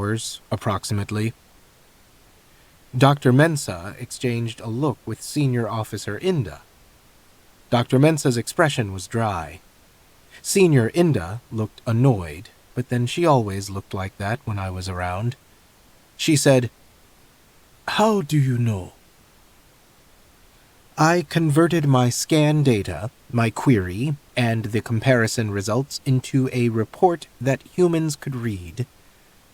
hours, approximately. Dr. Mensah exchanged a look with Senior Officer Inda. Dr. Mensah's expression was dry. Senior Inda looked annoyed, but then she always looked like that when I was around. She said, "How do you know?" I converted my scan data, my query, and the comparison results into a report that humans could read,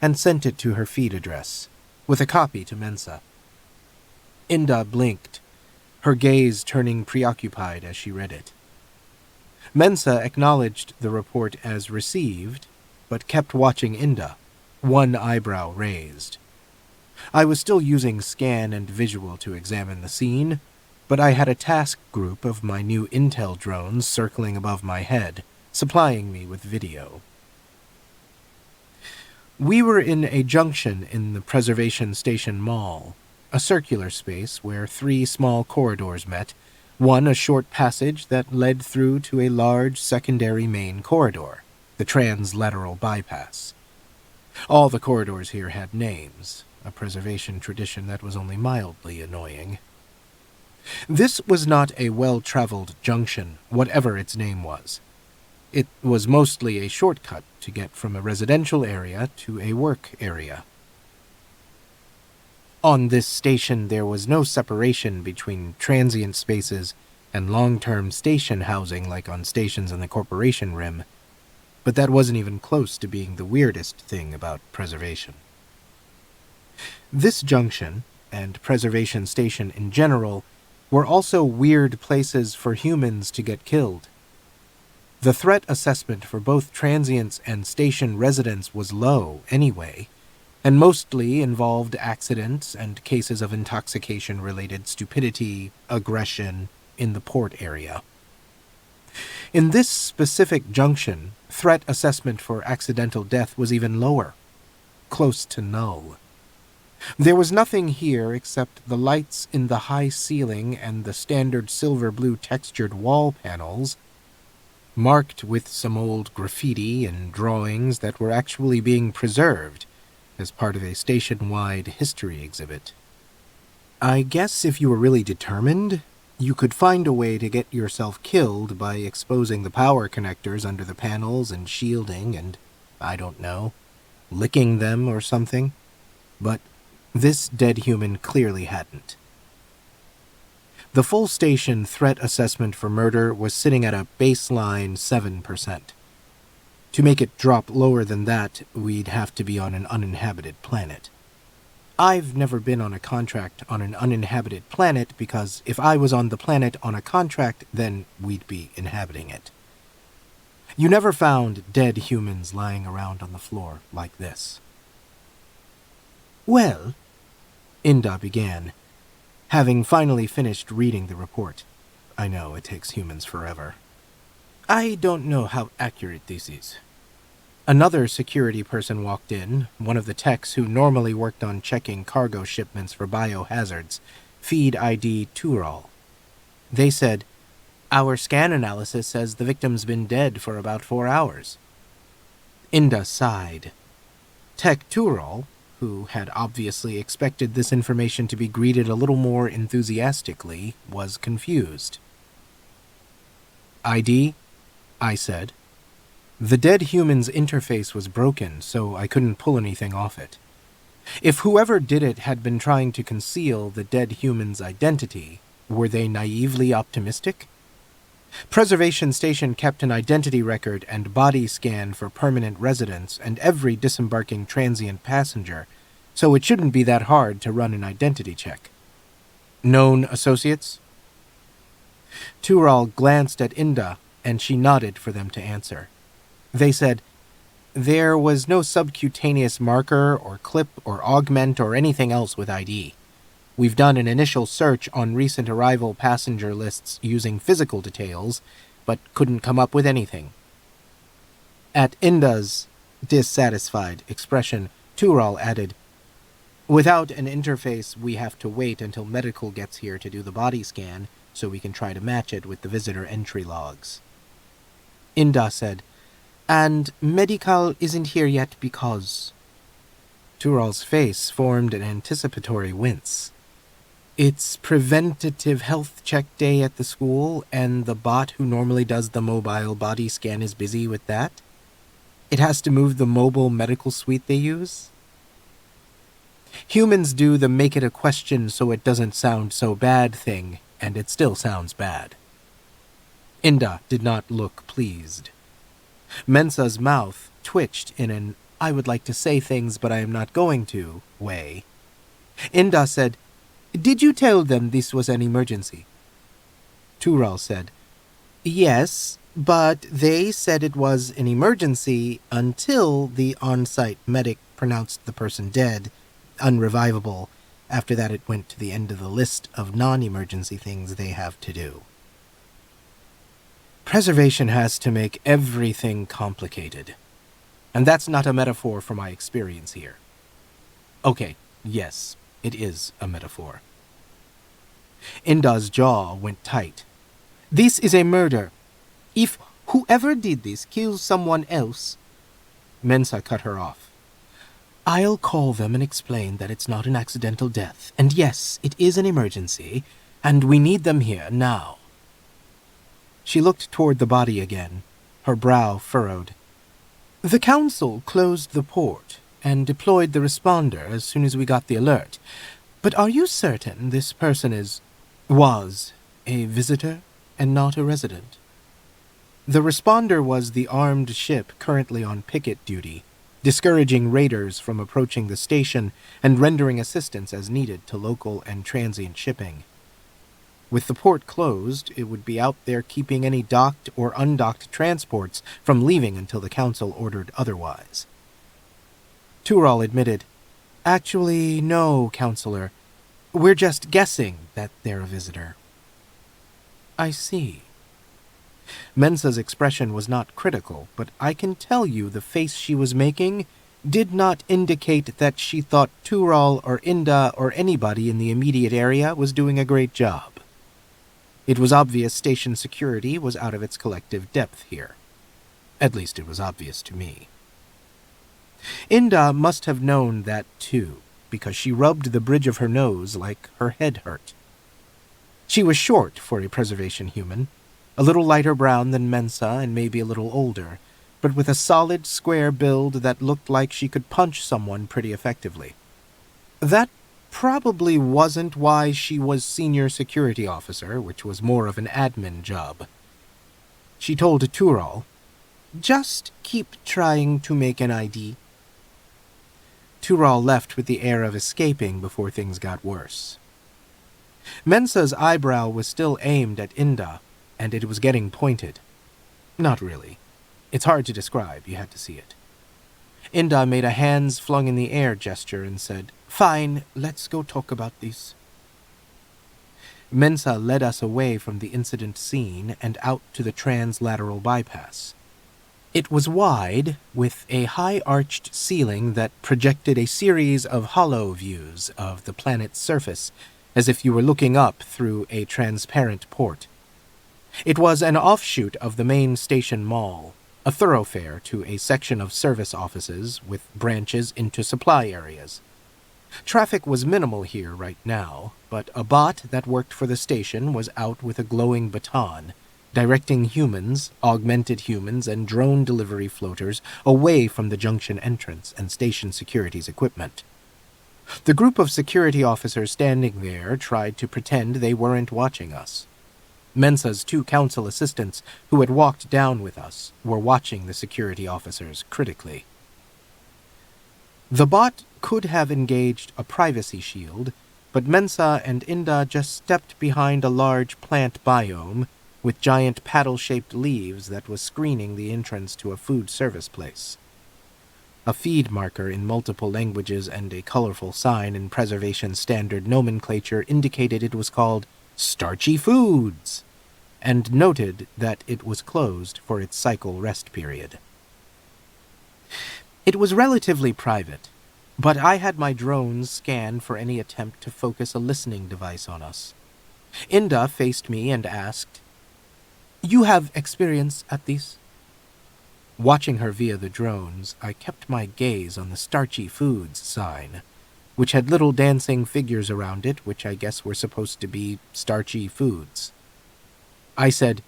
and sent it to her feed address, with a copy to Mensah. Inda blinked, her gaze turning preoccupied as she read it. Mensah acknowledged the report as received, but kept watching Inda, one eyebrow raised. I was still using scan and visual to examine the scene, but I had a task group of my new intel drones circling above my head, supplying me with video. We were in a junction in the Preservation Station Mall, a circular space where 3 small corridors met, one a short passage that led through to a large secondary main corridor, the translateral bypass. All the corridors here had names, a preservation tradition that was only mildly annoying. This was not a well-traveled junction, whatever its name was. It was mostly a shortcut to get from a residential area to a work area. On this station there was no separation between transient spaces and long-term station housing like on stations in the Corporation Rim, but that wasn't even close to being the weirdest thing about preservation. This junction, and Preservation Station in general, were also weird places for humans to get killed. The threat assessment for both transients and station residents was low, anyway, and mostly involved accidents and cases of intoxication-related stupidity, aggression, in the port area. In this specific junction, threat assessment for accidental death was even lower, close to null. There was nothing here except the lights in the high ceiling and the standard silver-blue textured wall panels, marked with some old graffiti and drawings that were actually being preserved as part of a station-wide history exhibit. I guess if you were really determined, you could find a way to get yourself killed by exposing the power connectors under the panels and shielding and, I don't know, licking them or something. But this dead human clearly hadn't. The full station threat assessment for murder was sitting at a baseline 7%. To make it drop lower than that, we'd have to be on an uninhabited planet. I've never been on a contract on an uninhabited planet because if I was on the planet on a contract, then we'd be inhabiting it. You never found dead humans lying around on the floor like this. "Well," Inda began, having finally finished reading the report. I know, it takes humans forever. "I don't know how accurate this is." Another security person walked in, one of the techs who normally worked on checking cargo shipments for biohazards, feed ID Tural. They said, "Our scan analysis says the victim's been dead for about 4 hours. Inda sighed. Tech Tural, who had obviously expected this information to be greeted a little more enthusiastically, was confused. "ID?" I said. The dead human's interface was broken, so I couldn't pull anything off it. If whoever did it had been trying to conceal the dead human's identity, were they naively optimistic? Preservation Station kept an identity record and body scan for permanent residents and every disembarking transient passenger, so it shouldn't be that hard to run an identity check. "Known associates?" Tural glanced at Inda, and she nodded for them to answer. They said, "There was no subcutaneous marker or clip or augment or anything else with ID. We've done an initial search on recent arrival passenger lists using physical details, but couldn't come up with anything." At Inda's dissatisfied expression, Tural added, "Without an interface, we have to wait until medical gets here to do the body scan so we can try to match it with the visitor entry logs." Inda said, "And medical isn't here yet because..." Tural's face formed an anticipatory wince. It's preventative health check day at the school, and the bot who normally does the mobile body scan is busy with that? It has to move the mobile medical suite they use? Humans do the make it a question so it doesn't sound so bad thing, and it still sounds bad. Inda did not look pleased. Mensa's mouth twitched in an I would like to say things but I am not going to way. Inda said, "Did you tell them this was an emergency?" Tural said, "Yes, but they said it was an emergency until the on-site medic pronounced the person dead, unrevivable. After that it went to the end of the list of non-emergency things they have to do." Preservation has to make everything complicated. And that's not a metaphor for my experience here. Okay, yes, it is a metaphor. Inda's jaw went tight. "This is a murder. If whoever did this kills someone else..." Mensa cut her off. "I'll call them and explain that it's not an accidental death, and yes, it is an emergency, and we need them here now." She looked toward the body again, her brow furrowed. "The council closed the port and deployed the responder as soon as we got the alert. But are you certain this person was a visitor and not a resident?" The responder was the armed ship currently on picket duty, discouraging raiders from approaching the station and rendering assistance as needed to local and transient shipping. With the port closed, it would be out there keeping any docked or undocked transports from leaving until the council ordered otherwise. Tural admitted, "Actually, no, Counselor. We're just guessing that they're a visitor." "I see." Mensa's expression was not critical, but I can tell you the face she was making did not indicate that she thought Tural or Inda or anybody in the immediate area was doing a great job. It was obvious station security was out of its collective depth here. At least it was obvious to me. Inda must have known that too, because she rubbed the bridge of her nose like her head hurt. She was short for a preservation human, a little lighter brown than Mensa and maybe a little older, but with a solid, square build that looked like she could punch someone pretty effectively. That probably wasn't why she was senior security officer, which was more of an admin job. She told Tural, "Just keep trying to make an ID." Tural left with the air of escaping before things got worse. Mensa's eyebrow was still aimed at Inda, and it was getting pointed. Not really. It's hard to describe, you had to see it. Inda made a hands flung in the air gesture and said, "Fine, let's go talk about this." Mensa led us away from the incident scene and out to the translateral bypass. It was wide, with a high-arched ceiling that projected a series of hollow views of the planet's surface, as if you were looking up through a transparent port. It was an offshoot of the main station mall, a thoroughfare to a section of service offices with branches into supply areas. Traffic was minimal here right now, but a bot that worked for the station was out with a glowing baton, directing humans, augmented humans, and drone delivery floaters away from the junction entrance and station security's equipment. The group of security officers standing there tried to pretend they weren't watching us. Mensa's 2 council assistants, who had walked down with us, were watching the security officers critically. The bot could have engaged a privacy shield, but Mensa and Inda just stepped behind a large plant biome with giant paddle-shaped leaves that was screening the entrance to a food service place. A feed marker in multiple languages and a colorful sign in preservation standard nomenclature indicated it was called Starchy Foods, and noted that it was closed for its cycle rest period. It was relatively private, but I had my drones scan for any attempt to focus a listening device on us. Inda faced me and asked, "You have experience at this?" Watching her via the drones, I kept my gaze on the Starchy Foods sign, which had little dancing figures around it, which I guess were supposed to be starchy foods. I said,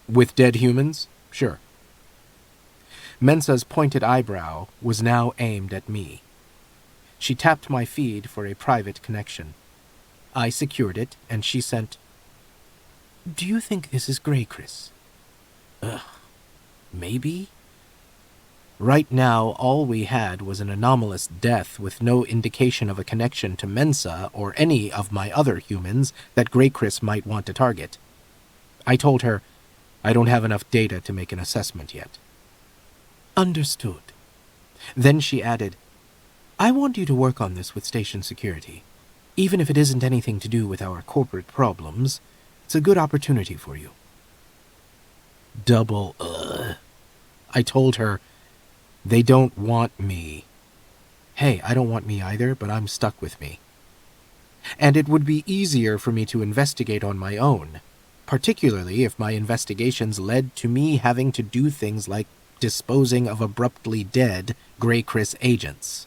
"With dead humans? Sure." Mensa's pointed eyebrow was now aimed at me. She tapped my feed for a private connection. I secured it, and she sent, "Do you think this is Grey, Chris?" Maybe? Right now, all we had was an anomalous death with no indication of a connection to Mensa or any of my other humans that Grey Chris might want to target. I told her, I don't have enough data to make an assessment yet. Understood. Then she added, I want you to work on this with station security. Even if it isn't anything to do with our corporate problems, it's a good opportunity for you. Double I told her, they don't want me. Hey, I don't want me either, but I'm stuck with me. And it would be easier for me to investigate on my own, particularly if my investigations led to me having to do things like disposing of abruptly dead Grey Chris agents.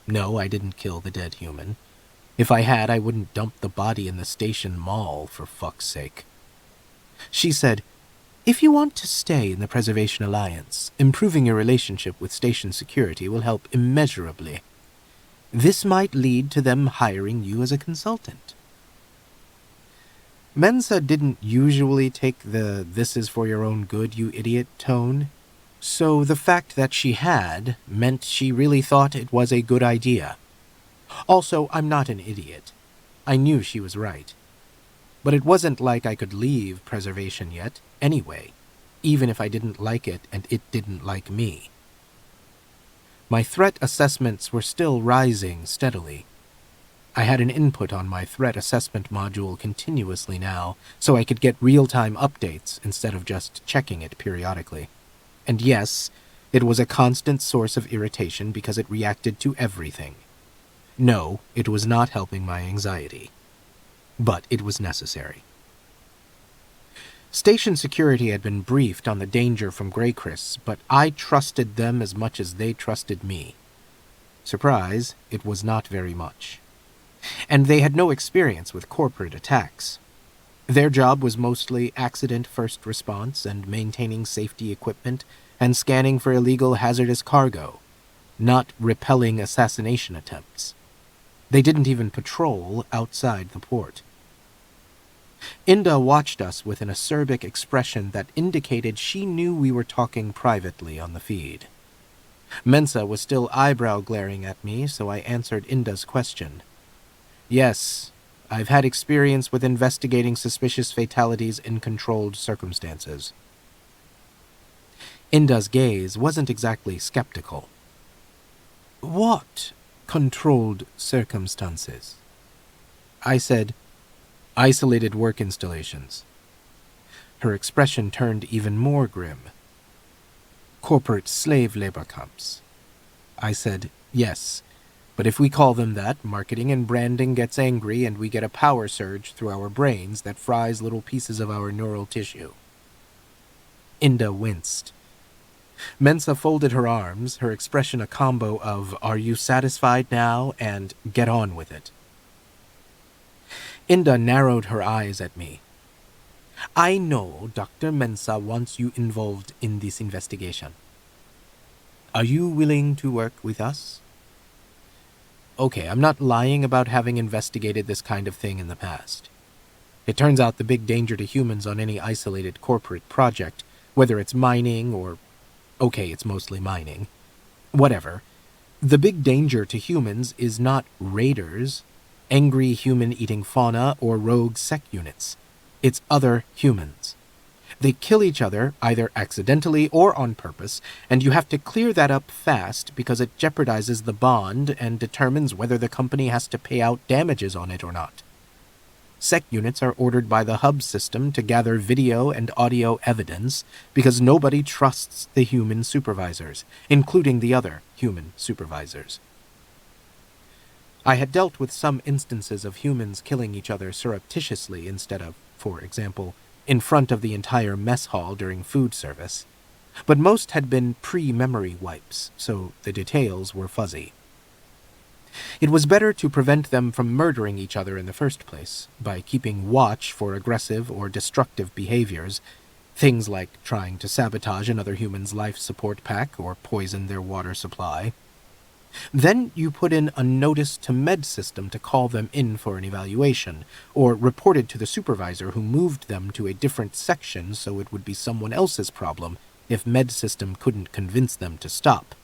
No, I didn't kill the dead human. If I had, I wouldn't dump the body in the station mall, for fuck's sake. She said, if you want to stay in the Preservation Alliance, improving your relationship with station security will help immeasurably. This might lead to them hiring you as a consultant. Mensa didn't usually take the "this is for your own good, you idiot" tone, so the fact that she had meant she really thought it was a good idea. Also, I'm not an idiot. I knew she was right. But it wasn't like I could leave Preservation yet, anyway, even if I didn't like it and it didn't like me. My threat assessments were still rising steadily. I had an input on my threat assessment module continuously now, so I could get real-time updates instead of just checking it periodically. And yes, it was a constant source of irritation because it reacted to everything. No, it was not helping my anxiety. But it was necessary. Station security had been briefed on the danger from Grey Chris, but I trusted them as much as they trusted me. Surprise, it was not very much. And they had no experience with corporate attacks. Their job was mostly accident first response and maintaining safety equipment and scanning for illegal hazardous cargo, not repelling assassination attempts. They didn't even patrol outside the port. Inda watched us with an acerbic expression that indicated she knew we were talking privately on the feed. Mensa was still eyebrow glaring at me, so I answered Inda's question. Yes, I've had experience with investigating suspicious fatalities in controlled circumstances. Inda's gaze wasn't exactly skeptical. What controlled circumstances? I said, isolated work installations. Her expression turned even more grim. Corporate slave labor camps. I said, yes, but if we call them that, marketing and branding gets angry and we get a power surge through our brains that fries little pieces of our neural tissue. Inda winced. Mensa folded her arms, her expression a combo of, are you satisfied now, and get on with it. Inda narrowed her eyes at me. I know Dr. Mensa wants you involved in this investigation. Are you willing to work with us? Okay, I'm not lying about having investigated this kind of thing in the past. It turns out the big danger to humans on any isolated corporate project, whether it's mining or... okay, it's mostly mining. Whatever. The big danger to humans is not raiders, angry human-eating fauna, or rogue SecUnits. It's other humans. They kill each other, either accidentally or on purpose, and you have to clear that up fast because it jeopardizes the bond and determines whether the company has to pay out damages on it or not. SecUnits are ordered by the hub system to gather video and audio evidence because nobody trusts the human supervisors, including the other human supervisors. I had dealt with some instances of humans killing each other surreptitiously instead of, for example, in front of the entire mess hall during food service. But most had been pre-memory wipes, so the details were fuzzy. It was better to prevent them from murdering each other in the first place, by keeping watch for aggressive or destructive behaviors, things like trying to sabotage another human's life support pack or poison their water supply. Then you put in a notice to med system to call them in for an evaluation, or reported to the supervisor who moved them to a different section so it would be someone else's problem if med system couldn't convince them to stop.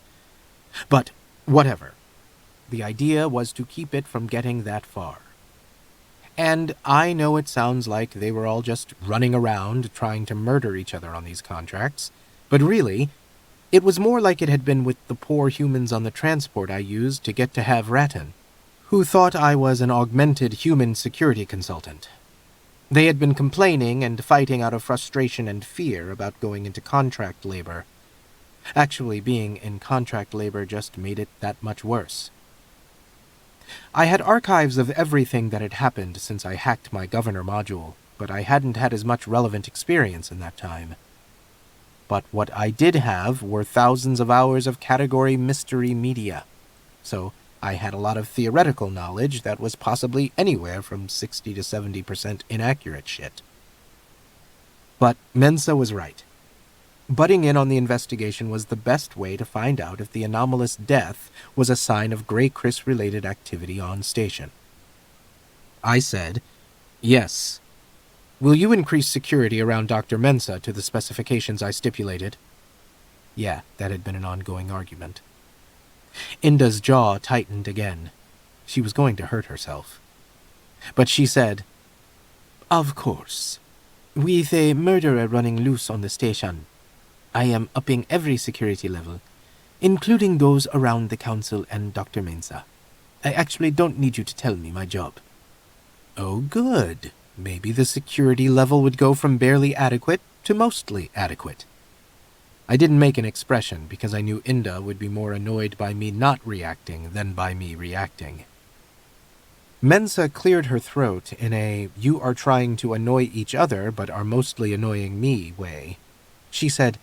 But whatever. The idea was to keep it from getting that far. And I know it sounds like they were all just running around trying to murder each other on these contracts, but really, it was more like it had been with the poor humans on the transport I used to get to have Rattan, who thought I was an augmented human security consultant. They had been complaining and fighting out of frustration and fear about going into contract labor. Actually, being in contract labor just made it that much worse. I had archives of everything that had happened since I hacked my governor module, but I hadn't had as much relevant experience in that time. But what I did have were thousands of hours of category mystery media, so I had a lot of theoretical knowledge that was possibly anywhere from 60 to 70% inaccurate shit. But Mensa was right. Butting in on the investigation was the best way to find out if the anomalous death was a sign of Grey Chris-related activity on station. I said, "Yes. Will you increase security around Dr. Mensa to the specifications I stipulated?" Yeah, that had been an ongoing argument. Inda's jaw tightened again. She was going to hurt herself. But she said, "Of course. With a murderer running loose on the station, I am upping every security level, including those around the Council and Dr. Mensa. I actually don't need you to tell me my job." Oh, good. Maybe the security level would go from barely adequate to mostly adequate. I didn't make an expression because I knew Inda would be more annoyed by me not reacting than by me reacting. Mensa cleared her throat in a "you are trying to annoy each other but are mostly annoying me" way. She said,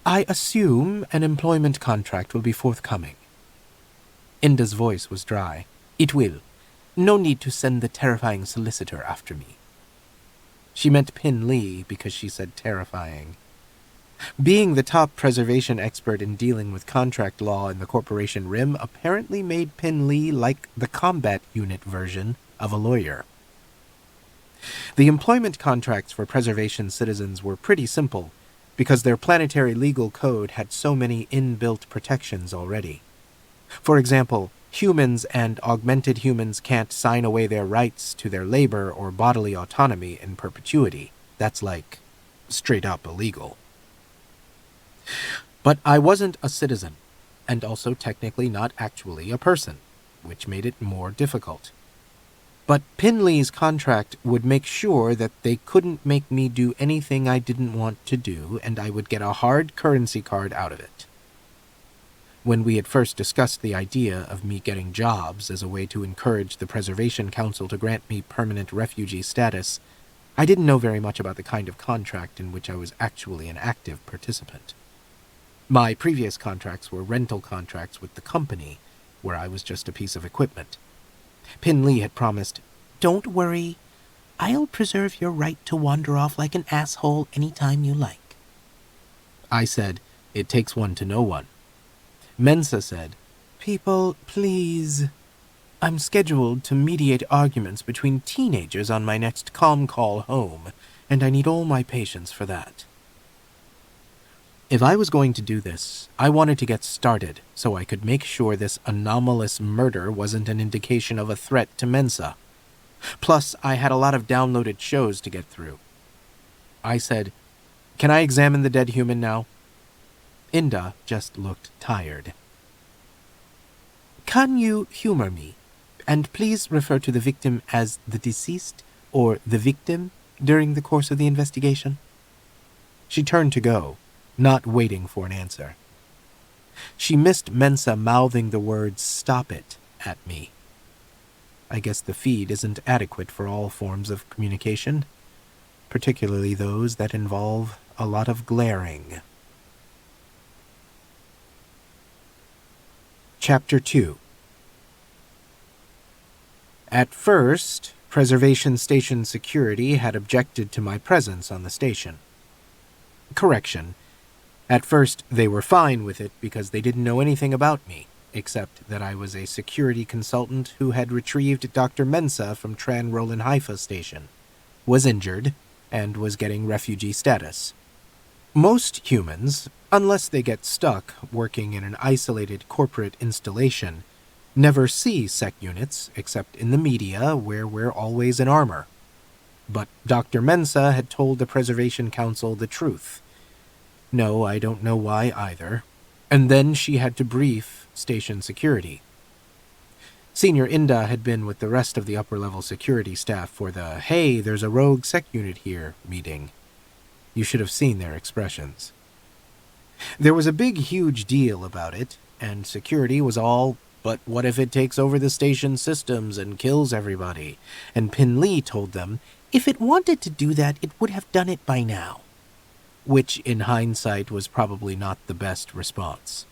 "I assume an employment contract will be forthcoming." Inda's voice was dry. "It will. No need to send the terrifying solicitor after me." She meant Pin Lee because she said terrifying. Being the top preservation expert in dealing with contract law in the Corporation Rim apparently made Pin Lee like the combat unit version of a lawyer. The employment contracts for preservation citizens were pretty simple, because their planetary legal code had so many inbuilt protections already. For example, humans and augmented humans can't sign away their rights to their labor or bodily autonomy in perpetuity. That's like straight up illegal. But I wasn't a citizen, and also technically not actually a person, which made it more difficult. But Pinley's contract would make sure that they couldn't make me do anything I didn't want to do, and I would get a hard currency card out of it. When we had first discussed the idea of me getting jobs as a way to encourage the Preservation Council to grant me permanent refugee status, I didn't know very much about the kind of contract in which I was actually an active participant. My previous contracts were rental contracts with the company, where I was just a piece of equipment. Pin Lee had promised, "Don't worry, I'll preserve your right to wander off like an asshole any time you like." I said, "It takes one to know one." Mensa said, "People, please. I'm scheduled to mediate arguments between teenagers on my next comm call home, and I need all my patience for that." If I was going to do this, I wanted to get started so I could make sure this anomalous murder wasn't an indication of a threat to Mensa. Plus, I had a lot of downloaded shows to get through. I said, "Can I examine the dead human now?" Inda just looked tired. "Can you humor me, and please refer to the victim as the deceased or the victim during the course of the investigation?" She turned to go, not waiting for an answer. She missed Mensa mouthing the words "stop it" at me. I guess the feed isn't adequate for all forms of communication, particularly those that involve a lot of glaring. Chapter 2. At first, Preservation Station security had objected to my presence on the station. Correction. At first, they were fine with it because they didn't know anything about me, except that I was a security consultant who had retrieved Dr. Mensa from Tran Roland Haifa Station, was injured, and was getting refugee status. Most humans, unless they get stuck working in an isolated corporate installation, never see SecUnits except in the media where we're always in armor. But Dr. Mensa had told the Preservation Council the truth. No, I don't know why either. And then she had to brief station security. Senior Inda had been with the rest of the upper-level security staff for the "Hey, there's a rogue SecUnit here" meeting. You should have seen their expressions. There was a big, huge deal about it, and security was all, "But what if it takes over the station systems and kills everybody?" And Pin Lee told them, if it wanted to do that, it would have done it by now. Which, in hindsight, was probably not the best response.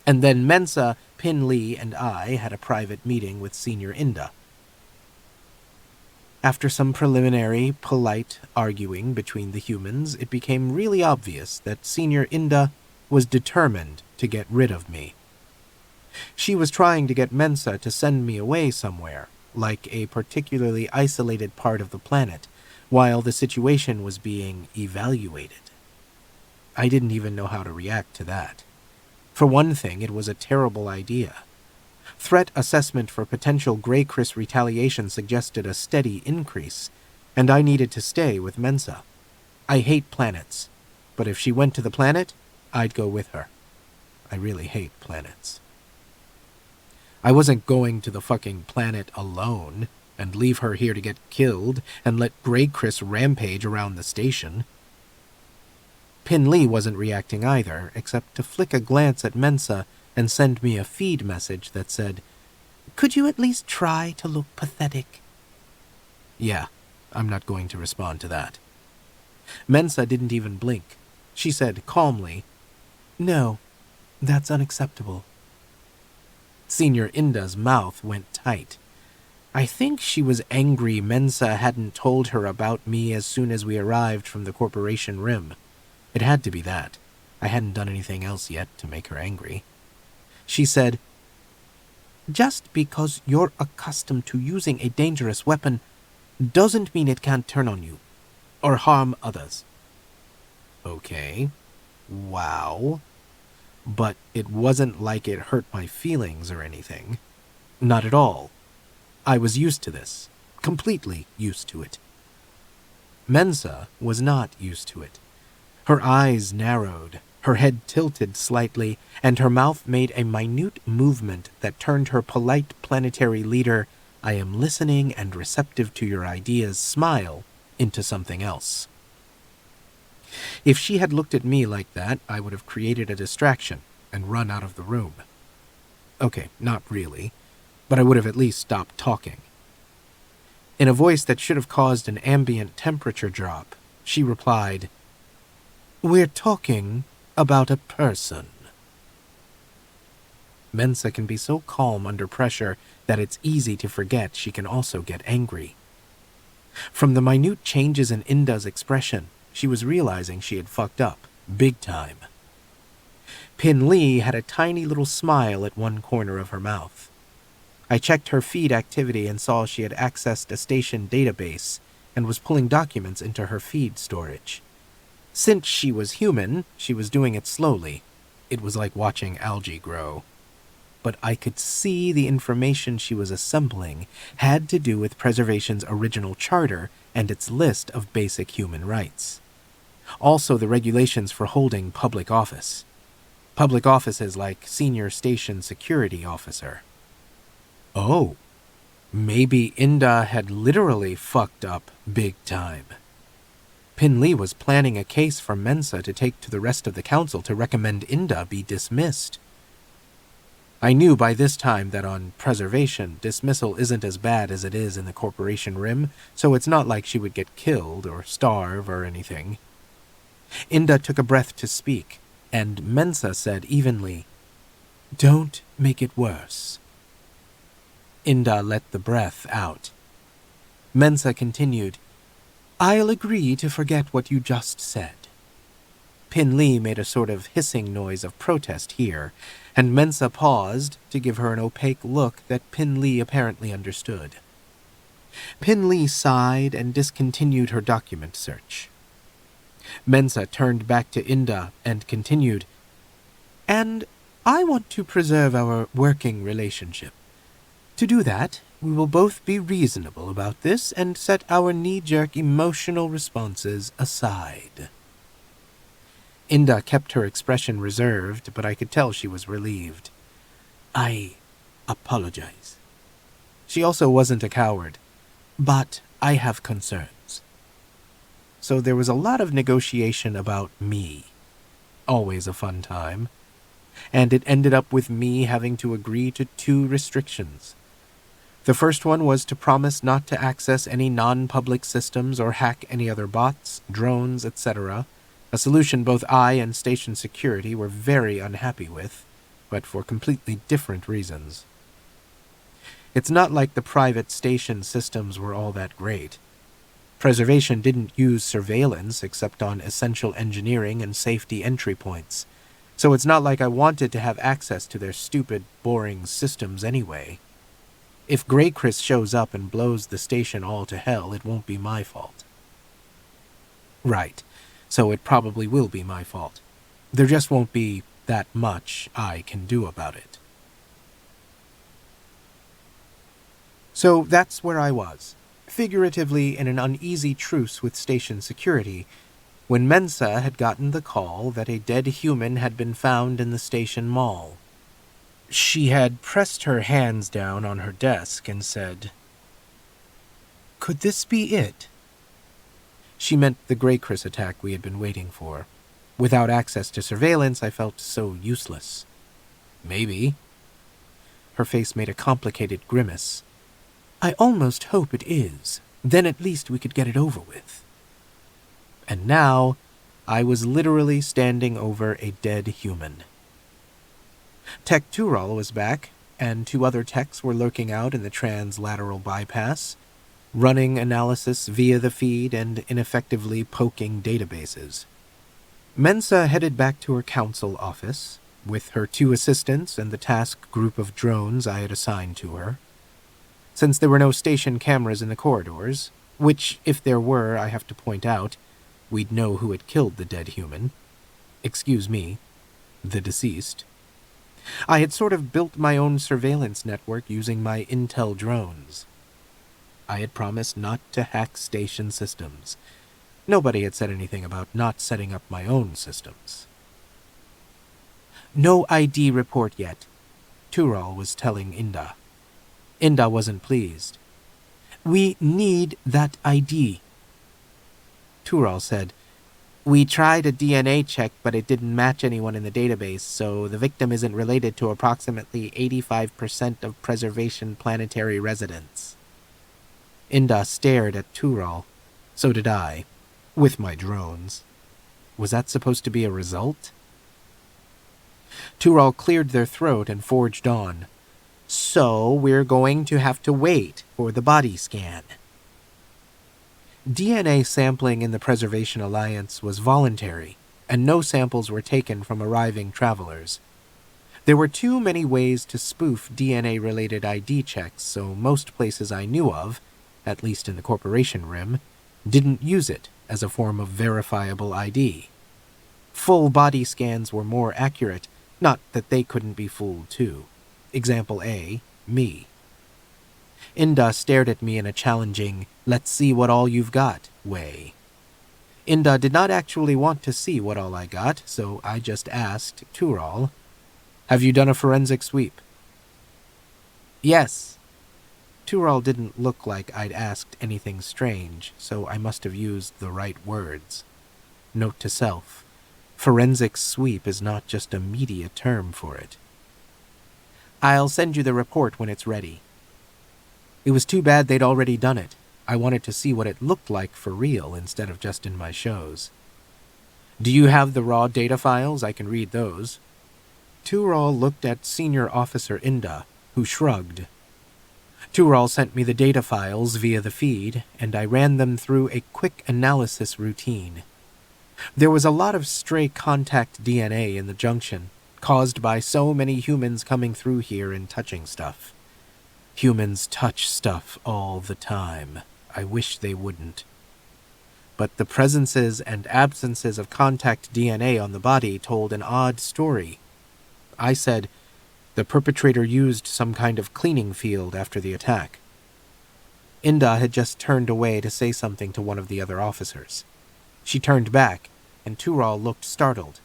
And then Mensa, Pin Lee, and I had a private meeting with Senior Inda. After some preliminary, polite arguing between the humans, it became really obvious that Senior Inda was determined to get rid of me. She was trying to get Mensa to send me away somewhere, like a particularly isolated part of the planet, while the situation was being evaluated. I didn't even know how to react to that. For one thing, it was a terrible idea. Threat assessment for potential Grey Chris retaliation suggested a steady increase, and I needed to stay with Mensa. I hate planets, but if she went to the planet, I'd go with her. I really hate planets. I wasn't going to the fucking planet alone and leave her here to get killed and let Grey Chris rampage around the station. Pin Lee wasn't reacting either, except to flick a glance at Mensa and send me a feed message that said, "Could you at least try to look pathetic?" Yeah, I'm not going to respond to that. Mensa didn't even blink. She said calmly, "No, that's unacceptable." Senior Inda's mouth went tight. I think she was angry Mensa hadn't told her about me as soon as we arrived from the Corporation Rim. It had to be that. I hadn't done anything else yet to make her angry. She said, "Just because you're accustomed to using a dangerous weapon doesn't mean it can't turn on you or harm others." Okay. Wow. But it wasn't like it hurt my feelings or anything. Not at all. I was used to this. Completely used to it. Mensa was not used to it. Her eyes narrowed, her head tilted slightly, and her mouth made a minute movement that turned her polite planetary leader, "I am listening and receptive to your ideas" smile into something else. If she had looked at me like that, I would have created a distraction and run out of the room. Okay, not really, but I would have at least stopped talking. In a voice that should have caused an ambient temperature drop, she replied, "We're talking about a person." Mensa can be so calm under pressure that it's easy to forget she can also get angry. From the minute changes in Inda's expression, she was realizing she had fucked up, big time. Pin Lee had a tiny little smile at one corner of her mouth. I checked her feed activity and saw she had accessed a station database and was pulling documents into her feed storage. Since she was human, she was doing it slowly. It was like watching algae grow. But I could see the information she was assembling had to do with Preservation's original charter and its list of basic human rights. Also the regulations for holding public office. Public offices like Senior Station Security Officer. Oh, maybe Inda had literally fucked up big time. Pin Lee was planning a case for Mensa to take to the rest of the council to recommend Inda be dismissed. I knew by this time that on Preservation, dismissal isn't as bad as it is in the Corporation Rim, so it's not like she would get killed or starve or anything. Inda took a breath to speak, and Mensa said evenly, Don't make it worse. Inda let the breath out. Mensa continued, I'll agree to forget what you just said. Pin Lee made a sort of hissing noise of protest here, and Mensa paused to give her an opaque look that Pin Lee apparently understood. Pin Lee sighed and discontinued her document search. Mensa turned back to Inda and continued, And I want to preserve our working relationship. To do that, we will both be reasonable about this and set our knee-jerk emotional responses aside. Inda kept her expression reserved, but I could tell she was relieved. I apologize. She also wasn't a coward, but I have concerns. So there was a lot of negotiation about me. Always a fun time. And it ended up with me having to agree to 2 restrictions. The first one was to promise not to access any non-public systems or hack any other bots, drones, etc., a solution both I and station security were very unhappy with, but for completely different reasons. It's not like the private station systems were all that great. Preservation didn't use surveillance except on essential engineering and safety entry points, so it's not like I wanted to have access to their stupid, boring systems anyway. If Grey Chris shows up and blows the station all to hell, it won't be my fault. Right, so it probably will be my fault. There just won't be that much I can do about it. So that's where I was, figuratively in an uneasy truce with station security, when Mensa had gotten the call that a dead human had been found in the station mall. She had pressed her hands down on her desk and said, Could this be it? She meant the Grey Chris attack we had been waiting for. Without access to surveillance, I felt so useless. Maybe. Her face made a complicated grimace. I almost hope it is. Then at least we could get it over with. And now, I was literally standing over a dead human. Tech Tural was back, and 2 other techs were lurking out in the translateral bypass, running analysis via the feed and ineffectively poking databases. Mensa headed back to her council office, with her 2 assistants and the task group of drones I had assigned to her. Since there were no station cameras in the corridors, which, if there were, I have to point out, we'd know who had killed the dead human. Excuse me, the deceased. I had sort of built my own surveillance network using my intel drones. I had promised not to hack station systems. Nobody had said anything about not setting up my own systems. No ID report yet, Tural was telling Inda. Inda wasn't pleased. We need that ID. Tural said, We tried a DNA check, but it didn't match anyone in the database, so the victim isn't related to approximately 85% of Preservation planetary residents. Inda stared at Tural. So did I, with my drones. Was that supposed to be a result? Tural cleared their throat and forged on. So we're going to have to wait for the body scan. DNA sampling in the Preservation Alliance was voluntary, and no samples were taken from arriving travelers. There were too many ways to spoof DNA-related ID checks, so most places I knew of, at least in the Corporation Rim, didn't use it as a form of verifiable ID. Full body scans were more accurate, not that they couldn't be fooled too. Example A, me. Inda stared at me in a challenging, let's see what all you've got way. Inda did not actually want to see what all I got, so I just asked Tural, Have you done a forensic sweep? Yes. Tural didn't look like I'd asked anything strange, so I must have used the right words. Note to self, forensic sweep is not just a media term for it. I'll send you the report when it's ready. It was too bad they'd already done it. I wanted to see what it looked like for real instead of just in my shows. Do you have the raw data files? I can read those. Tural looked at Senior Officer Inda, who shrugged. Tural sent me the data files via the feed, and I ran them through a quick analysis routine. There was a lot of stray contact DNA in the junction, caused by so many humans coming through here and touching stuff. Humans touch stuff all the time. I wish they wouldn't. But the presences and absences of contact DNA on the body told an odd story. I said, the perpetrator used some kind of cleaning field after the attack. Inda had just turned away to say something to one of the other officers. She turned back, and Tural looked startled.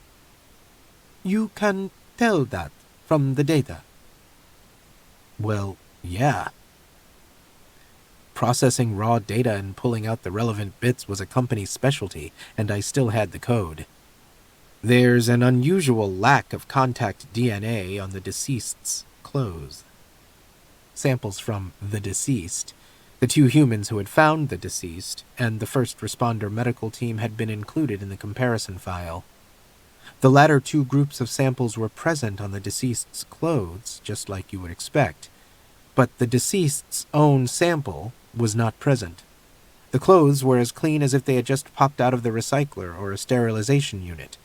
You can tell that from the data? Well, yeah. Processing raw data and pulling out the relevant bits was a company's specialty, and I still had the code. There's an unusual lack of contact DNA on the deceased's clothes. Samples from the deceased, the two humans who had found the deceased, and the first responder medical team had been included in the comparison file. The latter two groups of samples were present on the deceased's clothes, just like you would expect, but the deceased's own sample was not present. The clothes were as clean as if they had just popped out of the recycler or a sterilization unit.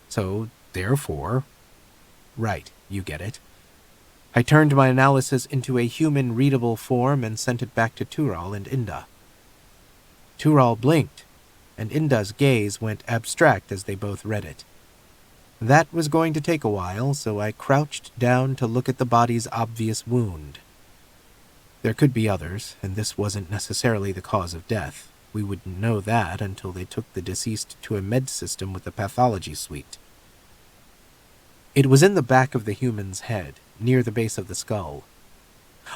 So, therefore... Right, you get it. I turned my analysis into a human-readable form and sent it back to Tural and Inda. Tural blinked, and Inda's gaze went abstract as they both read it. That was going to take a while, so I crouched down to look at the body's obvious wound. There could be others, and this wasn't necessarily the cause of death. We wouldn't know that until they took the deceased to a med system with a pathology suite. It was in the back of the human's head, near the base of the skull.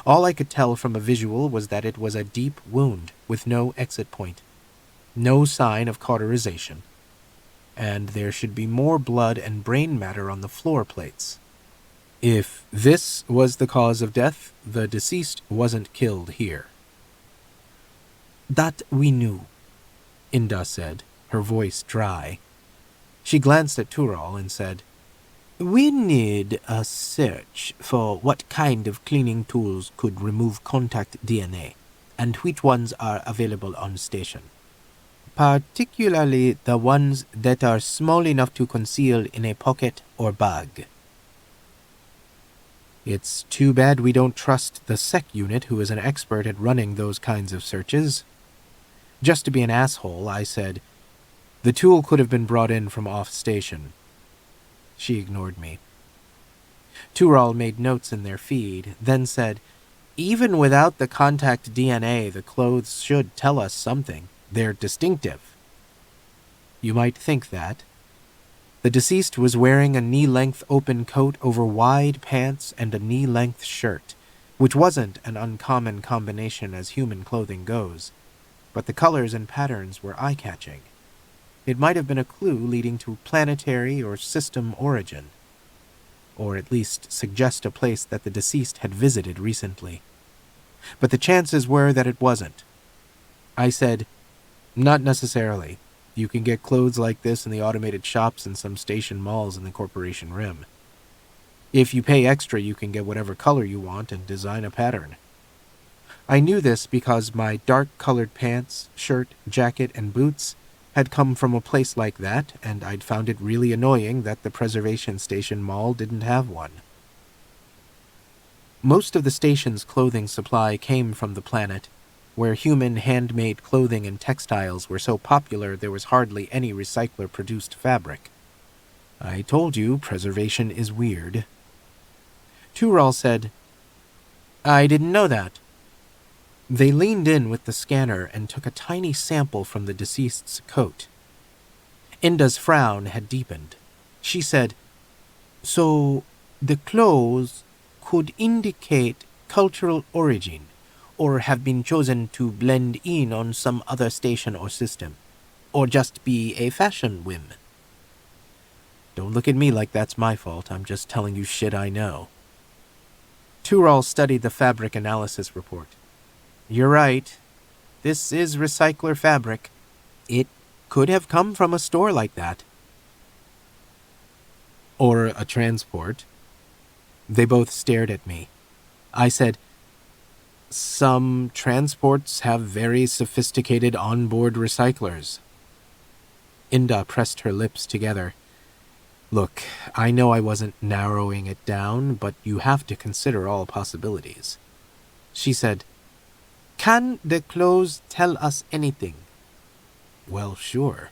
All I could tell from a visual was that it was a deep wound with no exit point, no sign of cauterization, and there should be more blood and brain matter on the floor plates. If this was the cause of death, the deceased wasn't killed here. That we knew, Inda said, her voice dry. She glanced at Tural and said, We need a search for what kind of cleaning tools could remove contact DNA, and which ones are available on station. Particularly the ones that are small enough to conceal in a pocket or bag. It's too bad we don't trust the SecUnit, who is an expert at running those kinds of searches. Just to be an asshole, I said, the tool could have been brought in from off-station. She ignored me. Tural made notes in their feed, then said, Even without the contact DNA, the clothes should tell us something. They're distinctive. You might think that. The deceased was wearing a knee-length open coat over wide pants and a knee-length shirt, which wasn't an uncommon combination as human clothing goes, but the colors and patterns were eye-catching. It might have been a clue leading to planetary or system origin, or at least suggest a place that the deceased had visited recently. But the chances were that it wasn't. I said, Not necessarily. You can get clothes like this in the automated shops in some station malls in the Corporation Rim. If you pay extra, you can get whatever color you want and design a pattern. I knew this because my dark-colored pants, shirt, jacket, and boots had come from a place like that, and I'd found it really annoying that the Preservation Station Mall didn't have one. Most of the station's clothing supply came from the planet, where human handmade clothing and textiles were so popular there was hardly any recycler-produced fabric. I told you preservation is weird. Tural said, I didn't know that. They leaned in with the scanner and took a tiny sample from the deceased's coat. Inda's frown had deepened. She said, So the clothes could indicate cultural origin, or have been chosen to blend in on some other station or system, or just be a fashion whim. Don't look at me like that's my fault. I'm just telling you shit I know. Tural studied the fabric analysis report. You're right. This is recycler fabric. It could have come from a store like that. Or a transport, They both stared at me. I said, "Some transports have very sophisticated onboard recyclers." Inda pressed her lips together. "Look, I know I wasn't narrowing it down, but you have to consider all possibilities." She said, "Can the clothes tell us anything?" "Well, sure."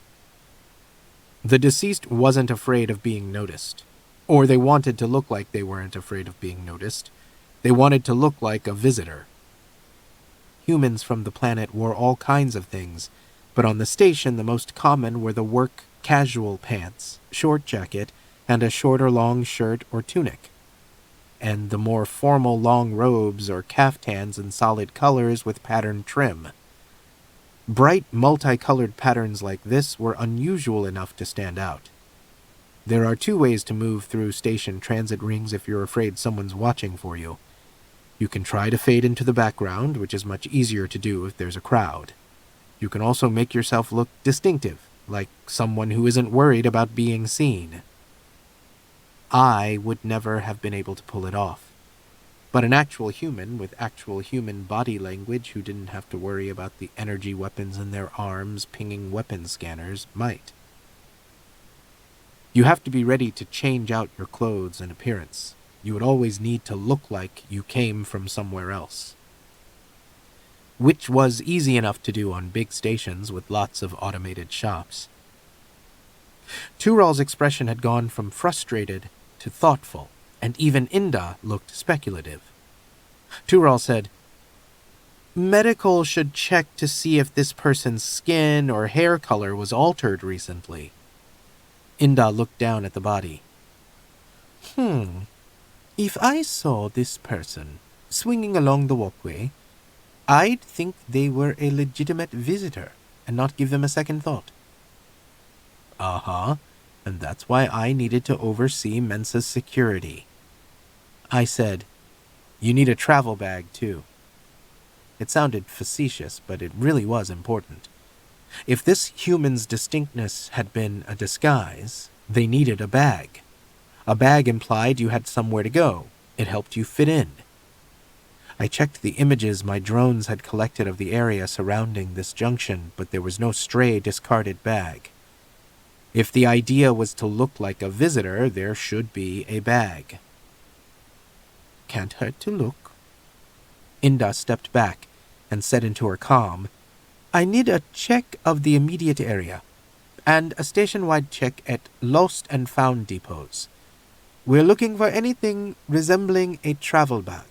The deceased wasn't afraid of being noticed. Or they wanted to look like they weren't afraid of being noticed. They wanted to look like a visitor. Humans from the planet wore all kinds of things, but on the station the most common were the work casual pants, short jacket, and a short or long shirt or tunic, and the more formal long robes or caftans in solid colors with patterned trim. Bright, multicolored patterns like this were unusual enough to stand out. There are two ways to move through station transit rings if you're afraid someone's watching for you. You can try to fade into the background, which is much easier to do if there's a crowd. You can also make yourself look distinctive, like someone who isn't worried about being seen. I would never have been able to pull it off. But an actual human with actual human body language who didn't have to worry about the energy weapons in their arms pinging weapon scanners might. You have to be ready to change out your clothes and appearance. You would always need to look like you came from somewhere else. Which was easy enough to do on big stations with lots of automated shops. Tural's expression had gone from frustrated to thoughtful, and even Inda looked speculative. Tural said, "Medical should check to see if this person's skin or hair color was altered recently." Inda looked down at the body. If I saw this person swinging along the walkway, I'd think they were a legitimate visitor and not give them a second thought." "Uh-huh, and that's why I needed to oversee Mensa's security." I said, "You need a travel bag, too." It sounded facetious, but it really was important. If this human's distinctness had been a disguise, they needed a bag. A bag implied you had somewhere to go. It helped you fit in. I checked the images my drones had collected of the area surrounding this junction, but there was no stray discarded bag. If the idea was to look like a visitor, there should be a bag. "Can't hurt to look." Inda stepped back and said into her calm, "I need a check of the immediate area, and a station-wide check at lost and found depots. We're looking for anything resembling a travel bag."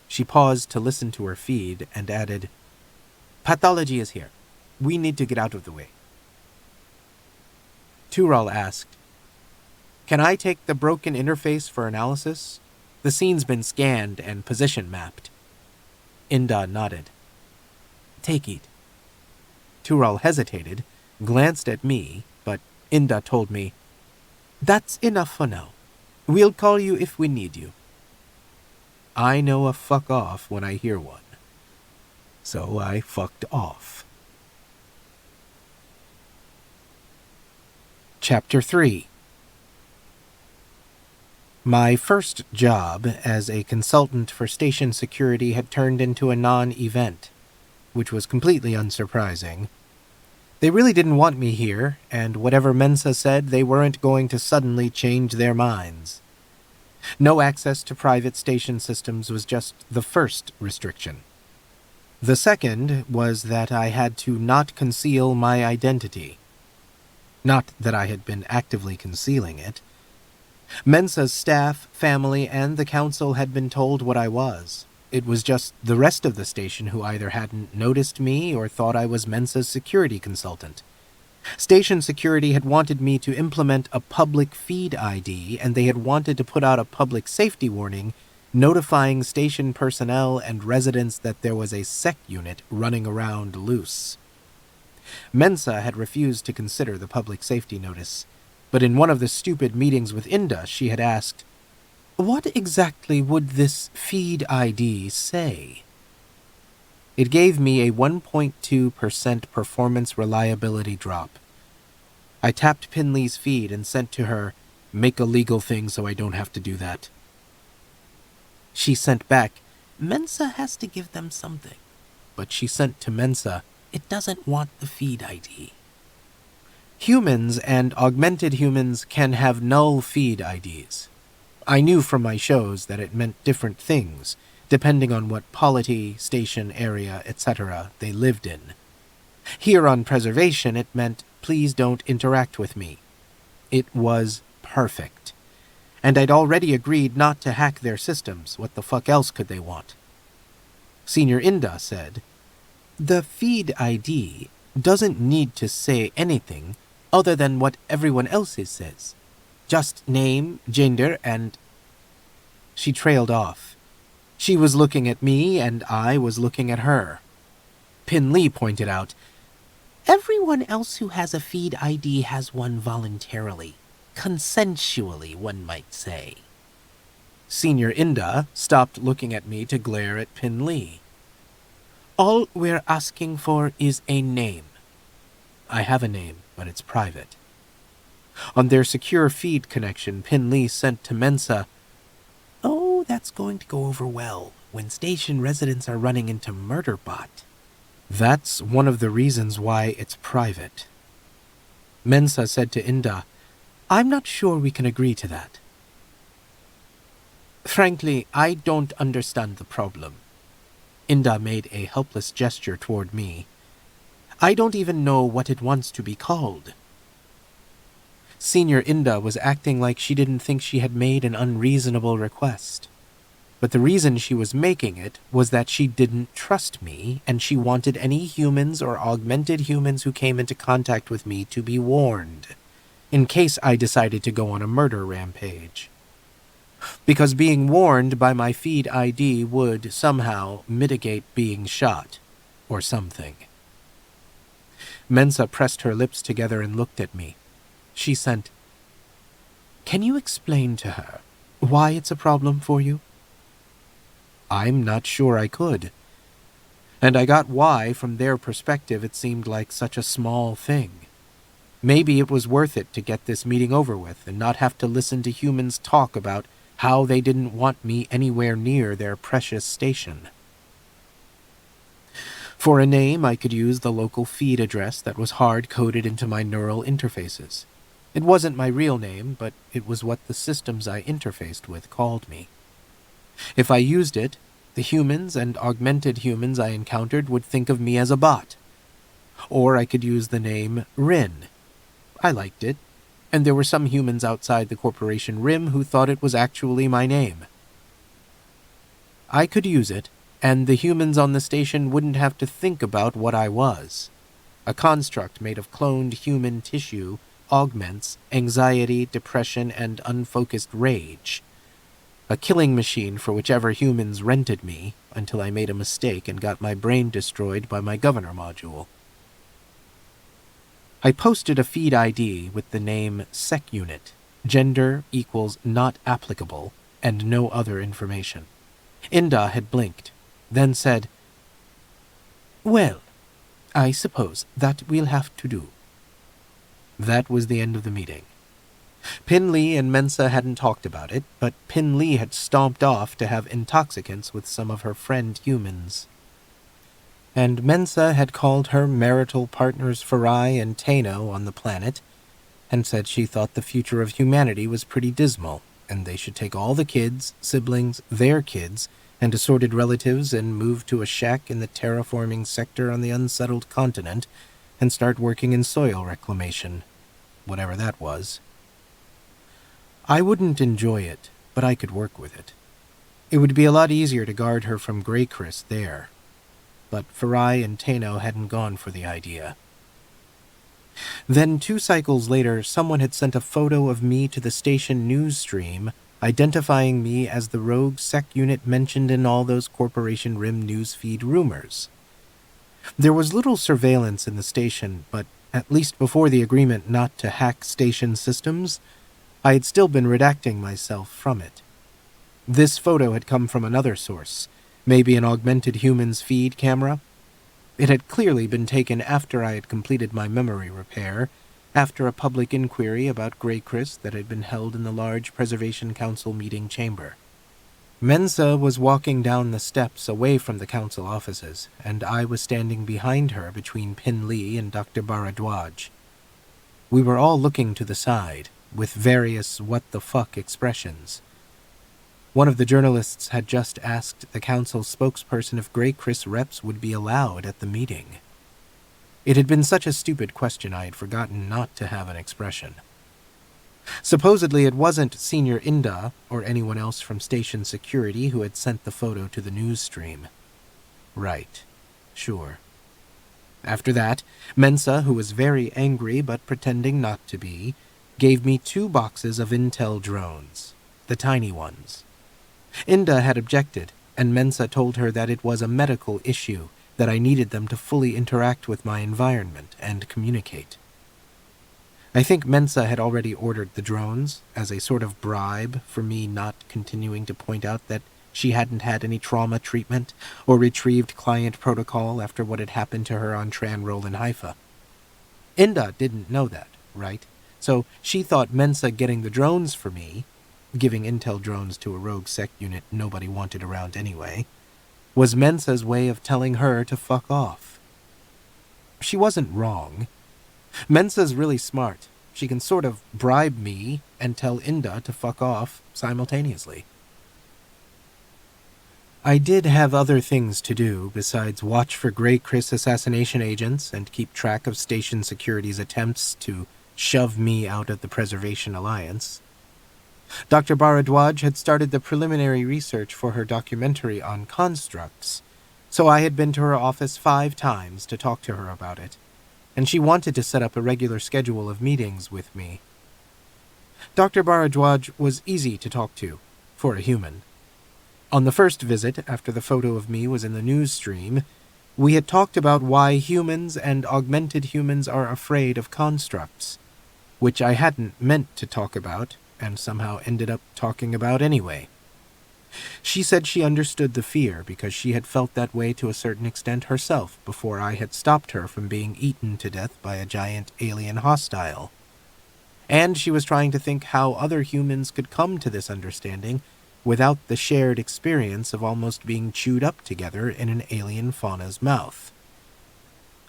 She paused to listen to her feed and added, "Pathology is here. We need to get out of the way." Tural asked, "Can I take the broken interface for analysis? The scene's been scanned and position mapped." Inda nodded. "Take it." Tural hesitated, glanced at me, but Inda told me, "That's enough for now. We'll call you if we need you." I know a fuck off when I hear one. So I fucked off. Chapter 3. My first job as a consultant for station security had turned into a non-event, which was completely unsurprising. They really didn't want me here, and whatever Mensa said, they weren't going to suddenly change their minds. No access to private station systems was just the first restriction. The second was that I had to not conceal my identity. Not that I had been actively concealing it. Mensa's staff, family, and the council had been told what I was. It was just the rest of the station who either hadn't noticed me or thought I was Mensa's security consultant. Station security had wanted me to implement a public feed ID, and they had wanted to put out a public safety warning notifying station personnel and residents that there was a SecUnit running around loose. Mensa had refused to consider the public safety notice, but in one of the stupid meetings with Inda, she had asked, "What exactly would this feed ID say?" It gave me a 1.2% performance reliability drop. I tapped Pinley's feed and sent to her, Make a legal thing so I don't have to do that." She sent back, "Mensa has to give them something." But she sent to Mensa, "It doesn't want the feed ID." Humans and augmented humans can have null feed IDs. I knew from my shows that it meant different things, depending on what polity, station, area, etc. they lived in. Here on Preservation, it meant, "Please don't interact with me." It was perfect. And I'd already agreed not to hack their systems. What the fuck else could they want? Senior Inda said, "The feed ID doesn't need to say anything other than what everyone else's says. Just name, gender, and—" She trailed off. She was looking at me, and I was looking at her. Pin Lee pointed out, "Everyone else who has a feed ID has one voluntarily. Consensually, one might say." Senior Inda stopped looking at me to glare at Pin Lee. "All we're asking for is a name." I have a name, but it's private. On their secure feed connection, Pin Lee sent to Mensa, "Oh, that's going to go over well when station residents are running into Murderbot." That's one of the reasons why it's private. Mensa said to Inda, "I'm not sure we can agree to that." "Frankly, I don't understand the problem." Inda made a helpless gesture toward me. "I don't even know what it wants to be called." Senior Inda was acting like she didn't think she had made an unreasonable request. But the reason she was making it was that she didn't trust me, and she wanted any humans or augmented humans who came into contact with me to be warned, in case I decided to go on a murder rampage. Because being warned by my feed ID would somehow mitigate being shot, or something. Mensa pressed her lips together and looked at me. She sent, "Can you explain to her why it's a problem for you?" I'm not sure I could. And I got why, from their perspective, it seemed like such a small thing. Maybe it was worth it to get this meeting over with and not have to listen to humans talk about how they didn't want me anywhere near their precious station. For a name, I could use the local feed address that was hard-coded into my neural interfaces. It wasn't my real name, but it was what the systems I interfaced with called me. If I used it, the humans and augmented humans I encountered would think of me as a bot. Or I could use the name Rin. I liked it, and there were some humans outside the Corporation Rim who thought it was actually my name. I could use it, and the humans on the station wouldn't have to think about what I was. A construct made of cloned human tissue augments anxiety, depression, and unfocused rage. A killing machine for whichever humans rented me until I made a mistake and got my brain destroyed by my governor module. I posted a feed ID with the name SecUnit, gender equals not applicable, and no other information. Inda had blinked, then said, "Well, I suppose that we'll have to do." That was the end of the meeting. Pin Lee and Mensa hadn't talked about it, but Pin Lee had stomped off to have intoxicants with some of her friend humans. And Mensa had called her marital partners Farai and Tano on the planet, and said she thought the future of humanity was pretty dismal, and they should take all the kids, siblings, their kids, and assorted relatives and move to a shack in the terraforming sector on the unsettled continent and start working in soil reclamation, whatever that was. I wouldn't enjoy it, but I could work with it. It would be a lot easier to guard her from Greycris there. But Farai and Tano hadn't gone for the idea. Then 2 cycles later, someone had sent a photo of me to the station news stream, identifying me as the rogue SecUnit mentioned in all those Corporation Rim newsfeed rumors. There was little surveillance in the station, but at least before the agreement not to hack station systems, I had still been redacting myself from it. This photo had come from another source, maybe an augmented human's feed camera. It had clearly been taken after I had completed my memory repair, after a public inquiry about Grey Chris that had been held in the large Preservation Council meeting chamber. Mensa was walking down the steps away from the council offices, and I was standing behind her between Pin Lee and Dr. Bharadwaj. We were all looking to the side, with various what-the-fuck expressions. One of the journalists had just asked the council spokesperson if Grey Chris reps would be allowed at the meeting. It had been such a stupid question I had forgotten not to have an expression. Supposedly it wasn't Senior Inda or anyone else from station security who had sent the photo to the news stream. Right. Sure. After that, Mensa, who was very angry but pretending not to be, gave me 2 boxes of Intel drones, the tiny ones. Inda had objected, and Mensa told her that it was a medical issue, that I needed them to fully interact with my environment and communicate. I think Mensa had already ordered the drones as a sort of bribe for me not continuing to point out that she hadn't had any trauma treatment or retrieved client protocol after what had happened to her on Tranroll in Haifa. Inda didn't know that, right? So she thought Mensa getting the drones for me, giving Intel drones to a rogue SecUnit nobody wanted around anyway, was Mensa's way of telling her to fuck off. She wasn't wrong. Mensa's really smart. She can sort of bribe me and tell Inda to fuck off simultaneously. I did have other things to do besides watch for Grey Chris assassination agents and keep track of station security's attempts to shove me out of the Preservation Alliance. Dr. Bharadwaj had started the preliminary research for her documentary on constructs, so I had been to her office 5 times to talk to her about it, and she wanted to set up a regular schedule of meetings with me. Dr. Bharadwaj was easy to talk to, for a human. On the first visit, after the photo of me was in the news stream, we had talked about why humans and augmented humans are afraid of constructs, which I hadn't meant to talk about, and somehow ended up talking about anyway. She said she understood the fear because she had felt that way to a certain extent herself before I had stopped her from being eaten to death by a giant alien hostile. And she was trying to think how other humans could come to this understanding without the shared experience of almost being chewed up together in an alien fauna's mouth.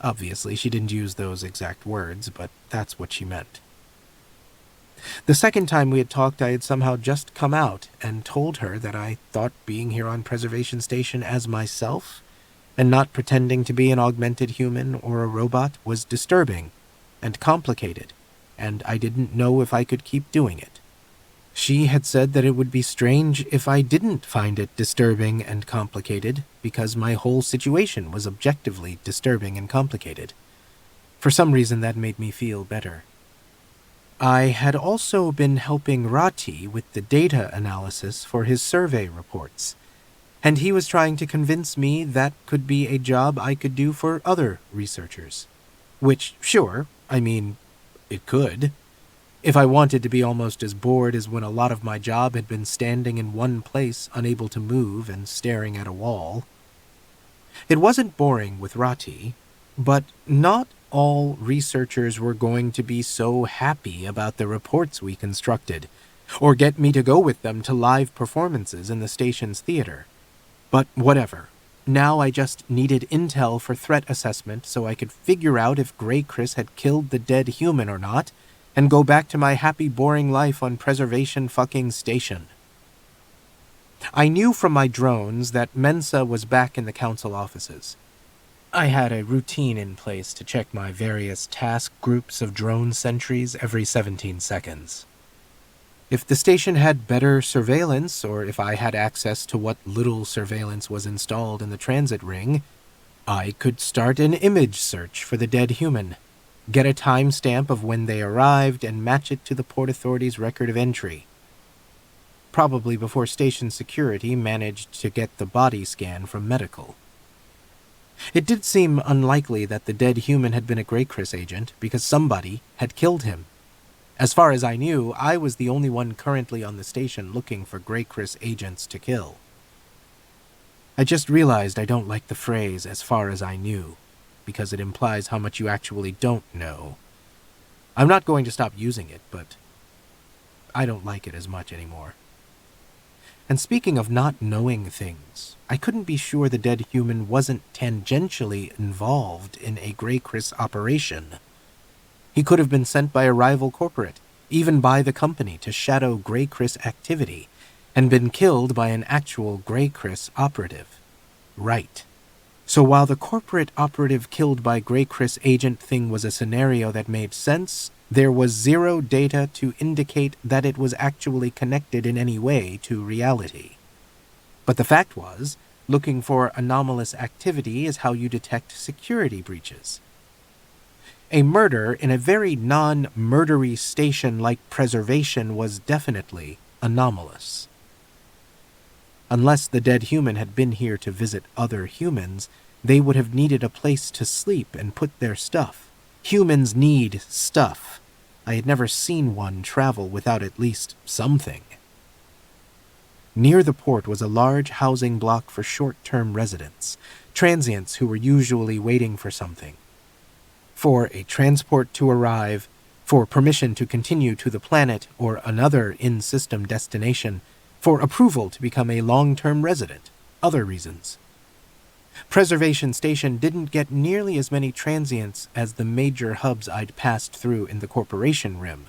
Obviously, she didn't use those exact words, but that's what she meant. The second time we had talked, I had somehow just come out and told her that I thought being here on Preservation Station as myself, and not pretending to be an augmented human or a robot, was disturbing and complicated, and I didn't know if I could keep doing it. She had said that it would be strange if I didn't find it disturbing and complicated, because my whole situation was objectively disturbing and complicated. For some reason, that made me feel better. I had also been helping Rati with the data analysis for his survey reports, and he was trying to convince me that could be a job I could do for other researchers. Which, sure, I mean, it could. If I wanted to be almost as bored as when a lot of my job had been standing in one place, unable to move and staring at a wall. It wasn't boring with Rati, but not all researchers were going to be so happy about the reports we constructed, or get me to go with them to live performances in the station's theater. But whatever. Now I just needed intel for threat assessment so I could figure out if Grey Chris had killed the dead human or not, and go back to my happy, boring life on Preservation fucking Station. I knew from my drones that Mensa was back in the council offices. I had a routine in place to check my various task groups of drone sentries every 17 seconds. If the station had better surveillance, or if I had access to what little surveillance was installed in the transit ring, I could start an image search for the dead human, get a timestamp of when they arrived, and match it to the Port Authority's record of entry. Probably before station security managed to get the body scan from medical. It did seem unlikely that the dead human had been a Grey Chris agent, because somebody had killed him. As far as I knew, I was the only one currently on the station looking for Grey Chris agents to kill. I just realized I don't like the phrase "as far as I knew," because it implies how much you actually don't know. I'm not going to stop using it, but I don't like it as much anymore. And speaking of not knowing things, I couldn't be sure the dead human wasn't tangentially involved in a Grey Chris operation. He could have been sent by a rival corporate, even by the company, to shadow Grey Chris activity, and been killed by an actual Grey Chris operative. Right. So while the corporate operative killed by Grey Chris agent thing was a scenario that made sense, there was zero data to indicate that it was actually connected in any way to reality. But the fact was, looking for anomalous activity is how you detect security breaches. A murder in a very non-murdery station like preservation was definitely anomalous. Unless the dead human had been here to visit other humans, they would have needed a place to sleep and put their stuff. Humans need stuff. I had never seen one travel without at least something. Near the port was a large housing block for short-term residents, transients who were usually waiting for something. For a transport to arrive, for permission to continue to the planet or another in-system destination, for approval to become a long-term resident, other reasons. Preservation Station didn't get nearly as many transients as the major hubs I'd passed through in the Corporation Rim.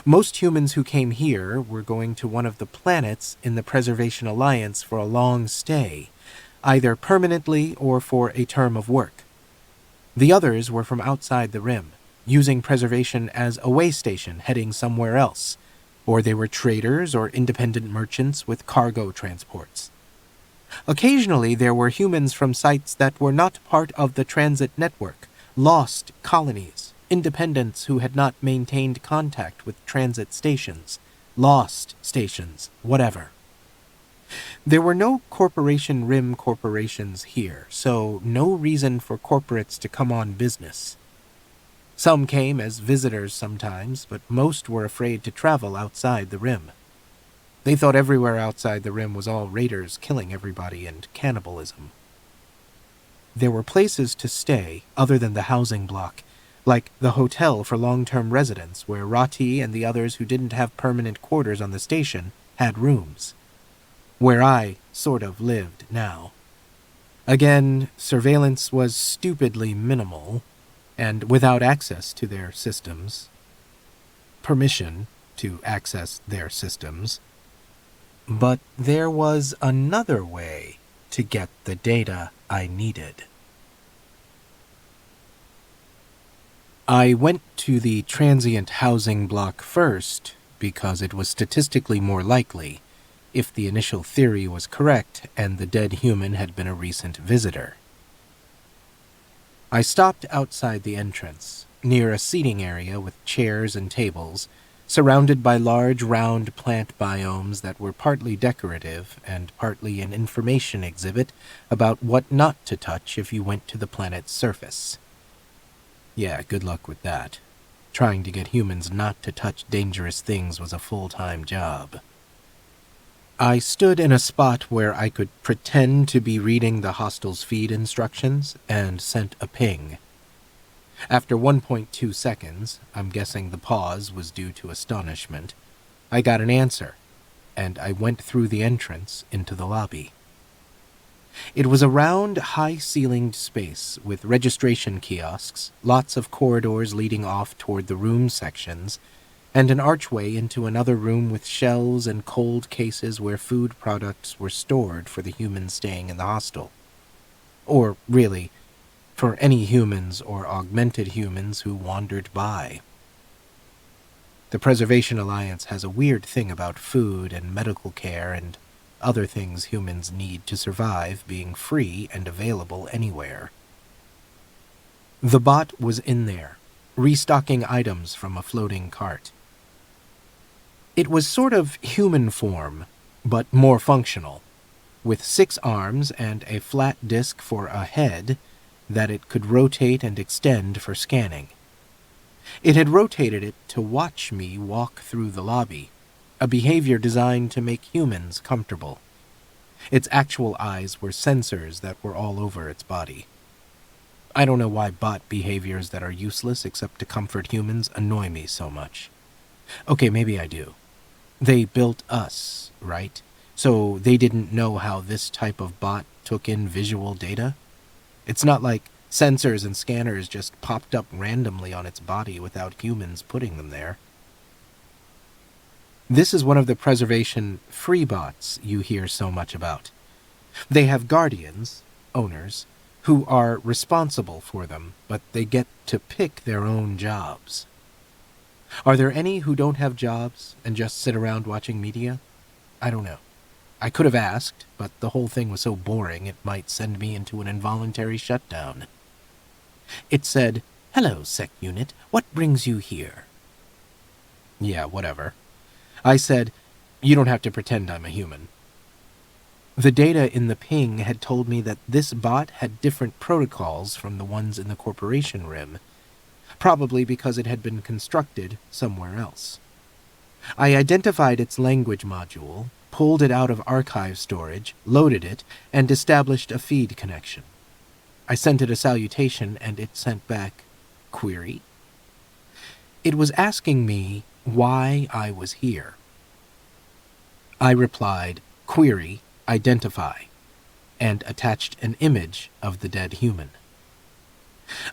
Most humans who came here were going to one of the planets in the Preservation Alliance for a long stay, either permanently or for a term of work. The others were from outside the Rim, using Preservation as a way station heading somewhere else, or they were traders or independent merchants with cargo transports. Occasionally there were humans from sites that were not part of the transit network, lost colonies, independents who had not maintained contact with transit stations, lost stations, whatever. There were no Corporation Rim corporations here, so no reason for corporates to come on business. Some came as visitors sometimes, but most were afraid to travel outside the Rim. They thought everywhere outside the Rim was all raiders killing everybody and cannibalism. There were places to stay other than the housing block, like the hotel for long-term residents where Rati and the others who didn't have permanent quarters on the station had rooms. Where I sort of lived now. Again, surveillance was stupidly minimal, and without access to their systems. Permission to access their systems. But there was another way to get the data I needed. I went to the transient housing block first because it was statistically more likely, if the initial theory was correct and the dead human had been a recent visitor. I stopped outside the entrance, near a seating area with chairs and tables, surrounded by large round plant biomes that were partly decorative and partly an information exhibit about what not to touch if you went to the planet's surface. Yeah, good luck with that. Trying to get humans not to touch dangerous things was a full-time job. I stood in a spot where I could pretend to be reading the hostel's feed instructions and sent a ping. After 1.2 seconds, I'm guessing the pause was due to astonishment, I got an answer, and I went through the entrance into the lobby. It was a round, high-ceilinged space with registration kiosks, lots of corridors leading off toward the room sections, and an archway into another room with shelves and cold cases where food products were stored for the humans staying in the hostel. Or, really, for any humans or augmented humans who wandered by. The Preservation Alliance has a weird thing about food and medical care and other things humans need to survive being free and available anywhere. The bot was in there, restocking items from a floating cart. It was sort of human form, but more functional, with 6 arms and a flat disc for a head that it could rotate and extend for scanning. It had rotated it to watch me walk through the lobby, a behavior designed to make humans comfortable. Its actual eyes were sensors that were all over its body. I don't know why bot behaviors that are useless except to comfort humans annoy me so much. Okay, maybe I do. They built us, right? So they didn't know how this type of bot took in visual data? It's not like sensors and scanners just popped up randomly on its body without humans putting them there. This is one of the preservation free bots you hear so much about. They have guardians, owners, who are responsible for them, but they get to pick their own jobs. Are there any who don't have jobs and just sit around watching media? I don't know. I could have asked, but the whole thing was so boring it might send me into an involuntary shutdown. It said, "Hello, SecUnit, what brings you here?" Yeah, whatever. I said, "You don't have to pretend I'm a human." The data in the ping had told me that this bot had different protocols from the ones in the corporation rim, probably because it had been constructed somewhere else. I identified its language module, pulled it out of archive storage, loaded it, and established a feed connection. I sent it a salutation, and it sent back, "Query?" It was asking me why I was here. I replied, "Query, identify," and attached an image of the dead human.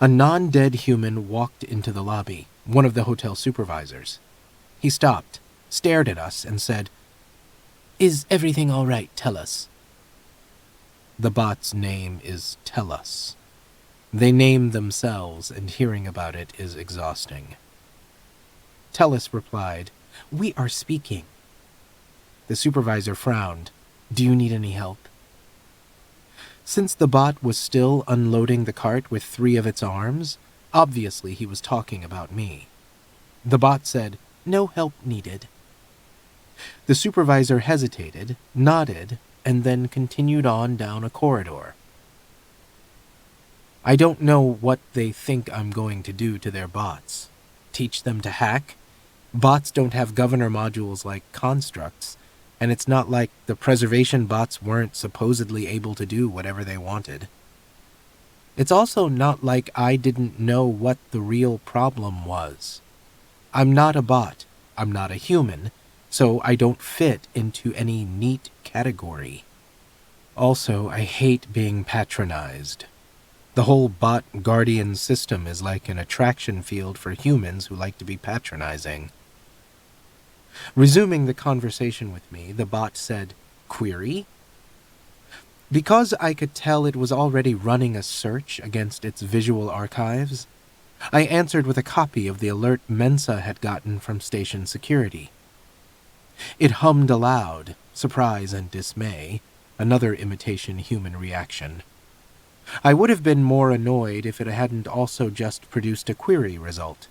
A non-dead human walked into the lobby, one of the hotel supervisors. He stopped, stared at us, and said, "Is everything all right, tell us?" The bot's name is Tell Us. They name themselves, and hearing about it is exhausting. Tell Us replied, "We are speaking." The supervisor frowned. "Do you need any help?" Since the bot was still unloading the cart with 3 of its arms, obviously he was talking about me. The bot said, "No help needed." The supervisor hesitated, nodded, and then continued on down a corridor. I don't know what they think I'm going to do to their bots. Teach them to hack? Bots don't have governor modules like constructs, and it's not like the preservation bots weren't supposedly able to do whatever they wanted. It's also not like I didn't know what the real problem was. I'm not a bot, I'm not a human, so I don't fit into any neat category. Also, I hate being patronized. The whole bot guardian system is like an attraction field for humans who like to be patronizing. Resuming the conversation with me, the bot said, "Query?" Because I could tell it was already running a search against its visual archives, I answered with a copy of the alert Mensa had gotten from station security. It hummed aloud, surprise and dismay, another imitation human reaction. I would have been more annoyed if it hadn't also just produced a query result.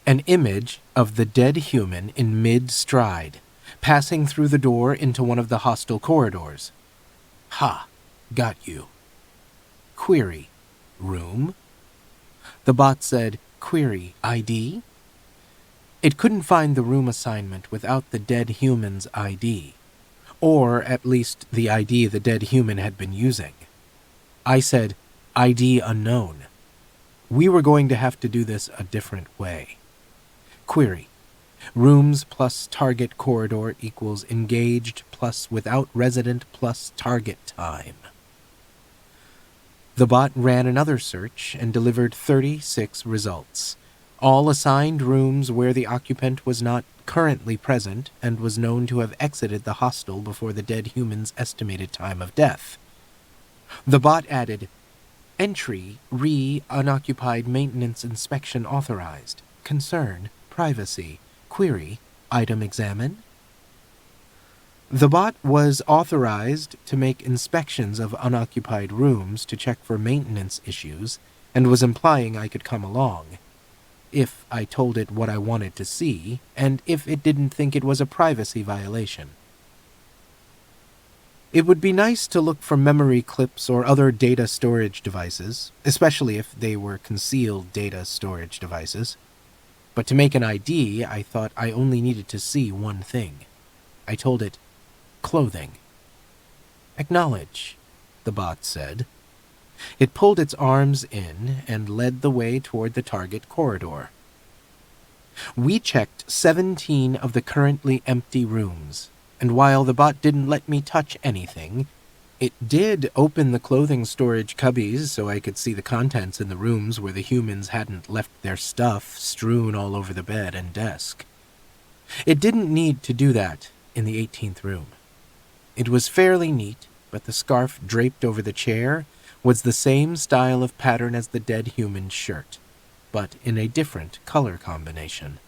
An image of the dead human in mid-stride, passing through the door into one of the hostile corridors. Ha! Got you. Query. Room? The bot said, "Query ID?" It couldn't find the room assignment without the dead human's ID, or at least the ID the dead human had been using. I said, "ID unknown." We were going to have to do this a different way. Query. Rooms plus target corridor equals engaged plus without resident plus target time. The bot ran another search and delivered 36 results, all assigned rooms where the occupant was not currently present and was known to have exited the hostel before the dead human's estimated time of death. The bot added, "Entry, unoccupied maintenance inspection authorized. Concern, privacy. Query, item examine?" The bot was authorized to make inspections of unoccupied rooms to check for maintenance issues and was implying I could come along, if I told it what I wanted to see, and if it didn't think it was a privacy violation. It would be nice to look for memory clips or other data storage devices, especially if they were concealed data storage devices. But to make an ID, I thought I only needed to see one thing. I told it, "Clothing." "Acknowledge," the bot said. It pulled its arms in and led the way toward the target corridor. We checked 17 of the currently empty rooms, and while the bot didn't let me touch anything, it did open the clothing storage cubbies so I could see the contents in the rooms where the humans hadn't left their stuff strewn all over the bed and desk. It didn't need to do that in the 18th room. It was fairly neat, but the scarf draped over the chair was the same style of pattern as the dead human's shirt, but in a different color combination.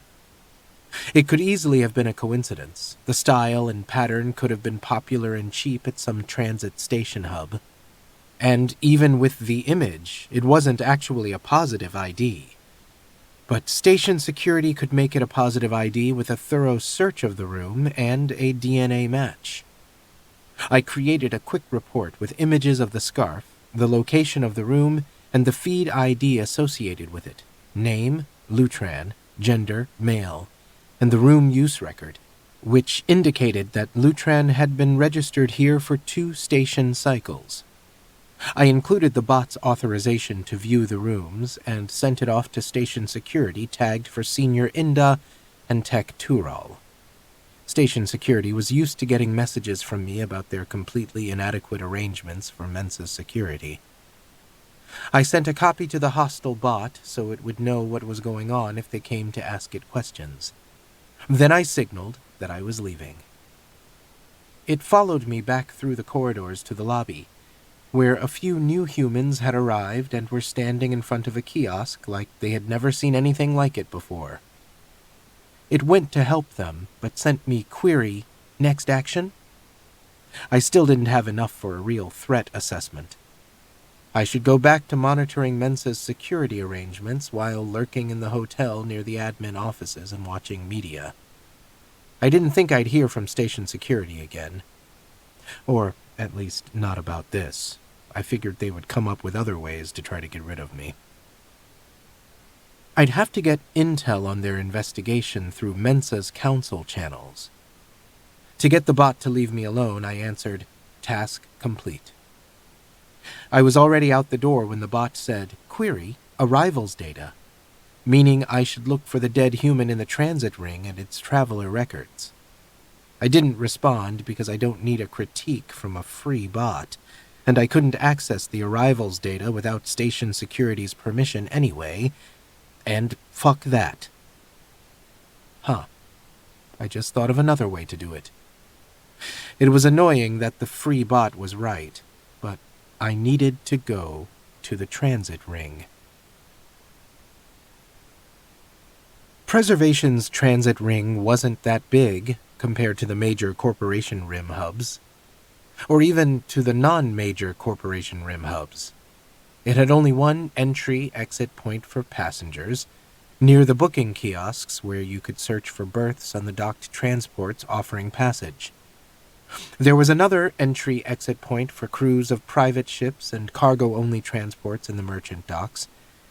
It could easily have been a coincidence. The style and pattern could have been popular and cheap at some transit station hub. And even with the image, it wasn't actually a positive ID. But station security could make it a positive ID with a thorough search of the room and a DNA match. I created a quick report with images of the scarf, the location of the room, and the feed ID associated with it. Name, Lutran, gender, male, and the room use record, which indicated that Lutran had been registered here for 2 station cycles. I included the bot's authorization to view the rooms and sent it off to station security tagged for Senior Inda and Tech Tural. Station security was used to getting messages from me about their completely inadequate arrangements for Mensa's security. I sent a copy to the hostile bot so it would know what was going on if they came to ask it questions. Then I signaled that I was leaving. It followed me back through the corridors to the lobby, where a few new humans had arrived and were standing in front of a kiosk like they had never seen anything like it before. It went to help them, but sent me query, next action? I still didn't have enough for a real threat assessment. I should go back to monitoring Mensa's security arrangements while lurking in the hotel near the admin offices and watching media. I didn't think I'd hear from station security again. Or, at least, not about this. I figured they would come up with other ways to try to get rid of me. I'd have to get intel on their investigation through Mensa's council channels. To get the bot to leave me alone, I answered, "Task complete." I was already out the door when the bot said, "Query, arrivals data," meaning I should look for the dead human in the transit ring and its traveler records. I didn't respond because I don't need a critique from a free bot, and I couldn't access the arrivals data without station security's permission anyway, and fuck that. I just thought of another way to do it. It was annoying that the free bot was right, but I needed to go to the transit ring. Preservation's transit ring wasn't that big compared to the major corporation rim hubs, or even to the non-major corporation rim hubs. It had only one entry-exit point for passengers, near the booking kiosks where you could search for berths on the docked transports offering passage. There was another entry-exit point for crews of private ships and cargo-only transports in the merchant docks,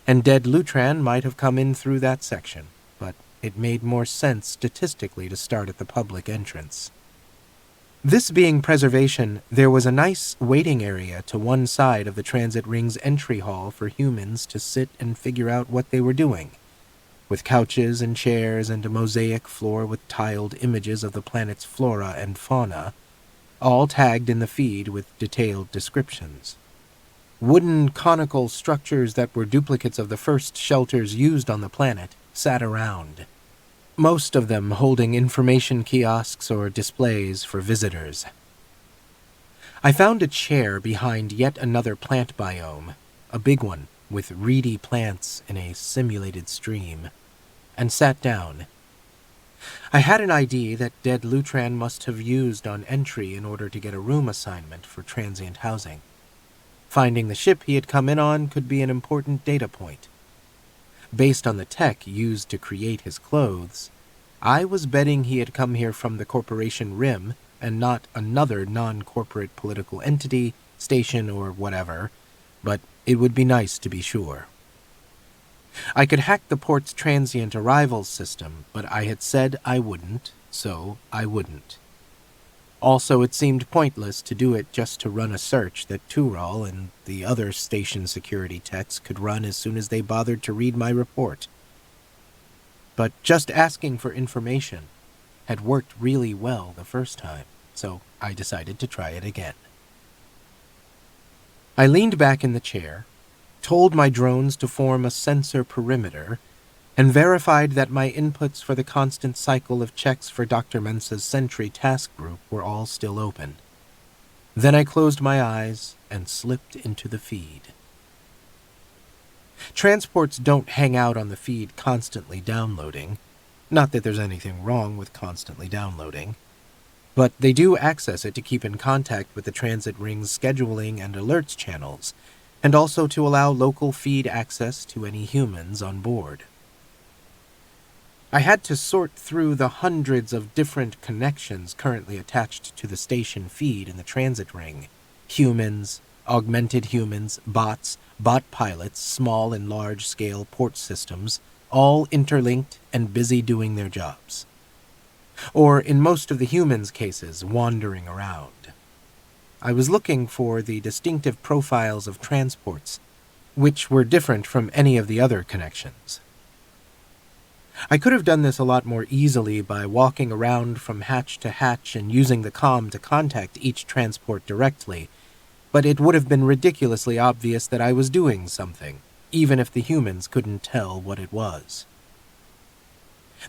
and dead Lutran might have come in through that section, but it made more sense statistically to start at the public entrance. This being preservation, there was a nice waiting area to one side of the transit ring's entry hall for humans to sit and figure out what they were doing, with couches and chairs and a mosaic floor with tiled images of the planet's flora and fauna, all tagged in the feed with detailed descriptions. Wooden conical structures that were duplicates of the first shelters used on the planet sat around, most of them holding information kiosks or displays for visitors. I found a chair behind yet another plant biome, a big one with reedy plants in a simulated stream, and sat down. I had an ID that dead Lutran must have used on entry in order to get a room assignment for transient housing. Finding the ship he had come in on could be an important data point. Based on the tech used to create his clothes, I was betting he had come here from the Corporation Rim and not another non-corporate political entity, station, or whatever, but it would be nice to be sure. I could hack the port's transient arrivals system, but I had said I wouldn't, so I wouldn't. Also, it seemed pointless to do it just to run a search that Tural and the other station security techs could run as soon as they bothered to read my report. But just asking for information had worked really well the first time, so I decided to try it again. I leaned back in the chair, told my drones to form a sensor perimeter, and verified that my inputs for the constant cycle of checks for Dr. Mensa's Sentry task group were all still open. Then I closed my eyes and slipped into the feed. Transports don't hang out on the feed constantly downloading. Not that there's anything wrong with constantly downloading. But they do access it to keep in contact with the transit ring's scheduling and alerts channels, and also to allow local feed access to any humans on board. I had to sort through the hundreds of different connections currently attached to the station feed in the transit ring. Humans, augmented humans, bots, bot pilots, small and large-scale port systems, all interlinked and busy doing their jobs. Or, in most of the humans' cases, wandering around. I was looking for the distinctive profiles of transports, which were different from any of the other connections. I could have done this a lot more easily by walking around from hatch to hatch and using the comm to contact each transport directly, but it would have been ridiculously obvious that I was doing something, even if the humans couldn't tell what it was.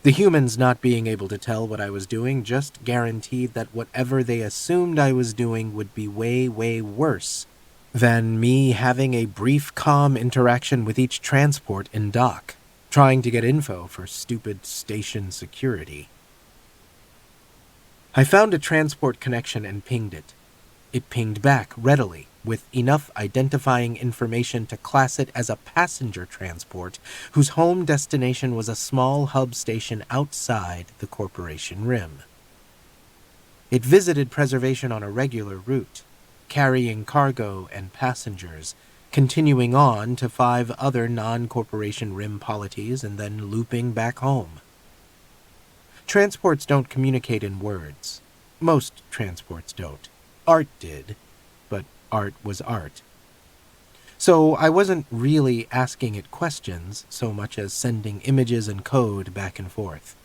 The humans not being able to tell what I was doing just guaranteed that whatever they assumed I was doing would be way, way worse than me having a brief comm interaction with each transport in dock, trying to get info for stupid station security. I found a transport connection and pinged it. It pinged back readily, with enough identifying information to class it as a passenger transport whose home destination was a small hub station outside the corporation rim. It visited preservation on a regular route, carrying cargo and passengers, continuing on to 5 other non-corporation rim polities and then looping back home. Transports don't communicate in words. Most transports don't. Art did, but art was art. So I wasn't really asking it questions so much as sending images and code back and forth.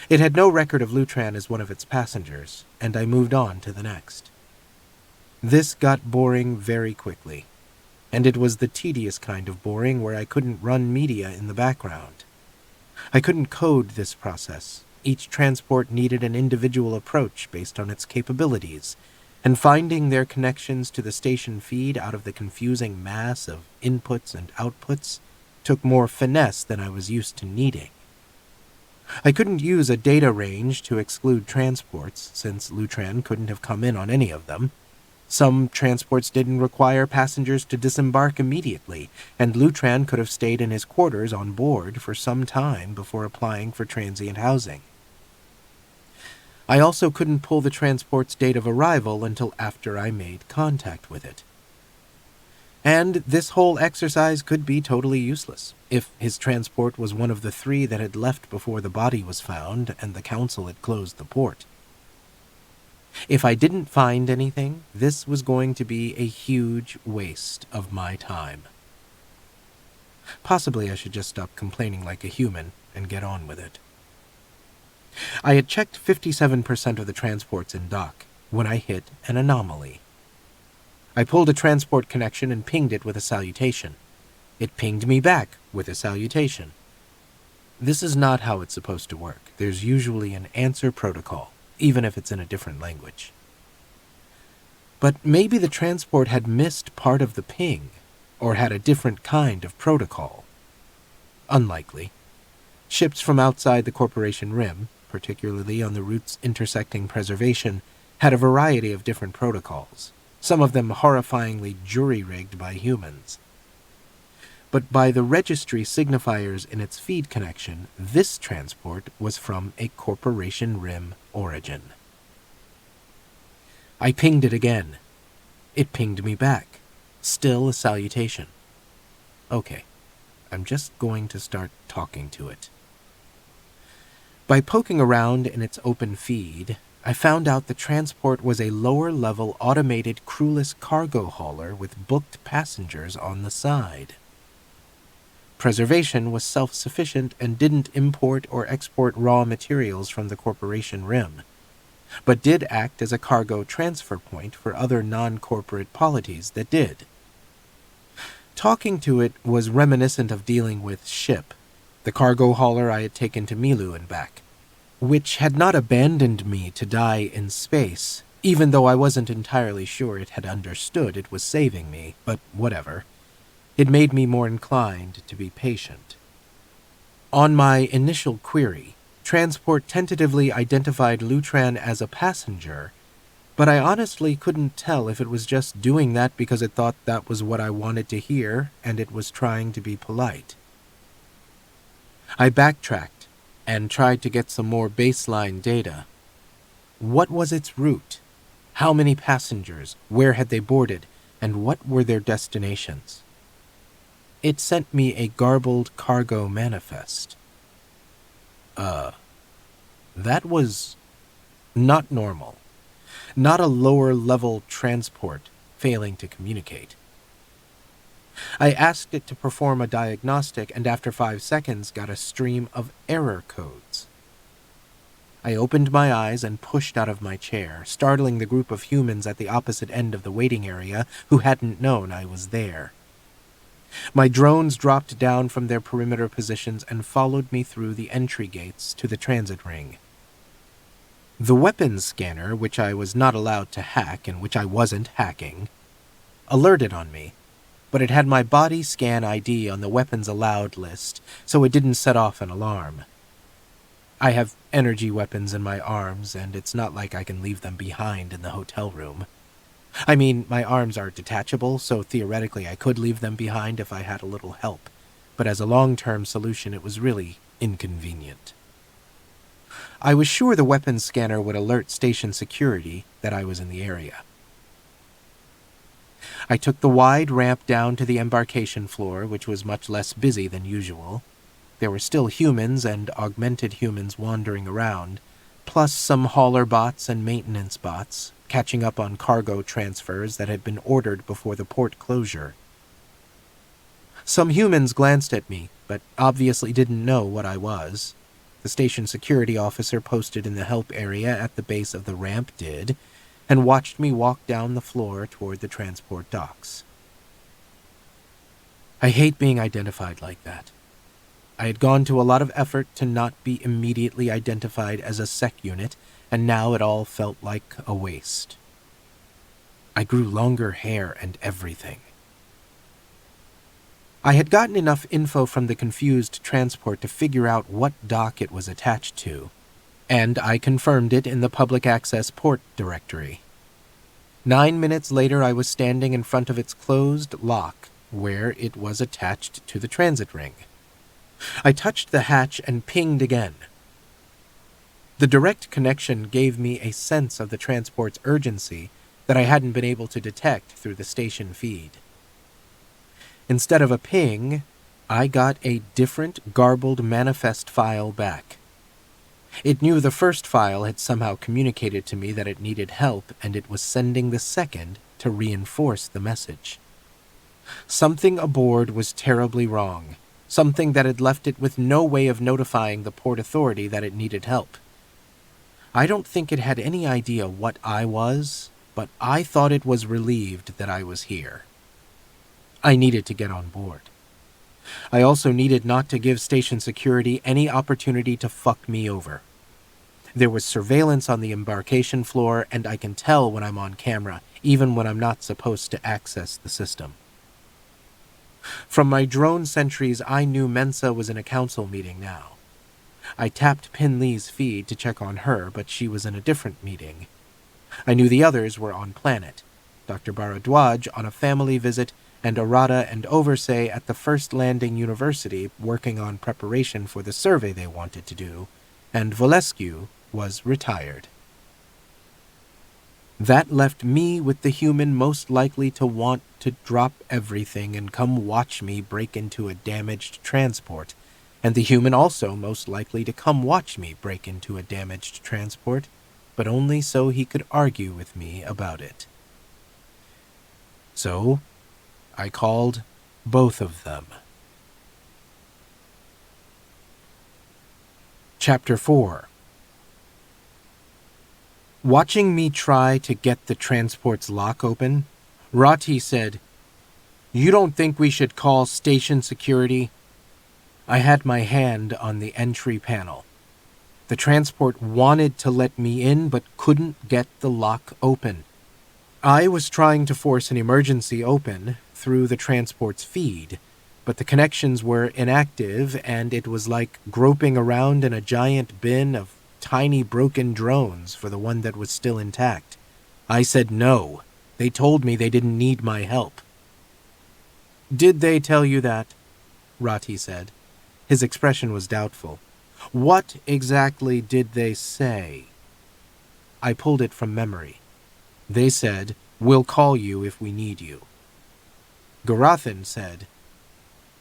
It had no record of Lutran as one of its passengers, and I moved on to the next. This got boring very quickly, and it was the tedious kind of boring where I couldn't run media in the background. I couldn't code this process. Each transport needed an individual approach based on its capabilities, and finding their connections to the station feed out of the confusing mass of inputs and outputs took more finesse than I was used to needing. I couldn't use a data range to exclude transports, since Lutran couldn't have come in on any of them. Some transports didn't require passengers to disembark immediately, and Lutran could have stayed in his quarters on board for some time before applying for transient housing. I also couldn't pull the transport's date of arrival until after I made contact with it. And this whole exercise could be totally useless, if his transport was one of the 3 that had left before the body was found and the council had closed the port. If I didn't find anything, this was going to be a huge waste of my time. Possibly I should just stop complaining like a human and get on with it. I had checked 57% of the transports in dock when I hit an anomaly. I pulled a transport connection and pinged it with a salutation. It pinged me back with a salutation. This is not how it's supposed to work. There's usually an answer protocol, even if it's in a different language. But maybe the transport had missed part of the ping, or had a different kind of protocol. Unlikely. Ships from outside the corporation rim, particularly on the routes intersecting preservation, had a variety of different protocols, some of them horrifyingly jury-rigged by humans. But by the registry signifiers in its feed connection, this transport was from a corporation rim origin. I pinged it again. It pinged me back. Still a salutation. Okay, I'm just going to start talking to it. By poking around in its open feed, I found out the transport was a lower-level automated crewless cargo hauler with booked passengers on the side. Preservation was self-sufficient and didn't import or export raw materials from the corporation rim, but did act as a cargo transfer point for other non-corporate polities that did. Talking to it was reminiscent of dealing with Ship, the cargo hauler I had taken to Milu and back, which had not abandoned me to die in space, even though I wasn't entirely sure it had understood it was saving me, but whatever. It made me more inclined to be patient. On my initial query, Transport tentatively identified Lutran as a passenger, but I honestly couldn't tell if it was just doing that because it thought that was what I wanted to hear and it was trying to be polite. I backtracked and tried to get some more baseline data. What was its route? How many passengers? Where had they boarded? And what were their destinations? It sent me a garbled cargo manifest. That was not normal. Not a lower-level transport failing to communicate. I asked it to perform a diagnostic and after 5 seconds got a stream of error codes. I opened my eyes and pushed out of my chair, startling the group of humans at the opposite end of the waiting area who hadn't known I was there. My drones dropped down from their perimeter positions and followed me through the entry gates to the transit ring. The weapons scanner, which I was not allowed to hack and which I wasn't hacking, alerted on me, but it had my body scan ID on the weapons allowed list, so it didn't set off an alarm. I have energy weapons in my arms, and it's not like I can leave them behind in the hotel room. I mean, my arms are detachable, so theoretically I could leave them behind if I had a little help, but as a long-term solution it was really inconvenient. I was sure the weapons scanner would alert station security that I was in the area. I took the wide ramp down to the embarkation floor, which was much less busy than usual. There were still humans and augmented humans wandering around, plus some hauler bots and maintenance bots, catching up on cargo transfers that had been ordered before the port closure. Some humans glanced at me, but obviously didn't know what I was. The station security officer posted in the help area at the base of the ramp did, and watched me walk down the floor toward the transport docks. I hate being identified like that. I had gone to a lot of effort to not be immediately identified as a SecUnit, and now it all felt like a waste. I grew longer hair and everything. I had gotten enough info from the confused transport to figure out what dock it was attached to, and I confirmed it in the public access port directory. 9 minutes later, I was standing in front of its closed lock, where it was attached to the transit ring. I touched the hatch and pinged again. The direct connection gave me a sense of the transport's urgency that I hadn't been able to detect through the station feed. Instead of a ping, I got a different garbled manifest file back. It knew the first file had somehow communicated to me that it needed help, and it was sending the second to reinforce the message. Something aboard was terribly wrong, something that had left it with no way of notifying the port authority that it needed help. I don't think it had any idea what I was, but I thought it was relieved that I was here. I needed to get on board. I also needed not to give station security any opportunity to fuck me over. There was surveillance on the embarkation floor, and I can tell when I'm on camera, even when I'm not supposed to access the system. From my drone sentries, I knew Mensa was in a council meeting now. I tapped Pin Lee's feed to check on her, but she was in a different meeting. I knew the others were on planet. Dr. Bharadwaj on a family visit, and Arata and Oversay at the First Landing University working on preparation for the survey they wanted to do, and Volescu was retired. That left me with the human most likely to want to drop everything and come watch me break into a damaged transport, and the human also most likely to come watch me break into a damaged transport. but only so he could argue with me about it. So I called both of them. Chapter 4. Watching me try to get the transport's lock open, Rati said, "You don't think we should call station security?" I had my hand on the entry panel. The transport wanted to let me in but couldn't get the lock open. I was trying to force an emergency open through the transport's feed, but the connections were inactive and it was like groping around in a giant bin of tiny broken drones for the one that was still intact. I said no. They told me they didn't need my help. "Did they tell you that?" Rati said. His expression was doubtful. "What exactly did they say?" I pulled it from memory. They said, "We'll call you if we need you." Garathan said,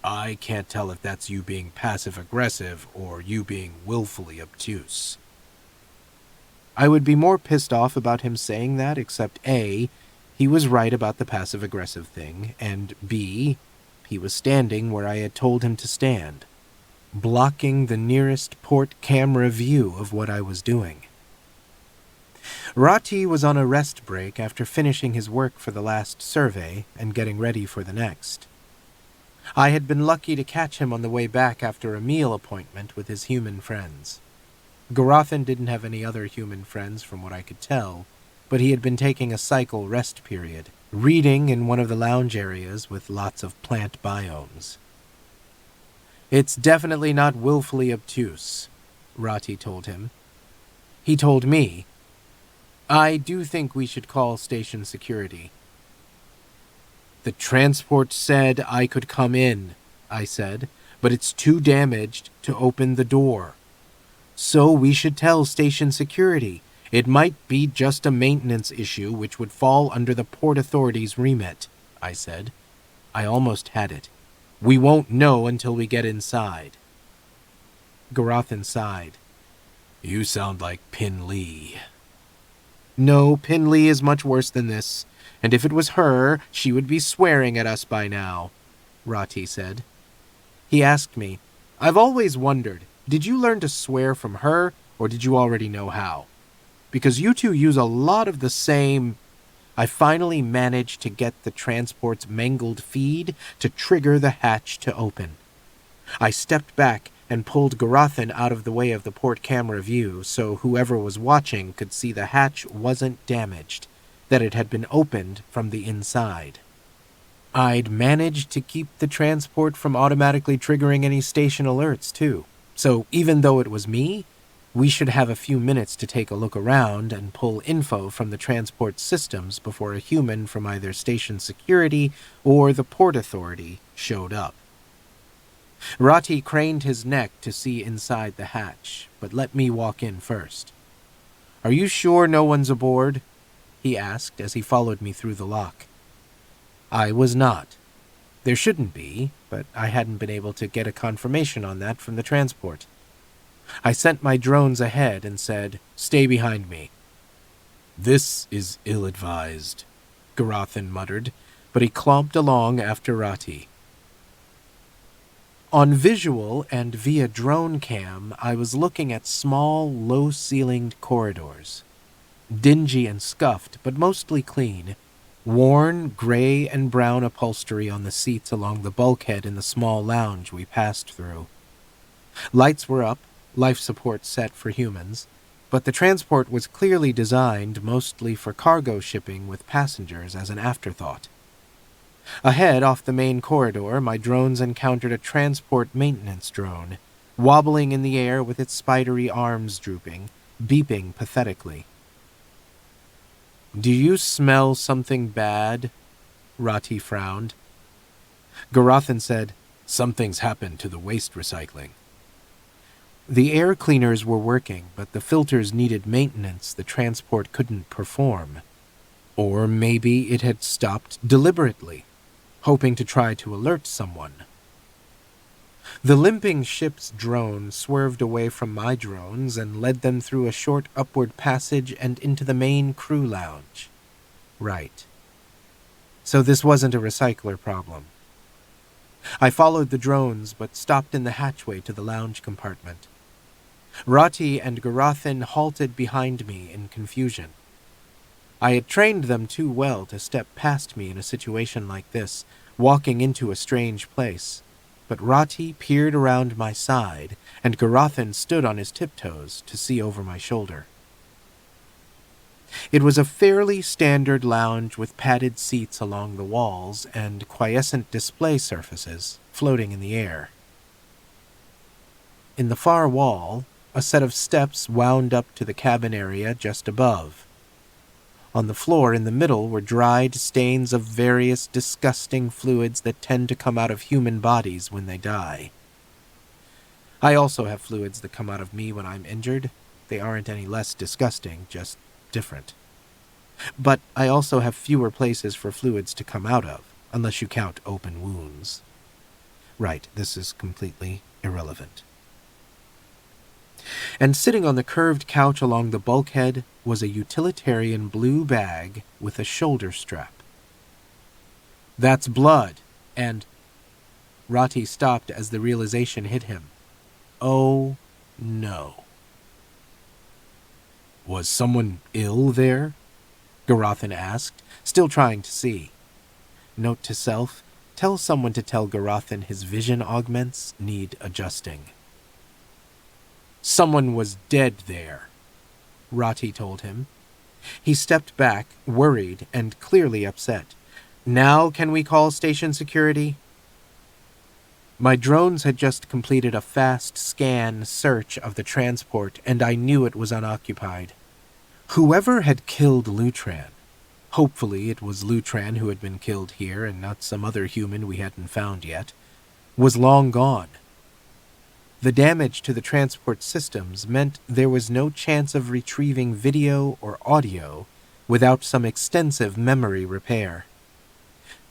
"I can't tell if that's you being passive-aggressive or you being willfully obtuse." I would be more pissed off about him saying that, except A, he was right about the passive-aggressive thing, and B, he was standing where I had told him to stand, blocking the nearest port camera view of what I was doing. Rati was on a rest break after finishing his work for the last survey and getting ready for the next. I had been lucky to catch him on the way back after a meal appointment with his human friends. Garathan didn't have any other human friends from what I could tell, but he had been taking a cycle rest period, reading in one of the lounge areas with lots of plant biomes. "It's definitely not willfully obtuse," Rati told him. He told me, "I do think we should call station security." "The transport said I could come in," I said, "but it's too damaged to open the door." "So we should tell station security. It might be just a maintenance issue which would fall under the Port Authority's remit," I said. I almost had it. "We won't know until we get inside." Garathan sighed. "You sound like Pin Lee." "No, Pin Lee is much worse than this, and if it was her, she would be swearing at us by now," Rati said. He asked me, "I've always wondered, did you learn to swear from her, or did you already know how? Because you two use a lot of the same..." I finally managed to get the transport's mangled feed to trigger the hatch to open. I stepped back and pulled Garathan out of the way of the port camera view so whoever was watching could see the hatch wasn't damaged, that it had been opened from the inside. I'd managed to keep the transport from automatically triggering any station alerts, too. So even though it was me, we should have a few minutes to take a look around and pull info from the transport systems before a human from either station security or the Port Authority showed up. Rati craned his neck to see inside the hatch, but let me walk in first. "Are you sure no one's aboard?" he asked as he followed me through the lock. I was not. There shouldn't be, but I hadn't been able to get a confirmation on that from the transport. I sent my drones ahead and said, "Stay behind me." "This is ill-advised," Garathan muttered, but he clomped along after Rati. On visual and via drone cam, I was looking at small, low-ceilinged corridors. Dingy and scuffed, but mostly clean. Worn gray and brown upholstery on the seats along the bulkhead in the small lounge we passed through. Lights were up, life support set for humans, but the transport was clearly designed mostly for cargo shipping with passengers as an afterthought. Ahead, off the main corridor, my drones encountered a transport maintenance drone, wobbling in the air with its spidery arms drooping, beeping pathetically. "Do you smell something bad?" Rati frowned. Garathan said, "Something's happened to the waste recycling." The air cleaners were working, but the filters needed maintenance the transport couldn't perform. Or maybe it had stopped deliberately, hoping to try to alert someone. The limping ship's drone swerved away from my drones and led them through a short upward passage and into the main crew lounge. Right. So this wasn't a recycler problem. I followed the drones, but stopped in the hatchway to the lounge compartment. Rati and Garathan halted behind me in confusion. I had trained them too well to step past me in a situation like this, walking into a strange place. But Rati peered around my side, and Garathan stood on his tiptoes to see over my shoulder. It was a fairly standard lounge with padded seats along the walls and quiescent display surfaces floating in the air. In the far wall, a set of steps wound up to the cabin area just above. On the floor in the middle were dried stains of various disgusting fluids that tend to come out of human bodies when they die. I also have fluids that come out of me when I'm injured. They aren't any less disgusting, just different. But I also have fewer places for fluids to come out of, unless you count open wounds. Right, this is completely irrelevant. And sitting on the curved couch along the bulkhead was a utilitarian blue bag with a shoulder strap. That's blood, and... Rati stopped as the realization hit him. Oh, no. Was someone ill there? Garathan asked, still trying to see. Note to self, tell someone to tell Garathan his vision augments need adjusting. Someone was dead there, Rati told him. He stepped back, worried and clearly upset. Now can we call station security? My drones had just completed a fast scan search of the transport, and I knew it was unoccupied. Whoever had killed Lutran, hopefully it was Lutran who had been killed here and not some other human we hadn't found yet, was long gone. The damage to the transport systems meant there was no chance of retrieving video or audio without some extensive memory repair.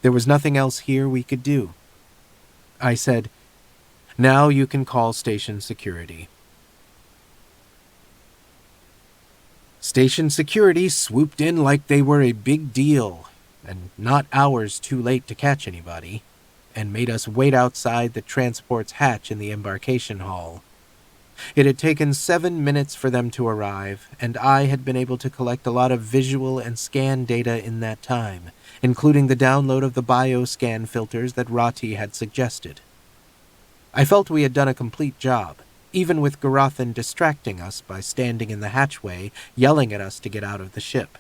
There was nothing else here we could do. I said, "Now you can call station security." Station security swooped in like they were a big deal, and not hours too late to catch anybody, and made us wait outside the transport's hatch in the embarkation hall. It had taken 7 minutes for them to arrive, and I had been able to collect a lot of visual and scan data in that time, including the download of the bioscan filters that Rati had suggested. I felt we had done a complete job, even with Garathan distracting us by standing in the hatchway, yelling at us to get out of the ship.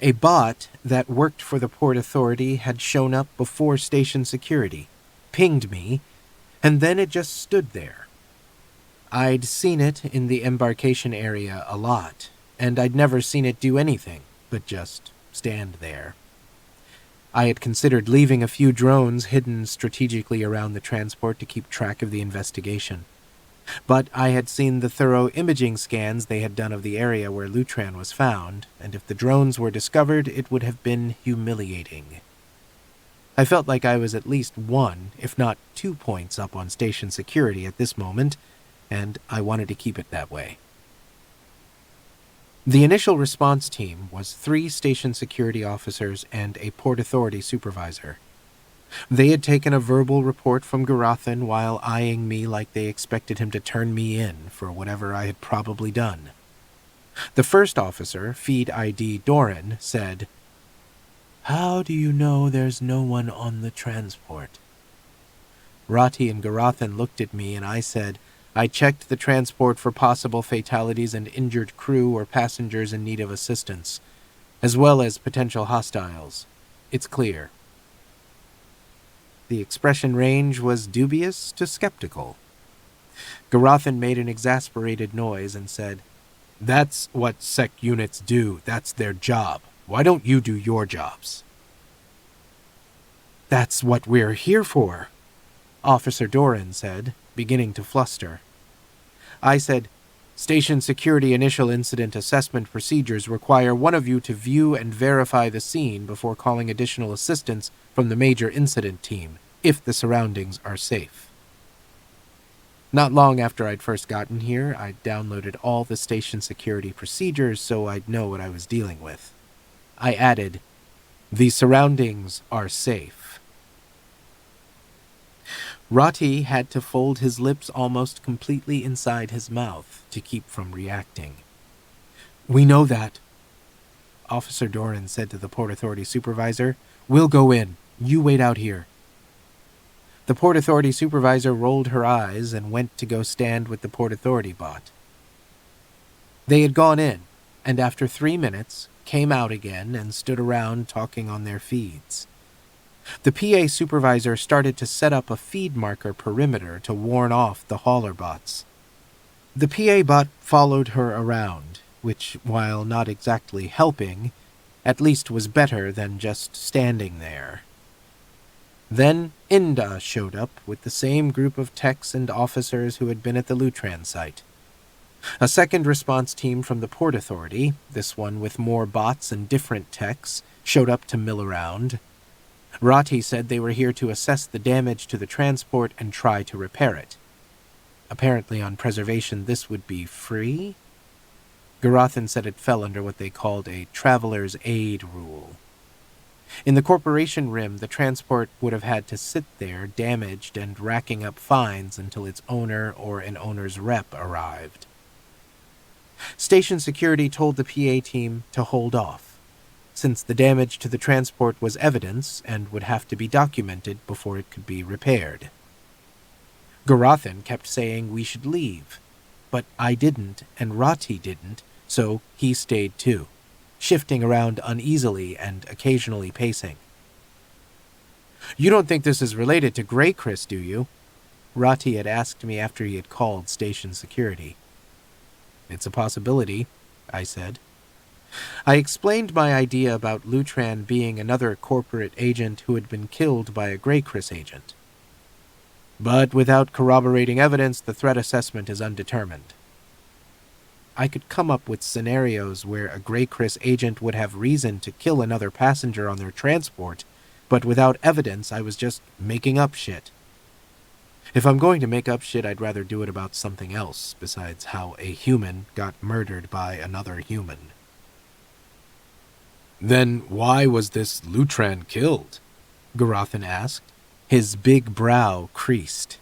A bot that worked for the Port Authority had shown up before station security, pinged me, and then it just stood there. I'd seen it in the embarkation area a lot, and I'd never seen it do anything but just stand there. I had considered leaving a few drones hidden strategically around the transport to keep track of the investigation. But I had seen the thorough imaging scans they had done of the area where Lutran was found, and if the drones were discovered, it would have been humiliating. I felt like I was at least 1, if not 2 points up on station security at this moment, and I wanted to keep it that way. The initial response team was 3 station security officers and a Port Authority supervisor. They had taken a verbal report from Garathan while eyeing me like they expected him to turn me in for whatever I had probably done. The first officer, Feed ID Doran, said, "How do you know there's no one on the transport?" Rati and Garathan looked at me and I said, "I checked the transport for possible fatalities and injured crew or passengers in need of assistance, as well as potential hostiles. It's clear." The expression range was dubious to skeptical. Garathan made an exasperated noise and said, "That's what SecUnits do. That's their job. Why don't you do your jobs?" "That's what we're here for," Officer Doran said, beginning to fluster. I said, "Station security initial incident assessment procedures require one of you to view and verify the scene before calling additional assistance from the major incident team, if the surroundings are safe." Not long after I'd first gotten here, I'd downloaded all the station security procedures so I'd know what I was dealing with. I added, "The surroundings are safe." Rati had to fold his lips almost completely inside his mouth to keep from reacting. "We know that," Officer Doran said to the Port Authority supervisor. "We'll go in. You wait out here." The Port Authority supervisor rolled her eyes and went to go stand with the Port Authority bot. They had gone in, and after 3 minutes, came out again and stood around talking on their feeds. The PA supervisor started to set up a feed marker perimeter to warn off the hauler bots. The PA bot followed her around, which, while not exactly helping, at least was better than just standing there. Then Inda showed up with the same group of techs and officers who had been at the Lutran site. A second response team from the Port Authority, this one with more bots and different techs, showed up to mill around. Rati said they were here to assess the damage to the transport and try to repair it. Apparently on preservation this would be free? Garathan said it fell under what they called a traveler's aid rule. In the corporation rim, the transport would have had to sit there, damaged and racking up fines until its owner or an owner's rep arrived. Station security told the PA team to hold off, since the damage to the transport was evidence and would have to be documented before it could be repaired. Garathan kept saying we should leave, but I didn't and Rati didn't, so he stayed too, shifting around uneasily and occasionally pacing. "You don't think this is related to Grey Chris, do you?" Rati had asked me after he had called station security. "It's a possibility," I said. I explained my idea about Lutran being another corporate agent who had been killed by a Grey Chris agent. But without corroborating evidence, the threat assessment is undetermined. I could come up with scenarios where a Grey Chris agent would have reason to kill another passenger on their transport, but without evidence I was just making up shit. If I'm going to make up shit, I'd rather do it about something else besides how a human got murdered by another human. "Then why was this Lutran killed?" Garathan asked. His big brow creased.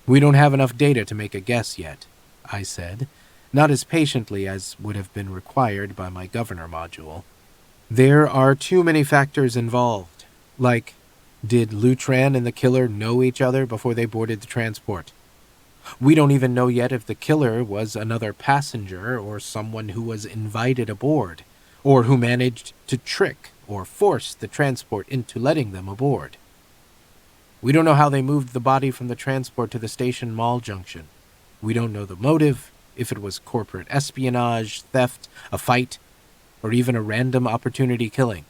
"We don't have enough data to make a guess yet," I said, not as patiently as would have been required by my governor module. "There are too many factors involved, like, did Lutran and the killer know each other before they boarded the transport? We don't even know yet if the killer was another passenger or someone who was invited aboard, or who managed to trick or force the transport into letting them aboard. We don't know how they moved the body from the transport to the station mall junction. We don't know the motive, if it was corporate espionage, theft, a fight, or even a random opportunity killing.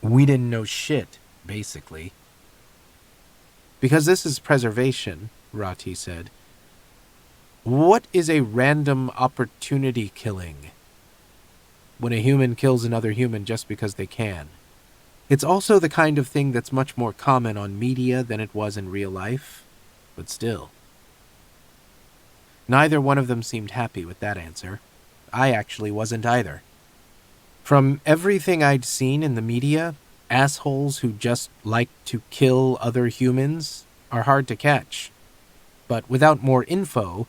We didn't know shit, basically." "Because this is preservation," Rati said. "What is a random opportunity killing?" "When a human kills another human just because they can. It's also the kind of thing that's much more common on media than it was in real life, but still." Neither one of them seemed happy with that answer. I actually wasn't either. From everything I'd seen in the media, assholes who just like to kill other humans are hard to catch. But without more info,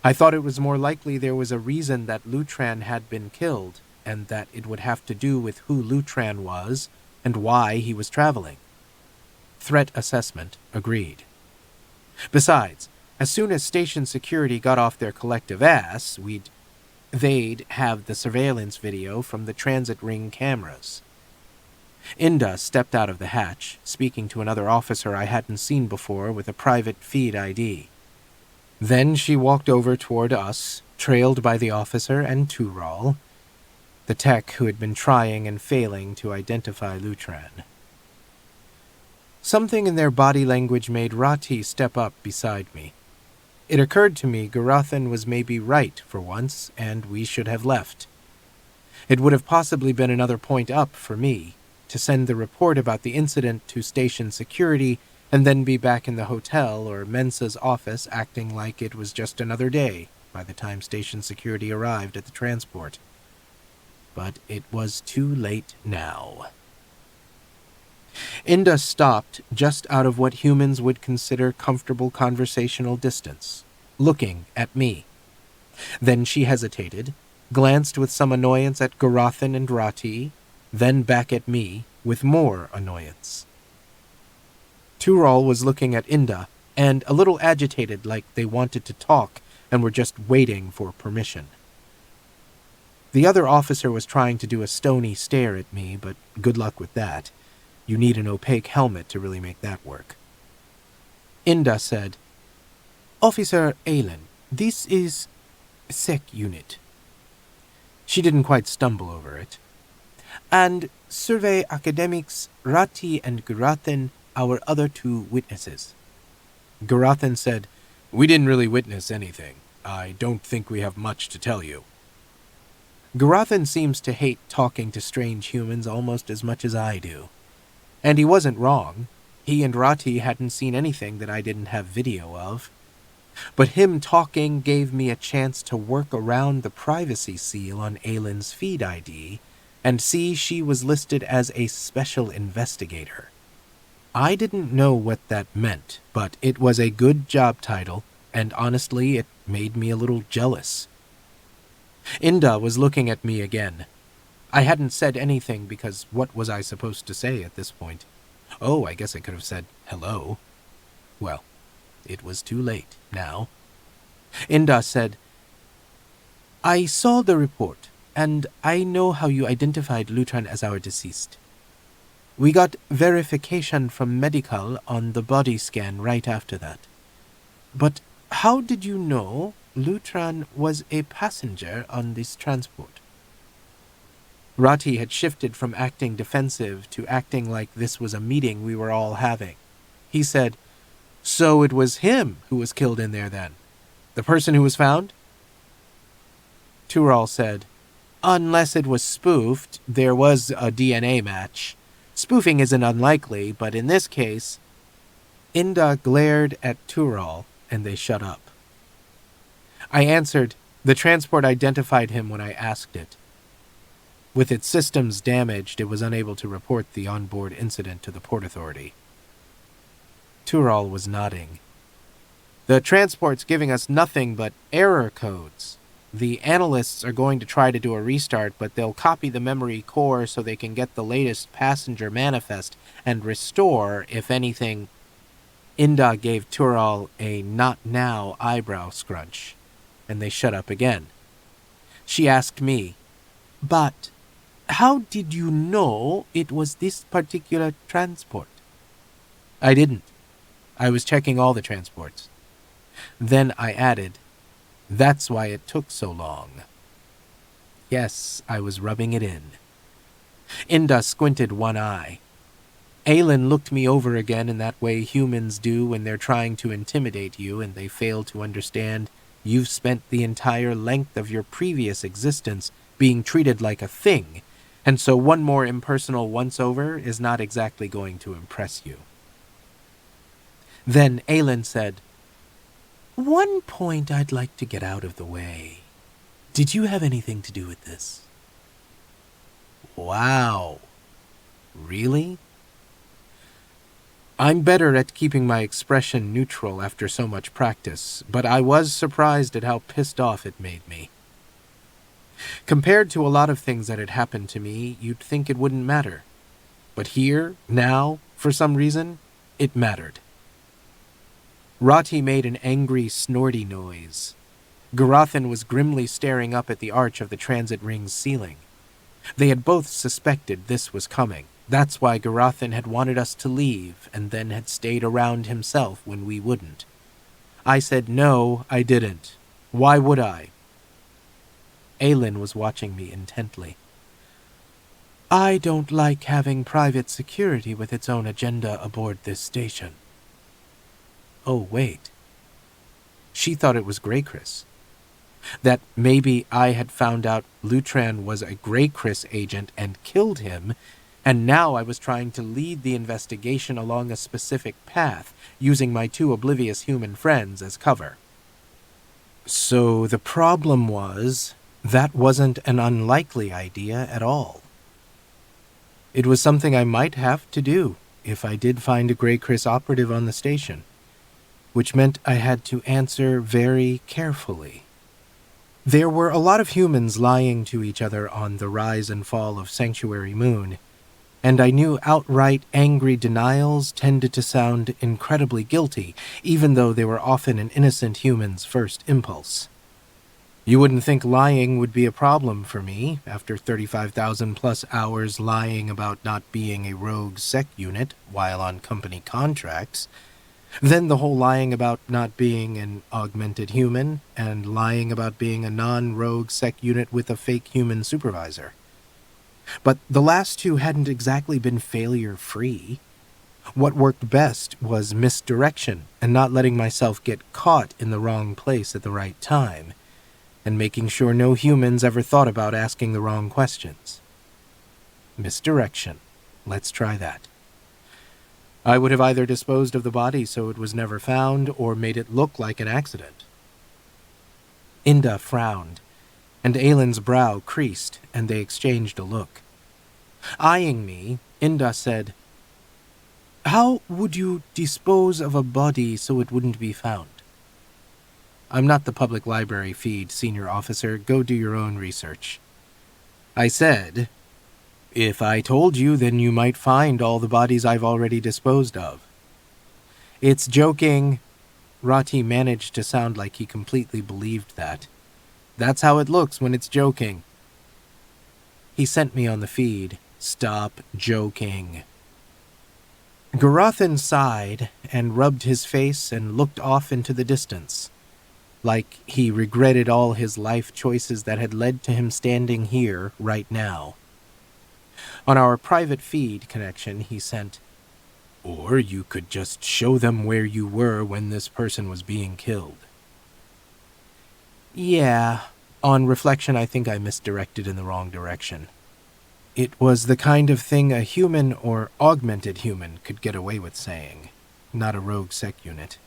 I thought it was more likely there was a reason that Lutran had been killed, and that it would have to do with who Lutran was and why he was traveling. Threat assessment agreed. Besides, as soon as station security got off their collective ass, they'd have the surveillance video from the transit ring cameras. Inda stepped out of the hatch, speaking to another officer I hadn't seen before with a private feed ID. Then she walked over toward us, trailed by the officer and Tural, the tech who had been trying and failing to identify Lutran. Something in their body language made Rati step up beside me. It occurred to me Garathan was maybe right for once, and we should have left. It would have possibly been another point up for me, to send the report about the incident to station security and then be back in the hotel or Mensa's office acting like it was just another day by the time station security arrived at the transport. But it was too late now. Inda stopped just out of what humans would consider comfortable conversational distance, looking at me. Then she hesitated, glanced with some annoyance at Garathan and Rati, then back at me with more annoyance. Tural was looking at Inda, and a little agitated, like they wanted to talk and were just waiting for permission. The other officer was trying to do a stony stare at me, but good luck with that. You need an opaque helmet to really make that work. Inda said, "Officer Aylin, this is SecUnit." She didn't quite stumble over it. "And survey academics Rati and Garathan, our other two witnesses." Garathan said, "We didn't really witness anything. I don't think we have much to tell you." Garathan seems to hate talking to strange humans almost as much as I do. And he wasn't wrong. He and Rati hadn't seen anything that I didn't have video of. But him talking gave me a chance to work around the privacy seal on Aylin's feed ID and see she was listed as a special investigator. I didn't know what that meant, but it was a good job title, and honestly, it made me a little jealous. Inda was looking at me again. I hadn't said anything because what was I supposed to say at this point? Oh, I guess I could have said hello. Well, it was too late now. Inda said, "I saw the report, and I know how you identified Lutran as our deceased. We got verification from medical on the body scan right after that. But how did you know Lutran was a passenger on this transport?" Rati had shifted from acting defensive to acting like this was a meeting we were all having. He said, "So it was him who was killed in there then? The person who was found?" Tural said, "Unless it was spoofed, there was a DNA match. Spoofing isn't unlikely, but in this case..." Inda glared at Tural, and they shut up. I answered, "The transport identified him when I asked it. With its systems damaged, it was unable to report the onboard incident to the Port Authority." Tural was nodding. "The transport's giving us nothing but error codes. The analysts are going to try to do a restart, but they'll copy the memory core so they can get the latest passenger manifest and restore, if anything." Inda gave Tural a "not now" eyebrow scrunch, and they shut up again. She asked me, "But how did you know it was this particular transport?" I didn't. I was checking all the transports. Then I added, "That's why it took so long." Yes, I was rubbing it in. Inda squinted one eye. Aylin looked me over again in that way humans do when they're trying to intimidate you and they fail to understand you've spent the entire length of your previous existence being treated like a thing, and so one more impersonal once-over is not exactly going to impress you. Then Aylin said, "One point I'd like to get out of the way. Did you have anything to do with this?" Wow. Really? I'm better at keeping my expression neutral after so much practice, but I was surprised at how pissed off it made me. Compared to a lot of things that had happened to me, you'd think it wouldn't matter. But here, now, for some reason, it mattered. Rati made an angry, snorty noise. Garathan was grimly staring up at the arch of the transit ring's ceiling. They had both suspected this was coming. That's why Garathan had wanted us to leave and then had stayed around himself when we wouldn't. I said no, I didn't. Why would I? Aylin was watching me intently. "I don't like having private security with its own agenda aboard this station." Oh, wait. She thought it was Greycris. That maybe I had found out Lutran was a Greycris agent and killed him, And now I was trying to lead the investigation along a specific path, using my two oblivious human friends as cover. So the problem was, that wasn't an unlikely idea at all. It was something I might have to do if I did find a Grey Chris operative on the station, which meant I had to answer very carefully. There were a lot of humans lying to each other on the rise and fall of Sanctuary Moon, and I knew outright angry denials tended to sound incredibly guilty, even though they were often an innocent human's first impulse. You wouldn't think lying would be a problem for me, after 35,000 plus hours lying about not being a rogue SecUnit while on company contracts. Then the whole lying about not being an augmented human, and lying about being a non-rogue SecUnit with a fake human supervisor. But the last two hadn't exactly been failure-free. What worked best was misdirection and not letting myself get caught in the wrong place at the right time, and making sure no humans ever thought about asking the wrong questions. Misdirection. Let's try that. I would have either disposed of the body so it was never found, or made it look like an accident. Inda frowned, and Aylin's brow creased, and they exchanged a look. Eyeing me, Inda said, "How would you dispose of a body so it wouldn't be found?" "I'm not the public library feed, senior officer. Go do your own research." I said, "If I told you, then you might find all the bodies I've already disposed of." "It's joking." Rati managed to sound like he completely believed that. "That's how it looks when it's joking." He sent me on the feed, "Stop joking." Garathan sighed and rubbed his face and looked off into the distance, like he regretted all his life choices that had led to him standing here right now. On our private feed connection, he sent, "Or you could just show them where you were when this person was being killed." Yeah, on reflection, I think I misdirected in the wrong direction. It was the kind of thing a human or augmented human could get away with saying, not a rogue SecUnit.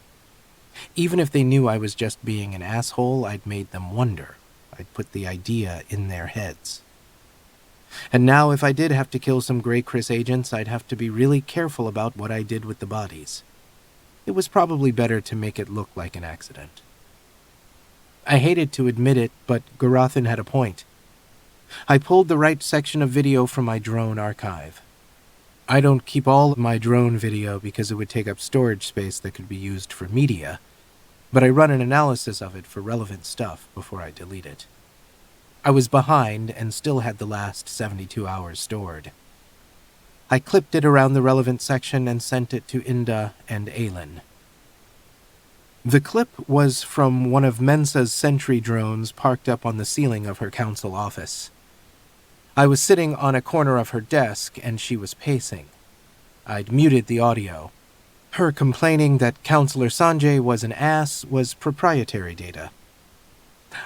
Even if they knew I was just being an asshole, I'd made them wonder. I'd put the idea in their heads. And now if I did have to kill some Grey Chris agents, I'd have to be really careful about what I did with the bodies. It was probably better to make it look like an accident. I hated to admit it, but Garathan had a point. I pulled the right section of video from my drone archive. I don't keep all of my drone video because it would take up storage space that could be used for media, but I run an analysis of it for relevant stuff before I delete it. I was behind and still had the last 72 hours stored. I clipped it around the relevant section and sent it to Inda and Aylin. The clip was from one of Mensa's sentry drones parked up on the ceiling of her council office. I was sitting on a corner of her desk and she was pacing. I'd muted the audio. Her complaining that Councillor Sanjay was an ass was proprietary data.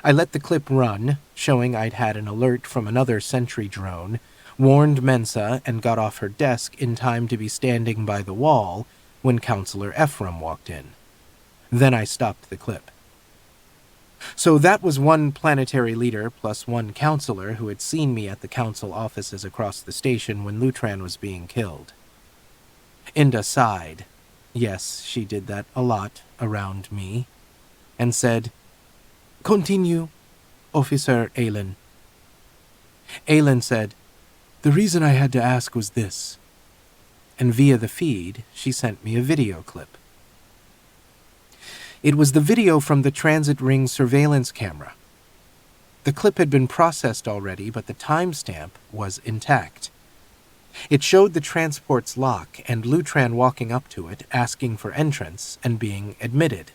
I let the clip run, showing I'd had an alert from another sentry drone, warned Mensa, and got off her desk in time to be standing by the wall when Councillor Ephraim walked in. Then I stopped the clip. So that was one planetary leader plus one councillor who had seen me at the council offices across the station when Lutran was being killed. Inda sighed. Yes, she did that a lot around me, and said, "Continue, Officer Aylin." Aylin said, "The reason I had to ask was this," and via the feed, she sent me a video clip. It was the video from the transit ring surveillance camera. The clip had been processed already, but the timestamp was intact. It showed the transport's lock and Lutran walking up to it, asking for entrance and being admitted.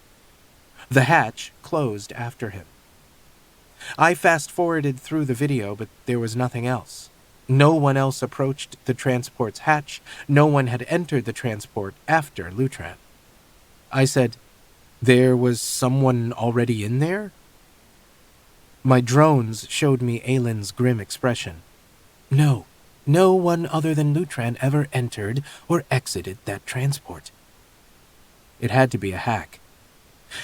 The hatch closed after him. I fast-forwarded through the video, but there was nothing else. No one else approached the transport's hatch. No one had entered the transport after Lutran. I said, "There was someone already in there?" My drones showed me Aylin's grim expression. "No, No one other than Lutran ever entered or exited that transport. It had to be a hack.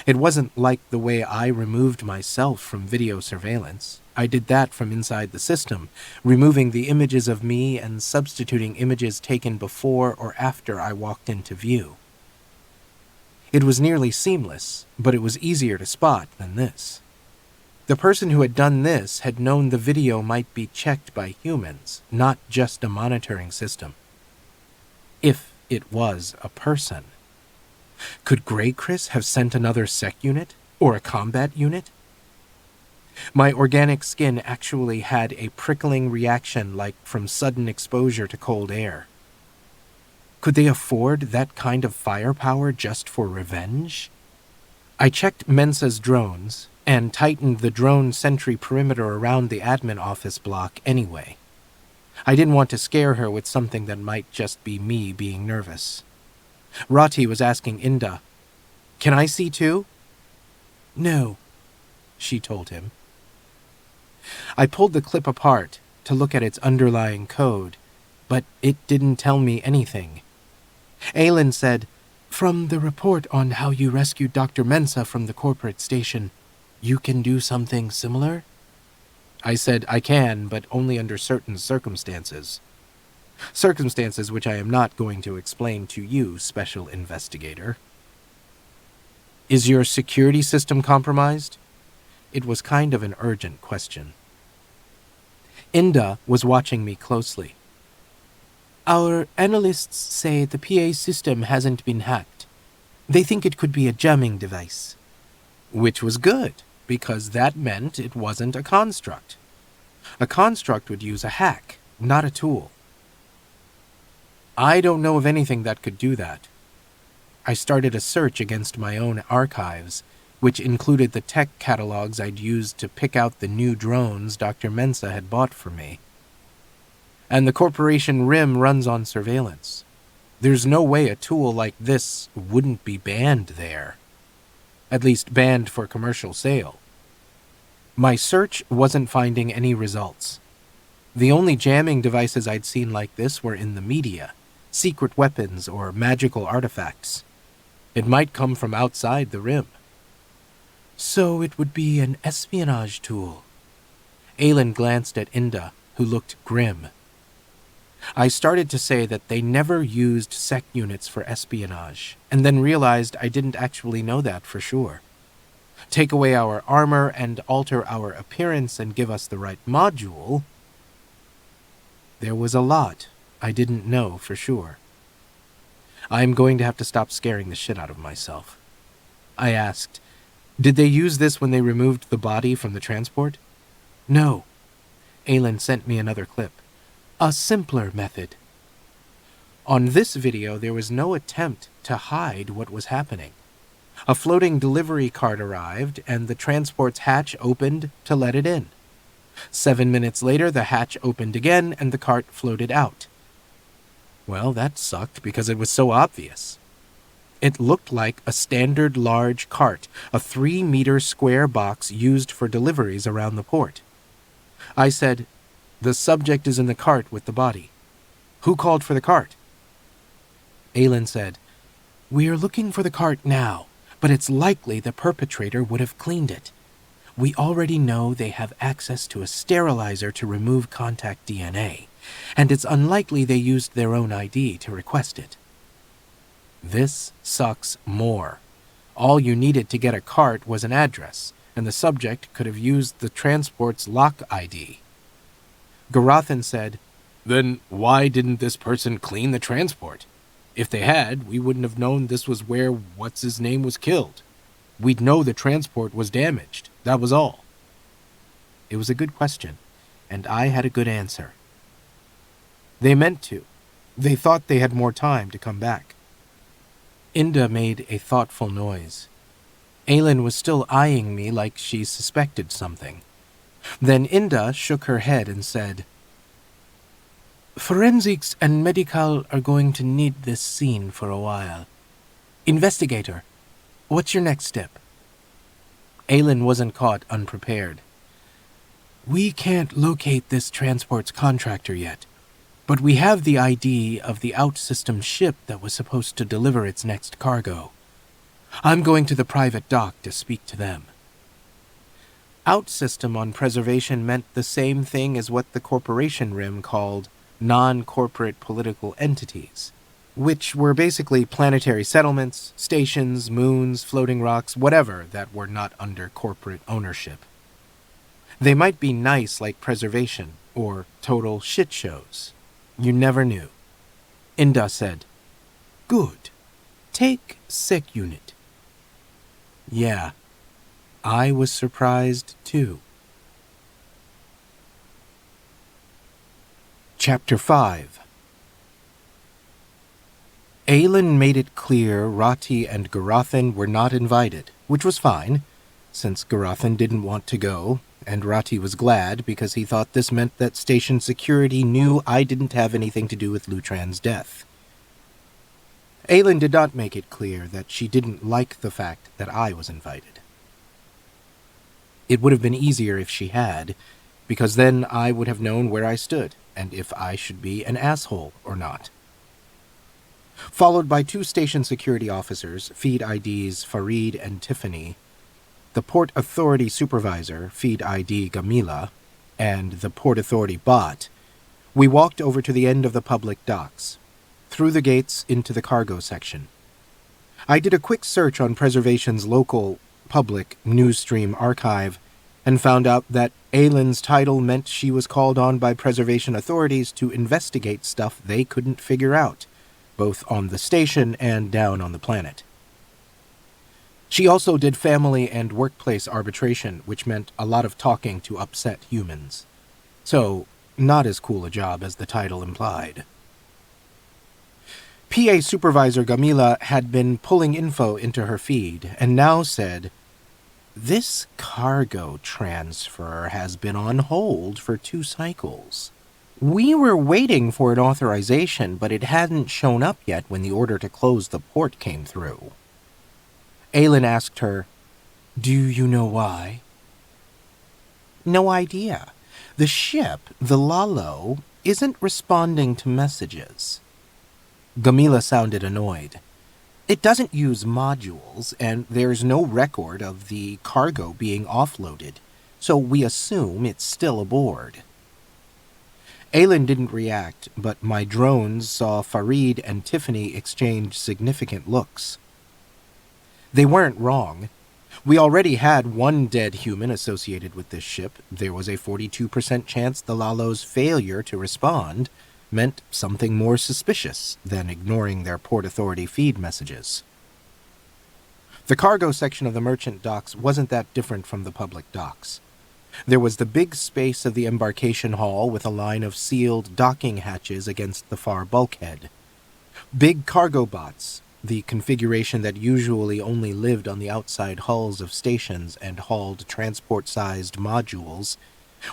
It wasn't like the way I removed myself from video surveillance. I did that from inside the system, removing the images of me and substituting images taken before or after I walked into view. It was nearly seamless, but it was easier to spot than this. The person who had done this had known the video might be checked by humans, not just a monitoring system. If it was a person. Could Grey Chris have sent another SecUnit or a combat unit? My organic skin actually had a prickling reaction like from sudden exposure to cold air. Could they afford that kind of firepower just for revenge? I checked Mensa's drones and tightened the drone sentry perimeter around the admin office block anyway. I didn't want to scare her with something that might just be me being nervous. Rati was asking Inda, "Can I see too?" "No," she told him. I pulled the clip apart to look at its underlying code, but it didn't tell me anything. Aylin said, "From the report on how you rescued Dr. Mensa from the corporate station, you can do something similar?" I said I can, but only under certain circumstances. Circumstances which I am not going to explain to you, Special Investigator. "Is your security system compromised?" It was kind of an urgent question. Inda was watching me closely. "Our analysts say the PA system hasn't been hacked. They think it could be a jamming device." Which was good, because that meant it wasn't a construct. A construct would use a hack, not a tool. "I don't know of anything that could do that." I started a search against my own archives, which included the tech catalogs I'd used to pick out the new drones Dr. Mensa had bought for me. And the Corporation RIM runs on surveillance. There's no way a tool like this wouldn't be banned there. At least banned for commercial sale. My search wasn't finding any results. The only jamming devices I'd seen like this were in the media, secret weapons or magical artifacts. It might come from outside the RIM. "So it would be an espionage tool." Aylin glanced at Inda, who looked grim. I started to say that they never used sec units for espionage, and then realized I didn't actually know that for sure. Take away our armor and alter our appearance and give us the right module. There was a lot I didn't know for sure. I'm going to have to stop scaring the shit out of myself. I asked, "Did they use this when they removed the body from the transport?" "No." Aylin sent me another clip. "A simpler method." On this video, there was no attempt to hide what was happening. A floating delivery cart arrived, and the transport's hatch opened to let it in. 7 minutes later, the hatch opened again, and the cart floated out. Well, that sucked because it was so obvious. It looked like a standard large cart, a 3-meter square box used for deliveries around the port. I said, "The subject is in the cart with the body. Who called for the cart?" Aylin said, "We are looking for the cart now, but it's likely the perpetrator would have cleaned it. We already know they have access to a sterilizer to remove contact DNA, and it's unlikely they used their own ID to request it." This sucks more. All you needed to get a cart was an address, and the subject could have used the transport's lock ID. Garathan said, "Then why didn't this person clean the transport? If they had, we wouldn't have known this was where what's-his-name was killed. We'd know the transport was damaged. That was all." It was a good question, and I had a good answer. They meant to. They thought they had more time to come back. Inda made a thoughtful noise. Aylin was still eyeing me like she suspected something. Then Inda shook her head and said, "Forensics and medical are going to need this scene for a while. Investigator, what's your next step?" Aylin wasn't caught unprepared. "We can't locate this transport's contractor yet. But we have the ID of the out-system ship that was supposed to deliver its next cargo. I'm going to the private dock to speak to them. Out-system on preservation meant the same thing as what the corporation rim called non-corporate political entities, which were basically planetary settlements, stations, moons, floating rocks, whatever that were not under corporate ownership. They might be nice like preservation, or total shit shows. You never knew. Inda said, "Good. Take SecUnit." Yeah, I was surprised too. Chapter 5. Aelin made it clear Rati and Garathan were not invited, which was fine, since Garathan didn't want to go, and Rati was glad because he thought this meant that station security knew I didn't have anything to do with Lutran's death. Aelin did not make it clear that she didn't like the fact that I was invited. It would have been easier if she had, because then I would have known where I stood, and if I should be an asshole or not. Followed by 2 station security officers, feed IDs Farid and Tiffany, the Port Authority Supervisor, feed ID Gamila, and the Port Authority bot, we walked over to the end of the public docks, through the gates into the cargo section. I did a quick search on Preservation's local public news stream archive and found out that Aelin's title meant she was called on by Preservation authorities to investigate stuff they couldn't figure out, both on the station and down on the planet. She also did family and workplace arbitration, which meant a lot of talking to upset humans. So, not as cool a job as the title implied. PA Supervisor Gamila had been pulling info into her feed, and now said, "This cargo transfer has been on hold for 2 cycles. We were waiting for an authorization, but it hadn't shown up yet when the order to close the port came through." Aelin asked her, "Do you know why?" "No idea. The ship, the Lalo, isn't responding to messages." Gamila sounded annoyed. "It doesn't use modules, and there's no record of the cargo being offloaded, so we assume it's still aboard." Aelin didn't react, but my drones saw Farid and Tiffany exchange significant looks. They weren't wrong. We already had 1 dead human associated with this ship. There was a 42% chance the Lalo's failure to respond meant something more suspicious than ignoring their Port Authority feed messages. The cargo section of the merchant docks wasn't that different from the public docks. There was the big space of the embarkation hall with a line of sealed docking hatches against the far bulkhead. Big cargo bots, the configuration that usually only lived on the outside hulls of stations and hauled transport-sized modules,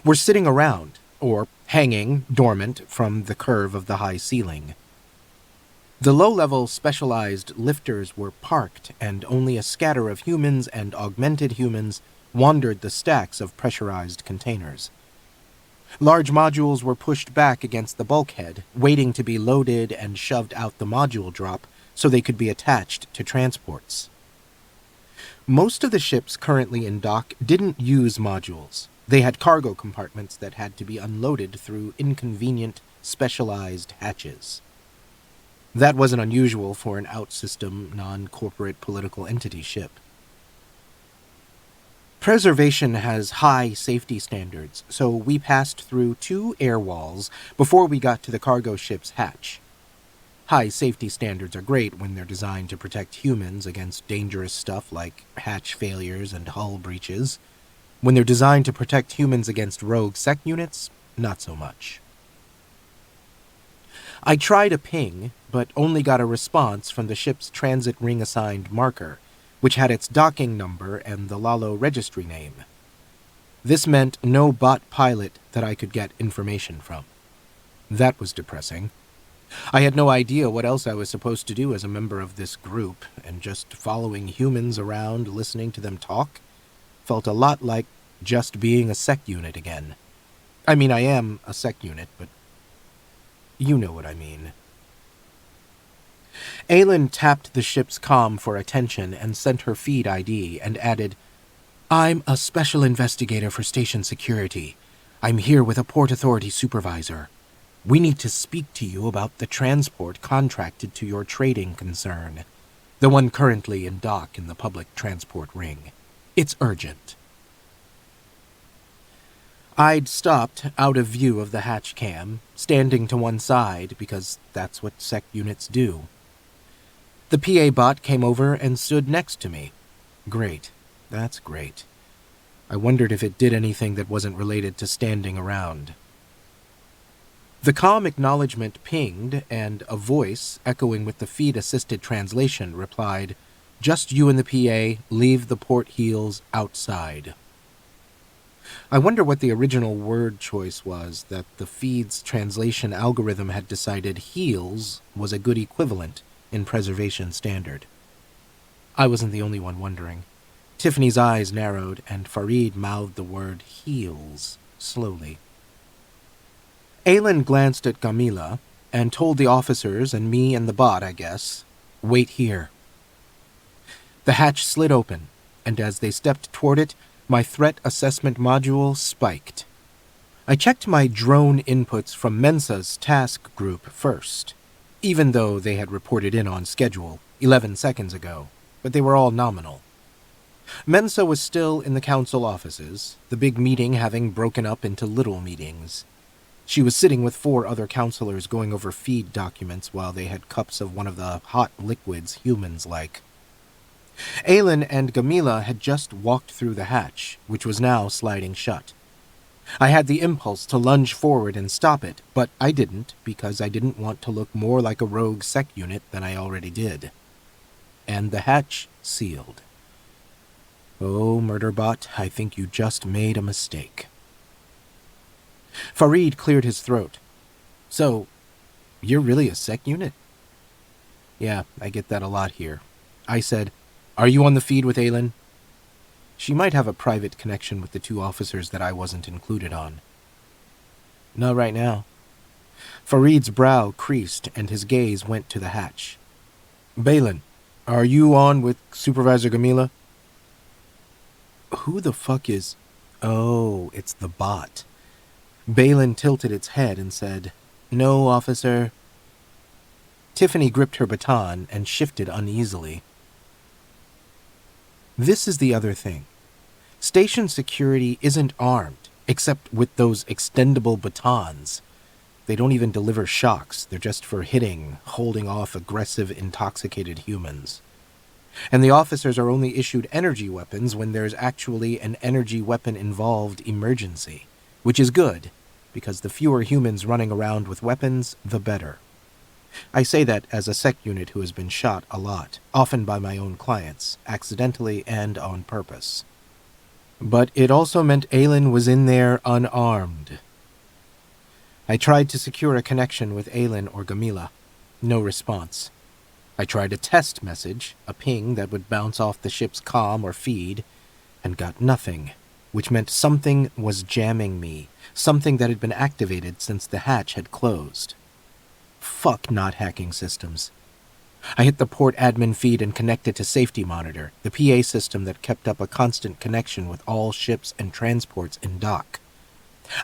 were sitting around, or hanging dormant from the curve of the high ceiling. The low-level specialized lifters were parked, and only a scatter of humans and augmented humans wandered the stacks of pressurized containers. Large modules were pushed back against the bulkhead, waiting to be loaded and shoved out the module drop so they could be attached to transports. Most of the ships currently in dock didn't use modules. They had cargo compartments that had to be unloaded through inconvenient, specialized hatches. That wasn't unusual for an out-system, non-corporate political entity ship. Preservation has high safety standards, so we passed through 2 air walls before we got to the cargo ship's hatch. High safety standards are great when they're designed to protect humans against dangerous stuff like hatch failures and hull breaches. When they're designed to protect humans against rogue sec units, not so much. I tried a ping, but only got a response from the ship's transit ring-assigned marker, which had its docking number and the Lalo registry name. This meant no bot pilot that I could get information from. That was depressing. I had no idea what else I was supposed to do as a member of this group, and just following humans around listening to them talk felt a lot like just being a sec unit again. I mean, I am a sec unit, but You know what I mean. Aylin tapped the ship's comm for attention and sent her feed ID and added, "I'm a special investigator for station security. I'm here with a Port Authority supervisor. We need to speak to you about the transport contracted to your trading concern, the one currently in dock in the public transport ring. It's urgent." I'd stopped out of view of the hatch cam, standing to one side because that's what sec units do. The PA bot came over and stood next to me. Great. That's great. I wondered if it did anything that wasn't related to standing around. The comm acknowledgement pinged, and a voice, echoing with the feed-assisted translation, replied, "Just you and the PA, leave the port heels outside." I wonder what the original word choice was that the feed's translation algorithm had decided heels was a good equivalent in preservation standard. I wasn't the only one wondering. Tiffany's eyes narrowed, and Farid mouthed the word heels slowly. Aylin glanced at Gamila and told the officers and me and the bot, I guess, "Wait here." The hatch slid open, and as they stepped toward it, my threat assessment module spiked. I checked my drone inputs from Mensa's task group first, even though they had reported in on schedule 11 seconds ago, but they were all nominal. Mensa was still in the council offices, the big meeting having broken up into little meetings. She was sitting with 4 other counselors going over feed documents while they had cups of one of the hot liquids humans like. Aylin and Gamila had just walked through the hatch, which was now sliding shut. I had the impulse to lunge forward and stop it, but I didn't because I didn't want to look more like a rogue sec unit than I already did. And the hatch sealed. Oh, Murderbot, I think you just made a mistake. Farid cleared his throat. "So, you're really a sec unit?" "Yeah, I get that a lot here." I said, "Are you on the feed with Aylin?" She might have a private connection with the 2 officers that I wasn't included on. "Not right now." Farid's brow creased and his gaze went to the hatch. "Balin, are you on with Supervisor Gamila?" Who the fuck is... Oh, it's the bot. Balin tilted its head and said, "No, officer." Tiffany gripped her baton and shifted uneasily. This is the other thing. Station security isn't armed, except with those extendable batons. They don't even deliver shocks. They're just for hitting, holding off aggressive, intoxicated humans. And the officers are only issued energy weapons when there's actually an energy weapon-involved emergency, which is good, because the fewer humans running around with weapons, the better. I say that as a sec unit who has been shot a lot, often by my own clients, accidentally and on purpose. But it also meant Aylin was in there unarmed. I tried to secure a connection with Aylin or Gamila. No response. I tried a test message, a ping that would bounce off the ship's comm or feed, and got nothing, which meant something was jamming me, something that had been activated since the hatch had closed. Fuck not hacking systems. I hit the port admin feed and connected to Safety Monitor, the PA system that kept up a constant connection with all ships and transports in dock.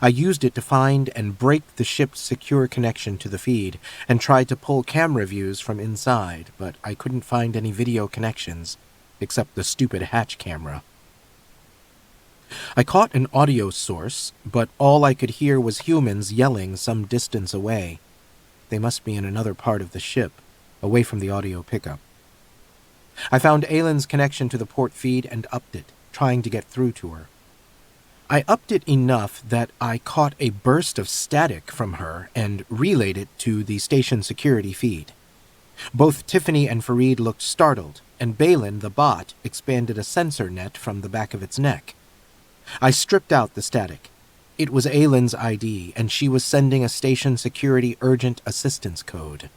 I used it to find and break the ship's secure connection to the feed, and tried to pull camera views from inside, but I couldn't find any video connections, except the stupid hatch camera. I caught an audio source, but all I could hear was humans yelling some distance away. They must be in another part of the ship, away from the audio pickup. I found Aylin's connection to the port feed and upped it, trying to get through to her. I upped it enough that I caught a burst of static from her and relayed it to the station security feed. Both Tiffany and Farid looked startled, and Balin, the bot, expanded a sensor net from the back of its neck. I stripped out the static. It was Aylin's ID, and she was sending a station security urgent assistance code.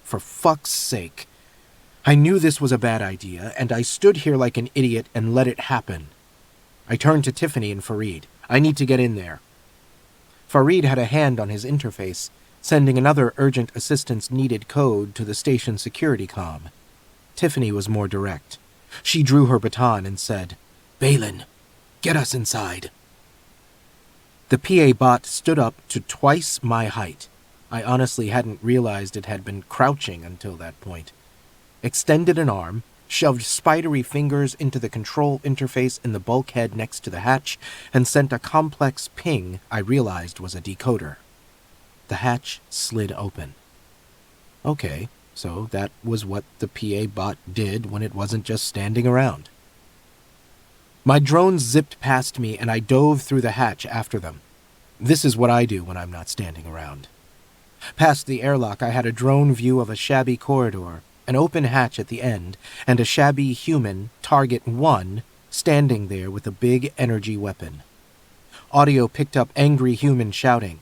For fuck's sake. I knew this was a bad idea, and I stood here like an idiot and let it happen. I turned to Tiffany and Farid. I need to get in there. Farid had a hand on his interface, sending another urgent assistance needed code to the station security comm. Tiffany was more direct. She drew her baton and said, "Balin, get us inside." The PA bot stood up to twice my height. I honestly hadn't realized it had been crouching until that point. Extended an arm, shoved spidery fingers into the control interface in the bulkhead next to the hatch, and sent a complex ping I realized was a decoder. The hatch slid open. Okay, so that was what the PA bot did when it wasn't just standing around. My drones zipped past me and I dove through the hatch after them. This is what I do when I'm not standing around. Past the airlock, I had a drone view of a shabby corridor, an open hatch at the end, and a shabby human, Target 1, standing there with a big energy weapon. Audio picked up angry humans shouting.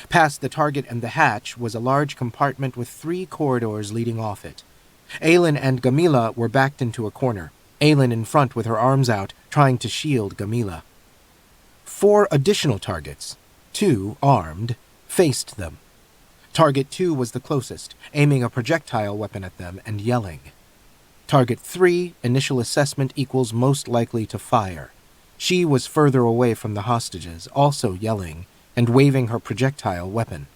Past the target and the hatch was a large compartment with 3 corridors leading off it. Aylin and Gamila were backed into a corner, Aylin in front with her arms out, trying to shield Gamila. 4 additional targets, 2 armed, faced them. Target 2 was the closest, aiming a projectile weapon at them and yelling. Target 3, initial assessment equals most likely to fire. She was further away from the hostages, also yelling, and waving her projectile weapon.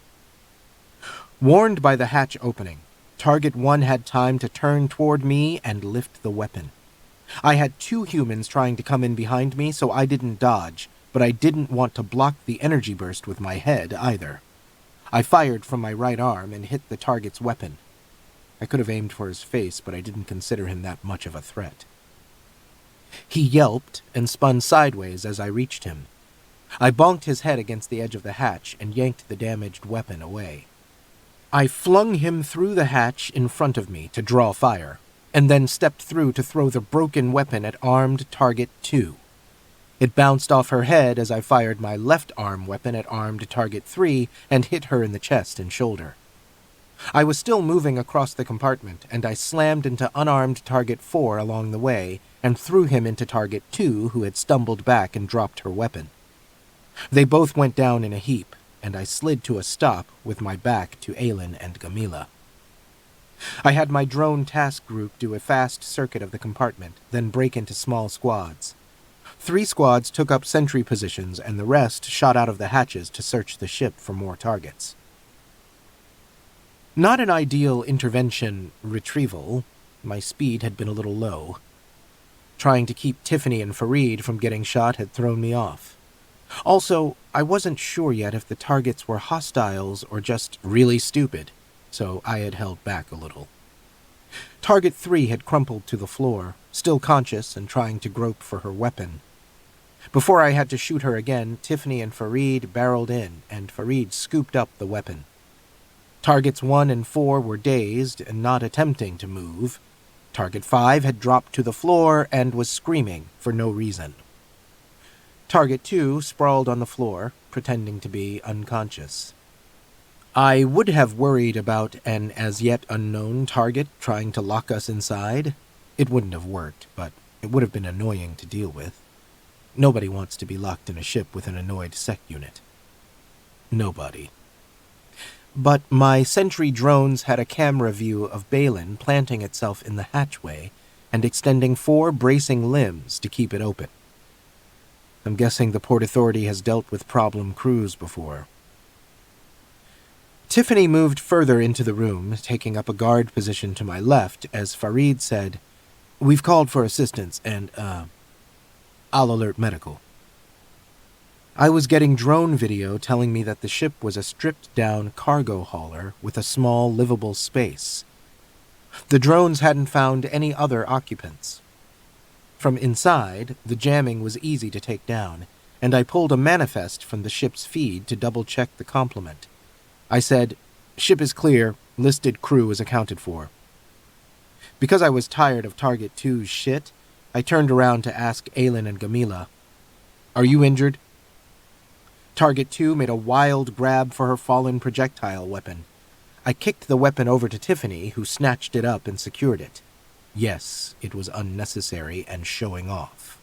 Warned by the hatch opening, Target 1 had time to turn toward me and lift the weapon. I had 2 humans trying to come in behind me, so I didn't dodge, but I didn't want to block the energy burst with my head either. I fired from my right arm and hit the target's weapon. I could have aimed for his face, but I didn't consider him that much of a threat. He yelped and spun sideways as I reached him. I bonked his head against the edge of the hatch and yanked the damaged weapon away. I flung him through the hatch in front of me to draw fire, and then stepped through to throw the broken weapon at armed Target 2. It bounced off her head as I fired my left arm weapon at armed Target 3 and hit her in the chest and shoulder. I was still moving across the compartment, and I slammed into unarmed Target 4 along the way and threw him into Target 2, who had stumbled back and dropped her weapon. They both went down in a heap, and I slid to a stop with my back to Aylin and Gamila. I had my drone task group do a fast circuit of the compartment, then break into small squads. 3 squads took up sentry positions, and the rest shot out of the hatches to search the ship for more targets. Not an ideal intervention retrieval. My speed had been a little low. Trying to keep Tiffany and Farid from getting shot had thrown me off. Also, I wasn't sure yet if the targets were hostiles or just really stupid, so I had held back a little. Target 3 had crumpled to the floor, still conscious and trying to grope for her weapon. Before I had to shoot her again, Tiffany and Farid barreled in, and Farid scooped up the weapon. Targets 1 and 4 were dazed and not attempting to move. Target 5 had dropped to the floor and was screaming for no reason. Target 2 sprawled on the floor, pretending to be unconscious. I would have worried about an as-yet unknown target trying to lock us inside. It wouldn't have worked, but it would have been annoying to deal with. Nobody wants to be locked in a ship with an annoyed SecUnit. Nobody. But my sentry drones had a camera view of Balin planting itself in the hatchway and extending 4 bracing limbs to keep it open. I'm guessing the Port Authority has dealt with problem crews before. Tiffany moved further into the room, taking up a guard position to my left, as Farid said, "We've called for assistance, and, I'll alert medical." I was getting drone video telling me that the ship was a stripped-down cargo hauler with a small livable space. The drones hadn't found any other occupants. From inside, the jamming was easy to take down, and I pulled a manifest from the ship's feed to double-check the complement. I said, "Ship is clear, listed crew is accounted for." Because I was tired of Target 2's shit, I turned around to ask Aylin and Gamila, "Are you injured?" Target 2 made a wild grab for her fallen projectile weapon. I kicked the weapon over to Tiffany, who snatched it up and secured it. Yes, it was unnecessary and showing off.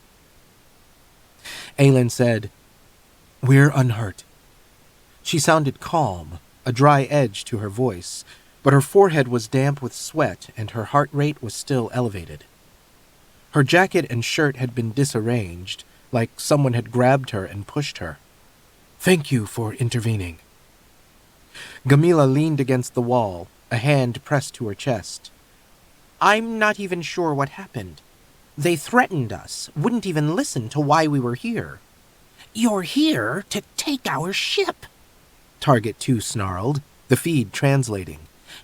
Aylin said, "We're unhurt." She sounded calm, a dry edge to her voice, but her forehead was damp with sweat and her heart rate was still elevated. Her jacket and shirt had been disarranged, like someone had grabbed her and pushed her. "Thank you for intervening." Gamila leaned against the wall, a hand pressed to her chest. "I'm not even sure what happened. They threatened us, wouldn't even listen to why we were here." "You're here to take our ship," Target 2 snarled, the feed translating.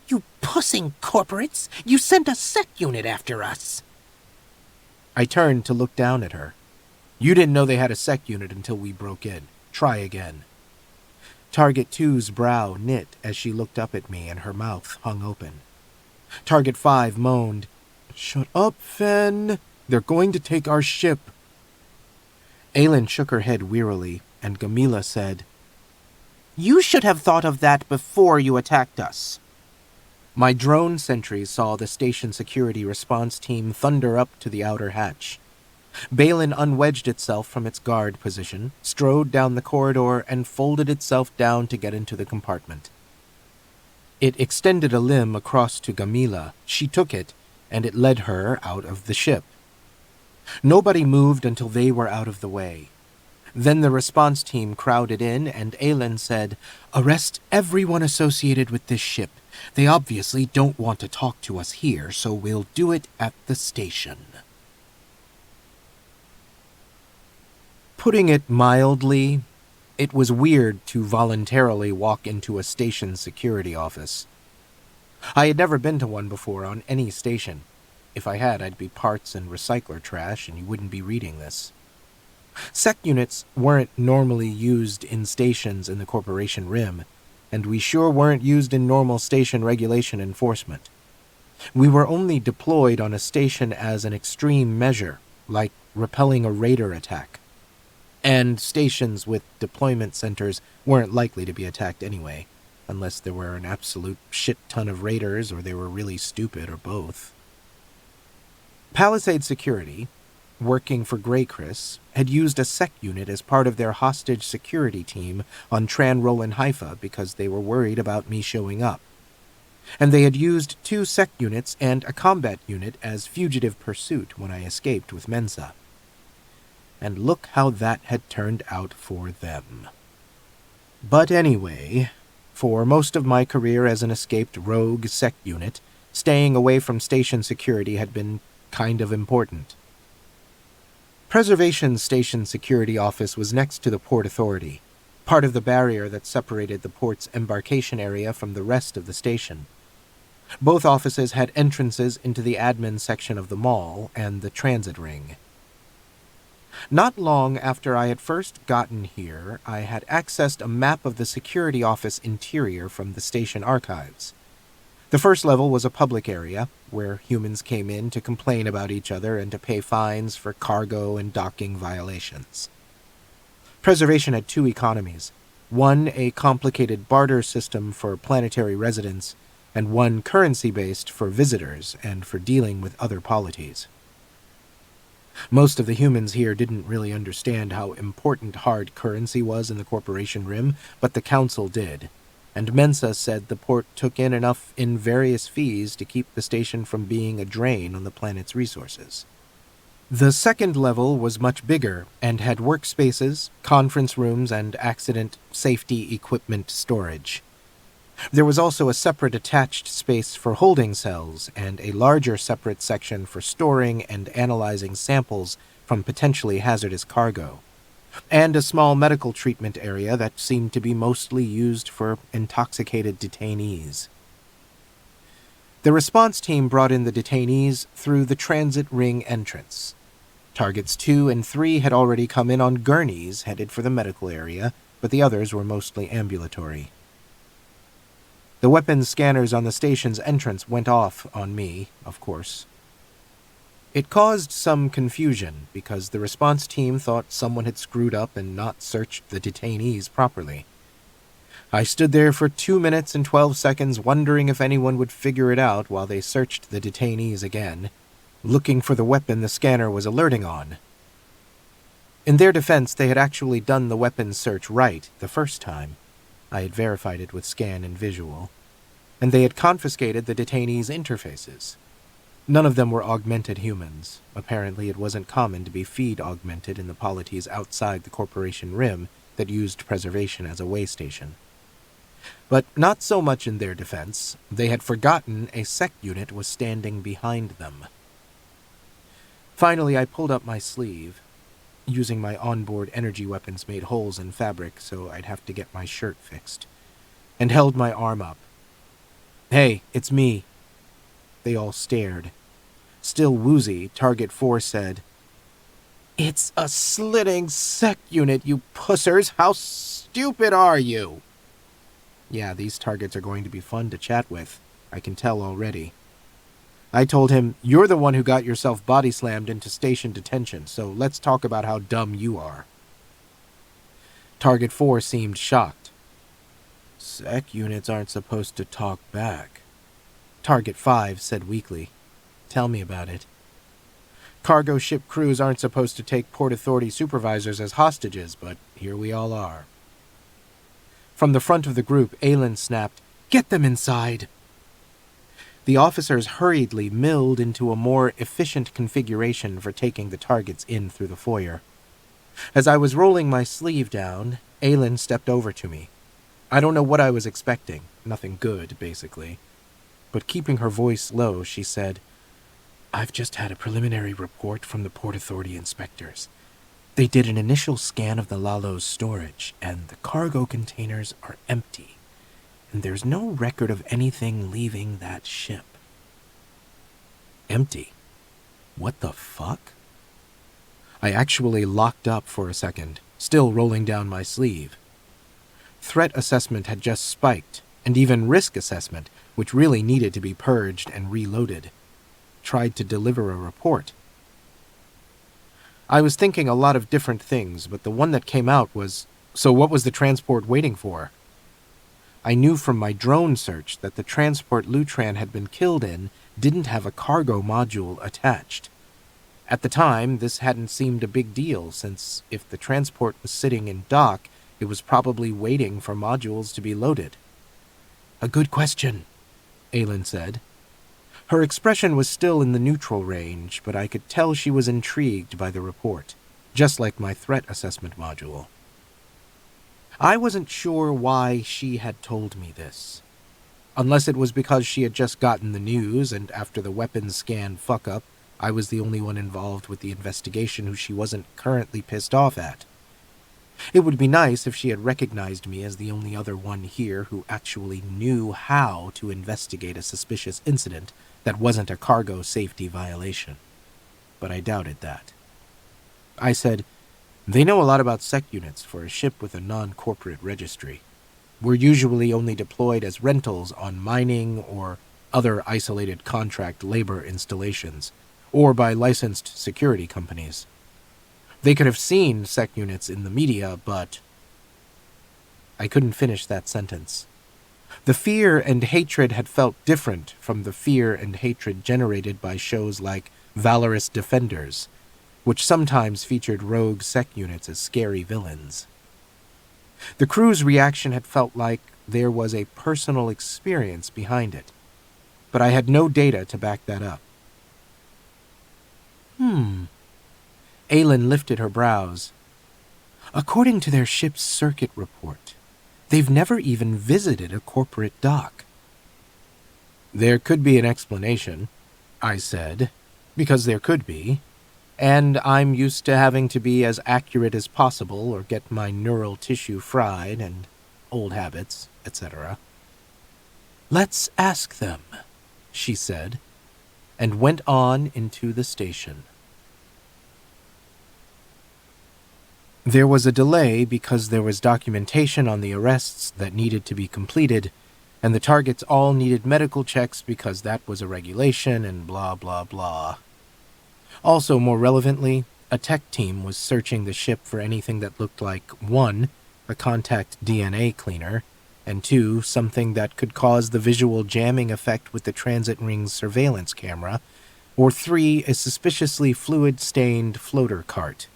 "You pussing corporates! You sent a SecUnit after us!" I turned to look down at her. "You didn't know they had a SecUnit until we broke in. Try again." Target 2's brow knit as she looked up at me and her mouth hung open. Target 5 moaned, "Shut up, Fen. They're going to take our ship." Aylin shook her head wearily, and Gamila said, "You should have thought of that before you attacked us." My drone sentries saw the station security response team thunder up to the outer hatch. Balin unwedged itself from its guard position, strode down the corridor, and folded itself down to get into the compartment. It extended a limb across to Gamila. She took it, and it led her out of the ship. Nobody moved until they were out of the way. Then the response team crowded in, and Aylin said, "Arrest everyone associated with this ship. They obviously don't want to talk to us here, so we'll do it at the station." Putting it mildly, it was weird to voluntarily walk into a station security office. I had never been to one before on any station. If I had, I'd be parts and recycler trash, and you wouldn't be reading this. SecUnits weren't normally used in stations in the Corporation Rim, and we sure weren't used in normal station regulation enforcement. We were only deployed on a station as an extreme measure, like repelling a raider attack. And stations with deployment centers weren't likely to be attacked anyway, unless there were an absolute shit ton of raiders or they were really stupid or both. Palisade Security, working for Grey Chris, had used a SecUnit as part of their hostage security team on Tran Roland Haifa because they were worried about me showing up. And they had used 2 SecUnits and a combat unit as fugitive pursuit when I escaped with Mensa. And look how that had turned out for them. But anyway, for most of my career as an escaped rogue SecUnit, staying away from station security had been kind of important. Preservation Station Security Office was next to the Port Authority, part of the barrier that separated the port's embarkation area from the rest of the station. Both offices had entrances into the admin section of the mall and the transit ring. Not long after I had first gotten here, I had accessed a map of the security office interior from the station archives. The first level was a public area, where humans came in to complain about each other and to pay fines for cargo and docking violations. Preservation had 2 economies, one a complicated barter system for planetary residents, and one currency-based for visitors and for dealing with other polities. Most of the humans here didn't really understand how important hard currency was in the Corporation Rim, but the Council did, and Mensa said the port took in enough in various fees to keep the station from being a drain on the planet's resources. The second level was much bigger and had workspaces, conference rooms, and accident safety equipment storage. There was also a separate attached space for holding cells and a larger separate section for storing and analyzing samples from potentially hazardous cargo, and a small medical treatment area that seemed to be mostly used for intoxicated detainees. The response team brought in the detainees through the transit ring entrance. Targets 2 and 3 had already come in on gurneys headed for the medical area, but the others were mostly ambulatory. The weapons scanners on the station's entrance went off on me, of course. It caused some confusion because the response team thought someone had screwed up and not searched the detainees properly. I stood there for 2 minutes and 12 seconds wondering if anyone would figure it out while they searched the detainees again, looking for the weapon the scanner was alerting on. In their defense, they had actually done the weapons search right the first time. I had verified it with scan and visual. And they had confiscated the detainees' interfaces. None of them were augmented humans. Apparently it wasn't common to be feed-augmented in the polities outside the corporation rim that used preservation as a way station. But not so much in their defense. They had forgotten a SecUnit was standing behind them. Finally, I pulled up my sleeve. Using my onboard energy weapons made holes in fabric so I'd have to get my shirt fixed, and held my arm up. "Hey, it's me." They all stared. Still woozy, Target 4 said, "It's a slitting SecUnit, you pussers! How stupid are you?" Yeah, these targets are going to be fun to chat with. I can tell already. I told him, "You're the one who got yourself body slammed into station detention, so let's talk about how dumb you are." Target 4 seemed shocked. "SecUnits aren't supposed to talk back." Target 5 said weakly, "Tell me about it." "Cargo ship crews aren't supposed to take Port Authority supervisors as hostages, but here we all are." From the front of the group, Aylin snapped, "Get them inside!" The officers hurriedly milled into a more efficient configuration for taking the targets in through the foyer. As I was rolling my sleeve down, Aylin stepped over to me. I don't know what I was expecting. Nothing good, basically. But keeping her voice low, she said, "I've just had a preliminary report from the Port Authority inspectors. They did an initial scan of the Lalo's storage, and the cargo containers are empty. And there's no record of anything leaving that ship." Empty? What the fuck? I actually locked up for a second, still rolling down my sleeve. Threat assessment had just spiked, and even risk assessment, which really needed to be purged and reloaded. Tried to deliver a report. I was thinking a lot of different things, but the one that came out was, so what was the transport waiting for? I knew from my drone search that the transport Lutran had been killed in didn't have a cargo module attached. At the time, this hadn't seemed a big deal, since if the transport was sitting in dock, it was probably waiting for modules to be loaded. "A good question," Aylin said. Her expression was still in the neutral range, but I could tell she was intrigued by the report, just like my threat assessment module. I wasn't sure why she had told me this. Unless it was because she had just gotten the news, and after the weapons scan fuck-up, I was the only one involved with the investigation who she wasn't currently pissed off at. It would be nice if she had recognized me as the only other one here who actually knew how to investigate a suspicious incident that wasn't a cargo safety violation. But I doubted that. I said, "They know a lot about SecUnits for a ship with a non-corporate registry. We're usually only deployed as rentals on mining or other isolated contract labor installations, or by licensed security companies. They could have seen SecUnits in the media, but..." I couldn't finish that sentence. The fear and hatred had felt different from the fear and hatred generated by shows like Valorous Defenders, which sometimes featured rogue SecUnits as scary villains. The crew's reaction had felt like there was a personal experience behind it, but I had no data to back that up. Aylin lifted her brows. "According to their ship's circuit report, they've never even visited a corporate dock." "There could be an explanation," I said, "because there could be. And I'm used to having to be as accurate as possible or get my neural tissue fried and old habits, etc." "Let's ask them," she said, and went on into the station. There was a delay because there was documentation on the arrests that needed to be completed, and the targets all needed medical checks because that was a regulation and blah blah blah. Also, more relevantly, a tech team was searching the ship for anything that looked like 1. A contact DNA cleaner, and 2. Something that could cause the visual jamming effect with the transit ring's surveillance camera, or 3. A suspiciously fluid-stained floater cart.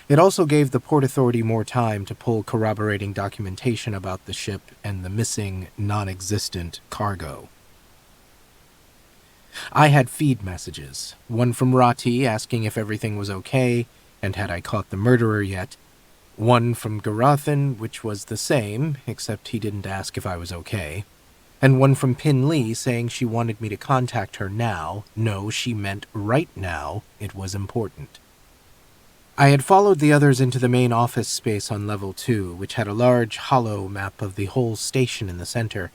It also gave the Port Authority more time to pull corroborating documentation about the ship and the missing, non-existent cargo. I had feed messages, one from Rati asking if everything was okay and had I caught the murderer yet, one from Garathan, which was the same, except he didn't ask if I was okay, and one from Pin Lee saying she wanted me to contact her now. No, she meant right now. It was important. I had followed the others into the main office space on level 2, which had a large hollow map of the whole station in the center,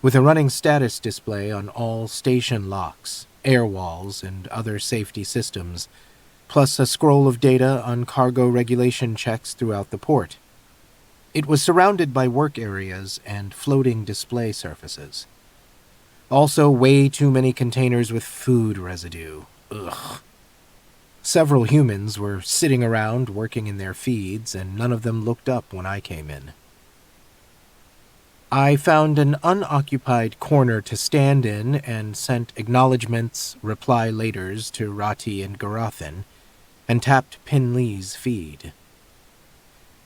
with a running status display on all station locks, air walls, and other safety systems, plus a scroll of data on cargo regulation checks throughout the port. It was surrounded by work areas and floating display surfaces. Also, way too many containers with food residue. Ugh. Several humans were sitting around working in their feeds, and none of them looked up when I came in. I found an unoccupied corner to stand in and sent acknowledgements, reply laters to Rati and Garathan, and tapped Pin Lee's feed.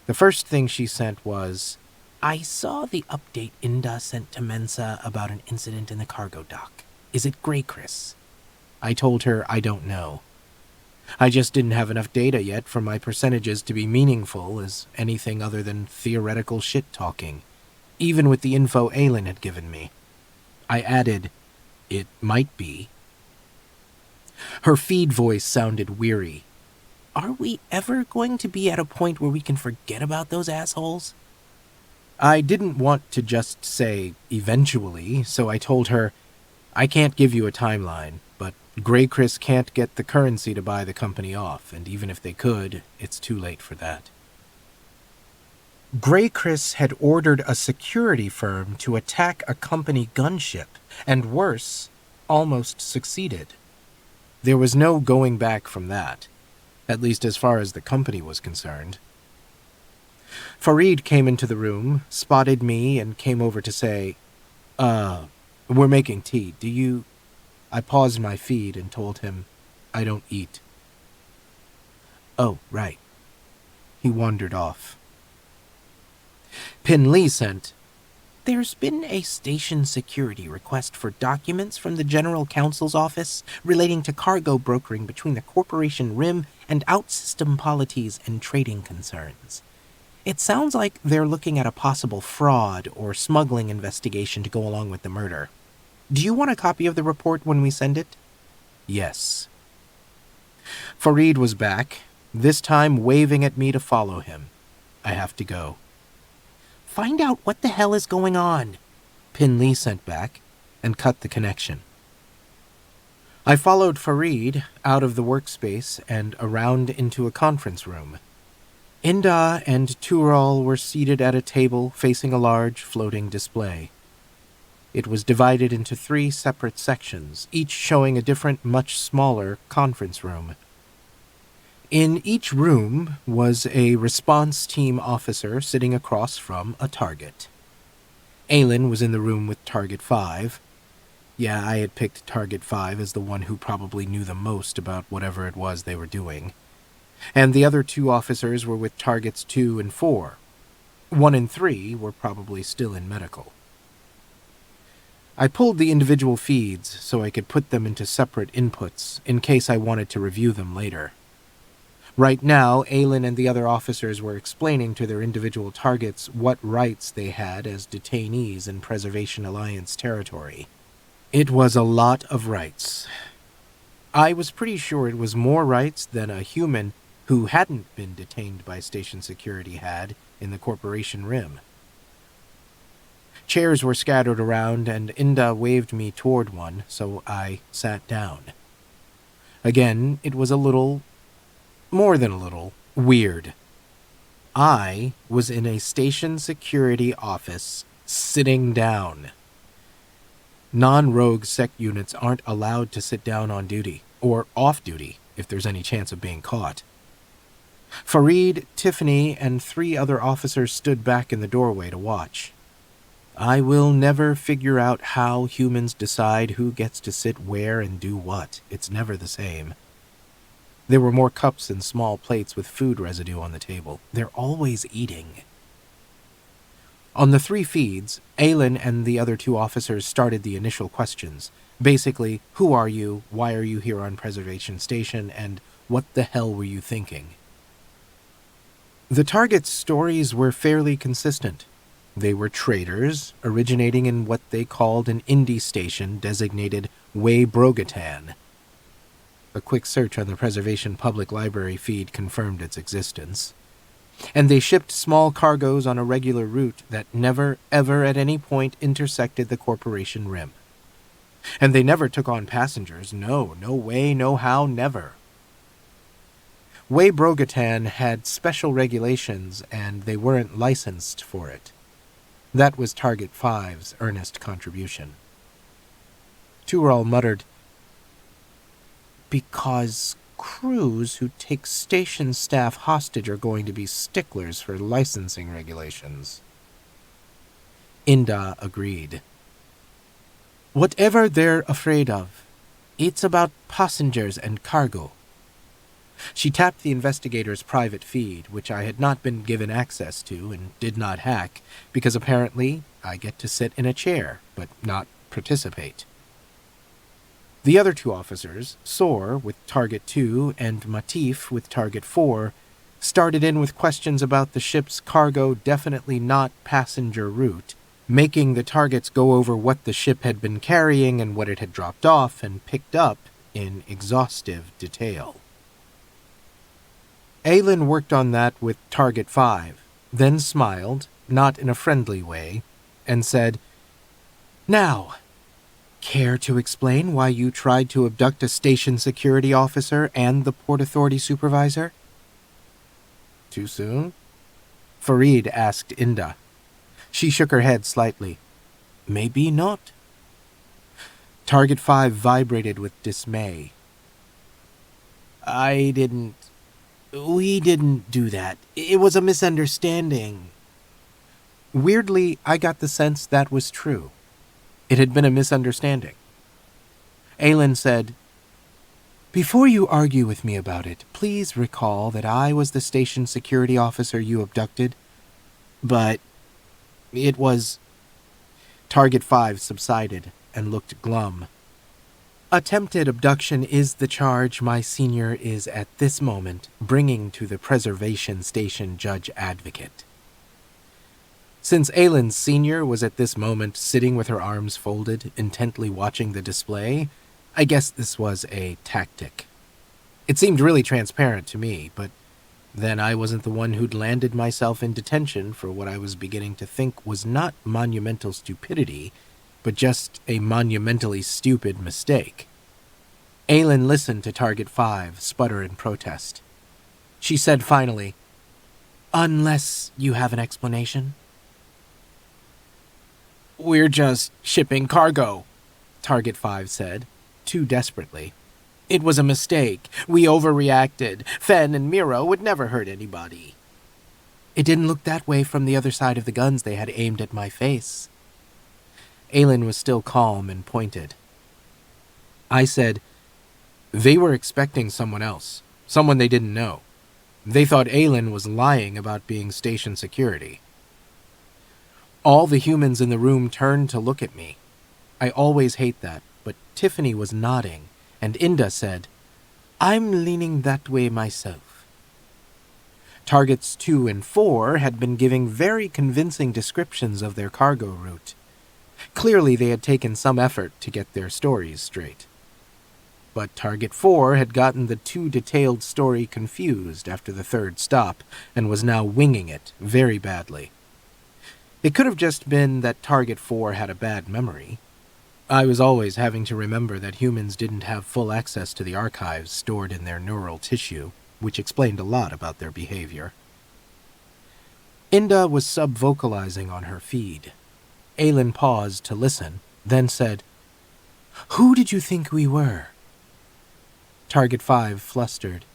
The first thing she sent was, I saw the update Inda sent to Mensa about an incident in the cargo dock. Is it Grey Chris? I told her I don't know. I just didn't have enough data yet for my percentages to be meaningful as anything other than theoretical shit-talking, even with the info Aylin had given me. I added, it might be. Her feed voice sounded weary. Are we ever going to be at a point where we can forget about those assholes? I didn't want to just say eventually, so I told her, I can't give you a timeline, but Grey Chris can't get the currency to buy the company off, and even if they could, it's too late for that. Grey Chris had ordered a security firm to attack a company gunship, and worse, almost succeeded. There was no going back from that, at least as far as the company was concerned. Farid came into the room, spotted me, and came over to say, we're making tea. Do you... I paused my feed and told him, I don't eat. Oh, right. He wandered off. Pin Lee sent, There's been a station security request for documents from the General Counsel's office relating to cargo brokering between the Corporation Rim and out-system polities and trading concerns. It sounds like they're looking at a possible fraud or smuggling investigation to go along with the murder. Do you want a copy of the report when we send it? Yes. Farid was back, this time waving at me to follow him. I have to go. Find out what the hell is going on, Pin Lee sent back, and cut the connection. I followed Farid out of the workspace and around into a conference room. Inda and Tural were seated at a table facing a large floating display. It was divided into 3 separate sections, each showing a different, much smaller conference room. In each room was a response team officer sitting across from a target. Aylin was in the room with Target 5. Yeah, I had picked Target 5 as the one who probably knew the most about whatever it was they were doing. And the other 2 officers were with Targets 2 and 4. 1 and 3 were probably still in medical. I pulled the individual feeds so I could put them into separate inputs in case I wanted to review them later. Right now, Aylin and the other officers were explaining to their individual targets what rights they had as detainees in Preservation Alliance territory. It was a lot of rights. I was pretty sure it was more rights than a human who hadn't been detained by station security had in the Corporation Rim. Chairs were scattered around, and Inda waved me toward one, so I sat down. Again, it was a little, more than a little, weird. I was in a station security office, sitting down. Non-rogue sec units aren't allowed to sit down on duty, or off duty, if there's any chance of being caught. Farid, Tiffany, and 3 other officers stood back in the doorway to watch. I will never figure out how humans decide who gets to sit where and do what. It's never the same. There were more cups and small plates with food residue on the table. They're always eating. On the 3 feeds, Aylin and the other 2 officers started the initial questions. Basically, who are you, why are you here on Preservation Station, and what the hell were you thinking? The target's stories were fairly consistent. They were traders, originating in what they called an indie station designated Way-Brogatan. A quick search on the Preservation Public Library feed confirmed its existence. And they shipped small cargoes on a regular route that never, ever at any point intersected the Corporation Rim. And they never took on passengers. No way, no how, never. Way-Brogatan had special regulations, and they weren't licensed for it. That was Target 5's earnest contribution. Tural muttered, "Because crews who take station staff hostage are going to be sticklers for licensing regulations." Inda agreed. "Whatever they're afraid of, it's about passengers and cargo." She tapped the investigator's private feed, which I had not been given access to and did not hack, because apparently I get to sit in a chair, but not participate. The other 2 officers, Soar with Target 2 and Matif with Target 4, started in with questions about the ship's cargo definitely not passenger route, making the targets go over what the ship had been carrying and what it had dropped off and picked up in exhaustive detail. Aylin worked on that with Target 5, then smiled, not in a friendly way, and said, "Now, care to explain why you tried to abduct a station security officer and the Port Authority supervisor?" "Too soon?" Farid asked Inda. She shook her head slightly. "Maybe not." Target 5 vibrated with dismay. We didn't do that. It was a misunderstanding." Weirdly, I got the sense that was true. It had been a misunderstanding. Aylin said, "Before you argue with me about it, please recall that I was the station security officer you abducted." "But it was..." Target 5 subsided and looked glum. "Attempted abduction is the charge my senior is at this moment bringing to the Preservation Station Judge Advocate." Since Aylin's senior was at this moment sitting with her arms folded, intently watching the display, I guess this was a tactic. It seemed really transparent to me, but then I wasn't the one who'd landed myself in detention for what I was beginning to think was not monumental stupidity, but just a monumentally stupid mistake. Aylin listened to Target 5 sputter in protest. She said finally, "Unless you have an explanation?" "We're just shipping cargo," Target 5 said, too desperately. "It was a mistake. We overreacted. Fen and Miro would never hurt anybody." "It didn't look that way from the other side of the guns they had aimed at my face." Aylin was still calm and pointed. I said, "They were expecting someone else, someone they didn't know. They thought Aylin was lying about being station security." All the humans in the room turned to look at me. I always hate that, but Tiffany was nodding, and Inda said, "I'm leaning that way myself." Targets 2 and 4 had been giving very convincing descriptions of their cargo route. Clearly they had taken some effort to get their stories straight. But Target 4 had gotten the too detailed story confused after the 3rd stop and was now winging it very badly. It could have just been that Target 4 had a bad memory. I was always having to remember that humans didn't have full access to the archives stored in their neural tissue, which explained a lot about their behavior. Inda was sub-vocalizing on her feed. Aylin paused to listen, then said, "Who did you think we were?" Target 5 flustered,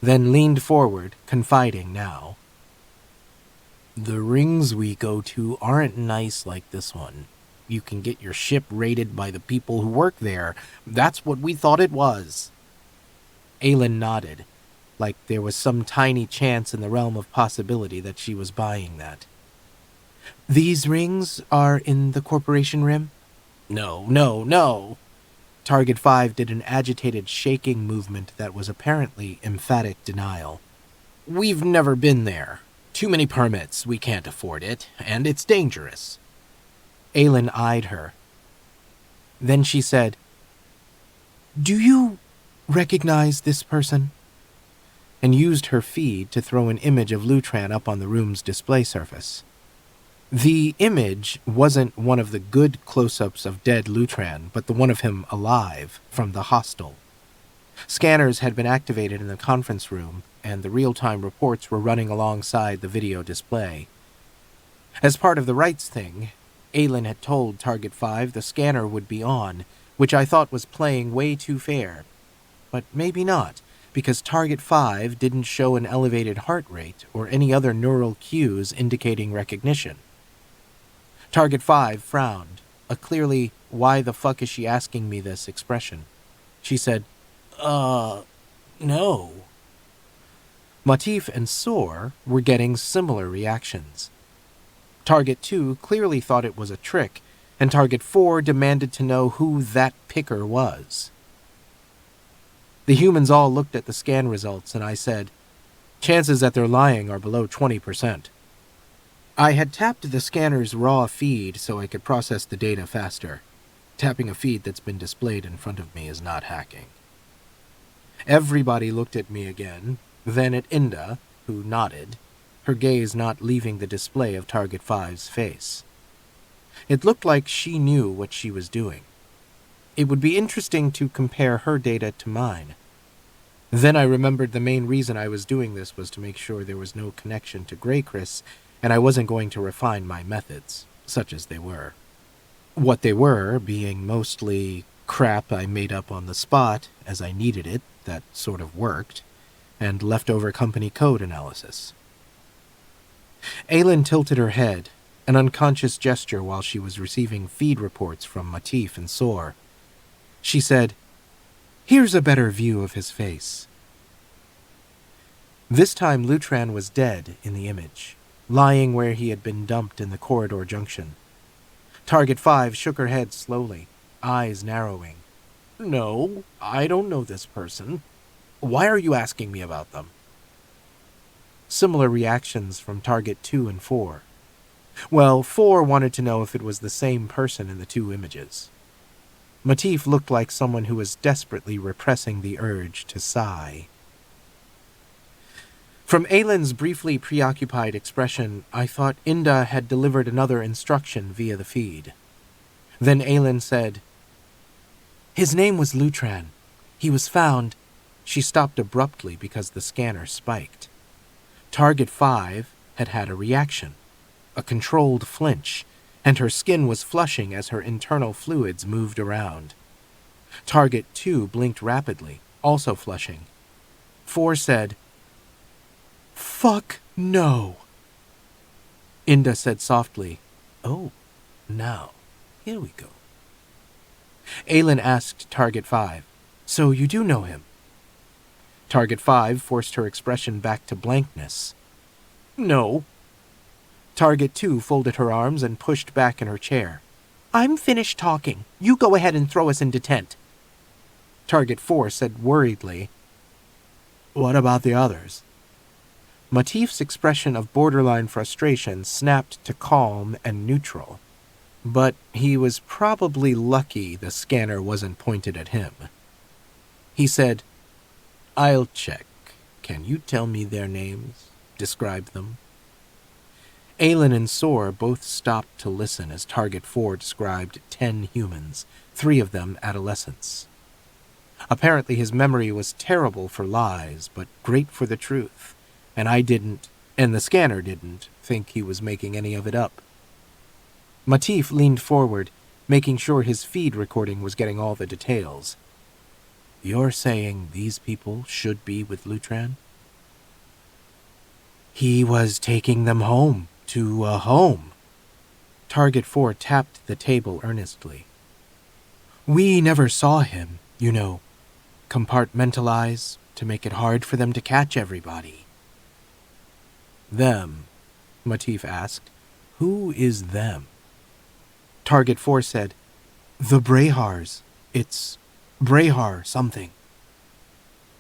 then leaned forward, confiding now. "The rings we go to aren't nice like this one. You can get your ship raided by the people who work there. That's what we thought it was." Aylin nodded, like there was some tiny chance in the realm of possibility that she was buying that. "These rings are in the corporation rim?" "No, no, no." Target 5 did an agitated shaking movement that was apparently emphatic denial. "We've never been there. Too many permits, we can't afford it, and it's dangerous." Aylin eyed her. Then she said, "Do you recognize this person?" and used her feed to throw an image of Lutran up on the room's display surface. The image wasn't one of the good close-ups of dead Lutran, but the one of him alive from the hostel. Scanners had been activated in the conference room, and the real-time reports were running alongside the video display. As part of the rights thing, Aylin had told Target 5 the scanner would be on, which I thought was playing way too fair. But maybe not, because Target 5 didn't show an elevated heart rate or any other neural cues indicating recognition. Target 5 frowned, a clearly, "why the fuck is she asking me this" expression. She said, no." Matif and Soar were getting similar reactions. Target 2 clearly thought it was a trick, and Target 4 demanded to know who that picker was. The humans all looked at the scan results, and I said, "Chances that they're lying are below 20%. I had tapped the scanner's raw feed so I could process the data faster. Tapping a feed that's been displayed in front of me is not hacking. Everybody looked at me again, then at Inda, who nodded, her gaze not leaving the display of Target 5's face. It looked like she knew what she was doing. It would be interesting to compare her data to mine. Then I remembered the main reason I was doing this was to make sure there was no connection to Grey Chris, and I wasn't going to refine my methods, such as they were. What they were being mostly crap I made up on the spot as I needed it, that sort of worked, and leftover company code analysis. Aylin tilted her head, an unconscious gesture while she was receiving feed reports from Matif and Soar. She said, "Here's a better view of his face." This time Lutran was dead in the image, lying where he had been dumped in the corridor junction. Target 5 shook her head slowly, eyes narrowing. "No, I don't know this person. Why are you asking me about them?" Similar reactions from Target 2 and 4. Well, 4 wanted to know if it was the same person in the two images. Matif looked like someone who was desperately repressing the urge to sigh. From Aylin's briefly preoccupied expression, I thought Inda had delivered another instruction via the feed. Then Aylin said, "His name was Lutran. He was found—" She stopped abruptly because the scanner spiked. Target 5 had had a reaction, a controlled flinch, and her skin was flushing as her internal fluids moved around. Target 2 blinked rapidly, also flushing. 4 said, "Fuck no." Inda said softly, "Oh, now, here we go." Aylin asked Target 5, "So you do know him?" Target 5 forced her expression back to blankness. "No." Target 2 folded her arms and pushed back in her chair. "I'm finished talking. You go ahead and throw us into tent." Target 4 said worriedly, "What about the others?" Matif's expression of borderline frustration snapped to calm and neutral. But he was probably lucky the scanner wasn't pointed at him. He said, "I'll check. Can you tell me their names? Describe them?" Aylin and Soar both stopped to listen as Target 4 described 10 humans, 3 of them adolescents. Apparently his memory was terrible for lies, but great for the truth, and I didn't, and the scanner didn't, think he was making any of it up. Matif leaned forward, making sure his feed recording was getting all the details. "You're saying these people should be with Lutran?" "He was taking them home, to a home." Target 4 tapped the table earnestly. "We never saw him, compartmentalize, to make it hard for them to catch everybody." "Them?" Matif asked. "Who is them?" Target 4 said, "The Brehars. It's Brehar something."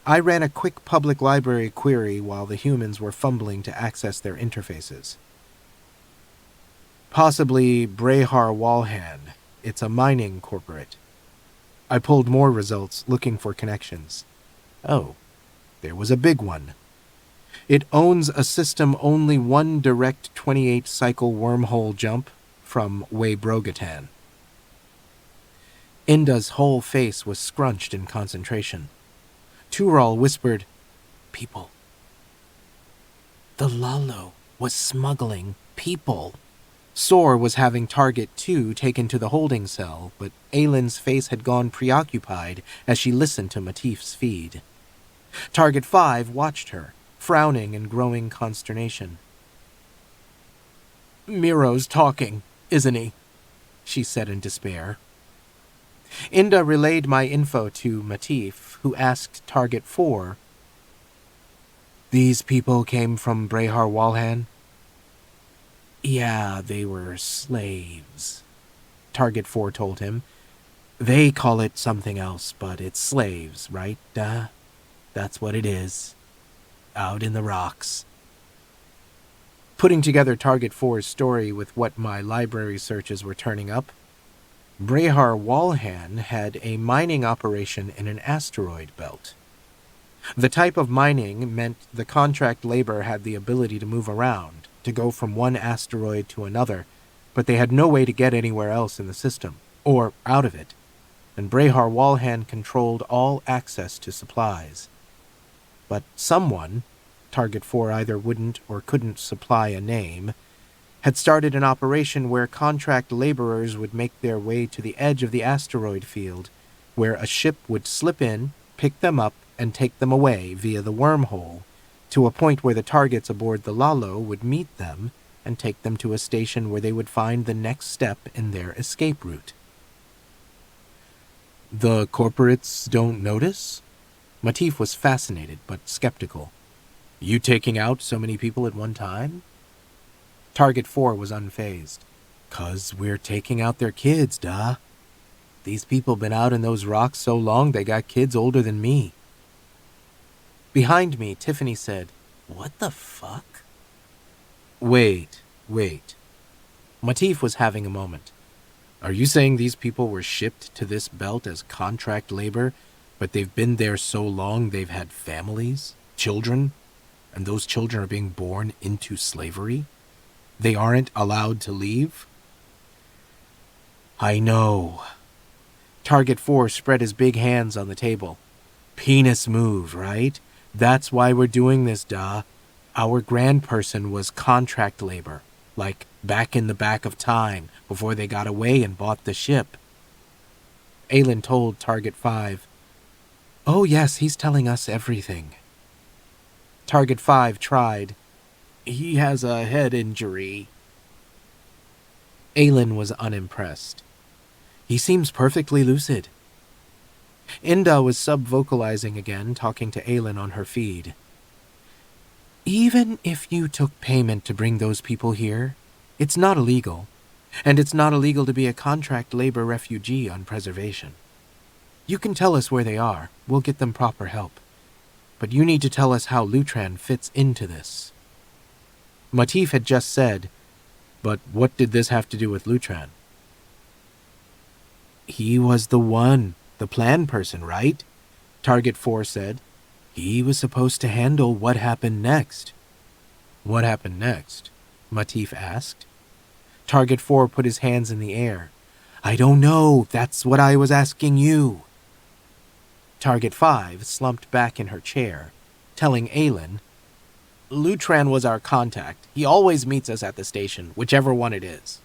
I ran a quick public library query while the humans were fumbling to access their interfaces. "Possibly Brehar Walhan. It's a mining corporate." I pulled more results, looking for connections. Oh, there was a big one. It owns a system only one direct 28-cycle wormhole jump from Weybroghatan. Inda's whole face was scrunched in concentration. Tural whispered, "People." The Lalo was smuggling people. Sor was having Target 2 taken to the holding cell, but Aylin's face had gone preoccupied as she listened to Matif's feed. Target 5 watched her, frowning in growing consternation. "Miro's talking, isn't he?" she said in despair. Inda relayed my info to Matif, who asked Target 4, "These people came from Brehar Walhan?" "Yeah, they were slaves," Target 4 told him. "They call it something else, but it's slaves, right? That's what it is. Out in the rocks." Putting together Target 4's story with what my library searches were turning up, Brehar Walhan had a mining operation in an asteroid belt. The type of mining meant the contract labor had the ability to move around, to go from one asteroid to another, but they had no way to get anywhere else in the system, or out of it, and Brehar Walhan controlled all access to supplies. But someone, Target 4 either wouldn't or couldn't supply a name, had started an operation where contract laborers would make their way to the edge of the asteroid field, where a ship would slip in, pick them up, and take them away via the wormhole, to a point where the targets aboard the Lalo would meet them and take them to a station where they would find the next step in their escape route. "The corporates don't notice?" Matif was fascinated but skeptical. "You taking out so many people at one time?" Target 4 was unfazed. "'Cause we're taking out their kids, duh. These people been out in those rocks so long they got kids older than me." Behind me, Tiffany said, "What the fuck?" Wait. Matif was having a moment. "Are you saying these people were shipped to this belt as contract labor, but they've been there so long they've had families, children, and those children are being born into slavery? They aren't allowed to leave?" "I know." Target 4 spread his big hands on the table. "Penis move, right? That's why we're doing this, duh. Our grand person was contract labor, like back in the back of time, before they got away and bought the ship." Aylin told Target 5, "Oh yes, he's telling us everything." Target 5 tried, "He has a head injury." Aylin was unimpressed. "He seems perfectly lucid." Inda was sub-vocalizing again, talking to Aylin on her feed. "Even if you took payment to bring those people here, it's not illegal. And it's not illegal to be a contract labor refugee on preservation. You can tell us where they are. We'll get them proper help. But you need to tell us how Lutran fits into this." Matif had just said, "But what did this have to do with Lutran?" "He was the one, the plan person, right?" Target 4 said. "He was supposed to handle what happened next." "What happened next?" Matif asked. Target 4 put his hands in the air. "I don't know. That's what I was asking you." Target 5 slumped back in her chair, telling Aylin, "Lutran was our contact. He always meets us at the station, whichever one it is."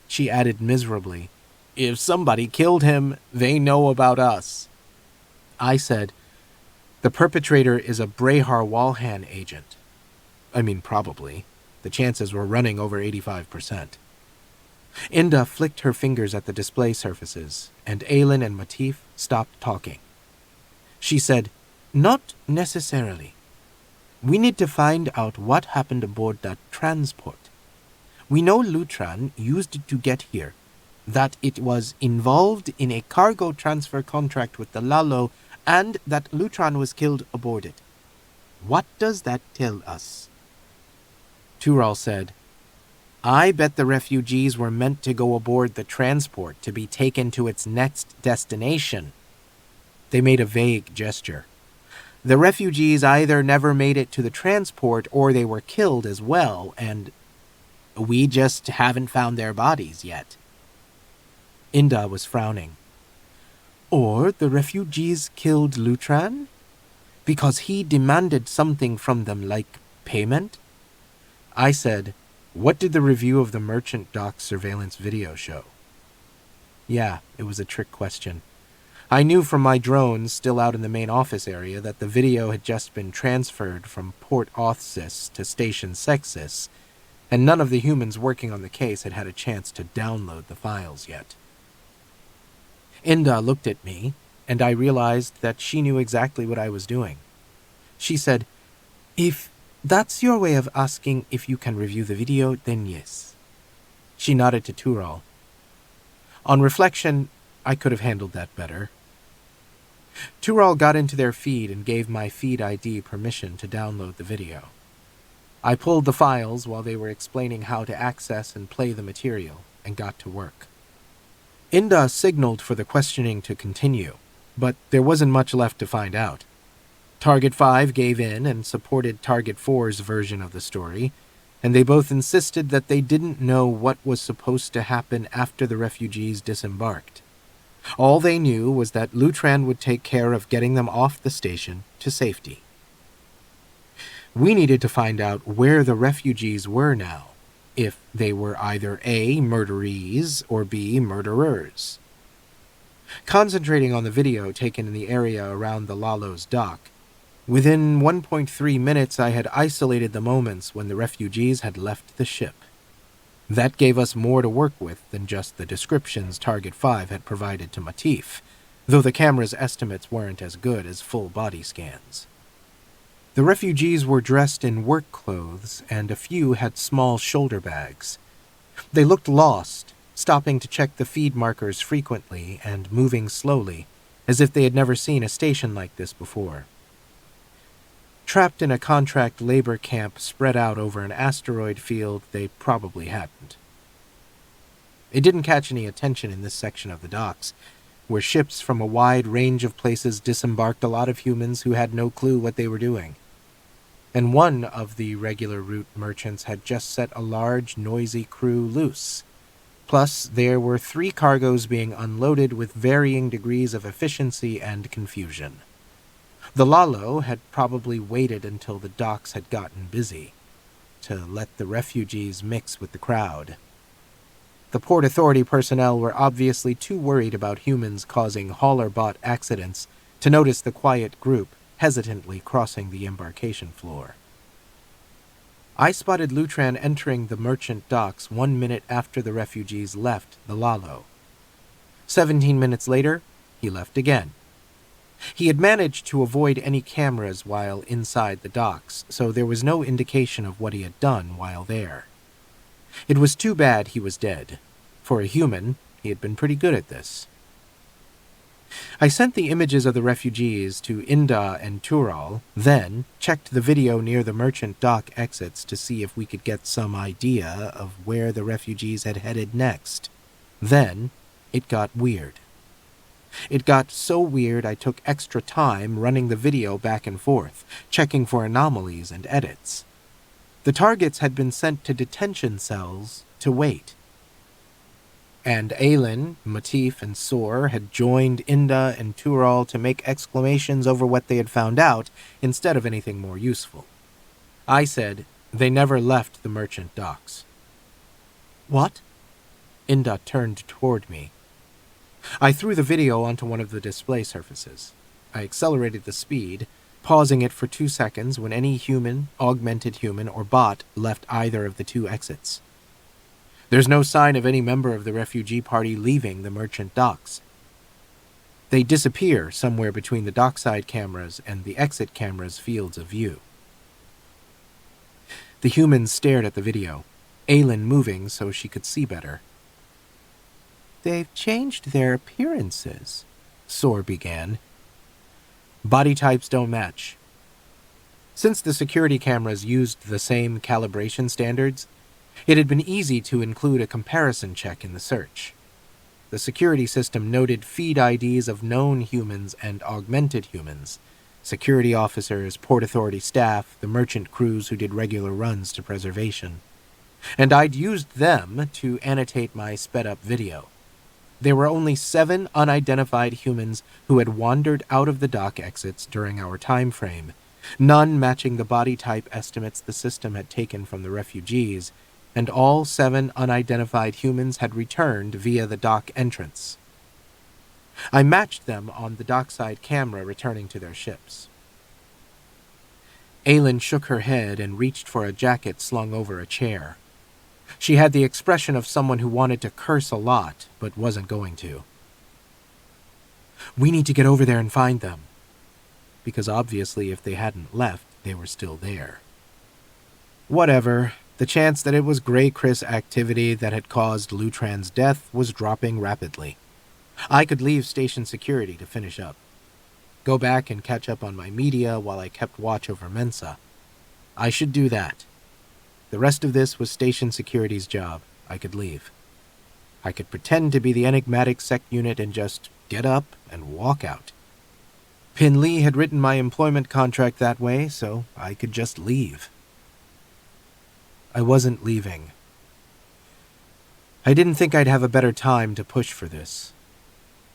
She added miserably, "If somebody killed him, they know about us." I said, "The perpetrator is a Brehar Walhan agent." I mean, probably. The chances were running over 85%. Inda flicked her fingers at the display surfaces, and Aylin and Matif stopped talking. She said, Not necessarily. We need to find out what happened aboard that transport. We know Lutran used it to get here, that it was involved in a cargo transfer contract with the Lalo, and that Lutran was killed aboard it. What does that tell us? Tural said, I bet the refugees were meant to go aboard the transport to be taken to its next destination. They made a vague gesture. The refugees either never made it to the transport or they were killed as well, and we just haven't found their bodies yet. Inda was frowning. Or the refugees killed Lutran? Because he demanded something from them, like payment? I said, what did the review of the merchant dock surveillance video show? Yeah, it was a trick question. I knew from my drones still out in the main office area that the video had just been transferred from Port Authsis to Station Sexis, and none of the humans working on the case had had a chance to download the files yet. Inda looked at me, and I realized that she knew exactly what I was doing. She said, if that's your way of asking if you can review the video, then yes. She nodded to Tural. On reflection, I could have handled that better. Tural got into their feed and gave my feed ID permission to download the video. I pulled the files while they were explaining how to access and play the material, and got to work. Inda signaled for the questioning to continue, but there wasn't much left to find out. Target 5 gave in and supported Target 4's version of the story, and they both insisted that they didn't know what was supposed to happen after the refugees disembarked. All they knew was that Lutran would take care of getting them off the station to safety. We needed to find out where the refugees were now, if they were either A, murderees, or B, murderers. Concentrating on the video taken in the area around the Lalo's dock, within 1.3 minutes I had isolated the moments when the refugees had left the ship. That gave us more to work with than just the descriptions Target 5 had provided to Matif, though the camera's estimates weren't as good as full body scans. The refugees were dressed in work clothes, and a few had small shoulder bags. They looked lost, stopping to check the feed markers frequently and moving slowly, as if they had never seen a station like this before. Trapped in a contract labor camp spread out over an asteroid field, they probably hadn't. It didn't catch any attention in this section of the docks, where ships from a wide range of places disembarked a lot of humans who had no clue what they were doing. And one of the regular route merchants had just set a large, noisy crew loose. Plus, there were 3 cargoes being unloaded with varying degrees of efficiency and confusion. The Lalo had probably waited until the docks had gotten busy, to let the refugees mix with the crowd. The Port Authority personnel were obviously too worried about humans causing hauler-bot accidents to notice the quiet group hesitantly crossing the embarkation floor. I spotted Lutran entering the merchant docks 1 minute after the refugees left the Lalo. 17 minutes later, he left again. He had managed to avoid any cameras while inside the docks, so there was no indication of what he had done while there. It was too bad he was dead. For a human, he had been pretty good at this. I sent the images of the refugees to Inda and Tural, then checked the video near the merchant dock exits to see if we could get some idea of where the refugees had headed next. Then, it got weird. It got so weird I took extra time running the video back and forth, checking for anomalies and edits. The targets had been sent to detention cells to wait. And Aylin, Matif, and Sor had joined Inda and Tural to make exclamations over what they had found out instead of anything more useful. I said, they never left the merchant docks. What? Inda turned toward me. I threw the video onto one of the display surfaces. I accelerated the speed, pausing it for 2 seconds when any human, augmented human, or bot left either of the 2 exits. There's no sign of any member of the refugee party leaving the merchant docks. They disappear somewhere between the dockside cameras and the exit cameras' fields of view. The humans stared at the video, Aylin moving so she could see better. "They've changed their appearances," Soar began. Body types don't match. Since the security cameras used the same calibration standards, it had been easy to include a comparison check in the search. The security system noted feed IDs of known humans and augmented humans, security officers, Port Authority staff, the merchant crews who did regular runs to preservation. And I'd used them to annotate my sped-up video. There were only 7 unidentified humans who had wandered out of the dock exits during our time frame, none matching the body type estimates the system had taken from the refugees, and all 7 unidentified humans had returned via the dock entrance. I matched them on the dockside camera returning to their ships. Aylin shook her head and reached for a jacket slung over a chair. She had the expression of someone who wanted to curse a lot, but wasn't going to. "We need to get over there and find them." Because obviously if they hadn't left, they were still there. Whatever. The chance that it was Grey Chris activity that had caused Lutran's death was dropping rapidly. I could leave station security to finish up. Go back and catch up on my media while I kept watch over Mensa. I should do that. The rest of this was station security's job. I could leave. I could pretend to be the enigmatic SecUnit and just get up and walk out. Pin Lee had written my employment contract that way, so I could just leave. I wasn't leaving. I didn't think I'd have a better time to push for this.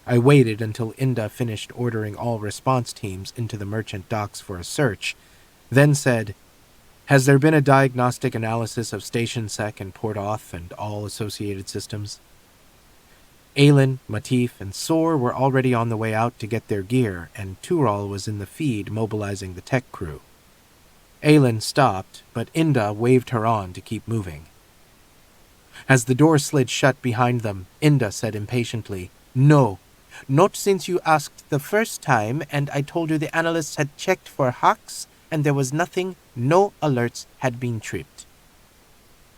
I waited until Inda finished ordering all response teams into the merchant docks for a search, then said, "Has there been a diagnostic analysis of Station Sec and Port Auth and all associated systems?" Aylin, Matif, and Soar were already on the way out to get their gear, and Tural was in the feed mobilizing the tech crew. Aylin stopped, but Inda waved her on to keep moving. As the door slid shut behind them, Inda said impatiently, "No, not since you asked the first time and I told you the analysts had checked for hacks and there was nothing, no alerts had been tripped."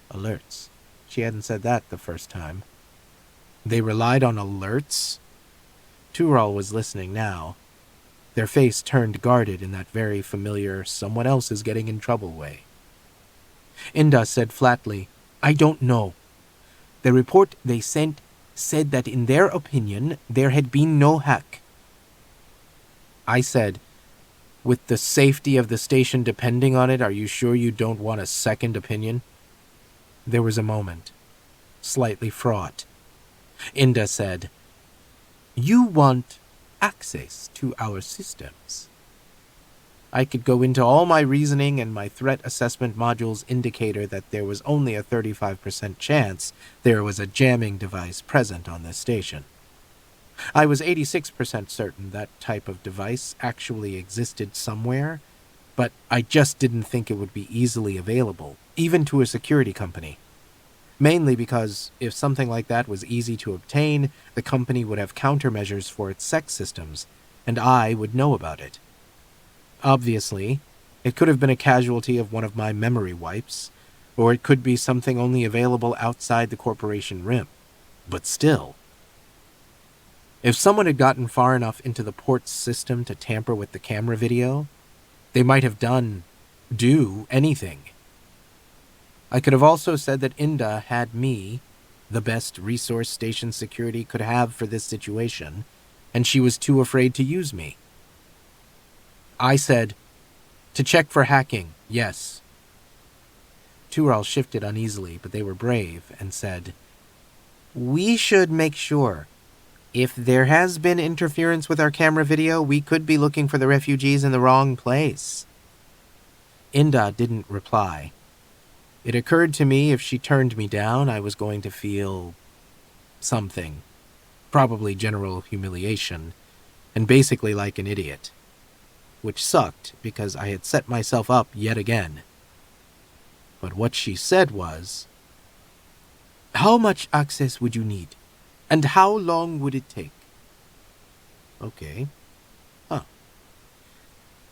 Alerts? She hadn't said that the first time. They relied on alerts? Tural was listening now. Their face turned guarded in that very familiar someone else is getting in trouble way. Inda said flatly, "I don't know. The report they sent said that in their opinion there had been no hack." I said, "With the safety of the station depending on it, are you sure you don't want a second opinion?" There was a moment, slightly fraught. Inda said, "You want access to our systems." I could go into all my reasoning, and my threat assessment module's indicator that there was only a 35% chance there was a jamming device present on this station. I was 86% certain that type of device actually existed somewhere, but I just didn't think it would be easily available, even to a security company. Mainly because if something like that was easy to obtain, the company would have countermeasures for its sec systems, and I would know about it. Obviously, it could have been a casualty of one of my memory wipes, or it could be something only available outside the corporation rim. But still. If someone had gotten far enough into the port's system to tamper with the camera video, they might have do anything. I could have also said that Inda had me, the best resource station security could have for this situation, and she was too afraid to use me. I said, "To check for hacking, yes." Tural shifted uneasily, but they were brave, and said, "We should make sure. If there has been interference with our camera video, we could be looking for the refugees in the wrong place." Inda didn't reply. It occurred to me if she turned me down, I was going to feel something. Probably general humiliation, and basically like an idiot. Which sucked because I had set myself up yet again. But what she said was, "How much access would you need? And how long would it take?" Okay. Huh.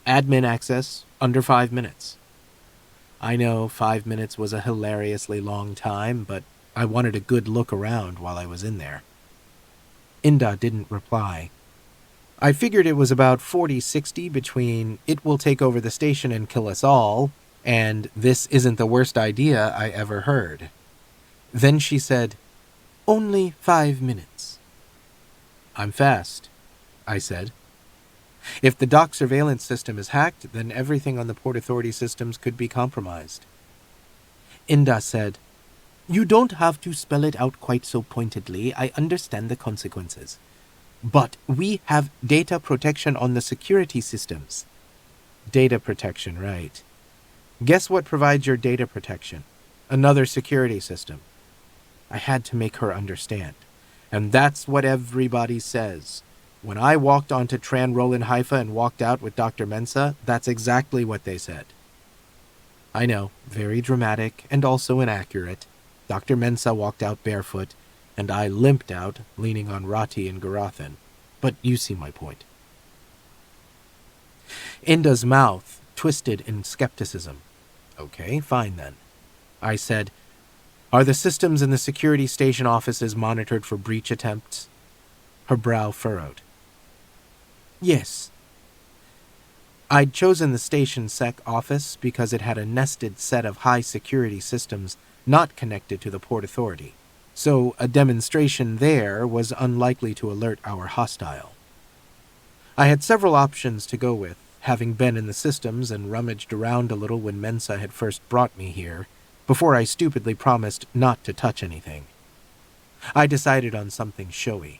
Admin access, under 5 minutes. I know 5 minutes was a hilariously long time, but I wanted a good look around while I was in there. Inda didn't reply. I figured it was about 40-60 between "it will take over the station and kill us all" and "this isn't the worst idea I ever heard." Then she said, "Only 5 minutes." "I'm fast," I said. "If the dock surveillance system is hacked, then everything on the Port Authority systems could be compromised." Inda said, "You don't have to spell it out quite so pointedly. I understand the consequences. But we have data protection on the security systems." Data protection, right. Guess what provides your data protection? Another security system. I had to make her understand. And that's what everybody says. When I walked onto Tran Roland Haifa and walked out with Dr. Mensa, that's exactly what they said. I know, very dramatic and also inaccurate. Dr. Mensa walked out barefoot, and I limped out, leaning on Rati and Garathan. But you see my point. Inda's mouth twisted in skepticism. Okay, fine then. I said, "Are the systems in the security station offices monitored for breach attempts?" Her brow furrowed. "Yes." I'd chosen the station sec office because it had a nested set of high security systems not connected to the Port Authority, so a demonstration there was unlikely to alert our hostile. I had several options to go with, having been in the systems and rummaged around a little when Mensa had first brought me here, before I stupidly promised not to touch anything. I decided on something showy.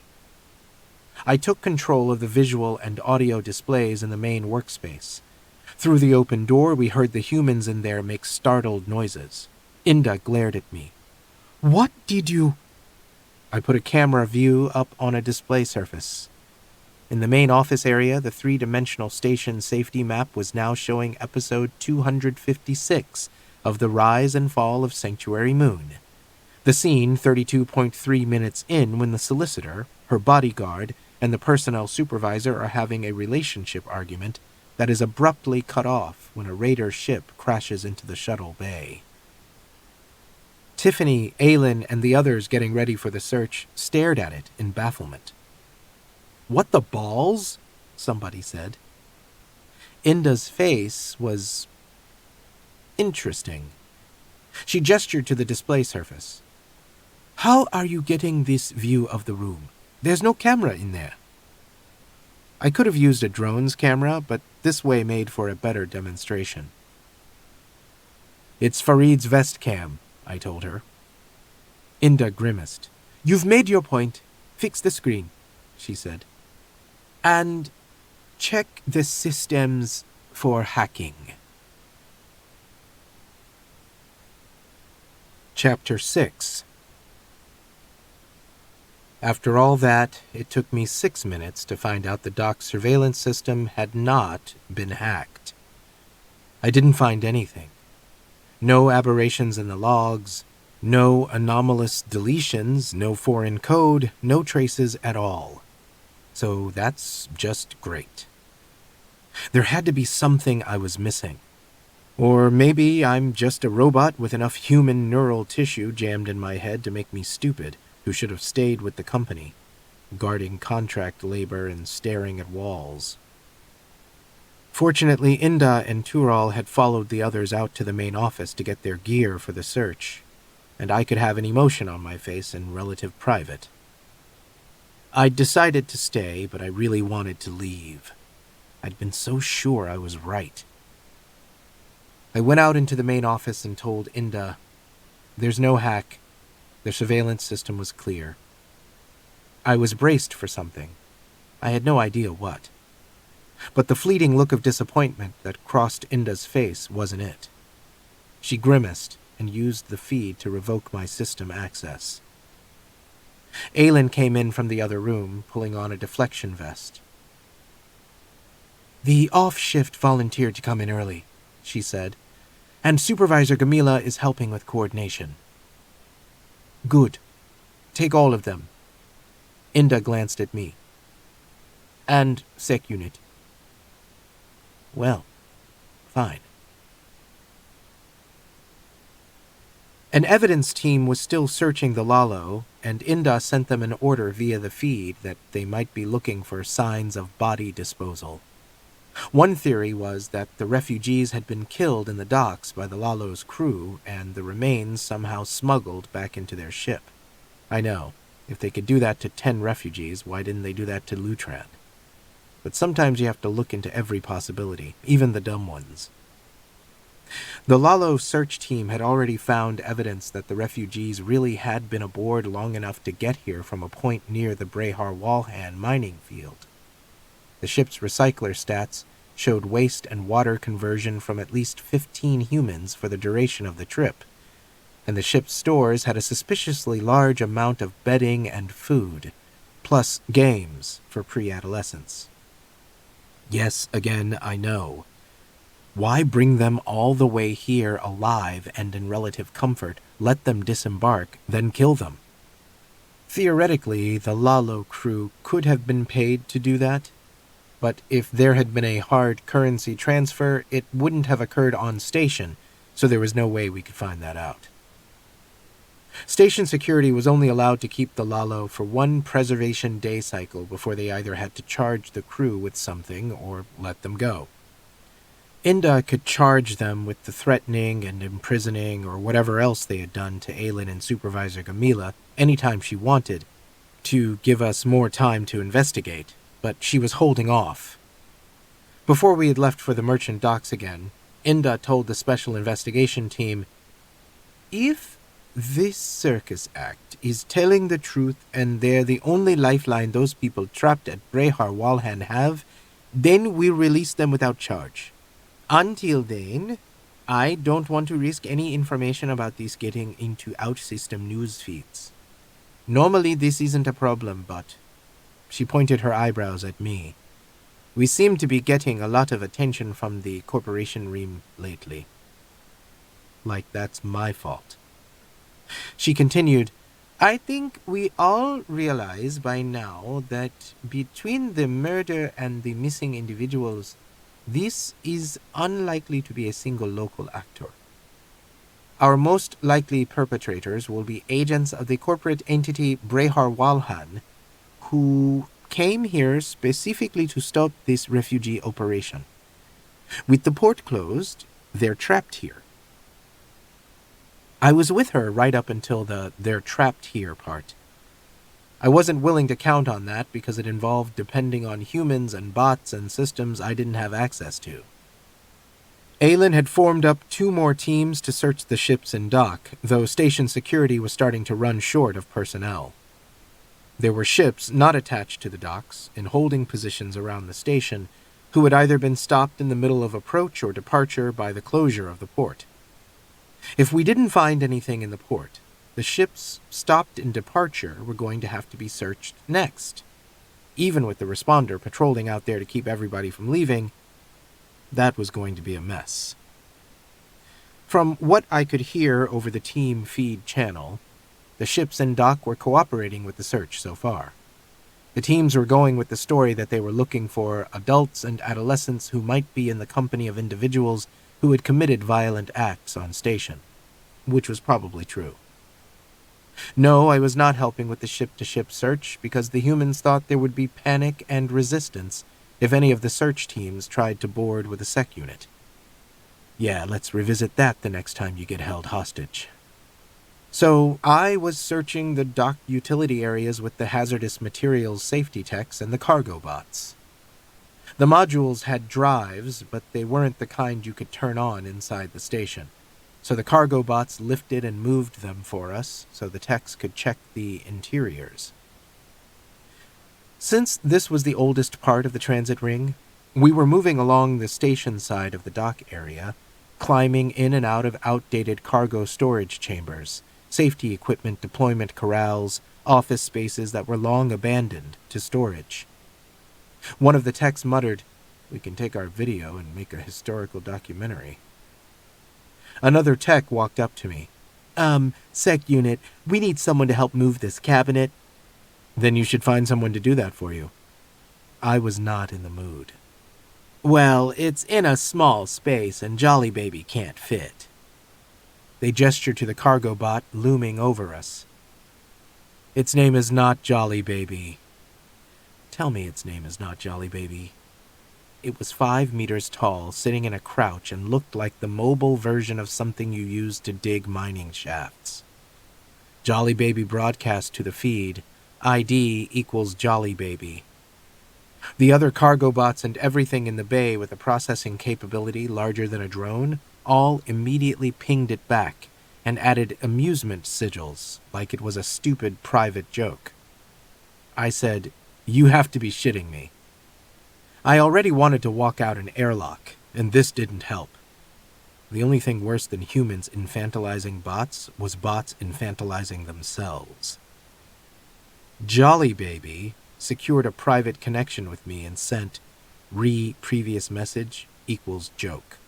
I took control of the visual and audio displays in the main workspace. Through the open door, we heard the humans in there make startled noises. Inda glared at me. "What did you—" I put a camera view up on a display surface. In the main office area, the three-dimensional station safety map was now showing episode 256 of The Rise and Fall of Sanctuary Moon. The scene 32.3 minutes in when the solicitor, her bodyguard, and the personnel supervisor are having a relationship argument that is abruptly cut off when a raider ship crashes into the shuttle bay. Tiffany, Aylin, and the others getting ready for the search stared at it in bafflement. "What the balls?" somebody said. Inda's face was interesting. She gestured to the display surface. "How are you getting this view of the room? There's no camera in there." I could have used a drone's camera, but this way made for a better demonstration. "It's Farid's vest cam," I told her. Inda grimaced. "You've made your point. Fix the screen," she said. "And check the systems for hacking." Chapter 6. After all that, it took me 6 minutes to find out the dock surveillance system had not been hacked. I didn't find anything. No aberrations in the logs, no anomalous deletions, no foreign code, no traces at all. So that's just great. There had to be something I was missing. Or maybe I'm just a robot with enough human neural tissue jammed in my head to make me stupid, who should have stayed with the company, guarding contract labor and staring at walls. Fortunately, Inda and Tural had followed the others out to the main office to get their gear for the search, and I could have an emotion on my face in relative private. I'd decided to stay, but I really wanted to leave. I'd been so sure I was right. I went out into the main office and told Inda, "There's no hack. The surveillance system was clear." I was braced for something. I had no idea what. But the fleeting look of disappointment that crossed Inda's face wasn't it. She grimaced and used the feed to revoke my system access. Aylin came in from the other room, pulling on a deflection vest. "The off-shift volunteered to come in early," she said, "and Supervisor Gamila is helping with coordination." "Good. Take all of them." Inda glanced at me. And SecUnit. Well, fine. An evidence team was still searching the Lalo, and Inda sent them an order via the feed that they might be looking for signs of body disposal. One theory was that the refugees had been killed in the docks by the Lalo's crew, and the remains somehow smuggled back into their ship. I know, if they could do that to 10 refugees, why didn't they do that to Lutran? But sometimes you have to look into every possibility, even the dumb ones. The Lalo search team had already found evidence that the refugees really had been aboard long enough to get here from a point near the Brehar Walhan mining field. The ship's recycler stats showed waste and water conversion from at least 15 humans for the duration of the trip, and the ship's stores had a suspiciously large amount of bedding and food, plus games for pre-adolescents. Yes, again, I know. Why bring them all the way here alive and in relative comfort, let them disembark, then kill them? Theoretically, the Lalo crew could have been paid to do that, but if there had been a hard currency transfer, it wouldn't have occurred on station, so there was no way we could find that out. Station security was only allowed to keep the Lalo for one preservation day cycle before they either had to charge the crew with something or let them go. Inda could charge them with the threatening and imprisoning or whatever else they had done to Aylin and Supervisor Gamila anytime she wanted, to give us more time to investigate, but she was holding off. Before we had left for the merchant docks again, Inda told the special investigation team, "If this circus act is telling the truth and they're the only lifeline those people trapped at Brehar Walhan have, then we'll release them without charge. Until then, I don't want to risk any information about this getting into out-system news feeds. Normally this isn't a problem, but..." She pointed her eyebrows at me. "We seem to be getting a lot of attention from the corporation ream lately. Like that's my fault." She continued, "I think we all realize by now that between the murder and the missing individuals, this is unlikely to be a single local actor. Our most likely perpetrators will be agents of the corporate entity Brehar Walhan, who came here specifically to stop this refugee operation. With the port closed, they're trapped here." I was with her right up until the "they're trapped here" part. I wasn't willing to count on that because it involved depending on humans and bots and systems I didn't have access to. Aylin had formed up 2 more teams to search the ships in dock, though station security was starting to run short of personnel. There were ships not attached to the docks, in holding positions around the station, who had either been stopped in the middle of approach or departure by the closure of the port. If we didn't find anything in the port, the ships stopped in departure were going to have to be searched next. Even with the responder patrolling out there to keep everybody from leaving, that was going to be a mess. From what I could hear over the team feed channel, the ships in dock were cooperating with the search so far. The teams were going with the story that they were looking for adults and adolescents who might be in the company of individuals who had committed violent acts on station, which was probably true. No, I was not helping with the ship-to-ship search because the humans thought there would be panic and resistance if any of the search teams tried to board with a SecUnit. Yeah, let's revisit that the next time you get held hostage. So I was searching the dock utility areas with the hazardous materials safety techs and the cargo bots. The modules had drives, but they weren't the kind you could turn on inside the station, so the cargo bots lifted and moved them for us so the techs could check the interiors. Since this was the oldest part of the transit ring, we were moving along the station side of the dock area, climbing in and out of outdated cargo storage chambers, safety equipment deployment corrals, office spaces that were long abandoned to storage. One of the techs muttered, "We can take our video and make a historical documentary." Another tech walked up to me. SecUnit, we need someone to help move this cabinet." "Then you should find someone to do that for you." I was not in the mood. Well, it's in a small space and Jolly Baby can't fit. They gestured to the cargo bot looming over us. Its name is not Jolly Baby. Tell me its name is not Jolly Baby. It was 5 meters tall, sitting in a crouch, and looked like the mobile version of something you use to dig mining shafts. Jolly Baby broadcast to the feed, ID equals Jolly Baby. The other cargo bots and everything in the bay with a processing capability larger than a drone all immediately pinged it back and added amusement sigils like it was a stupid private joke. I said, "You have to be shitting me." I already wanted to walk out an airlock, and this didn't help. The only thing worse than humans infantilizing bots was bots infantilizing themselves. Jolly Baby secured a private connection with me and sent previous message equals joke.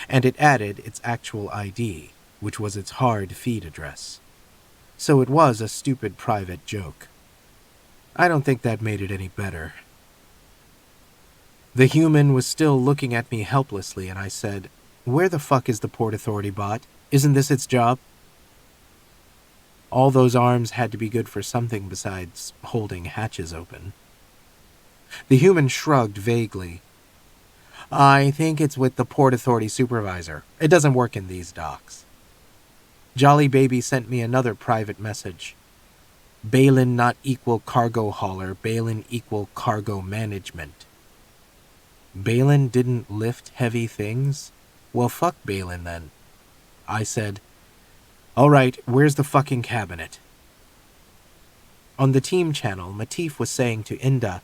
And it added its actual ID, which was its hard feed address. So it was a stupid private joke. I don't think that made it any better. The human was still looking at me helplessly, and I said, "Where the fuck is the Port Authority bot? Isn't this its job?" All those arms had to be good for something besides holding hatches open. The human shrugged vaguely. "I think it's with the Port Authority supervisor. It doesn't work in these docks." Jolly Baby sent me another private message. "Balin not equal cargo hauler, Balin equal cargo management." Balin didn't lift heavy things? Well, fuck Balin then. I said, "All right, where's the fucking cabinet?" On the team channel, Matif was saying to Inda,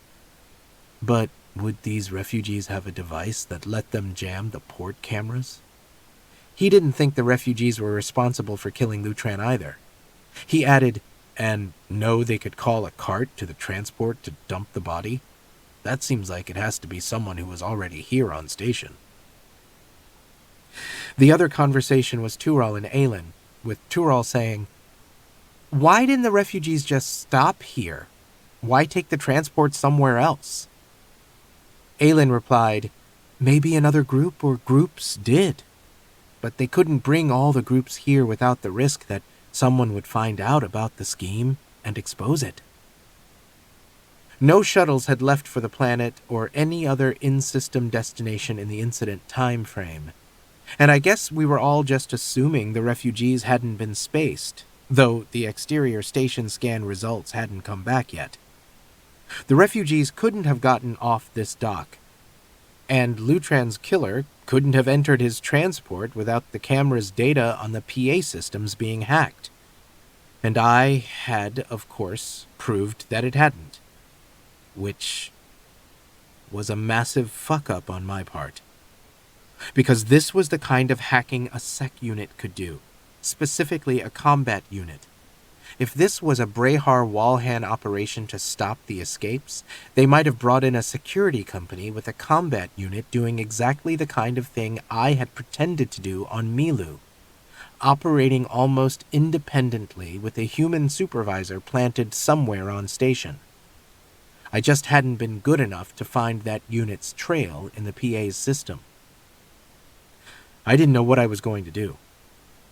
"But would these refugees have a device that let them jam the port cameras?" He didn't think the refugees were responsible for killing Lutran either. He added, "And know they could call a cart to the transport to dump the body? That seems like it has to be someone who was already here on station." The other conversation was Tural and Aylin, with Tural saying, "Why didn't the refugees just stop here? Why take the transport somewhere else?" Aylin replied, "Maybe another group or groups did. But they couldn't bring all the groups here without the risk that someone would find out about the scheme and expose it." No shuttles had left for the planet or any other in-system destination in the incident time frame, and I guess we were all just assuming the refugees hadn't been spaced, though the exterior station scan results hadn't come back yet. The refugees couldn't have gotten off this dock, and Lutran's killer couldn't have entered his transport without the camera's data on the PA systems being hacked. And I had, of course, proved that it hadn't. Which was a massive fuck-up on my part. Because this was the kind of hacking a SecUnit could do, specifically a combat unit. If this was a Brehar-Walhan operation to stop the escapes, they might have brought in a security company with a combat unit doing exactly the kind of thing I had pretended to do on Milu, operating almost independently with a human supervisor planted somewhere on station. I just hadn't been good enough to find that unit's trail in the PA's system. I didn't know what I was going to do.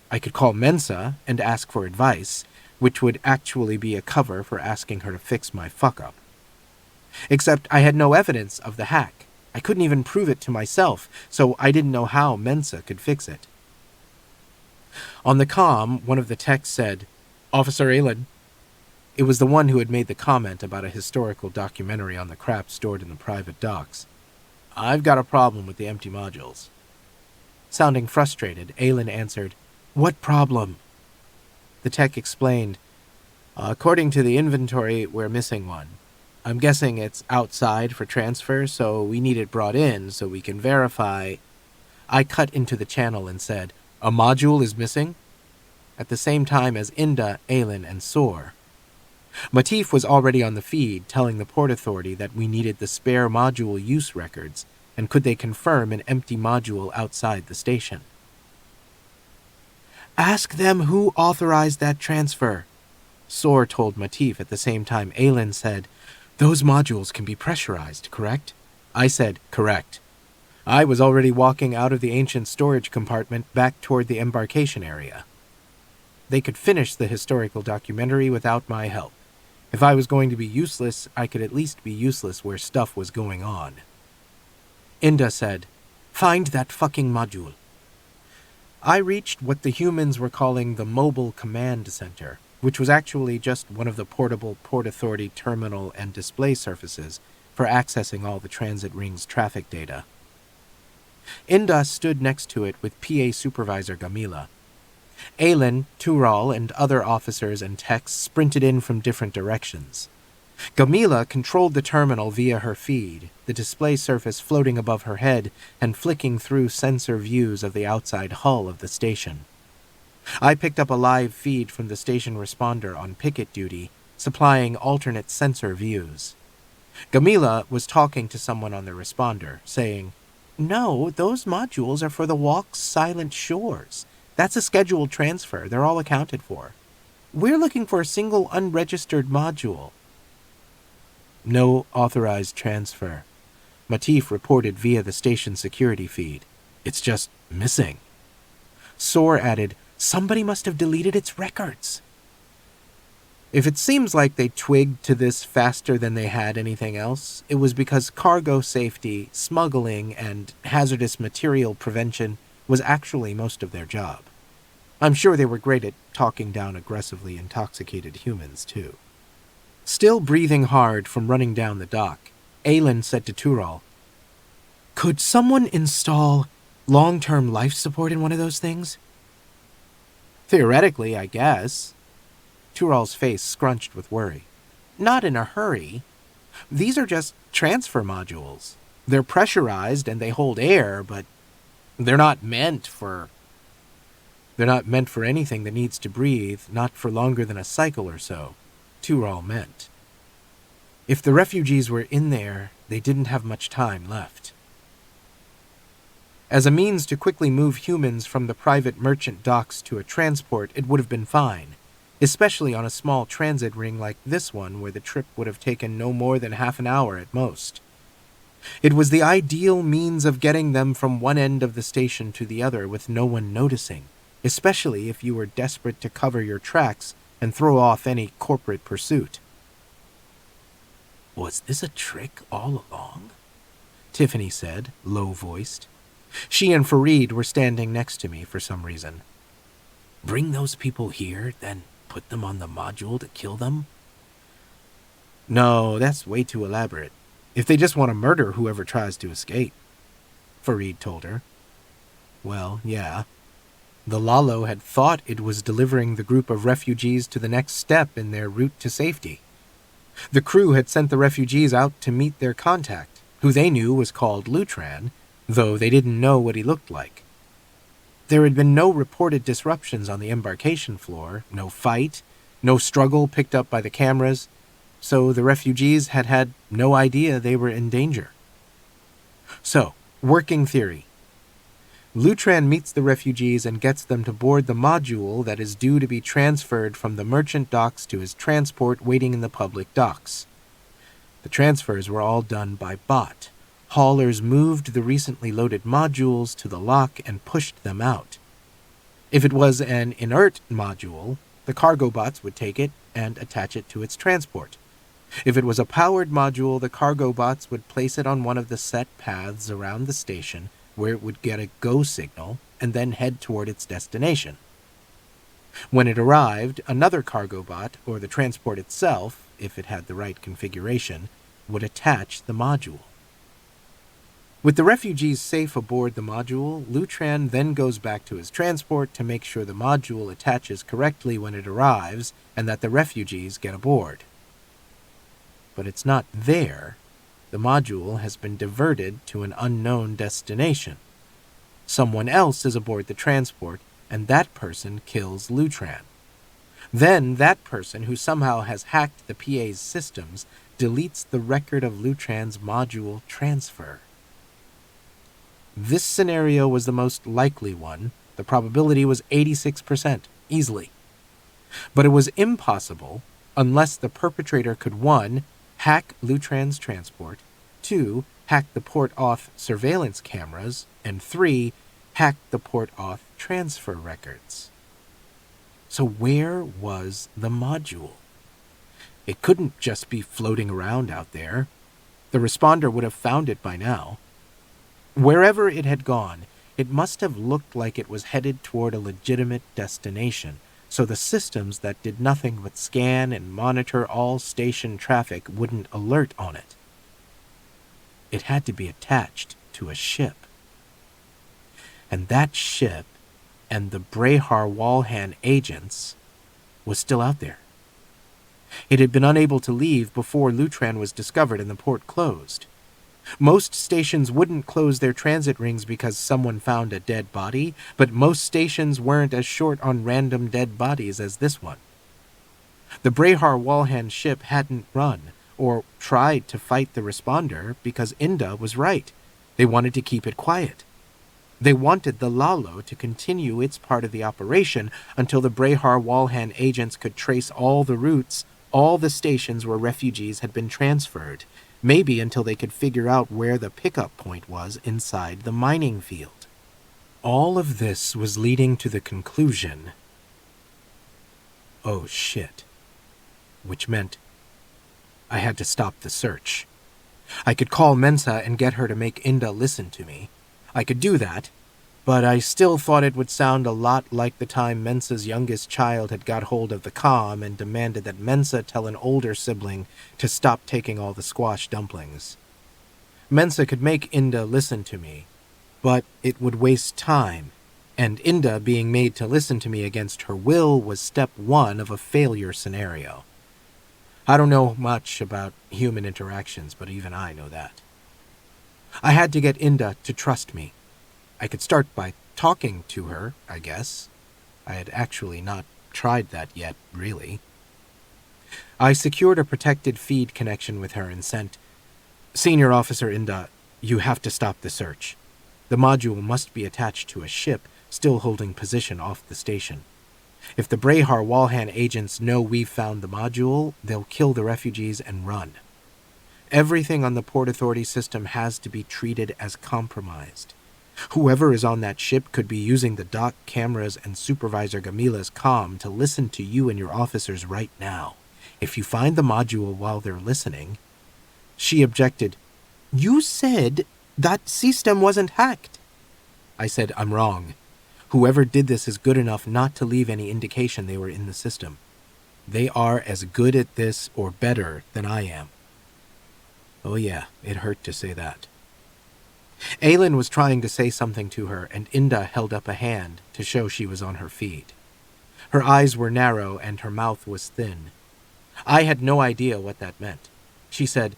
I could call Mensa and ask for advice, which would actually be a cover for asking her to fix my fuck-up. Except I had no evidence of the hack. I couldn't even prove it to myself, so I didn't know how Mensa could fix it. On the comm, one of the techs said, "Officer Aylin." It was the one who had made the comment about a historical documentary on the crap stored in the private docks. "I've got a problem with the empty modules." Sounding frustrated, Aylin answered, "What problem?" The tech explained, "According to the inventory, we're missing one. I'm guessing it's outside for transfer, so we need it brought in so we can verify." I cut into the channel and said, "A module is missing?" At the same time as Inda, Aylin, and Soar. Matif was already on the feed telling the Port Authority that we needed the spare module use records, and could they confirm an empty module outside the station. "Ask them who authorized that transfer," Soar told Matif at the same time Aylin said, Those modules can be pressurized, correct? I said, correct. I was already walking out of the ancient storage compartment back toward the embarkation area. They could finish the historical documentary without my help. If I was going to be useless, I could at least be useless where stuff was going on. Inda said, "Find that fucking module." I reached what the humans were calling the Mobile Command Center, which was actually just one of the portable Port Authority terminal and display surfaces for accessing all the transit ring's traffic data. Inda stood next to it with PA Supervisor Gamila. Aylin, Tural, and other officers and techs sprinted in from different directions. Gamila controlled the terminal via her feed, the display surface floating above her head and flicking through sensor views of the outside hull of the station. I picked up a live feed from the station responder on picket duty, supplying alternate sensor views. Gamila was talking to someone on the responder, saying, "No, those modules are for the Walk's Silent Shores. That's a scheduled transfer. They're all accounted for. We're looking for a single unregistered module." "No authorized transfer," Matif reported via the station security feed. "It's just missing." Soar added, "Somebody must have deleted its records." If it seems like they twigged to this faster than they had anything else, it was because cargo safety, smuggling, and hazardous material prevention was actually most of their job. I'm sure they were great at talking down aggressively intoxicated humans, too. Still breathing hard from running down the dock, Aylin said to Tural, "Could someone install long-term life support in one of those things?" "Theoretically, I guess." Tural's face scrunched with worry. "Not in a hurry. These are just transfer modules. They're pressurized and they hold air, but they're not meant for anything that needs to breathe, not for longer than a cycle or so," Tural meant. If the refugees were in there, they didn't have much time left. As a means to quickly move humans from the private merchant docks to a transport, it would have been fine, especially on a small transit ring like this one where the trip would have taken no more than half an hour at most. It was the ideal means of getting them from one end of the station to the other with no one noticing, especially if you were desperate to cover your tracks and throw off any corporate pursuit. "Was this a trick all along?" Tiffany said, low-voiced. She and Fareed were standing next to me for some reason. "Bring those people here, then put them on the module to kill them?" "No, that's way too elaborate. If they just want to murder whoever tries to escape," Fareed told her. Well, yeah. The Lalo had thought it was delivering the group of refugees to the next step in their route to safety. The crew had sent the refugees out to meet their contact, who they knew was called Lutran, though they didn't know what he looked like. There had been no reported disruptions on the embarkation floor, no fight, no struggle picked up by the cameras, so the refugees had had no idea they were in danger. So, working theory. Lutran meets the refugees and gets them to board the module that is due to be transferred from the merchant docks to his transport waiting in the public docks. The transfers were all done by bot. Haulers moved the recently loaded modules to the lock and pushed them out. If it was an inert module, the cargo bots would take it and attach it to its transport. If it was a powered module, the cargo bots would place it on one of the set paths around the station where it would get a go signal and then head toward its destination. When it arrived, another cargo bot, or the transport itself, if it had the right configuration, would attach the module. With the refugees safe aboard the module, Lutran then goes back to his transport to make sure the module attaches correctly when it arrives and that the refugees get aboard. But it's not there. The module has been diverted to an unknown destination. Someone else is aboard the transport, and that person kills Lutran. Then that person, who somehow has hacked the PA's systems, deletes the record of Lutran's module transfer. This scenario was the most likely one. The probability was 86%, easily. But it was impossible unless the perpetrator could 1. hack Lutran's transport, 2. hack the port auth surveillance cameras, and 3. hack the port auth transfer records. So where was the module? It couldn't just be floating around out there. The responder would have found it by now. Wherever it had gone, it must have looked like it was headed toward a legitimate destination, so the systems that did nothing but scan and monitor all station traffic wouldn't alert on it. It had to be attached to a ship. And that ship and the Brehar Walhan agents was still out there. It had been unable to leave before Lutran was discovered and the port closed. Most stations wouldn't close their transit rings because someone found a dead body, but most stations weren't as short on random dead bodies as this one. The Brehar Walhan ship hadn't run or tried to fight the responder because Inda was right. They wanted to keep it quiet. They wanted the Lalo to continue its part of the operation until the Brehar Walhan agents could trace all the routes, all the stations where refugees had been transferred, maybe until they could figure out where the pickup point was inside the mining field. All of this was leading to the conclusion, oh shit, which meant I had to stop the search. I could call Mensa and get her to make Inda listen to me. I could do that, but I still thought it would sound a lot like the time Mensa's youngest child had got hold of the comm and demanded that Mensa tell an older sibling to stop taking all the squash dumplings. Mensa could make Inda listen to me, but it would waste time, and Inda being made to listen to me against her will was step 1 of a failure scenario. I don't know much about human interactions, but even I know that. I had to get Inda to trust me. I could start by talking to her, I guess. I had actually not tried that yet, really. I secured a protected feed connection with her and sent, "Senior Officer Inda, you have to stop the search. The module must be attached to a ship still holding position off the station. If the Brehar Walhan agents know we've found the module, they'll kill the refugees and run. Everything on the Port Authority system has to be treated as compromised. Whoever is on that ship could be using the dock cameras and Supervisor Gamila's comm to listen to you and your officers right now. If you find the module while they're listening..." She objected. "You said that system wasn't hacked." I said, "I'm wrong. Whoever did this is good enough not to leave any indication they were in the system. They are as good at this or better than I am." Oh yeah, it hurt to say that. Aylin was trying to say something to her, and Inda held up a hand to show she was on her feet. Her eyes were narrow and her mouth was thin. I had no idea what that meant. She said,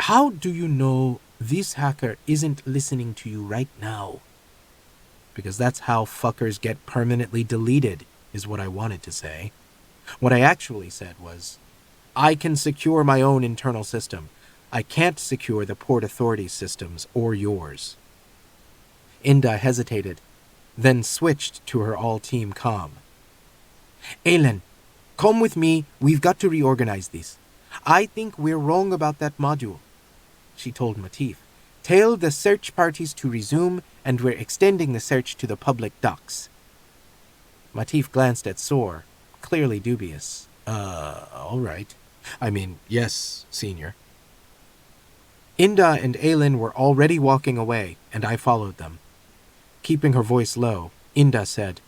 "How do you know this hacker isn't listening to you right now?" Because that's how fuckers get permanently deleted, is what I wanted to say. What I actually said was, "I can secure my own internal system. I can't secure the Port Authority systems or yours." Inda hesitated, then switched to her all-team comm. "Aylin, come with me. We've got to reorganize this. I think we're wrong about that module," she told Matif. "Tell the search parties to resume, and we're extending the search to the public docks." Matif glanced at Soar, clearly dubious. All right. I mean, yes, Senior." Inda and Aylin were already walking away, and I followed them. Keeping her voice low, Inda said,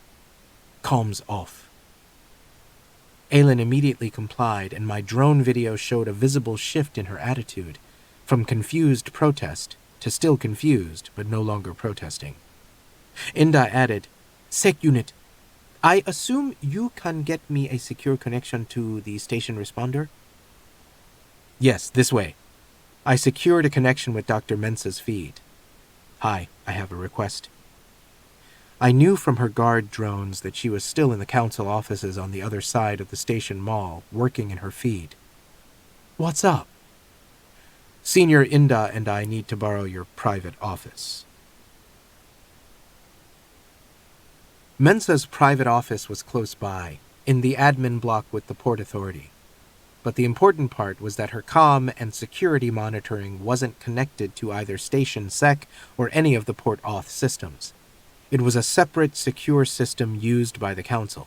"Comms off." Aylin immediately complied, and my drone video showed a visible shift in her attitude, from confused protest to still confused, but no longer protesting. Inda added, "SecUnit, I assume you can get me a secure connection to the station responder?" "Yes, this way." I secured a connection with Dr. Mensa's feed. "Hi, I have a request." I knew from her guard drones that she was still in the council offices on the other side of the station mall, working in her feed. "What's up?" "Senior Inda and I need to borrow your private office." Mensa's private office was close by, in the admin block with the Port Authority. But the important part was that her comm and security monitoring wasn't connected to either Station Sec or any of the Port Auth systems. It was a separate, secure system used by the Council.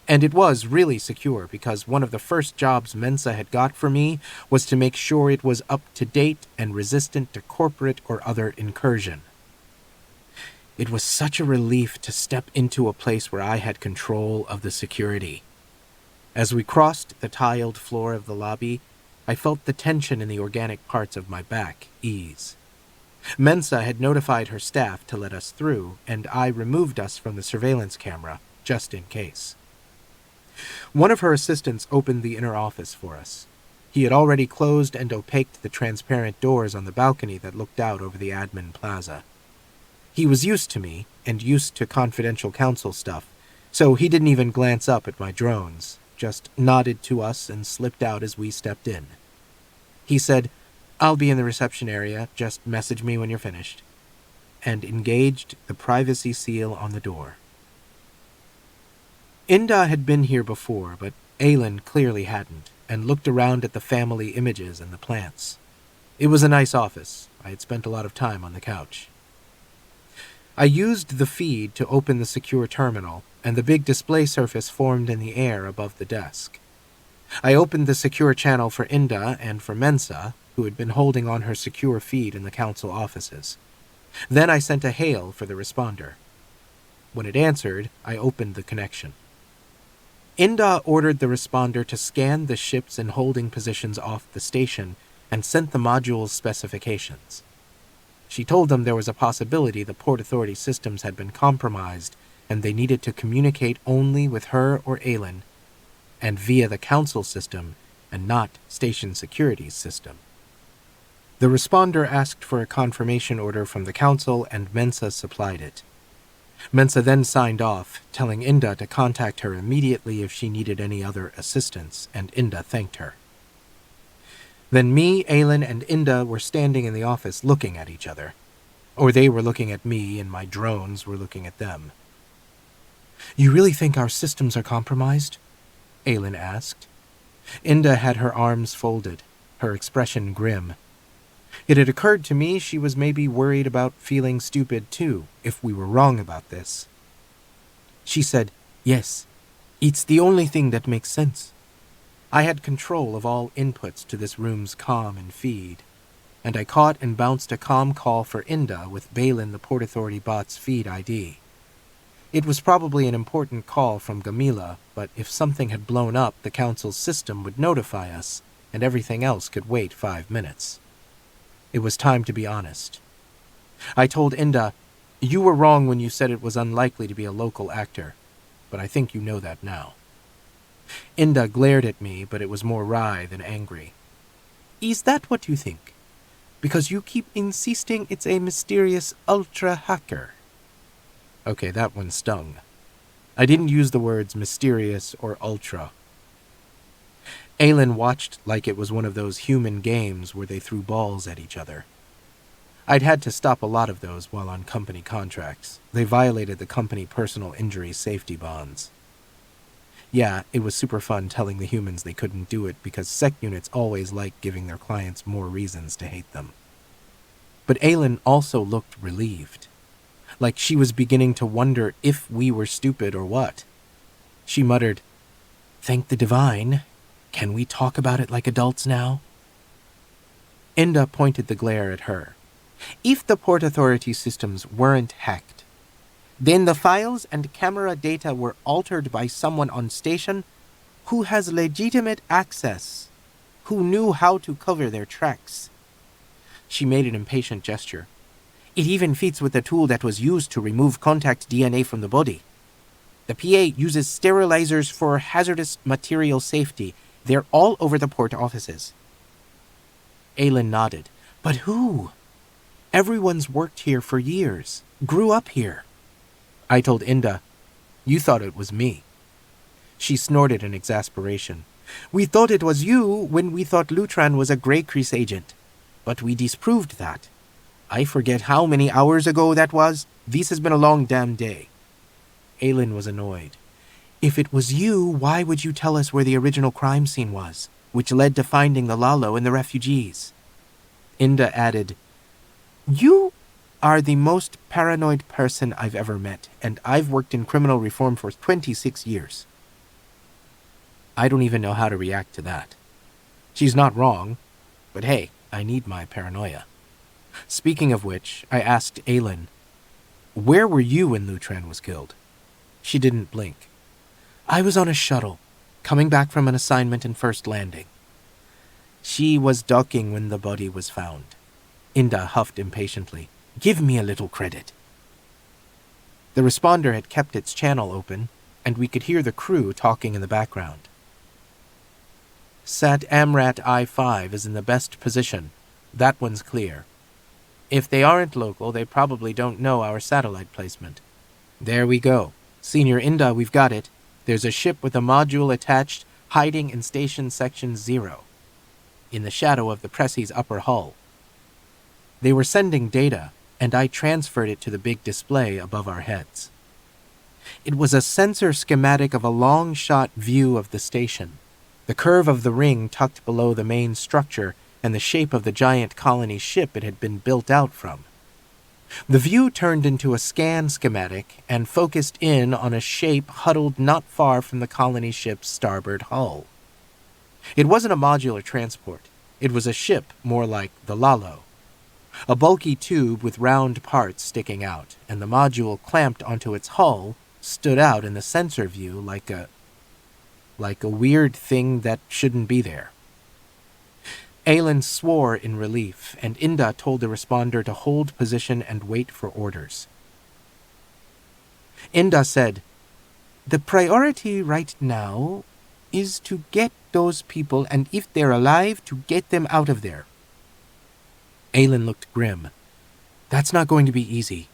And it was really secure because one of the first jobs Mensa had got for me was to make sure it was up to date and resistant to corporate or other incursion. It was such a relief to step into a place where I had control of the security. As we crossed the tiled floor of the lobby, I felt the tension in the organic parts of my back ease. Mensa had notified her staff to let us through, and I removed us from the surveillance camera, just in case. One of her assistants opened the inner office for us. He had already closed and opaqued the transparent doors on the balcony that looked out over the admin plaza. He was used to me, and used to confidential council stuff, so he didn't even glance up at my drones, just nodded to us and slipped out as we stepped in. He said, "I'll be in the reception area, just message me when you're finished," and engaged the privacy seal on the door. Inda had been here before, but Aylin clearly hadn't, and looked around at the family images and the plants. It was a nice office. I had spent a lot of time on the couch. I used the feed to open the secure terminal, and the big display surface formed in the air above the desk. I opened the secure channel for Inda and for Mensa, who had been holding on her secure feed in the council offices. Then I sent a hail for the responder. When it answered, I opened the connection. Inda ordered the responder to scan the ships in holding positions off the station and sent the module's specifications. She told them there was a possibility the Port Authority systems had been compromised and they needed to communicate only with her or Aylin, and via the Council system and not Station Security's system. The responder asked for a confirmation order from the Council and Mensa supplied it. Mensa then signed off, telling Inda to contact her immediately if she needed any other assistance, and Inda thanked her. Then me, Aylin, and Inda were standing in the office looking at each other. Or they were looking at me, and my drones were looking at them. "You really think our systems are compromised?" Aylin asked. Inda had her arms folded, her expression grim. It had occurred to me she was maybe worried about feeling stupid too, if we were wrong about this. She said, "Yes, it's the only thing that makes sense." I had control of all inputs to this room's comm and feed, and I caught and bounced a comm call for Inda with Balin the Port Authority bot's feed ID. It was probably an important call from Gamila, but if something had blown up, the Council's system would notify us, and everything else could wait 5 minutes. It was time to be honest. I told Inda, "You were wrong when you said it was unlikely to be a local actor, but I think you know that now." Inda glared at me, but it was more wry than angry. "Is that what you think? Because you keep insisting it's a mysterious ultra-hacker." Okay, that one stung. I didn't use the words mysterious or ultra. Aylin watched like it was one of those human games where they threw balls at each other. I'd had to stop a lot of those while on company contracts. They violated the company personal injury safety bonds. Yeah, it was super fun telling the humans they couldn't do it because SecUnits always like giving their clients more reasons to hate them. But Aylin also looked relieved, like she was beginning to wonder if we were stupid or what. She muttered, "Thank the divine. Can we talk about it like adults now?" Inda pointed the glare at her. "If the Port Authority systems weren't hacked, then the files and camera data were altered by someone on station who has legitimate access, who knew how to cover their tracks." She made an impatient gesture. "It even fits with the tool that was used to remove contact DNA from the body. The PA uses sterilizers for hazardous material safety. They're all over the port offices." Aylin nodded. "But who? Everyone's worked here for years, grew up here." I told Inda, "You thought it was me." She snorted in exasperation. "We thought it was you when we thought Lutran was a Grey Crease agent. But we disproved that. I forget how many hours ago that was. This has been a long damn day." Aylin was annoyed. "If it was you, why would you tell us where the original crime scene was? which led to finding the Lalo and the refugees. Inda added, "You are the most paranoid person I've ever met, and I've worked in criminal reform for 26 years. I don't even know how to react to that. She's not wrong, but hey, I need my paranoia. Speaking of which, I asked Aylin, "Where were you when Lutran was killed?" She didn't blink. "I was on a shuttle, coming back from an assignment in First Landing." "She was docking when the body was found." Inda huffed impatiently. "Give me a little credit." The responder had kept its channel open, and we could hear the crew talking in the background. "Sat Amrat I-5 is in the best position. That one's clear. If they aren't local, they probably don't know our satellite placement. There we go. Senior Inda, we've got it. There's a ship with a module attached, hiding in Station Section 0, in the shadow of the Pressie's upper hull. They were sending data, and I transferred it to the big display above our heads. It was a sensor schematic of a long-shot view of the station, the curve of the ring tucked below the main structure and the shape of the giant colony ship it had been built out from. The view turned into a scan schematic and focused in on a shape huddled not far from the colony ship's starboard hull. It wasn't a modular transport. It was a ship more like the Lalo. A bulky tube with round parts sticking out, and the module clamped onto its hull stood out in the sensor view like a weird thing that shouldn't be there. Aylin swore in relief, and Inda told the responder to hold position and wait for orders. Inda said, "The priority right now is to get those people, and if they're alive, to get them out of there." Aylin looked grim. "That's not going to be easy.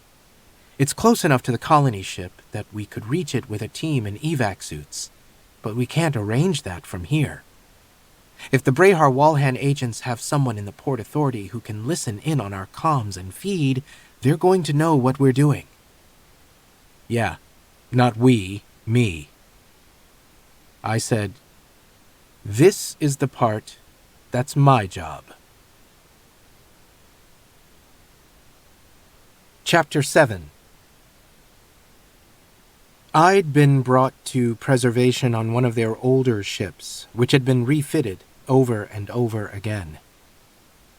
It's close enough to the colony ship that we could reach it with a team in evac suits, but we can't arrange that from here. If the Brehar Walhan agents have someone in the Port Authority who can listen in on our comms and feed, they're going to know what we're doing." "Yeah, not we, me." I said, "This is the part that's my job." Chapter 7. I'd been brought to preservation on one of their older ships, which had been refitted over and over again.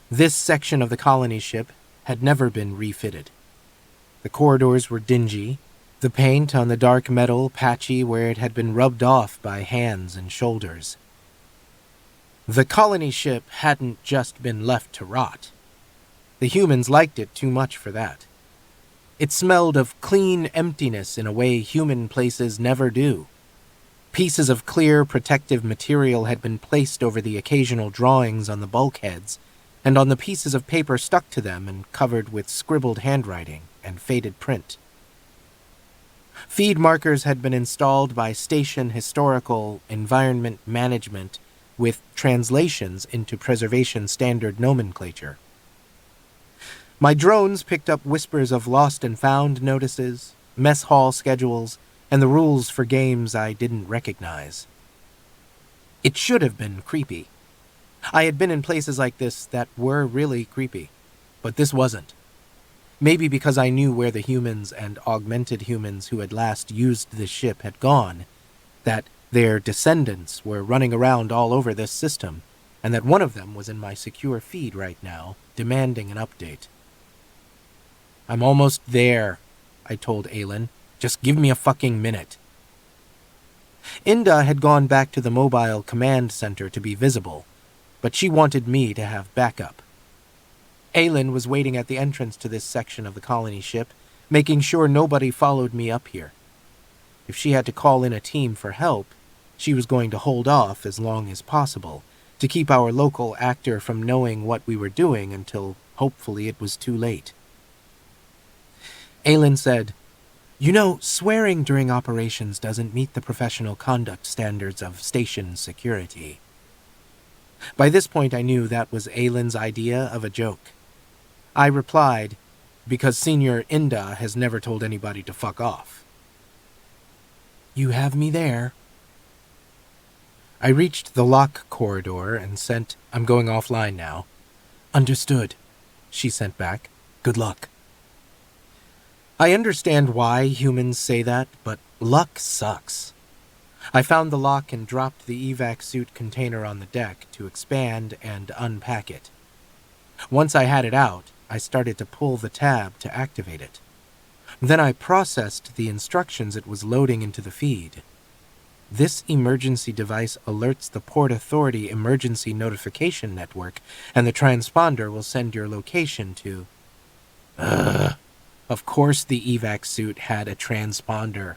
This section of the colony ship had never been refitted. The corridors were dingy, the paint on the dark metal patchy where it had been rubbed off by hands and shoulders. The colony ship hadn't just been left to rot. The humans liked it too much for that. It smelled of clean emptiness in a way human places never do. Pieces of clear protective material had been placed over the occasional drawings on the bulkheads, and on the pieces of paper stuck to them and covered with scribbled handwriting and faded print. Feed markers had been installed by Station Historical Environment Management with translations into preservation standard nomenclature. My drones picked up whispers of lost and found notices, mess hall schedules, and the rules for games I didn't recognize. It should have been creepy. I had been in places like this that were really creepy, but this wasn't. Maybe because I knew where the humans and augmented humans who had last used this ship had gone, that their descendants were running around all over this system, and that one of them was in my secure feed right now, demanding an update. "I'm almost there," I told Aylin. "Just give me a fucking minute." Inda had gone back to the mobile command center to be visible, but she wanted me to have backup. Aylin was waiting at the entrance to this section of the colony ship, making sure nobody followed me up here. If she had to call in a team for help, she was going to hold off as long as possible, to keep our local actor from knowing what we were doing until hopefully it was too late. Aylin said, "You know, swearing during operations doesn't meet the professional conduct standards of station security." By this point I knew that was Aylin's idea of a joke. I replied, "Because Senior Inda has never told anybody to fuck off." "You have me there." I reached the lock corridor and sent, "I'm going offline now." "Understood," she sent back. "Good luck." I understand why humans say that, but luck sucks. I found the lock and dropped the evac suit container on the deck to expand and unpack it. Once I had it out, I started to pull the tab to activate it. Then I processed the instructions it was loading into the feed. This emergency device alerts the Port Authority Emergency Notification Network, and the transponder will send your location to... Of course the evac suit had a transponder.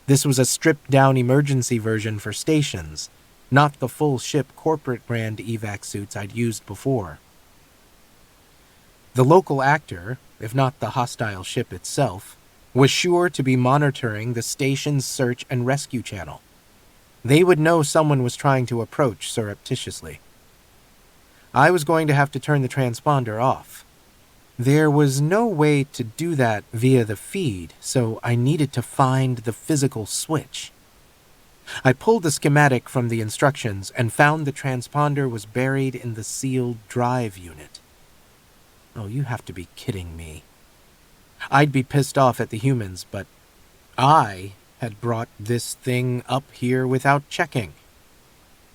This was a stripped-down emergency version for stations, not the full-ship corporate brand evac suits I'd used before. The local actor, if not the hostile ship itself, was sure to be monitoring the station's search and rescue channel. They would know someone was trying to approach surreptitiously. I was going to have to turn the transponder off. There was no way to do that via the feed, so I needed to find the physical switch. I pulled the schematic from the instructions and found the transponder was buried in the sealed drive unit. Oh, you have to be kidding me. I'd be pissed off at the humans, but I had brought this thing up here without checking.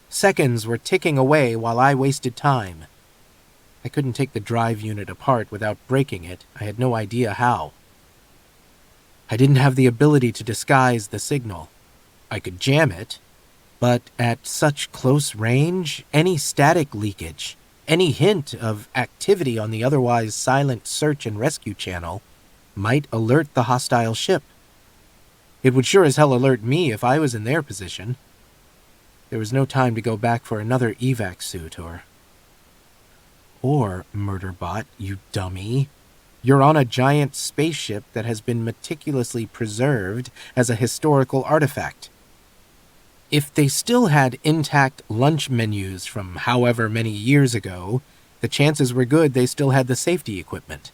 Seconds were ticking away while I wasted time. I couldn't take the drive unit apart without breaking it. I had no idea how. I didn't have the ability to disguise the signal. I could jam it, but at such close range, any static leakage, any hint of activity on the otherwise silent search and rescue channel might alert the hostile ship. It would sure as hell alert me if I was in their position. There was no time to go back for another evac suit or Murderbot, you dummy. You're on a giant spaceship that has been meticulously preserved as a historical artifact. If they still had intact lunch menus from however many years ago, the chances were good they still had the safety equipment.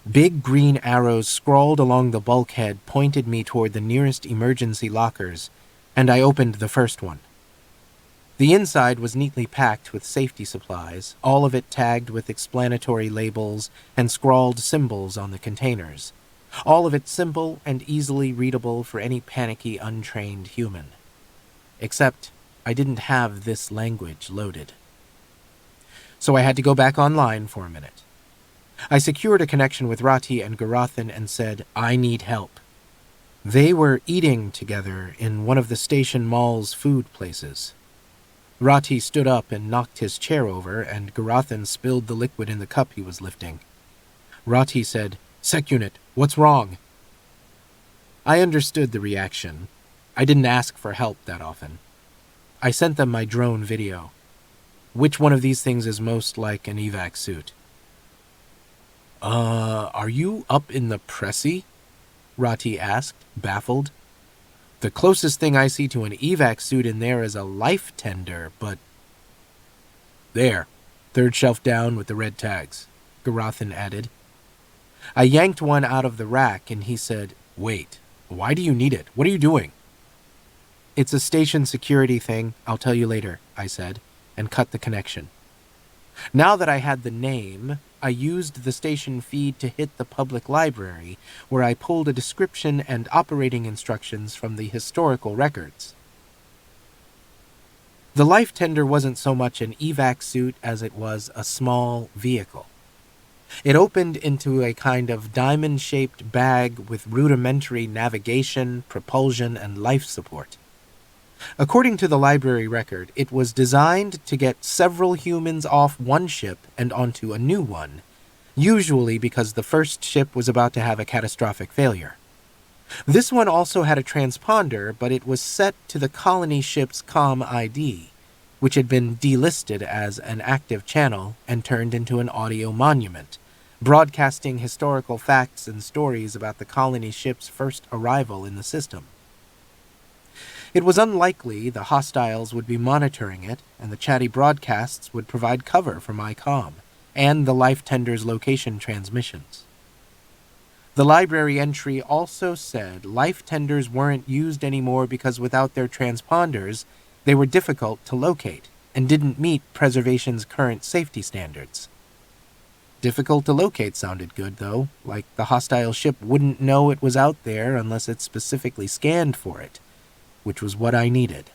Big green arrows scrawled along the bulkhead pointed me toward the nearest emergency lockers, and I opened the first one. The inside was neatly packed with safety supplies, all of it tagged with explanatory labels and scrawled symbols on the containers. All of it simple and easily readable for any panicky, untrained human. Except I didn't have this language loaded. So I had to go back online for a minute. I secured a connection with Rati and Garathan and said, "I need help." They were eating together in one of the station mall's food places. Rati stood up and knocked his chair over, and Garathan spilled the liquid in the cup he was lifting. Rati said, "SecUnit, what's wrong?" I understood the reaction. I didn't ask for help that often. I sent them my drone video. Which one of these things is most like an evac suit? Are you up in the Pressy?" Rati asked, baffled. "The closest thing I see to an evac suit in there is a life tender, but..." "There, third shelf down with the red tags," Garathan added. I yanked one out of the rack and he said, "Wait, why do you need it? What are you doing?" "It's a station security thing. I'll tell you later," I said, and cut the connection. Now that I had the name, I used the station feed to hit the public library, where I pulled a description and operating instructions from the historical records. The life tender wasn't so much an evac suit as it was a small vehicle. It opened into a kind of diamond-shaped bag with rudimentary navigation, propulsion, and life support. According to the library record, it was designed to get several humans off one ship and onto a new one, usually because the first ship was about to have a catastrophic failure. This one also had a transponder, but it was set to the colony ship's comm ID, which had been delisted as an active channel and turned into an audio monument, broadcasting historical facts and stories about the colony ship's first arrival in the system. It was unlikely the hostiles would be monitoring it, and the chatty broadcasts would provide cover for my comm and the life tender's location transmissions. The library entry also said life tenders weren't used anymore because without their transponders, they were difficult to locate and didn't meet preservation's current safety standards. Difficult to locate sounded good, though, like the hostile ship wouldn't know it was out there unless it specifically scanned for it, which was what I needed.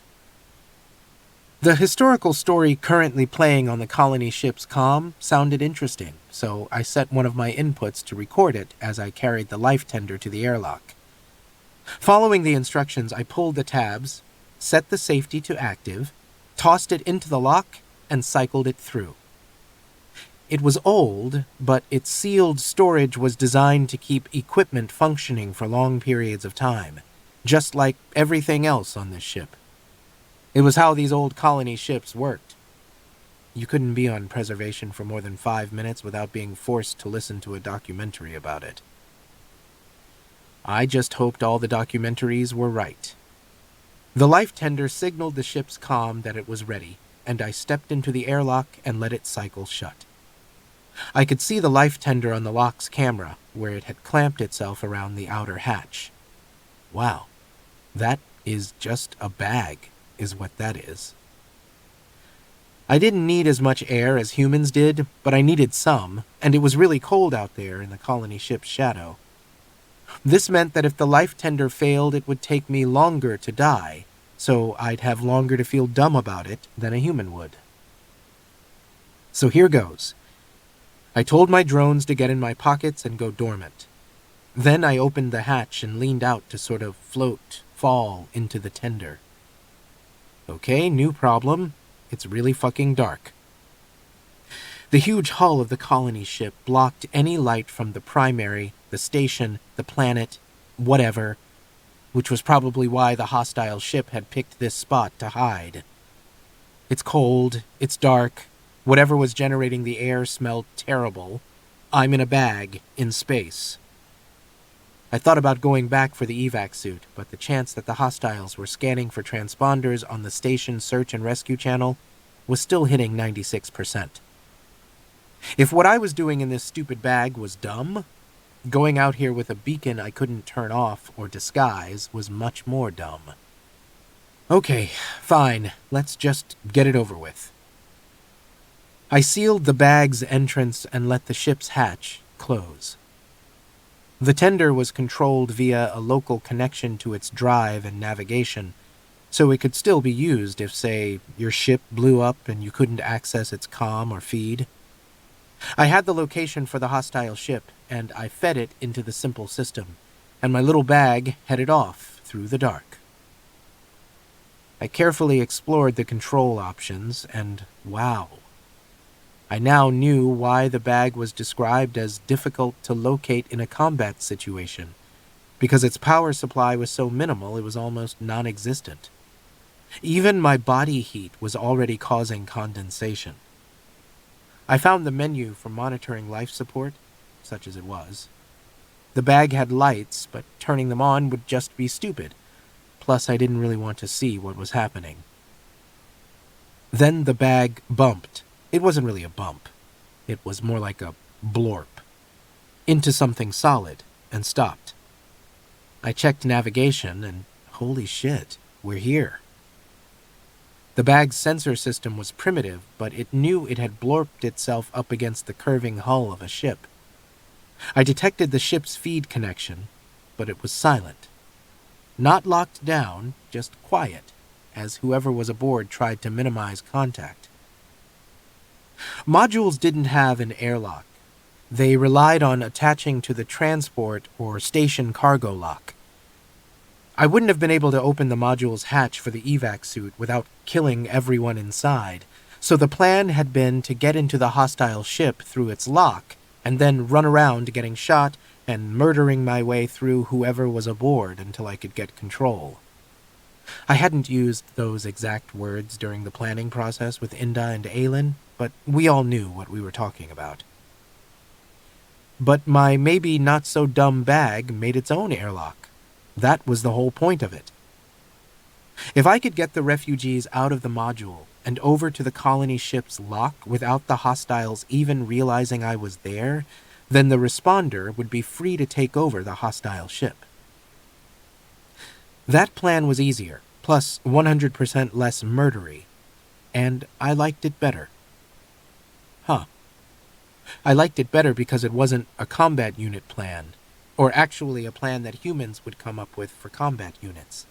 The historical story currently playing on the colony ship's comm sounded interesting, so I set one of my inputs to record it as I carried the life tender to the airlock. Following the instructions, I pulled the tabs, set the safety to active, tossed it into the lock, and cycled it through. It was old, but its sealed storage was designed to keep equipment functioning for long periods of time, just like everything else on this ship. It was how these old colony ships worked. You couldn't be on preservation for more than 5 minutes without being forced to listen to a documentary about it. I just hoped all the documentaries were right. The life tender signaled the ship's comm that it was ready, and I stepped into the airlock and let it cycle shut. I could see the life tender on the lock's camera, where it had clamped itself around the outer hatch. Wow, that is just a bag, is what that is. I didn't need as much air as humans did, but I needed some, and it was really cold out there in the colony ship's shadow. This meant that if the life tender failed, it would take me longer to die, so I'd have longer to feel dumb about it than a human would. So here goes. I told my drones to get in my pockets and go dormant. Then I opened the hatch and leaned out to sort of fall into the tender. Okay, new problem. It's really fucking dark. The huge hull of the colony ship blocked any light from the primary, the station, the planet, whatever, which was probably why the hostile ship had picked this spot to hide. It's cold, it's dark, whatever was generating the air smelled terrible. I'm in a bag, in space. I thought about going back for the evac suit, but the chance that the hostiles were scanning for transponders on the station search and rescue channel was still hitting 96%. If what I was doing in this stupid bag was dumb, going out here with a beacon I couldn't turn off or disguise was much more dumb. Okay, fine, let's just get it over with. I sealed the bag's entrance and let the ship's hatch close. The tender was controlled via a local connection to its drive and navigation, so it could still be used if, say, your ship blew up and you couldn't access its comm or feed. I had the location for the hostile ship, and I fed it into the simple system, and my little bag headed off through the dark. I carefully explored the control options, and wow. I now knew why the bag was described as difficult to locate in a combat situation, because its power supply was so minimal it was almost non-existent. Even my body heat was already causing condensation. I found the menu for monitoring life support, such as it was. The bag had lights, but turning them on would just be stupid. Plus, I didn't really want to see what was happening. Then the bag bumped. It wasn't really a bump. It was more like a blorp. Into something solid, and stopped. I checked navigation, and holy shit, we're here. The bag's sensor system was primitive, but it knew it had blorped itself up against the curving hull of a ship. I detected the ship's feed connection, but it was silent. Not locked down, just quiet, as whoever was aboard tried to minimize contact. Modules didn't have an airlock. They relied on attaching to the transport or station cargo lock. I wouldn't have been able to open the module's hatch for the evac suit without killing everyone inside, so the plan had been to get into the hostile ship through its lock and then run around getting shot and murdering my way through whoever was aboard until I could get control. I hadn't used those exact words during the planning process with Inda and Aelin, but we all knew what we were talking about. But my maybe not-so-dumb bag made its own airlock. That was the whole point of it. If I could get the refugees out of the module and over to the colony ship's lock without the hostiles even realizing I was there, Then the responder would be free to take over the hostile ship. That plan was easier, plus 100% less murdery, and I liked it better. I liked it better because it wasn't a combat unit plan, or actually a plan that humans would come up with for combat units.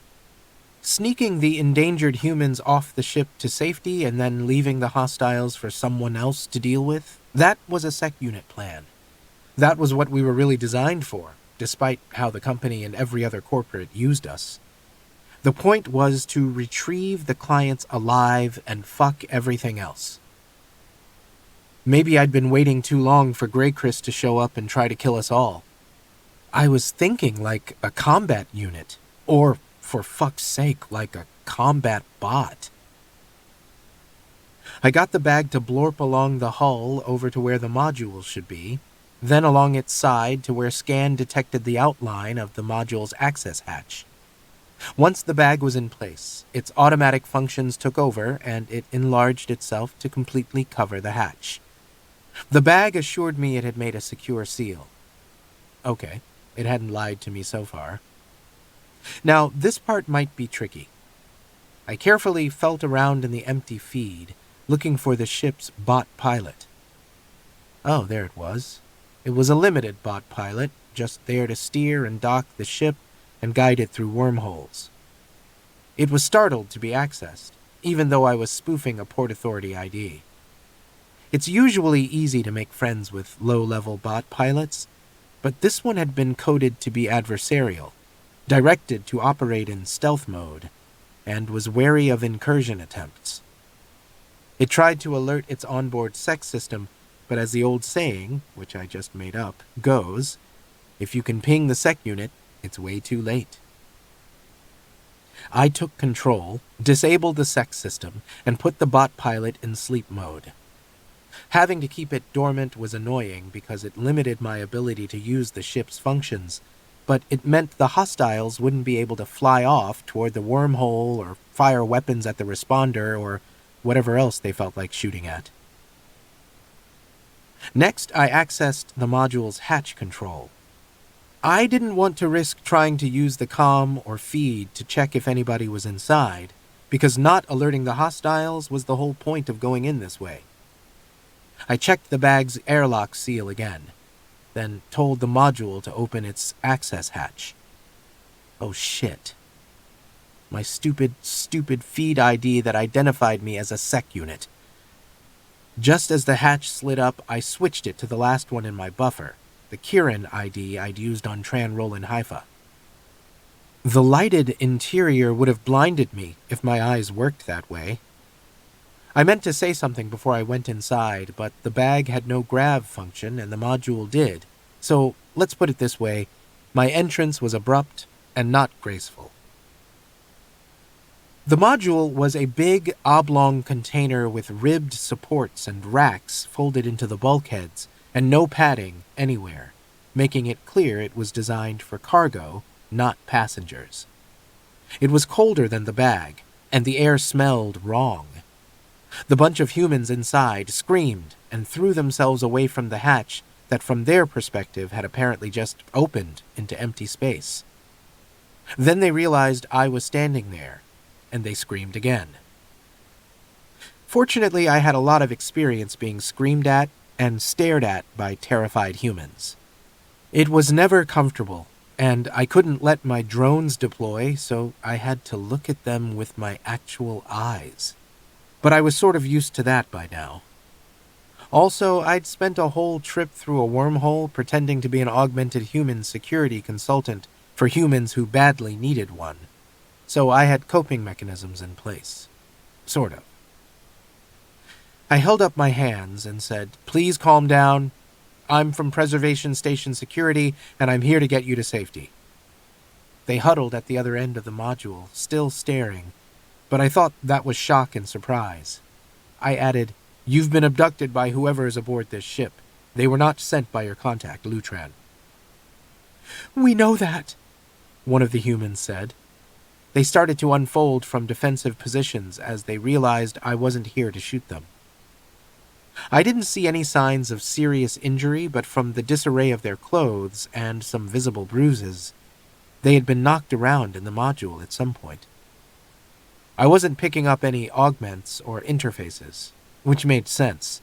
Sneaking the endangered humans off the ship to safety and then leaving the hostiles for someone else to deal with, that was a SecUnit plan. That was what we were really designed for, despite how the company and every other corporate used us. The point was to retrieve the clients alive and fuck everything else. Maybe I'd been waiting too long for Grey Chris to show up and try to kill us all. I was thinking like a combat unit, or, for fuck's sake, like a combat bot. I got the bag to blorp along the hull over to where the modules should be, then along its side to where scan detected the outline of the module's access hatch. Once the bag was in place, its automatic functions took over and it enlarged itself to completely cover the hatch. The bag assured me it had made a secure seal. Okay, it hadn't lied to me so far. Now, this part might be tricky. I carefully felt around in the empty feed, looking for the ship's bot pilot. Oh, there it was. It was a limited bot pilot, just there to steer and dock the ship and guide it through wormholes. It was startled to be accessed, even though I was spoofing a Port Authority ID. It's usually easy to make friends with low-level bot pilots, but this one had been coded to be adversarial, directed to operate in stealth mode, and was wary of incursion attempts. It tried to alert its onboard sec system, but as the old saying, which I just made up, goes, if you can ping the sec unit, it's way too late. I took control, disabled the sec system, and put the bot pilot in sleep mode. Having to keep it dormant was annoying because it limited my ability to use the ship's functions, but it meant the hostiles wouldn't be able to fly off toward the wormhole or fire weapons at the responder or whatever else they felt like shooting at. Next, I accessed the module's hatch control. I didn't want to risk trying to use the comm or feed to check if anybody was inside, because not alerting the hostiles was the whole point of going in this way. I checked the bag's airlock seal again, then told the module to open its access hatch. Oh shit. My stupid feed ID that identified me as a sec unit. Just as the hatch slid up, I switched it to the last one in my buffer, the Kieran ID I'd used on Tran Roland Haifa. The lighted interior would have blinded me if my eyes worked that way. I meant to say something before I went inside, but the bag had no grav function and the module did, so let's put it this way, my entrance was abrupt and not graceful. The module was a big, oblong container with ribbed supports and racks folded into the bulkheads, and no padding anywhere, making it clear it was designed for cargo, not passengers. It was colder than the bag, and the air smelled wrong. The bunch of humans inside screamed and threw themselves away from the hatch that from their perspective had apparently just opened into empty space. Then they realized I was standing there, and they screamed again. Fortunately, I had a lot of experience being screamed at and stared at by terrified humans. It was never comfortable, and I couldn't let my drones deploy, so I had to look at them with my actual eyes. But I was sort of used to that by now. Also, I'd spent a whole trip through a wormhole pretending to be an augmented human security consultant for humans who badly needed one, so I had coping mechanisms in place. Sort of. I held up my hands and said, "Please calm down. I'm from Preservation Station Security, and I'm here to get you to safety." They huddled at the other end of the module, still staring, but I thought that was shock and surprise. I added, "You've been abducted by whoever is aboard this ship. They were not sent by your contact, Lutran." "We know that," one of the humans said. They started to unfold from defensive positions as they realized I wasn't here to shoot them. I didn't see any signs of serious injury, but from the disarray of their clothes and some visible bruises, they had been knocked around in the module at some point. I wasn't picking up any augments or interfaces, which made sense.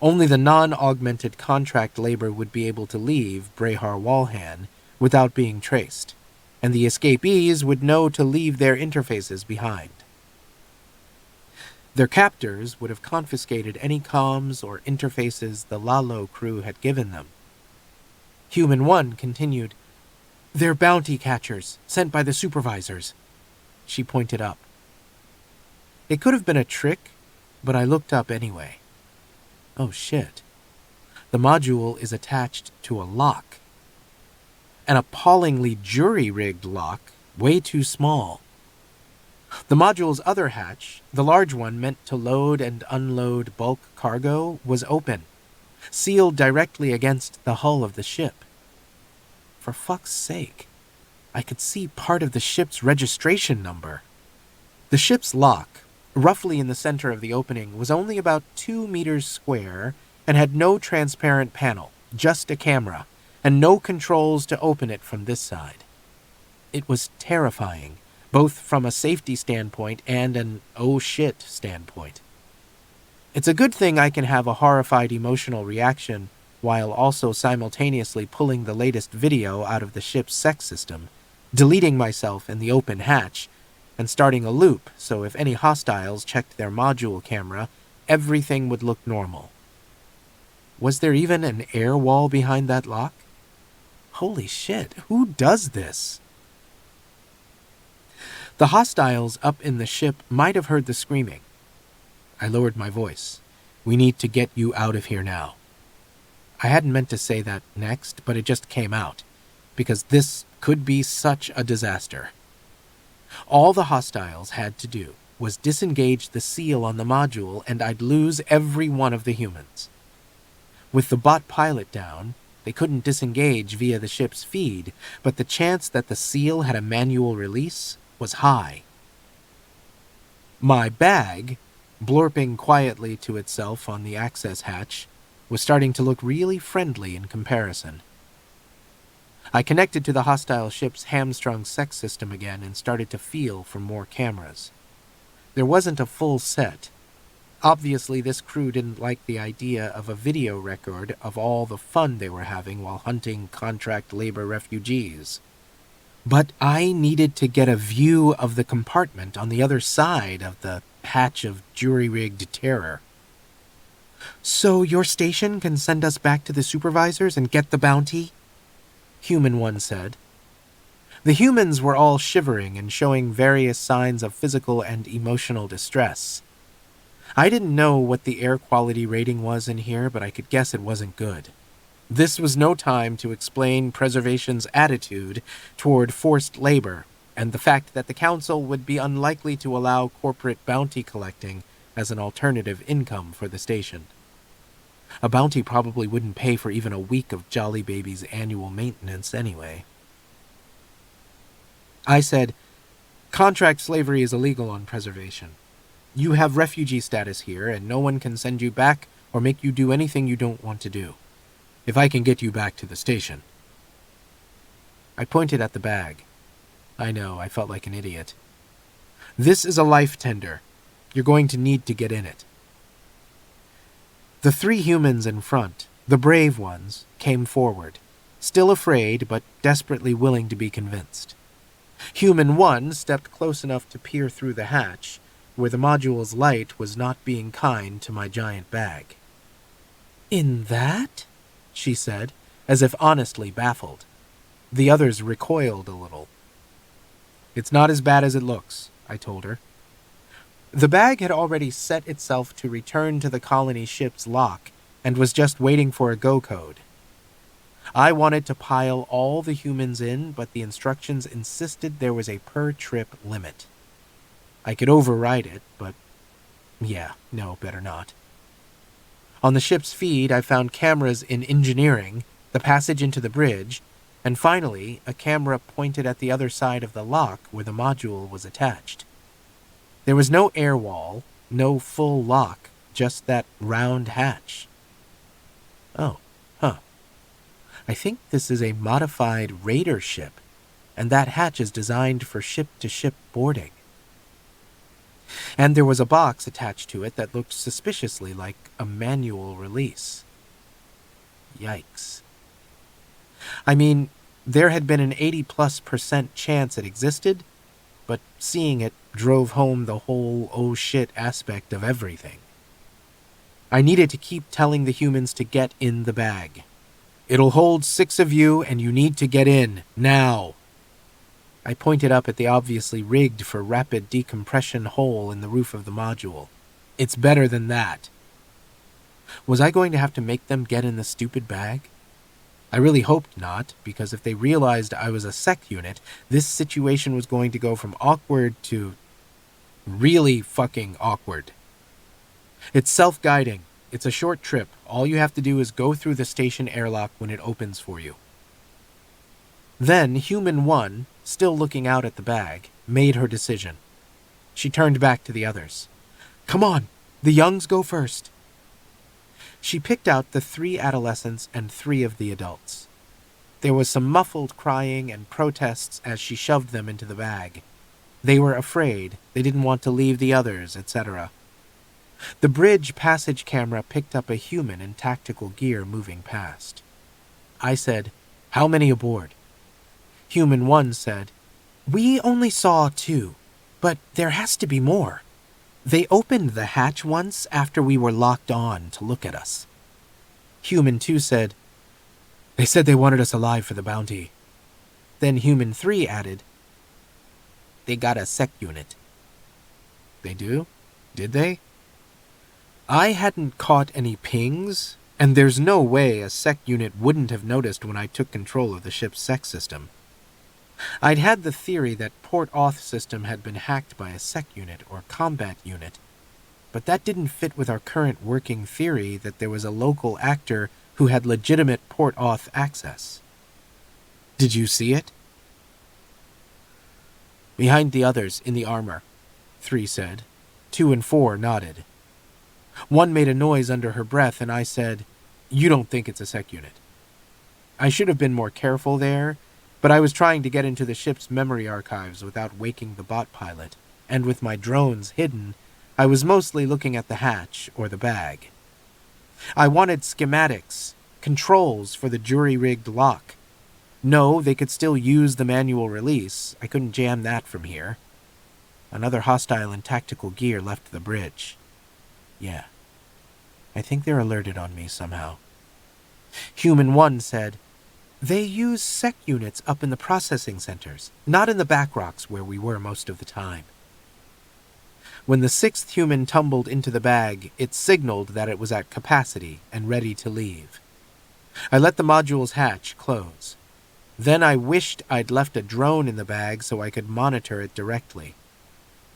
Only the non-augmented contract labor would be able to leave Brehar Walhan without being traced, and the escapees would know to leave their interfaces behind. Their captors would have confiscated any comms or interfaces the Lalo crew had given them. Human 1 continued, "They're bounty catchers, sent by the supervisors." She pointed up. It could have been a trick, but I looked up anyway. Oh shit. The module is attached to a lock. An appallingly jury-rigged lock, way too small. The module's other hatch, the large one meant to load and unload bulk cargo, was open, sealed directly against the hull of the ship. For fuck's sake, I could see part of the ship's registration number. The ship's lock, roughly in the center of the opening, was only about 2 meters square and had no transparent panel, just a camera, and no controls to open it from this side. It was terrifying, both from a safety standpoint and an oh shit standpoint. It's a good thing I can have a horrified emotional reaction while also simultaneously pulling the latest video out of the ship's sec system, deleting myself in the open hatch, and starting a loop so if any hostiles checked their module camera, everything would look normal. Was there even an air wall behind that lock? Holy shit, who does this? The hostiles up in the ship might have heard the screaming. I lowered my voice. "We need to get you out of here now." I hadn't meant to say that next, but it just came out, because this could be such a disaster. All the hostiles had to do was disengage the seal on the module, and I'd lose every one of the humans. With the bot pilot down, they couldn't disengage via the ship's feed, but the chance that the seal had a manual release was high. My bag, blorping quietly to itself on the access hatch, was starting to look really friendly in comparison. I connected to the hostile ship's hamstrung sec system again and started to feel for more cameras. There wasn't a full set. Obviously, this crew didn't like the idea of a video record of all the fun they were having while hunting contract labor refugees. But I needed to get a view of the compartment on the other side of the hatch of jury-rigged terror. "So your station can send us back to the supervisors and get the bounty?" Human 1 said. The humans were all shivering and showing various signs of physical and emotional distress. I didn't know what the air quality rating was in here, but I could guess it wasn't good. This was no time to explain Preservation's attitude toward forced labor and the fact that the Council would be unlikely to allow corporate bounty collecting as an alternative income for the station. A bounty probably wouldn't pay for even a week of Jolly Baby's annual maintenance anyway. I said, "Contract slavery is illegal on Preservation. You have refugee status here, and no one can send you back or make you do anything you don't want to do. If I can get you back to the station." I pointed at the bag. I know, I felt like an idiot. "This is a life tender. You're going to need to get in it." The 3 humans in front, the brave ones, came forward, still afraid but desperately willing to be convinced. Human 1 stepped close enough to peer through the hatch, where the module's light was not being kind to my giant bag. "In that?" she said, as if honestly baffled. The others recoiled a little. "It's not as bad as it looks," I told her. The bag had already set itself to return to the colony ship's lock and was just waiting for a go code. I wanted to pile all the humans in, but the instructions insisted there was a per-trip limit. I could override it, but yeah, no, better not. On the ship's feed, I found cameras in engineering, the passage into the bridge, and finally, a camera pointed at the other side of the lock where the module was attached. There was no air wall, no full lock, just that round hatch. Oh, huh. I think this is a modified raider ship, and that hatch is designed for ship-to-ship boarding. And there was a box attached to it that looked suspiciously like a manual release. Yikes. I mean, there had been an 80+% chance it existed, but seeing it drove home the whole oh shit aspect of everything. I needed to keep telling the humans to get in the bag. It'll hold 6 of you, and you need to get in, now. I pointed up at the obviously rigged for rapid decompression hole in the roof of the module. It's better than that. Was I going to have to make them get in the stupid bag? I really hoped not, because if they realized I was a SecUnit, this situation was going to go from awkward to really fucking awkward. It's self-guiding. It's a short trip. All you have to do is go through the station airlock when it opens for you. Then Human 1, still looking out at the bag, made her decision. She turned back to the others. Come on, the youngs go first. She picked out the 3 adolescents and 3 of the adults. There was some muffled crying and protests as she shoved them into the bag. They were afraid, they didn't want to leave the others, etc. The bridge passage camera picked up a human in tactical gear moving past. I said, How many aboard? Human 1 said, We only saw 2, but there has to be more. They opened the hatch once after we were locked on to look at us. Human 2 said, They said they wanted us alive for the bounty. Then Human 3 added, They got a SecUnit. They do? Did they? I hadn't caught any pings, and there's no way a SecUnit wouldn't have noticed when I took control of the ship's sec system. I'd had the theory that port auth system had been hacked by a SecUnit or combat unit, but that didn't fit with our current working theory that there was a local actor who had legitimate port auth access. Did you see it? Behind the others, in the armor, 3 said. 2 and 4 nodded. 1 made a noise under her breath, and I said, You don't think it's a SecUnit. I should have been more careful there, but I was trying to get into the ship's memory archives without waking the bot pilot, and with my drones hidden, I was mostly looking at the hatch or the bag. I wanted schematics, controls for the jury-rigged lock. No, they could still use the manual release. I couldn't jam that from here. Another hostile in tactical gear left the bridge. Yeah. I think they're alerted on me somehow. Human 1 said, They use SecUnits up in the processing centers, not in the back rocks where we were most of the time. When the 6th human tumbled into the bag, it signaled that it was at capacity and ready to leave. I let the module's hatch close. Then I wished I'd left a drone in the bag so I could monitor it directly.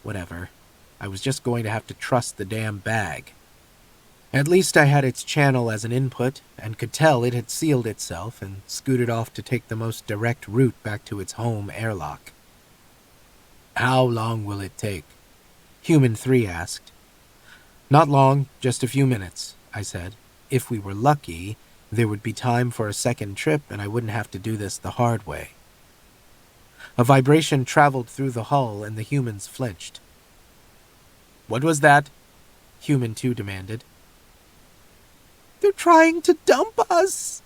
Whatever. I was just going to have to trust the damn bag. At least I had its channel as an input, and could tell it had sealed itself and scooted off to take the most direct route back to its home airlock. How long will it take? Human 3 asked. Not long, just a few minutes, I said. If we were lucky, there would be time for a second trip and I wouldn't have to do this the hard way. A vibration traveled through the hull and the humans flinched. What was that? Human 2 demanded. They're trying to dump us!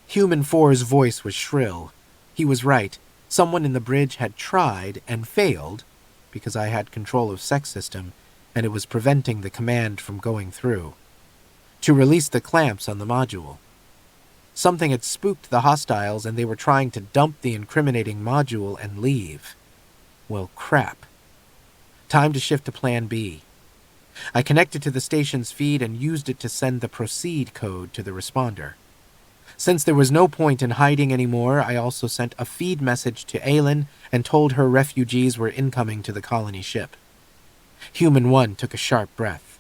Human 4's voice was shrill. He was right. Someone in the bridge had tried and failed, because I had control of sec system, and it was preventing the command from going through, to release the clamps on the module. Something had spooked the hostiles, and they were trying to dump the incriminating module and leave. Well, crap. Time to shift to Plan B. I connected to the station's feed and used it to send the proceed code to the responder. Since there was no point in hiding anymore, I also sent a feed message to Aylin and told her refugees were incoming to the colony ship. Human 1 took a sharp breath.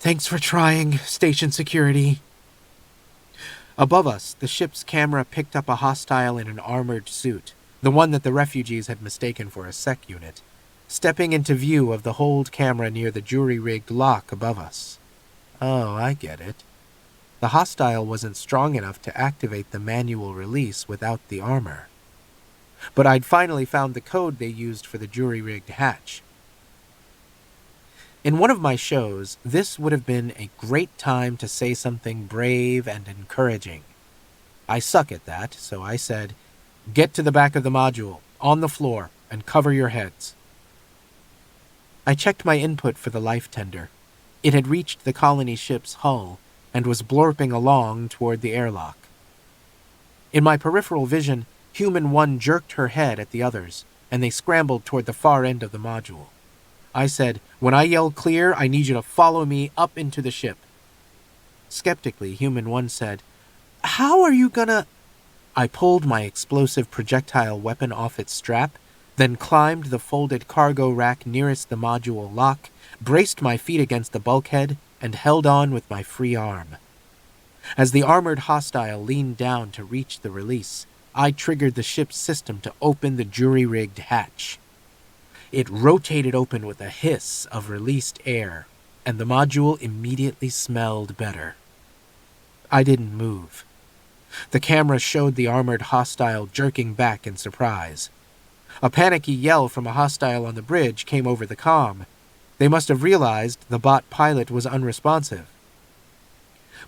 Thanks for trying, station security. Above us, the ship's camera picked up a hostile in an armored suit, the one that the refugees had mistaken for a SecUnit, stepping into view of the hold camera near the jury-rigged lock above us. Oh, I get it. The hostile wasn't strong enough to activate the manual release without the armor. But I'd finally found the code they used for the jury-rigged hatch. In one of my shows, this would have been a great time to say something brave and encouraging. I suck at that, so I said, "Get to the back of the module, on the floor, and cover your heads." I checked my input for the life tender. It had reached the colony ship's hull and was blorping along toward the airlock. In my peripheral vision, Human 1 jerked her head at the others, and they scrambled toward the far end of the module. I said, "When I yell clear, I need you to follow me up into the ship." Skeptically, Human 1 said, "How are you gonna—" I pulled my explosive projectile weapon off its strap, then climbed the folded cargo rack nearest the module lock, braced my feet against the bulkhead, and held on with my free arm. As the armored hostile leaned down to reach the release, I triggered the ship's system to open the jury-rigged hatch. It rotated open with a hiss of released air, and the module immediately smelled better. I didn't move. The camera showed the armored hostile jerking back in surprise. A panicky yell from a hostile on the bridge came over the comm. They must have realized the bot pilot was unresponsive.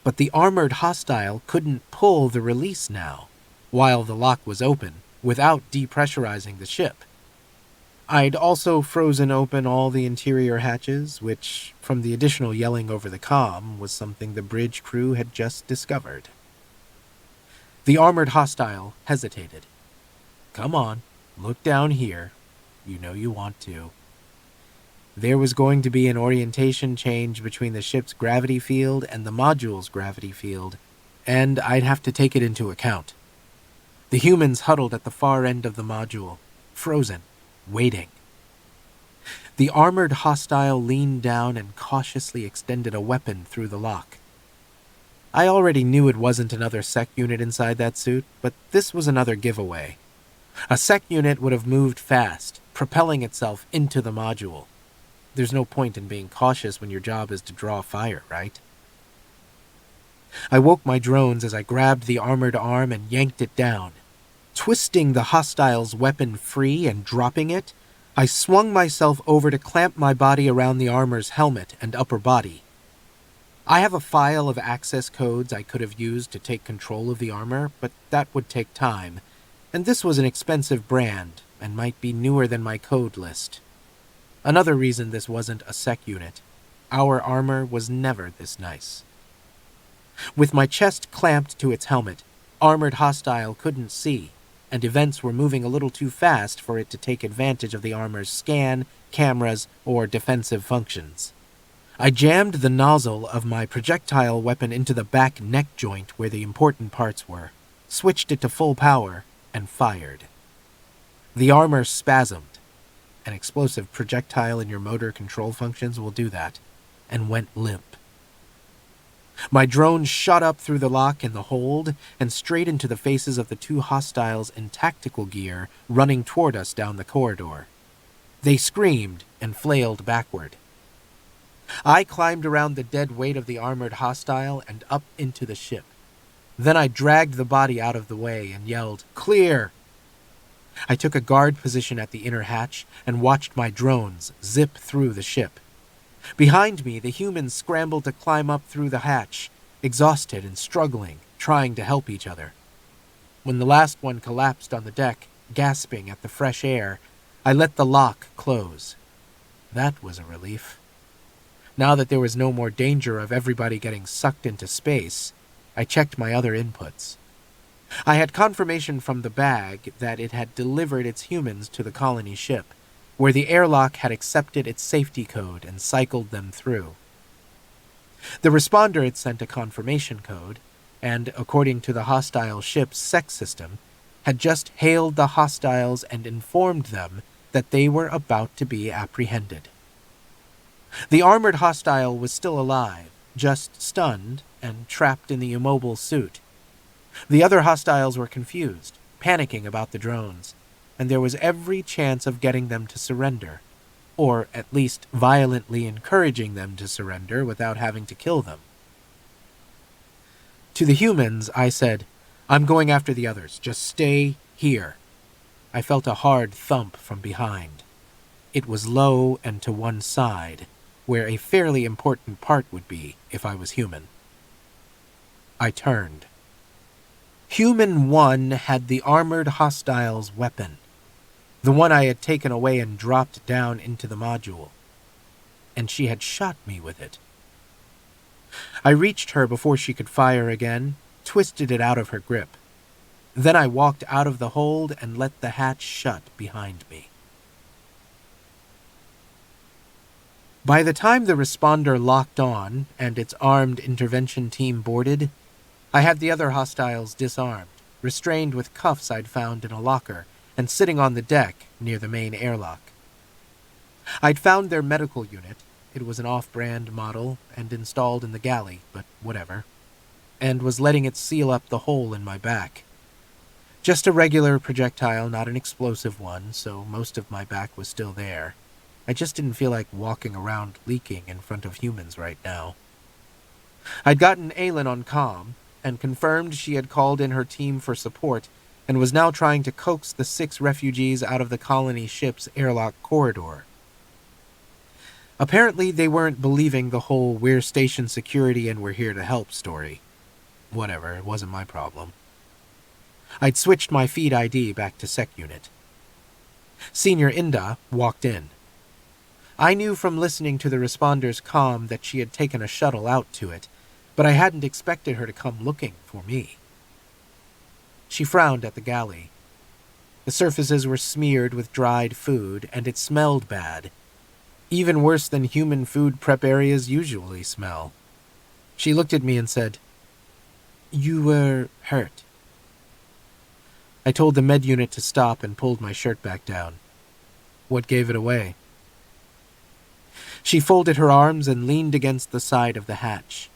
But the armored hostile couldn't pull the release now, while the lock was open, without depressurizing the ship. I'd also frozen open all the interior hatches, which, from the additional yelling over the comm, was something the bridge crew had just discovered. The armored hostile hesitated. "Come on, look down here. You know you want to." There was going to be an orientation change between the ship's gravity field and the module's gravity field, and I'd have to take it into account. The humans huddled at the far end of the module, frozen, waiting. The armored hostile leaned down and cautiously extended a weapon through the lock. I already knew it wasn't another SecUnit inside that suit, but this was another giveaway. A SecUnit would have moved fast, propelling itself into the module. There's no point in being cautious when your job is to draw fire, right? I woke my drones as I grabbed the armored arm and yanked it down. Twisting the hostile's weapon free and dropping it, I swung myself over to clamp my body around the armor's helmet and upper body. I have a file of access codes I could have used to take control of the armor, but that would take time, and this was an expensive brand and might be newer than my code list. Another reason this wasn't a SecUnit. Our armor was never this nice. With my chest clamped to its helmet, armored hostile couldn't see, and events were moving a little too fast for it to take advantage of the armor's scan, cameras, or defensive functions. I jammed the nozzle of my projectile weapon into the back neck joint where the important parts were, switched it to full power, and fired. The armor spasmed. An explosive projectile in your motor control functions will do that, and went limp. My drone shot up through the lock in the hold and straight into the faces of the two hostiles in tactical gear running toward us down the corridor. They screamed and flailed backward. I climbed around the dead weight of the armored hostile and up into the ship. Then I dragged the body out of the way and yelled, "Clear!" I took a guard position at the inner hatch and watched my drones zip through the ship. Behind me, the humans scrambled to climb up through the hatch, exhausted and struggling, trying to help each other. When the last one collapsed on the deck, gasping at the fresh air, I let the lock close. That was a relief. Now that there was no more danger of everybody getting sucked into space, I checked my other inputs. I had confirmation from the bag that it had delivered its humans to the colony ship, where the airlock had accepted its safety code and cycled them through. The responder had sent a confirmation code, and, according to the hostile ship's SEC system, had just hailed the hostiles and informed them that they were about to be apprehended. The armored hostile was still alive, just stunned and trapped in the immobile suit. The other hostiles were confused, panicking about the drones, and there was every chance of getting them to surrender. or at least violently encouraging them to surrender without having to kill them. To the humans, I said, "I'm going after the others. Just stay here." I felt a hard thump from behind. It was low and to one side, where a fairly important part would be if I was human. I turned. Human 1 had the armored hostile's weapon, the one I had taken away and dropped down into the module, and she had shot me with it. I reached her before she could fire again, twisted it out of her grip. Then I walked out of the hold and let the hatch shut behind me. By the time the responder locked on and its armed intervention team boarded, I had the other hostiles disarmed, restrained with cuffs I'd found in a locker, and sitting on the deck near the main airlock. I'd found their medical unit. It was an off-brand model and installed in the galley, but whatever, and was letting it seal up the hole in my back. Just a regular projectile, not an explosive one, so most of my back was still there. I just didn't feel like walking around leaking in front of humans right now. I'd gotten Aylin on comm, and confirmed she had called in her team for support, and was now trying to coax the 6 refugees out of the colony ship's airlock corridor. Apparently they weren't believing the whole "we're station security and we're here to help" story. Whatever, it wasn't my problem. I'd switched my feed ID back to SecUnit. Senior Inda walked in. I knew from listening to the responder's comm that she had taken a shuttle out to it, but I hadn't expected her to come looking for me. She frowned at the galley. The surfaces were smeared with dried food, and it smelled bad, even worse than human food prep areas usually smell. She looked at me and said, "You were hurt." I told the med unit to stop and pulled my shirt back down. What gave it away? She folded her arms and leaned against the side of the hatch.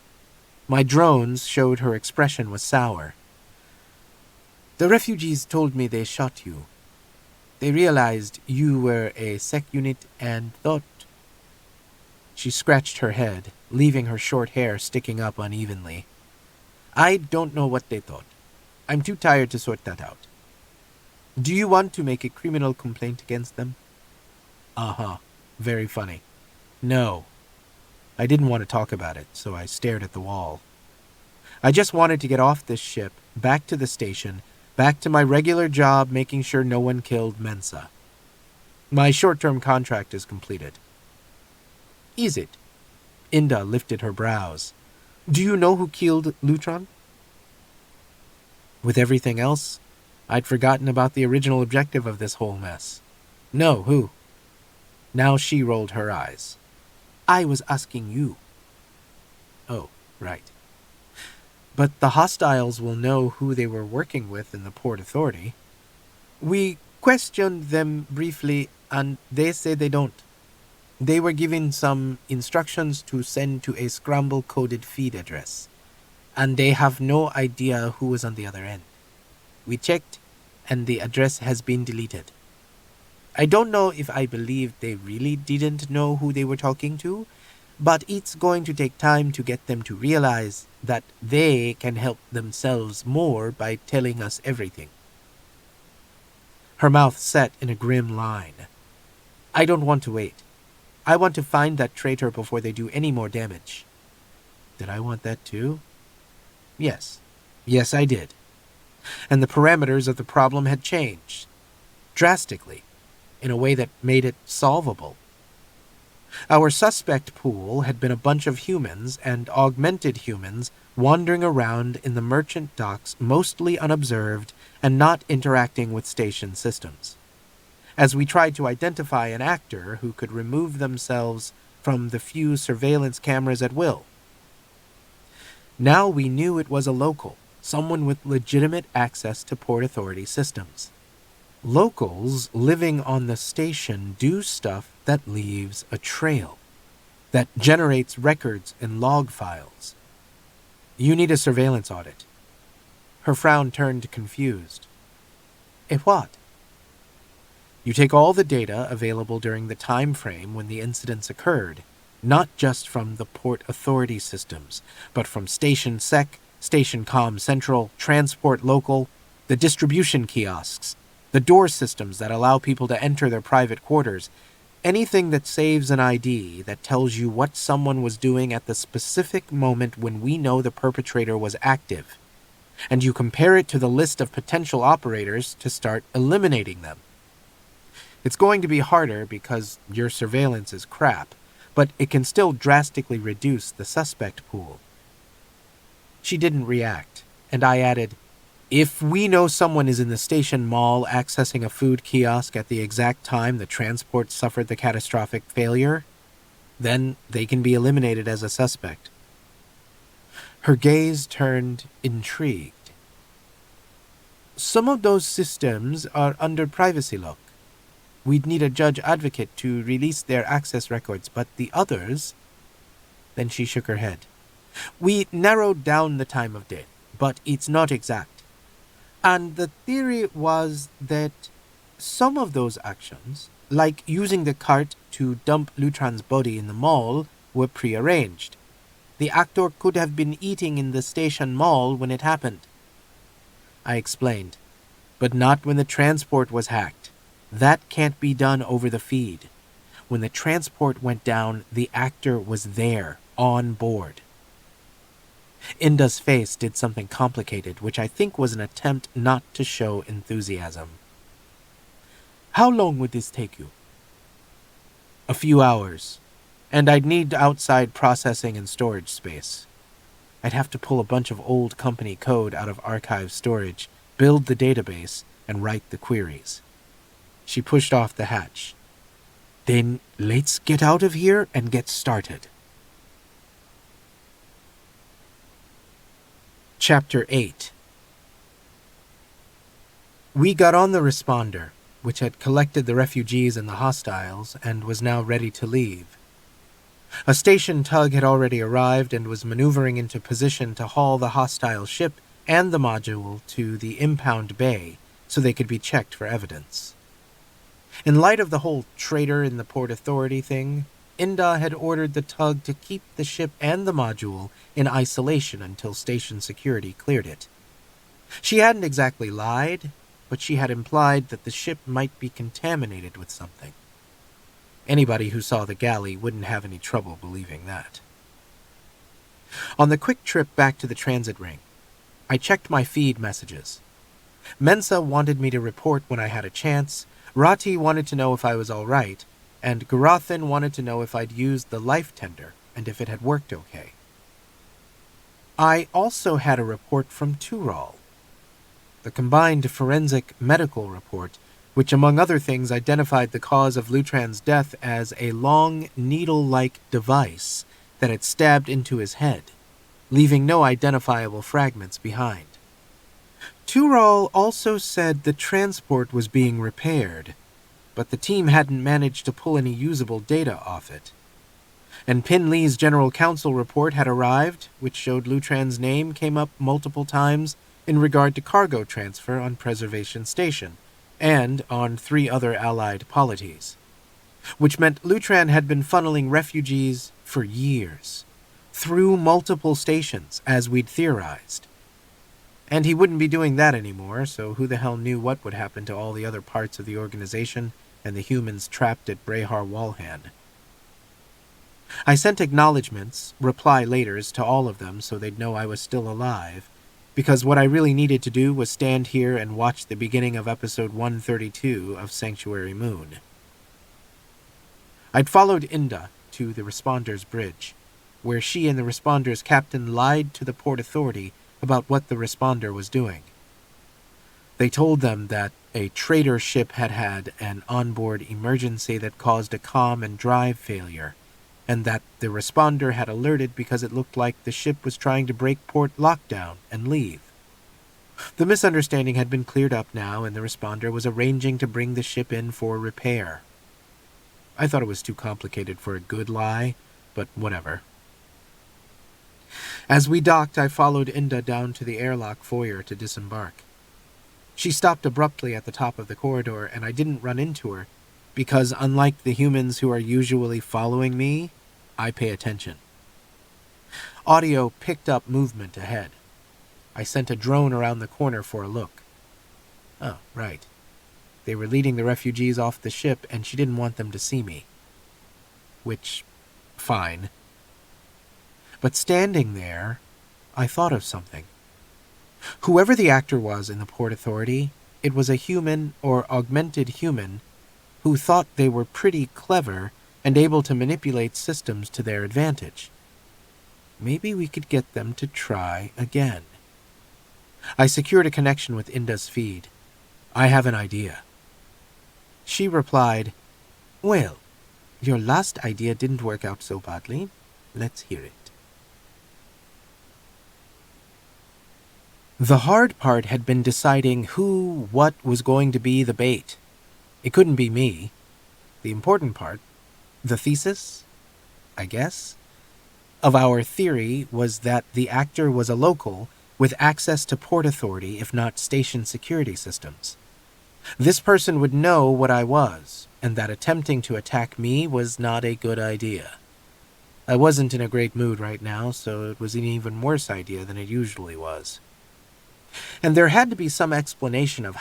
My drones showed her expression was sour. "The refugees told me they shot you. They realized you were a SecUnit and thought..." She scratched her head, leaving her short hair sticking up unevenly. "I don't know what they thought. I'm too tired to sort that out. Do you want to make a criminal complaint against them?" "Uh-huh. Very funny. No." I didn't want to talk about it, so I stared at the wall. I just wanted to get off this ship, back to the station, back to my regular job making sure no one killed Mensa. My short-term contract is completed. "Is it?" Inda lifted her brows. "Do you know who killed Lutron?" With everything else, I'd forgotten about the original objective of this whole mess. "No, who?" Now she rolled her eyes. "I was asking you." "Oh, right. But the hostiles will know who they were working with in the Port Authority." "We questioned them briefly, and they say they don't. They were given some instructions to send to a scramble-coded feed address, and they have no idea who was on the other end. We checked, and the address has been deleted. I don't know if I believe they really didn't know who they were talking to, but it's going to take time to get them to realize that they can help themselves more by telling us everything." Her mouth set in a grim line. "I don't want to wait. I want to find that traitor before they do any more damage." Did I want that too? Yes. Yes, I did. And the parameters of the problem had changed. Drastically. In a way that made it solvable. Our suspect pool had been a bunch of humans and augmented humans wandering around in the merchant docks mostly unobserved and not interacting with station systems, as we tried to identify an actor who could remove themselves from the few surveillance cameras at will. Now we knew it was a local, someone with legitimate access to Port Authority systems. Locals living on the station do stuff that leaves a trail, that generates records and log files. You need a surveillance audit. Her frown turned confused. A what? You take all the data available during the time frame when the incidents occurred, not just from the Port Authority systems, but from Station Sec, Station Com Central, Transport Local, the distribution kiosks, the door systems that allow people to enter their private quarters, anything that saves an ID that tells you what someone was doing at the specific moment when we know the perpetrator was active, and you compare it to the list of potential operators to start eliminating them. It's going to be harder because your surveillance is crap, but it can still drastically reduce the suspect pool. She didn't react, and I added, if we know someone is in the station mall accessing a food kiosk at the exact time the transport suffered the catastrophic failure, then they can be eliminated as a suspect. Her gaze turned intrigued. Some of those systems are under privacy lock. We'd need a judge advocate to release their access records, but the others... Then she shook her head. We narrowed down the time of death, but it's not exact. And the theory was that some of those actions, like using the cart to dump Lutran's body in the mall, were prearranged. The actor could have been eating in the station mall when it happened. I explained, but not when the transport was hacked. That can't be done over the feed. When the transport went down, the actor was there, on board. Inda's face did something complicated, which I think was an attempt not to show enthusiasm. How long would this take you? A few hours, and I'd need outside processing and storage space. I'd have to pull a bunch of old company code out of archive storage, build the database, and write the queries. She pushed off the hatch. Then let's get out of here and get started. Chapter 8. We got on the responder, which had collected the refugees and the hostiles and was now ready to leave. A station tug had already arrived and was maneuvering into position to haul the hostile ship and the module to the impound bay so they could be checked for evidence. In light of the whole traitor in the Port Authority thing, Inda had ordered the tug to keep the ship and the module in isolation until station security cleared it. She hadn't exactly lied, but she had implied that the ship might be contaminated with something. Anybody who saw the galley wouldn't have any trouble believing that. On the quick trip back to the transit ring, I checked my feed messages. Mensa wanted me to report when I had a chance, Rati wanted to know if I was all right, and Garathan wanted to know if I'd used the life tender and if it had worked okay. I also had a report from Tural. The combined forensic medical report, which among other things identified the cause of Lutran's death as a long, needle-like device that had stabbed into his head, leaving no identifiable fragments behind. Tural also said the transport was being repaired, but the team hadn't managed to pull any usable data off it. And Pin Lee's general counsel report had arrived, which showed Lutran's name came up multiple times in regard to cargo transfer on Preservation Station, and on 3 other allied polities, which meant Lutran had been funneling refugees for years, through multiple stations, as we'd theorized. And he wouldn't be doing that anymore, so who the hell knew what would happen to all the other parts of the organization and the humans trapped at Brehar Walhan. I sent acknowledgments, reply laters to all of them so they'd know I was still alive, because what I really needed to do was stand here and watch the beginning of episode 132 of Sanctuary Moon. I'd followed Inda to the Responder's Bridge, where she and the Responder's captain lied to the Port Authority about what the Responder was doing. They told them that a trader ship had had an onboard emergency that caused a comm and drive failure, and that the Responder had alerted because it looked like the ship was trying to break port lockdown and leave. The misunderstanding had been cleared up now, and the Responder was arranging to bring the ship in for repair. I thought it was too complicated for a good lie, but whatever. As we docked, I followed Inda down to the airlock foyer to disembark. She stopped abruptly at the top of the corridor, and I didn't run into her, because unlike the humans who are usually following me, I pay attention. Audio picked up movement ahead. I sent a drone around the corner for a look. Oh, right. They were leading the refugees off the ship, and she didn't want them to see me. Which, fine. But standing there, I thought of something. Whoever the actor was in the Port Authority, it was a human or augmented human who thought they were pretty clever and able to manipulate systems to their advantage. Maybe we could get them to try again. I secured a connection with Inda's feed. I have an idea. She replied, "Well, your last idea didn't work out so badly. Let's hear it." The hard part had been deciding what was going to be the bait. It couldn't be me. The important part, the thesis, I guess, of our theory was that the actor was a local with access to Port Authority, if not station security systems. This person would know what I was, and that attempting to attack me was not a good idea. I wasn't in a great mood right now, so it was an even worse idea than it usually was. And there had to be some explanation of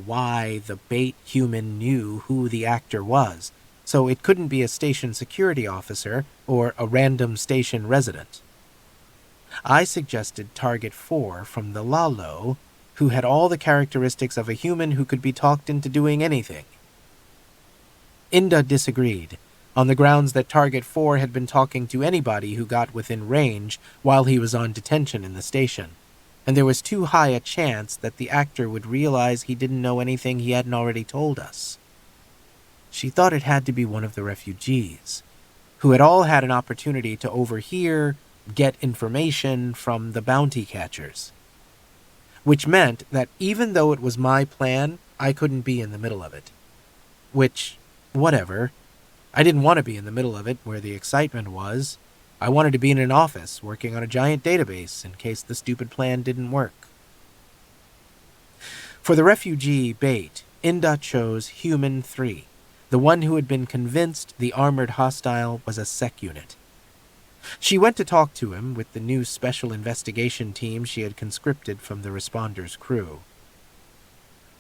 why the bait human knew who the actor was, so it couldn't be a station security officer or a random station resident. I suggested Target 4 from the Lalo, who had all the characteristics of a human who could be talked into doing anything. Inda disagreed, on the grounds that Target 4 had been talking to anybody who got within range while he was on detention in the station, and there was too high a chance that the actor would realize he didn't know anything he hadn't already told us. She thought it had to be one of the refugees, who had all had an opportunity to overhear, get information from the bounty catchers. Which meant that even though it was my plan, I couldn't be in the middle of it. Which, whatever. I didn't want to be in the middle of it where the excitement was. I wanted to be in an office working on a giant database in case the stupid plan didn't work. For the refugee bait, Inda chose Human 3, the one who had been convinced the armored hostile was a SecUnit. She went to talk to him with the new special investigation team she had conscripted from the Responder's crew.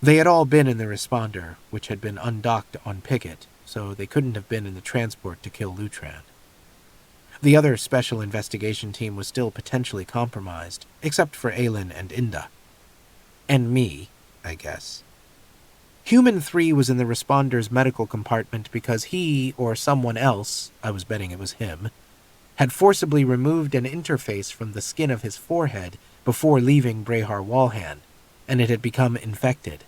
They had all been in the Responder, which had been undocked on picket, so they couldn't have been in the transport to kill Lutran. The other special investigation team was still potentially compromised, except for Aelin and Inda. And me, I guess. Human 3 was in the Responder's medical compartment because he, or someone else, I was betting it was him, had forcibly removed an interface from the skin of his forehead before leaving Brehar Walhan, and it had become infected.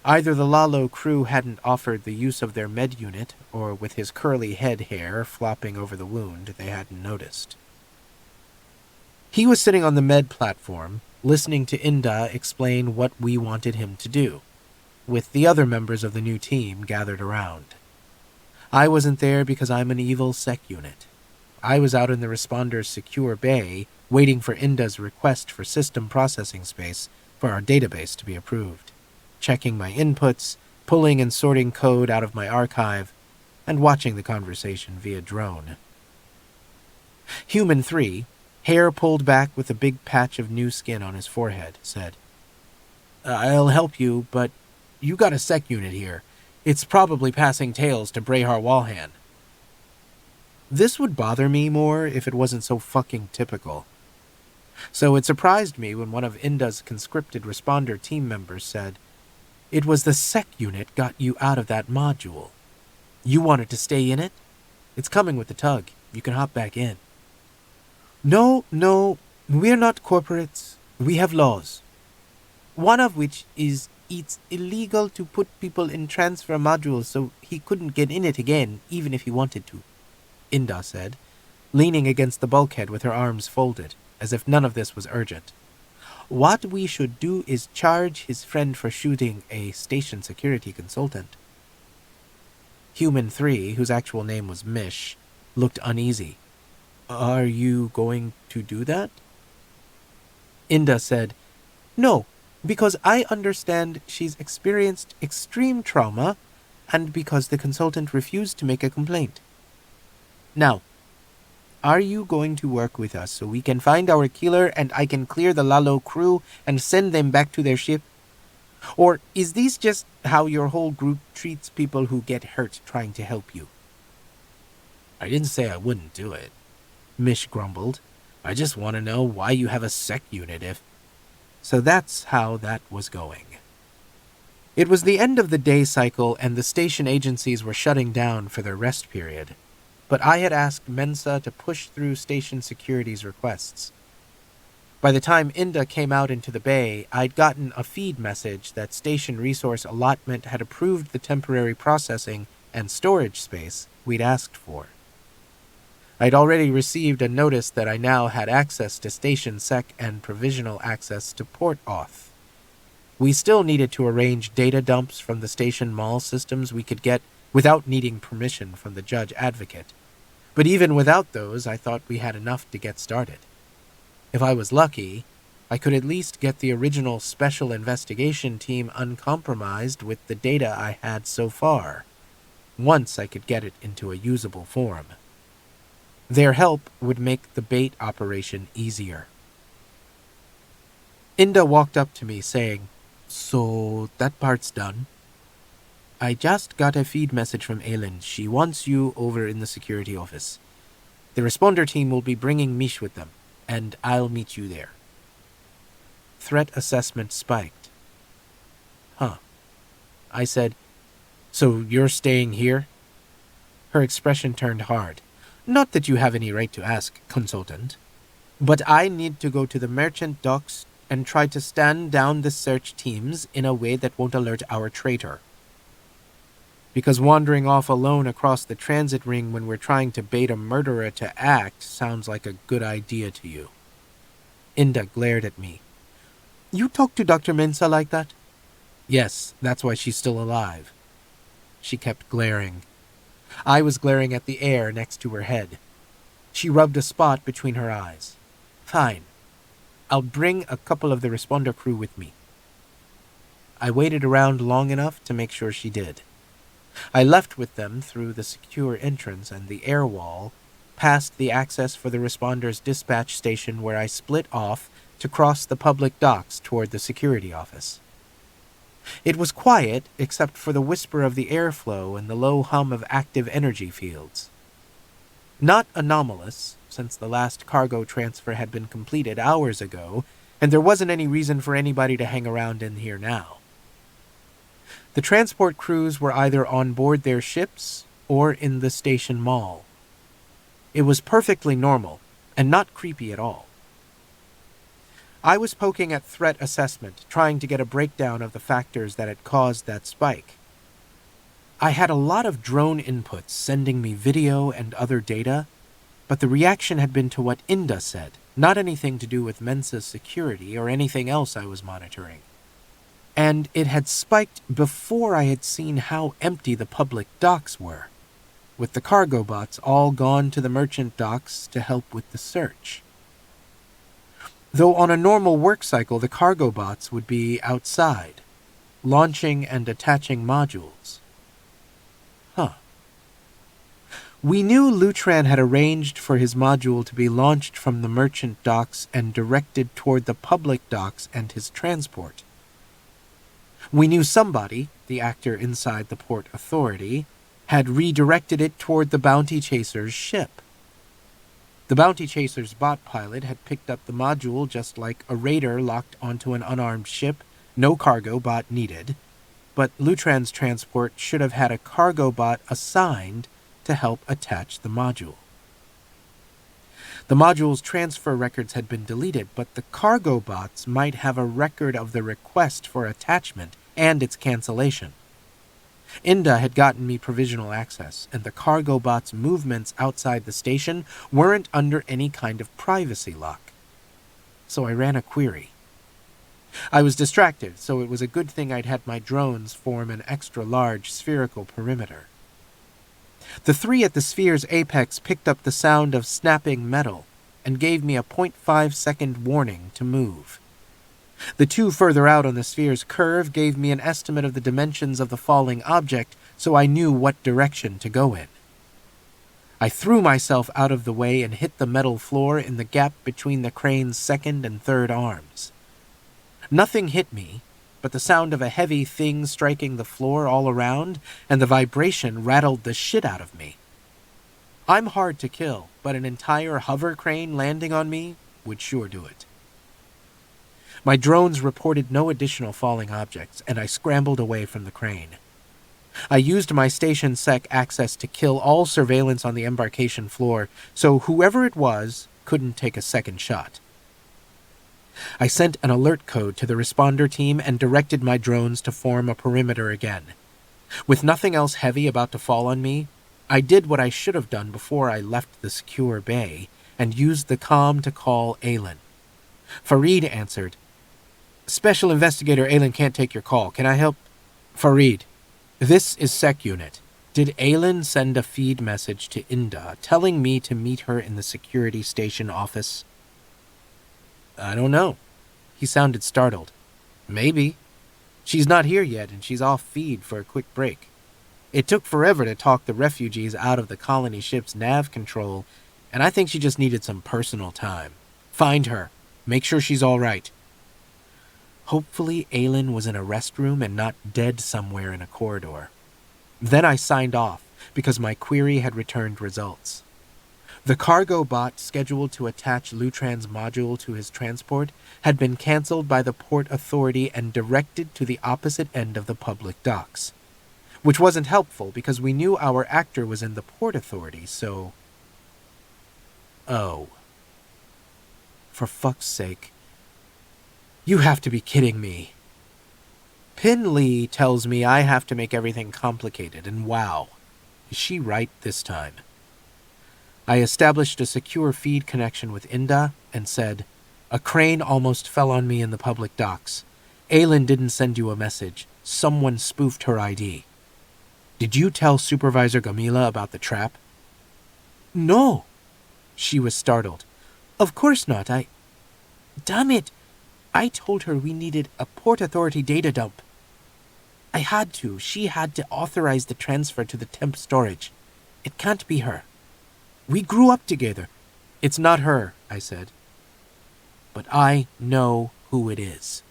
Either the Lalo crew hadn't offered the use of their med unit, or with his curly head hair flopping over the wound, they hadn't noticed. He was sitting on the med platform, listening to Inda explain what we wanted him to do, with the other members of the new team gathered around. I wasn't there because I'm an evil SecUnit. I was out in the Responder's secure bay, waiting for Inda's request for system processing space for our database to be approved, checking my inputs, pulling and sorting code out of my archive, and watching the conversation via drone. Human 3, hair pulled back with a big patch of new skin on his forehead, said, "I'll help you, but you got a SecUnit here. It's probably passing tales to Brehar Walhan." This would bother me more if it wasn't so fucking typical. So it surprised me when one of Inda's conscripted Responder team members said, "It was the SecUnit got you out of that module. You wanted to stay in it? It's coming with the tug. You can hop back in." No, we're not corporates. We have laws. One of which is it's illegal to put people in transfer modules, so he couldn't get in it again, even if he wanted to," Inda said, leaning against the bulkhead with her arms folded, as if none of this was urgent. "What we should do is charge his friend for shooting a station security consultant." Human 3, whose actual name was Mish, looked uneasy. "Are you going to do that?" Inda said, "No, Because I understand she's experienced extreme trauma, and because the consultant refused to make a complaint. Now, are you going to work with us so we can find our killer and I can clear the Lalo crew and send them back to their ship? Or is this just how your whole group treats people who get hurt trying to help you? I didn't say I wouldn't do it, Mish grumbled. I just want to know why you have a SecUnit if... So that's how that was going. It was the end of the day cycle and the station agencies were shutting down for their rest period. But I had asked Mensa to push through station security's requests. By the time Inda came out into the bay, I'd gotten a feed message that Station Resource Allotment had approved the temporary processing and storage space we'd asked for. I'd already received a notice that I now had access to Station Sec and provisional access to Port Auth. We still needed to arrange data dumps from the station mall systems we could get without needing permission from the judge advocate. But even without those, I thought we had enough to get started. If I was lucky, I could at least get the original special investigation team uncompromised with the data I had so far, once I could get it into a usable form. Their help would make the bait operation easier. Inda walked up to me saying, "So that part's done?" "I just got a feed message from Aylin. She wants you over in the security office. The responder team will be bringing Mish with them, and I'll meet you there." Threat assessment spiked. "Huh." I said, "So you're staying here?" Her expression turned hard. "Not that you have any right to ask, consultant. But I need to go to the merchant docks and try to stand down the search teams in a way that won't alert our traitor. Because wandering off alone across the transit ring when we're trying to bait a murderer to act sounds like a good idea to you." Inda glared at me. "You talk to Dr. Mensa like that?" "Yes, that's why she's still alive." She kept glaring. I was glaring at the air next to her head. She rubbed a spot between her eyes. "Fine. I'll bring a couple of the responder crew with me." I waited around long enough to make sure she did. I left with them through the secure entrance and the air wall, past the access for the responders' dispatch station where I split off to cross the public docks toward the security office. It was quiet except for the whisper of the airflow and the low hum of active energy fields. Not anomalous, since the last cargo transfer had been completed hours ago, and there wasn't any reason for anybody to hang around in here now. The transport crews were either on board their ships or in the station mall. It was perfectly normal and not creepy at all. I was poking at threat assessment, trying to get a breakdown of the factors that had caused that spike. I had a lot of drone inputs sending me video and other data, but the reaction had been to what Inda said, not anything to do with Mensa's security or anything else I was monitoring. And it had spiked before I had seen how empty the public docks were, with the cargo bots all gone to the merchant docks to help with the search. Though on a normal work cycle, the cargo bots would be outside, launching and attaching modules. We knew Lutran had arranged for his module to be launched from the merchant docks and directed toward the public docks and his transport. We knew somebody, the actor inside the Port Authority, had redirected it toward the Bounty Chaser's ship. The Bounty Chaser's bot pilot had picked up the module just like a raider locked onto an unarmed ship, no cargo bot needed, but Lutran's transport should have had a cargo bot assigned to help attach the module. The module's transfer records had been deleted, but the cargo bots might have a record of the request for attachment and its cancellation. Inda had gotten me provisional access, and the cargo bot's movements outside the station weren't under any kind of privacy lock. So I ran a query. I was distracted, so it was a good thing I'd had my drones form an extra-large spherical perimeter. The three at the sphere's apex picked up the sound of snapping metal and gave me a 0.5-second warning to move. The two further out on the sphere's curve gave me an estimate of the dimensions of the falling object, so I knew what direction to go in. I threw myself out of the way and hit the metal floor in the gap between the crane's second and third arms. Nothing hit me, but the sound of a heavy thing striking the floor all around, and the vibration rattled the shit out of me. I'm hard to kill, but an entire hover crane landing on me would sure do it. My drones reported no additional falling objects, and I scrambled away from the crane. I used my station sec access to kill all surveillance on the embarkation floor, so whoever it was couldn't take a second shot. I sent an alert code to the responder team and directed my drones to form a perimeter again. With nothing else heavy about to fall on me, I did what I should have done before I left the secure bay and used the comm to call Aylin. Farid answered. "Special Investigator Aylin can't take your call. Can I help?" "Farid, this is SecUnit. Did Aylin send a feed message to Inda telling me to meet her in the security station office?" "I don't know." He sounded startled. "Maybe. She's not here yet, and she's off feed for a quick break. It took forever to talk the refugees out of the colony ship's nav control, and I think she just needed some personal time. Find her. Make sure she's all right." Hopefully Aylin was in a restroom and not dead somewhere in a corridor. Then I signed off, because my query had returned results. The cargo bot scheduled to attach Lutran's module to his transport had been cancelled by the Port Authority and directed to the opposite end of the public docks. Which wasn't helpful because we knew our actor was in the Port Authority, so... Oh. For fuck's sake. You have to be kidding me. Pin Lee tells me I have to make everything complicated, and wow, is she right this time? I established a secure feed connection with Inda and said, "A crane almost fell on me in the public docks. Aylin didn't send you a message. Someone spoofed her ID. Did you tell Supervisor Gamila about the trap?" "No." She was startled. "Of course not. Damn it. I told her we needed a Port Authority data dump. I had to. She had to authorize the transfer to the temp storage. It can't be her. We grew up together." "It's not her," I said. "But I know who it is."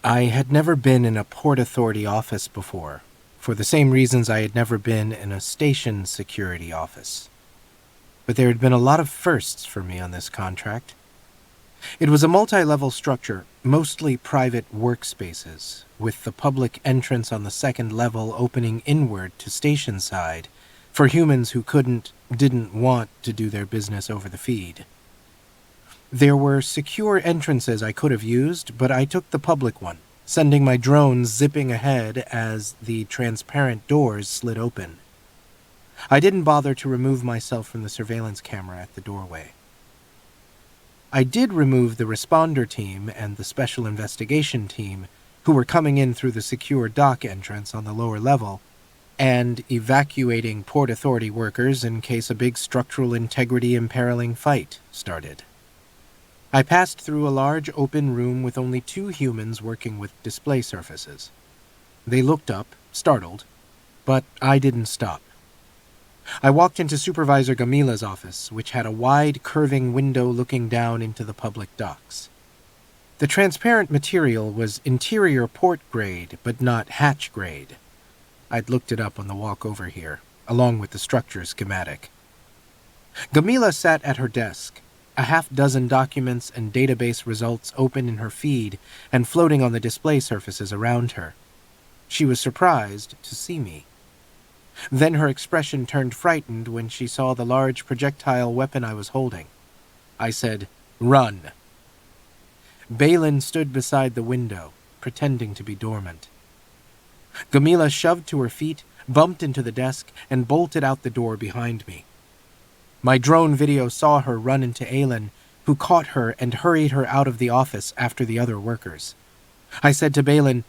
I had never been in a Port Authority office before, for the same reasons I had never been in a station security office. But there had been a lot of firsts for me on this contract. It was a multi-level structure, mostly private workspaces, with the public entrance on the second level opening inward to station side for humans who didn't want to do their business over the feed. There were secure entrances I could have used, but I took the public one, sending my drones zipping ahead as the transparent doors slid open. I didn't bother to remove myself from the surveillance camera at the doorway. I did remove the responder team and the special investigation team, who were coming in through the secure dock entrance on the lower level, and evacuating Port Authority workers in case a big structural integrity imperiling fight started. I passed through a large open room with only 2 humans working with display surfaces. They looked up, startled, but I didn't stop. I walked into Supervisor Gamila's office, which had a wide, curving window looking down into the public docks. The transparent material was interior port grade, but not hatch grade. I'd looked it up on the walk over here, along with the structure schematic. Gamila sat at her desk, a half-dozen documents and database results open in her feed and floating on the display surfaces around her. She was surprised to see me. Then her expression turned frightened when she saw the large projectile weapon I was holding. I said, "Run." Balin stood beside the window, pretending to be dormant. Gamila shoved to her feet, bumped into the desk, and bolted out the door behind me. My drone video saw her run into Aylin, who caught her and hurried her out of the office after the other workers. I said to Balin,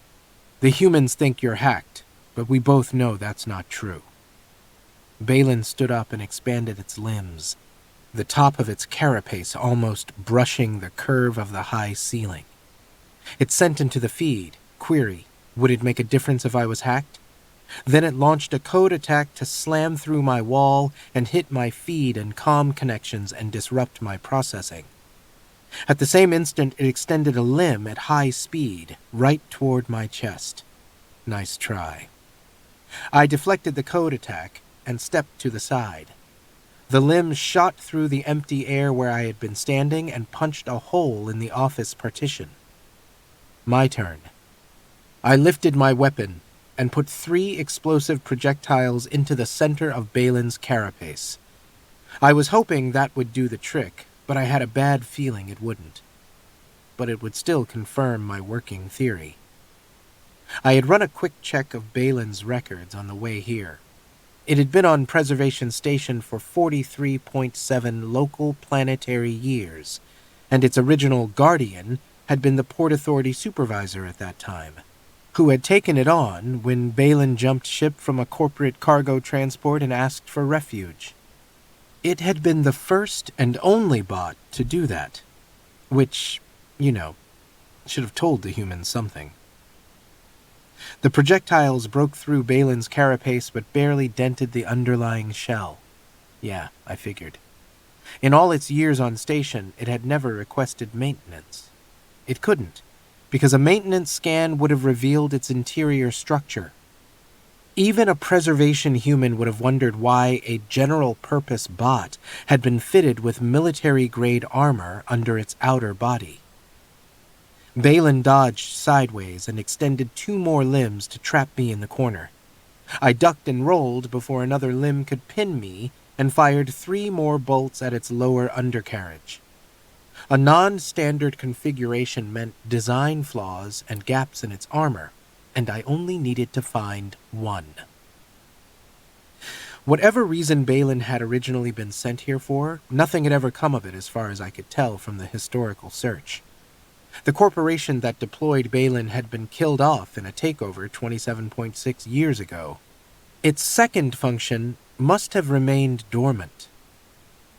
"The humans think you're hacked, but we both know that's not true." Balin stood up and expanded its limbs. the top of its carapace almost brushing the curve of the high ceiling. It sent into the feed, query, would it make a difference if I was hacked? Then it launched a code attack to slam through my wall and hit my feed and comm connections and disrupt my processing. At the same instant, it extended a limb at high speed, right toward my chest. Nice try. I deflected the code attack and stepped to the side. The limb shot through the empty air where I had been standing and punched a hole in the office partition. My turn. I lifted my weapon and put 3 explosive projectiles into the center of Balin's carapace. I was hoping that would do the trick, but I had a bad feeling it wouldn't. But it would still confirm my working theory. I had run a quick check of Balin's records on the way here. It had been on Preservation Station for 43.7 local planetary years, and its original guardian had been the Port Authority supervisor at that time, who had taken it on when Balin jumped ship from a corporate cargo transport and asked for refuge. It had been the first and only bot to do that, which, should have told the humans something. The projectiles broke through Balin's carapace but barely dented the underlying shell. Yeah, I figured. In all its years on station, it had never requested maintenance. It couldn't, because a maintenance scan would have revealed its interior structure. Even a preservation human would have wondered why a general-purpose bot had been fitted with military-grade armor under its outer body. Balin dodged sideways and extended 2 more limbs to trap me in the corner. I ducked and rolled before another limb could pin me and fired 3 more bolts at its lower undercarriage. A non-standard configuration meant design flaws and gaps in its armor, and I only needed to find 1. Whatever reason Balin had originally been sent here for, nothing had ever come of it as far as I could tell from the historical search. The corporation that deployed Balin had been killed off in a takeover 27.6 years ago. Its second function must have remained dormant,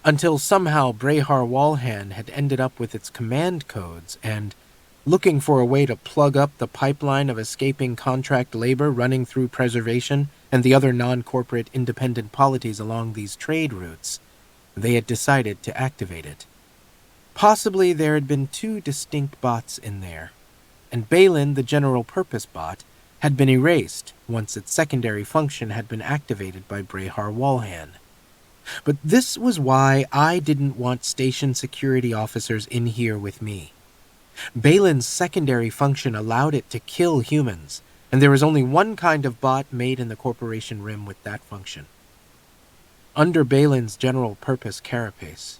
until somehow Brehar Walhan had ended up with its command codes and, looking for a way to plug up the pipeline of escaping contract labor running through preservation and the other non-corporate independent polities along these trade routes, they had decided to activate it. Possibly there had been 2 distinct bots in there, and Balin, the general-purpose bot, had been erased once its secondary function had been activated by Brehar Walhan. But this was why I didn't want station security officers in here with me. Balin's secondary function allowed it to kill humans, and there was only one kind of bot made in the Corporation Rim with that function. Under Balin's general-purpose carapace,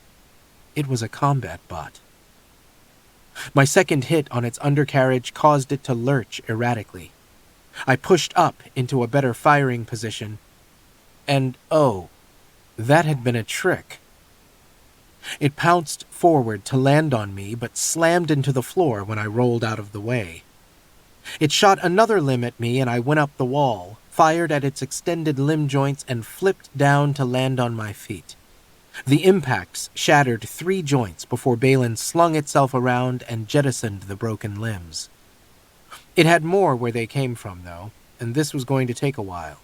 it was a combat bot. My second hit on its undercarriage caused it to lurch erratically. I pushed up into a better firing position, and that had been a trick. It pounced forward to land on me, but slammed into the floor when I rolled out of the way. It shot another limb at me, and I went up the wall, fired at its extended limb joints, and flipped down to land on my feet. The impacts shattered 3 joints before Balin slung itself around and jettisoned the broken limbs. It had more where they came from, though, and this was going to take a while.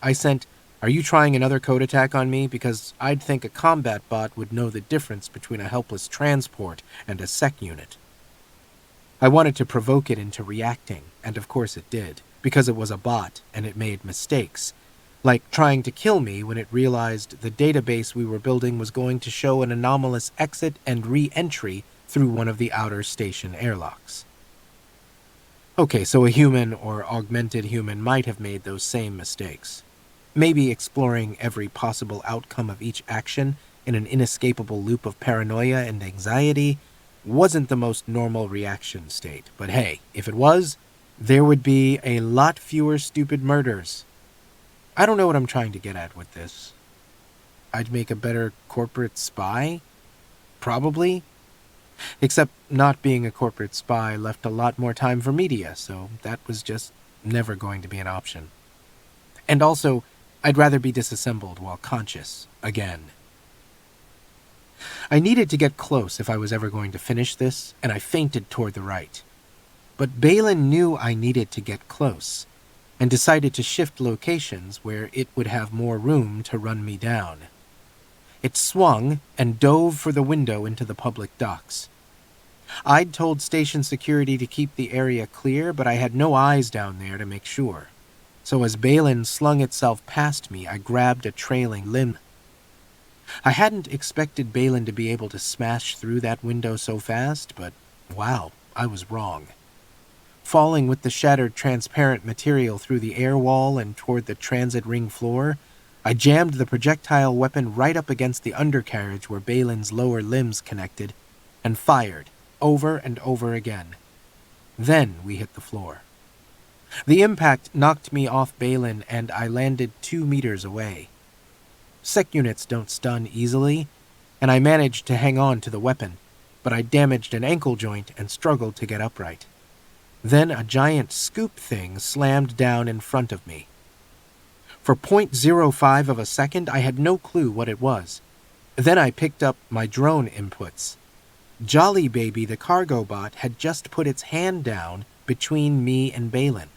I sent, "Are you trying another code attack on me?" because I'd think a combat bot would know the difference between a helpless transport and a SecUnit. I wanted to provoke it into reacting, and of course it did, because it was a bot and it made mistakes, like trying to kill me when it realized the database we were building was going to show an anomalous exit and re-entry through one of the outer station airlocks. Okay, so a human or augmented human might have made those same mistakes. Maybe exploring every possible outcome of each action in an inescapable loop of paranoia and anxiety wasn't the most normal reaction state. But hey, if it was, there would be a lot fewer stupid murders. I don't know what I'm trying to get at with this. I'd make a better corporate spy? Probably. Except not being a corporate spy left a lot more time for media, so that was just never going to be an option. And also, I'd rather be disassembled while conscious, again. I needed to get close if I was ever going to finish this, and I feinted toward the right. But Balin knew I needed to get close, and decided to shift locations where it would have more room to run me down. It swung and dove for the window into the public docks. I'd told station security to keep the area clear, but I had no eyes down there to make sure. So as Balin slung itself past me, I grabbed a trailing limb. I hadn't expected Balin to be able to smash through that window so fast, but wow, I was wrong. Falling with the shattered transparent material through the air wall and toward the transit ring floor, I jammed the projectile weapon right up against the undercarriage where Balin's lower limbs connected, and fired, over and over again. Then we hit the floor. The impact knocked me off Balin, and I landed 2 meters away. SecUnits don't stun easily, and I managed to hang on to the weapon, but I damaged an ankle joint and struggled to get upright. Then a giant scoop thing slammed down in front of me. For 0.05 of a second, I had no clue what it was. Then I picked up my drone inputs. Jolly Baby, the cargo bot, had just put its hand down between me and Balin.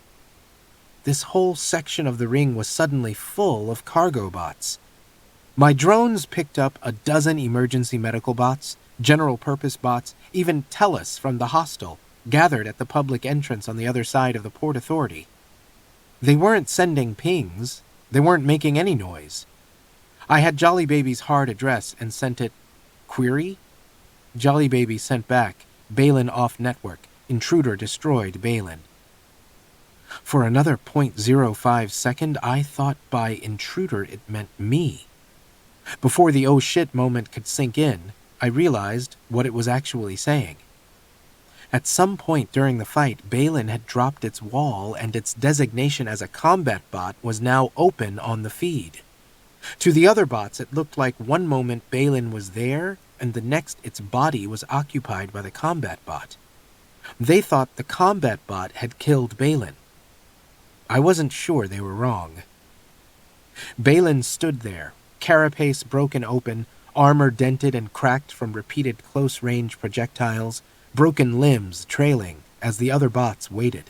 This whole section of the ring was suddenly full of cargo bots. My drones picked up a dozen emergency medical bots, general-purpose bots, even Tellus from the hostel, gathered at the public entrance on the other side of the Port Authority. They weren't sending pings. They weren't making any noise. I had Jolly Baby's hard address and sent it, "Query?" Jolly Baby sent back, "Balin off network. Intruder destroyed Balin." For another 0.05 second, I thought by intruder it meant me. Before the oh shit moment could sink in, I realized what it was actually saying. At some point during the fight, Balin had dropped its wall, and its designation as a combat bot was now open on the feed. To the other bots, it looked like one moment Balin was there, and the next its body was occupied by the combat bot. They thought the combat bot had killed Balin. I wasn't sure they were wrong. Balin stood there, carapace broken open, armor dented and cracked from repeated close-range projectiles, broken limbs trailing as the other bots waited.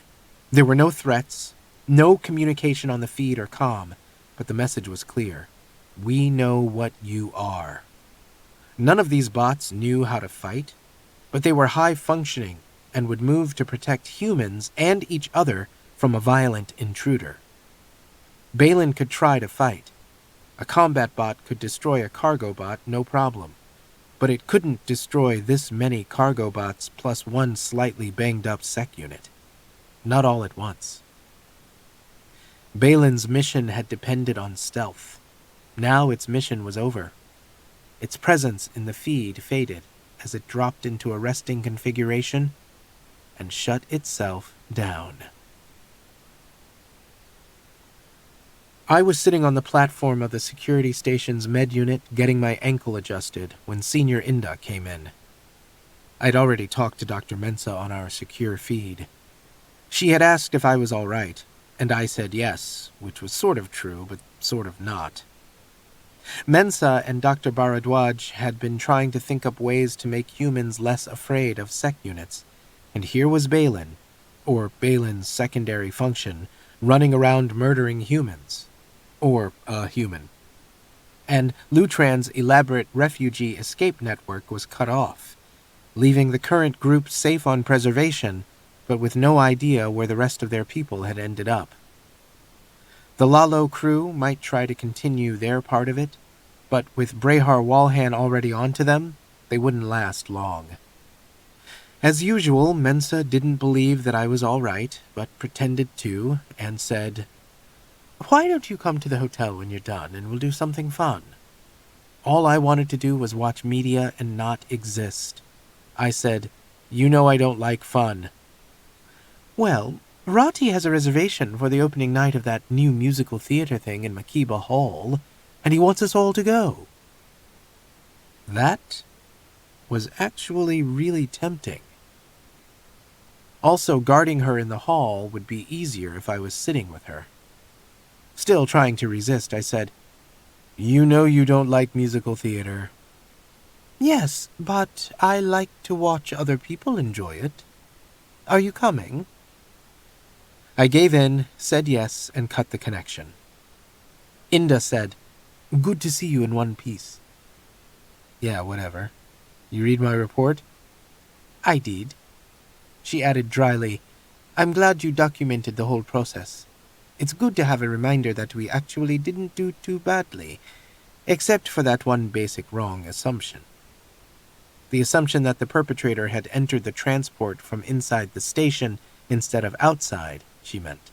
There were no threats, no communication on the feed or comm, but the message was clear. We know what you are. None of these bots knew how to fight, but they were high-functioning and would move to protect humans and each other from a violent intruder. Balin could try to fight. A combat bot could destroy a cargo bot, no problem. But it couldn't destroy this many cargo bots plus one slightly banged-up SecUnit. Not all at once. Balin's mission had depended on stealth. Now its mission was over. Its presence in the feed faded as it dropped into a resting configuration and shut itself down. I was sitting on the platform of the security station's med unit getting my ankle adjusted when Senior Inda came in. I'd already talked to Dr. Mensa on our secure feed. She had asked if I was all right, and I said yes, which was sort of true, but sort of not. Mensa and Dr. Bharadwaj had been trying to think up ways to make humans less afraid of SecUnits, and here was Balin, or Balin's secondary function, running around murdering humans. Or a human. And Lutran's elaborate refugee escape network was cut off, leaving the current group safe on preservation, but with no idea where the rest of their people had ended up. The Lalo crew might try to continue their part of it, but with Brehar Walhan already onto them, they wouldn't last long. As usual, Mensa didn't believe that I was all right, but pretended to, and said, "Why don't you come to the hotel when you're done, and we'll do something fun?" All I wanted to do was watch media and not exist. I said, "You know I don't like fun." "Well, Rati has a reservation for the opening night of that new musical theater thing in Makiba Hall, and he wants us all to go." That was actually really tempting. Also, guarding her in the hall would be easier if I was sitting with her. Still trying to resist, I said, "You know you don't like musical theater." Yes, but I like to watch other people enjoy it. Are you coming? I gave in, said yes, and cut the connection. Inda said, "Good to see you in one piece." Yeah, whatever. You read my report? I did. She added dryly, "I'm glad you documented the whole process. It's good to have a reminder that we actually didn't do too badly, except for that one basic wrong assumption. The assumption that the perpetrator had entered the transport from inside the station instead of outside, she meant.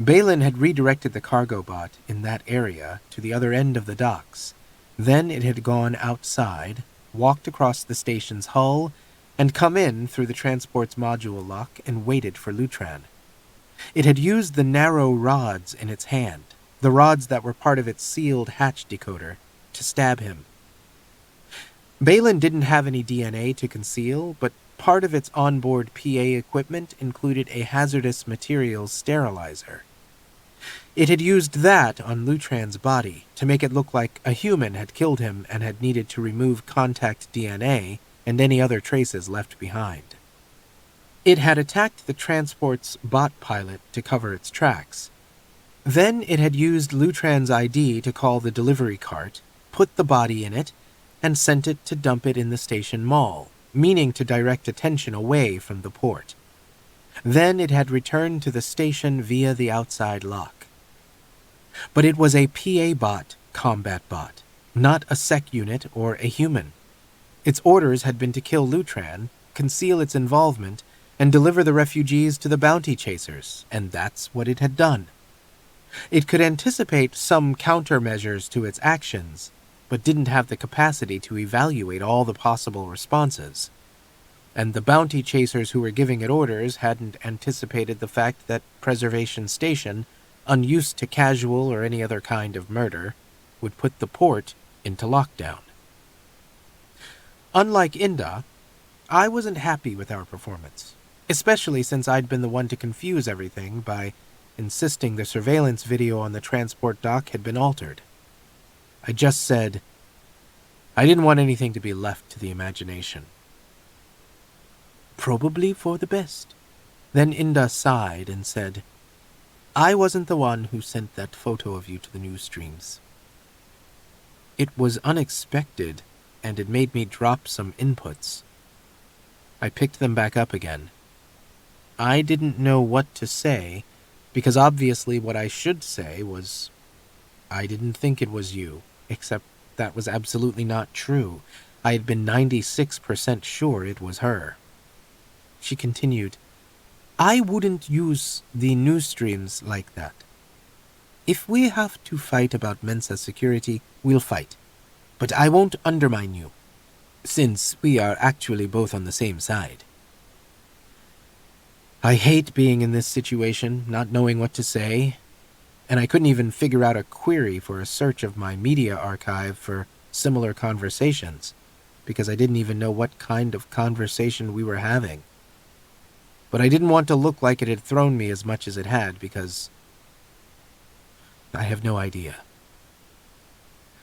Balin had redirected the cargo bot in that area to the other end of the docks. Then it had gone outside, walked across the station's hull, and come in through the transport's module lock and waited for Lutran. It had used the narrow rods in its hand, the rods that were part of its sealed hatch decoder, to stab him. Balin didn't have any DNA to conceal, but part of its onboard PA equipment included a hazardous materials sterilizer. It had used that on Lutran's body to make it look like a human had killed him and had needed to remove contact DNA and any other traces left behind. It had attacked the transport's bot pilot to cover its tracks. Then it had used Lutran's ID to call the delivery cart, put the body in it, and sent it to dump it in the station mall, meaning to direct attention away from the port. Then it had returned to the station via the outside lock. But it was a PA bot, combat bot, not a SecUnit or a human. Its orders had been to kill Lutran, conceal its involvement, and deliver the refugees to the bounty chasers, and that's what it had done. It could anticipate some countermeasures to its actions, but didn't have the capacity to evaluate all the possible responses. And the bounty chasers who were giving it orders hadn't anticipated the fact that Preservation Station, unused to casual or any other kind of murder, would put the port into lockdown. Unlike Inda, I wasn't happy with our performance, especially since I'd been the one to confuse everything by insisting the surveillance video on the transport dock had been altered. I just said, I didn't want anything to be left to the imagination. Probably for the best. Then Inda sighed and said, I wasn't the one who sent that photo of you to the news streams. It was unexpected, and it made me drop some inputs. I picked them back up again. I didn't know what to say, because obviously what I should say was, I didn't think it was you, except that was absolutely not true. I had been 96% sure it was her. She continued, I wouldn't use the news streams like that. If we have to fight about Mensa's security, we'll fight. But I won't undermine you, since we are actually both on the same side. I hate being in this situation, not knowing what to say, and I couldn't even figure out a query for a search of my media archive for similar conversations, because I didn't even know what kind of conversation we were having. But I didn't want to look like it had thrown me as much as it had, because I have no idea.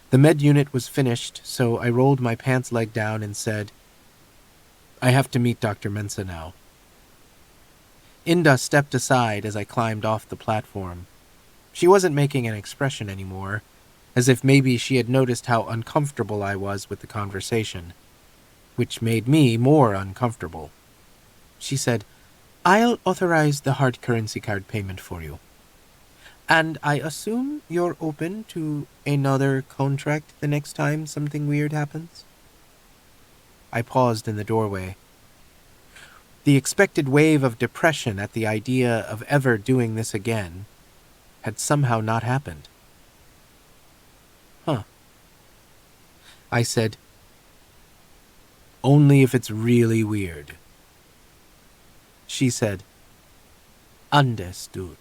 The med unit was finished, so I rolled my pants leg down and said, I have to meet Dr. Mensa now. Inda stepped aside as I climbed off the platform. She wasn't making an expression anymore, as if maybe she had noticed how uncomfortable I was with the conversation, which made me more uncomfortable. She said, I'll authorize the hard currency card payment for you. And I assume you're open to another contract the next time something weird happens? I paused in the doorway. The expected wave of depression at the idea of ever doing this again had somehow not happened. Huh. I said, only if it's really weird. She said, understood.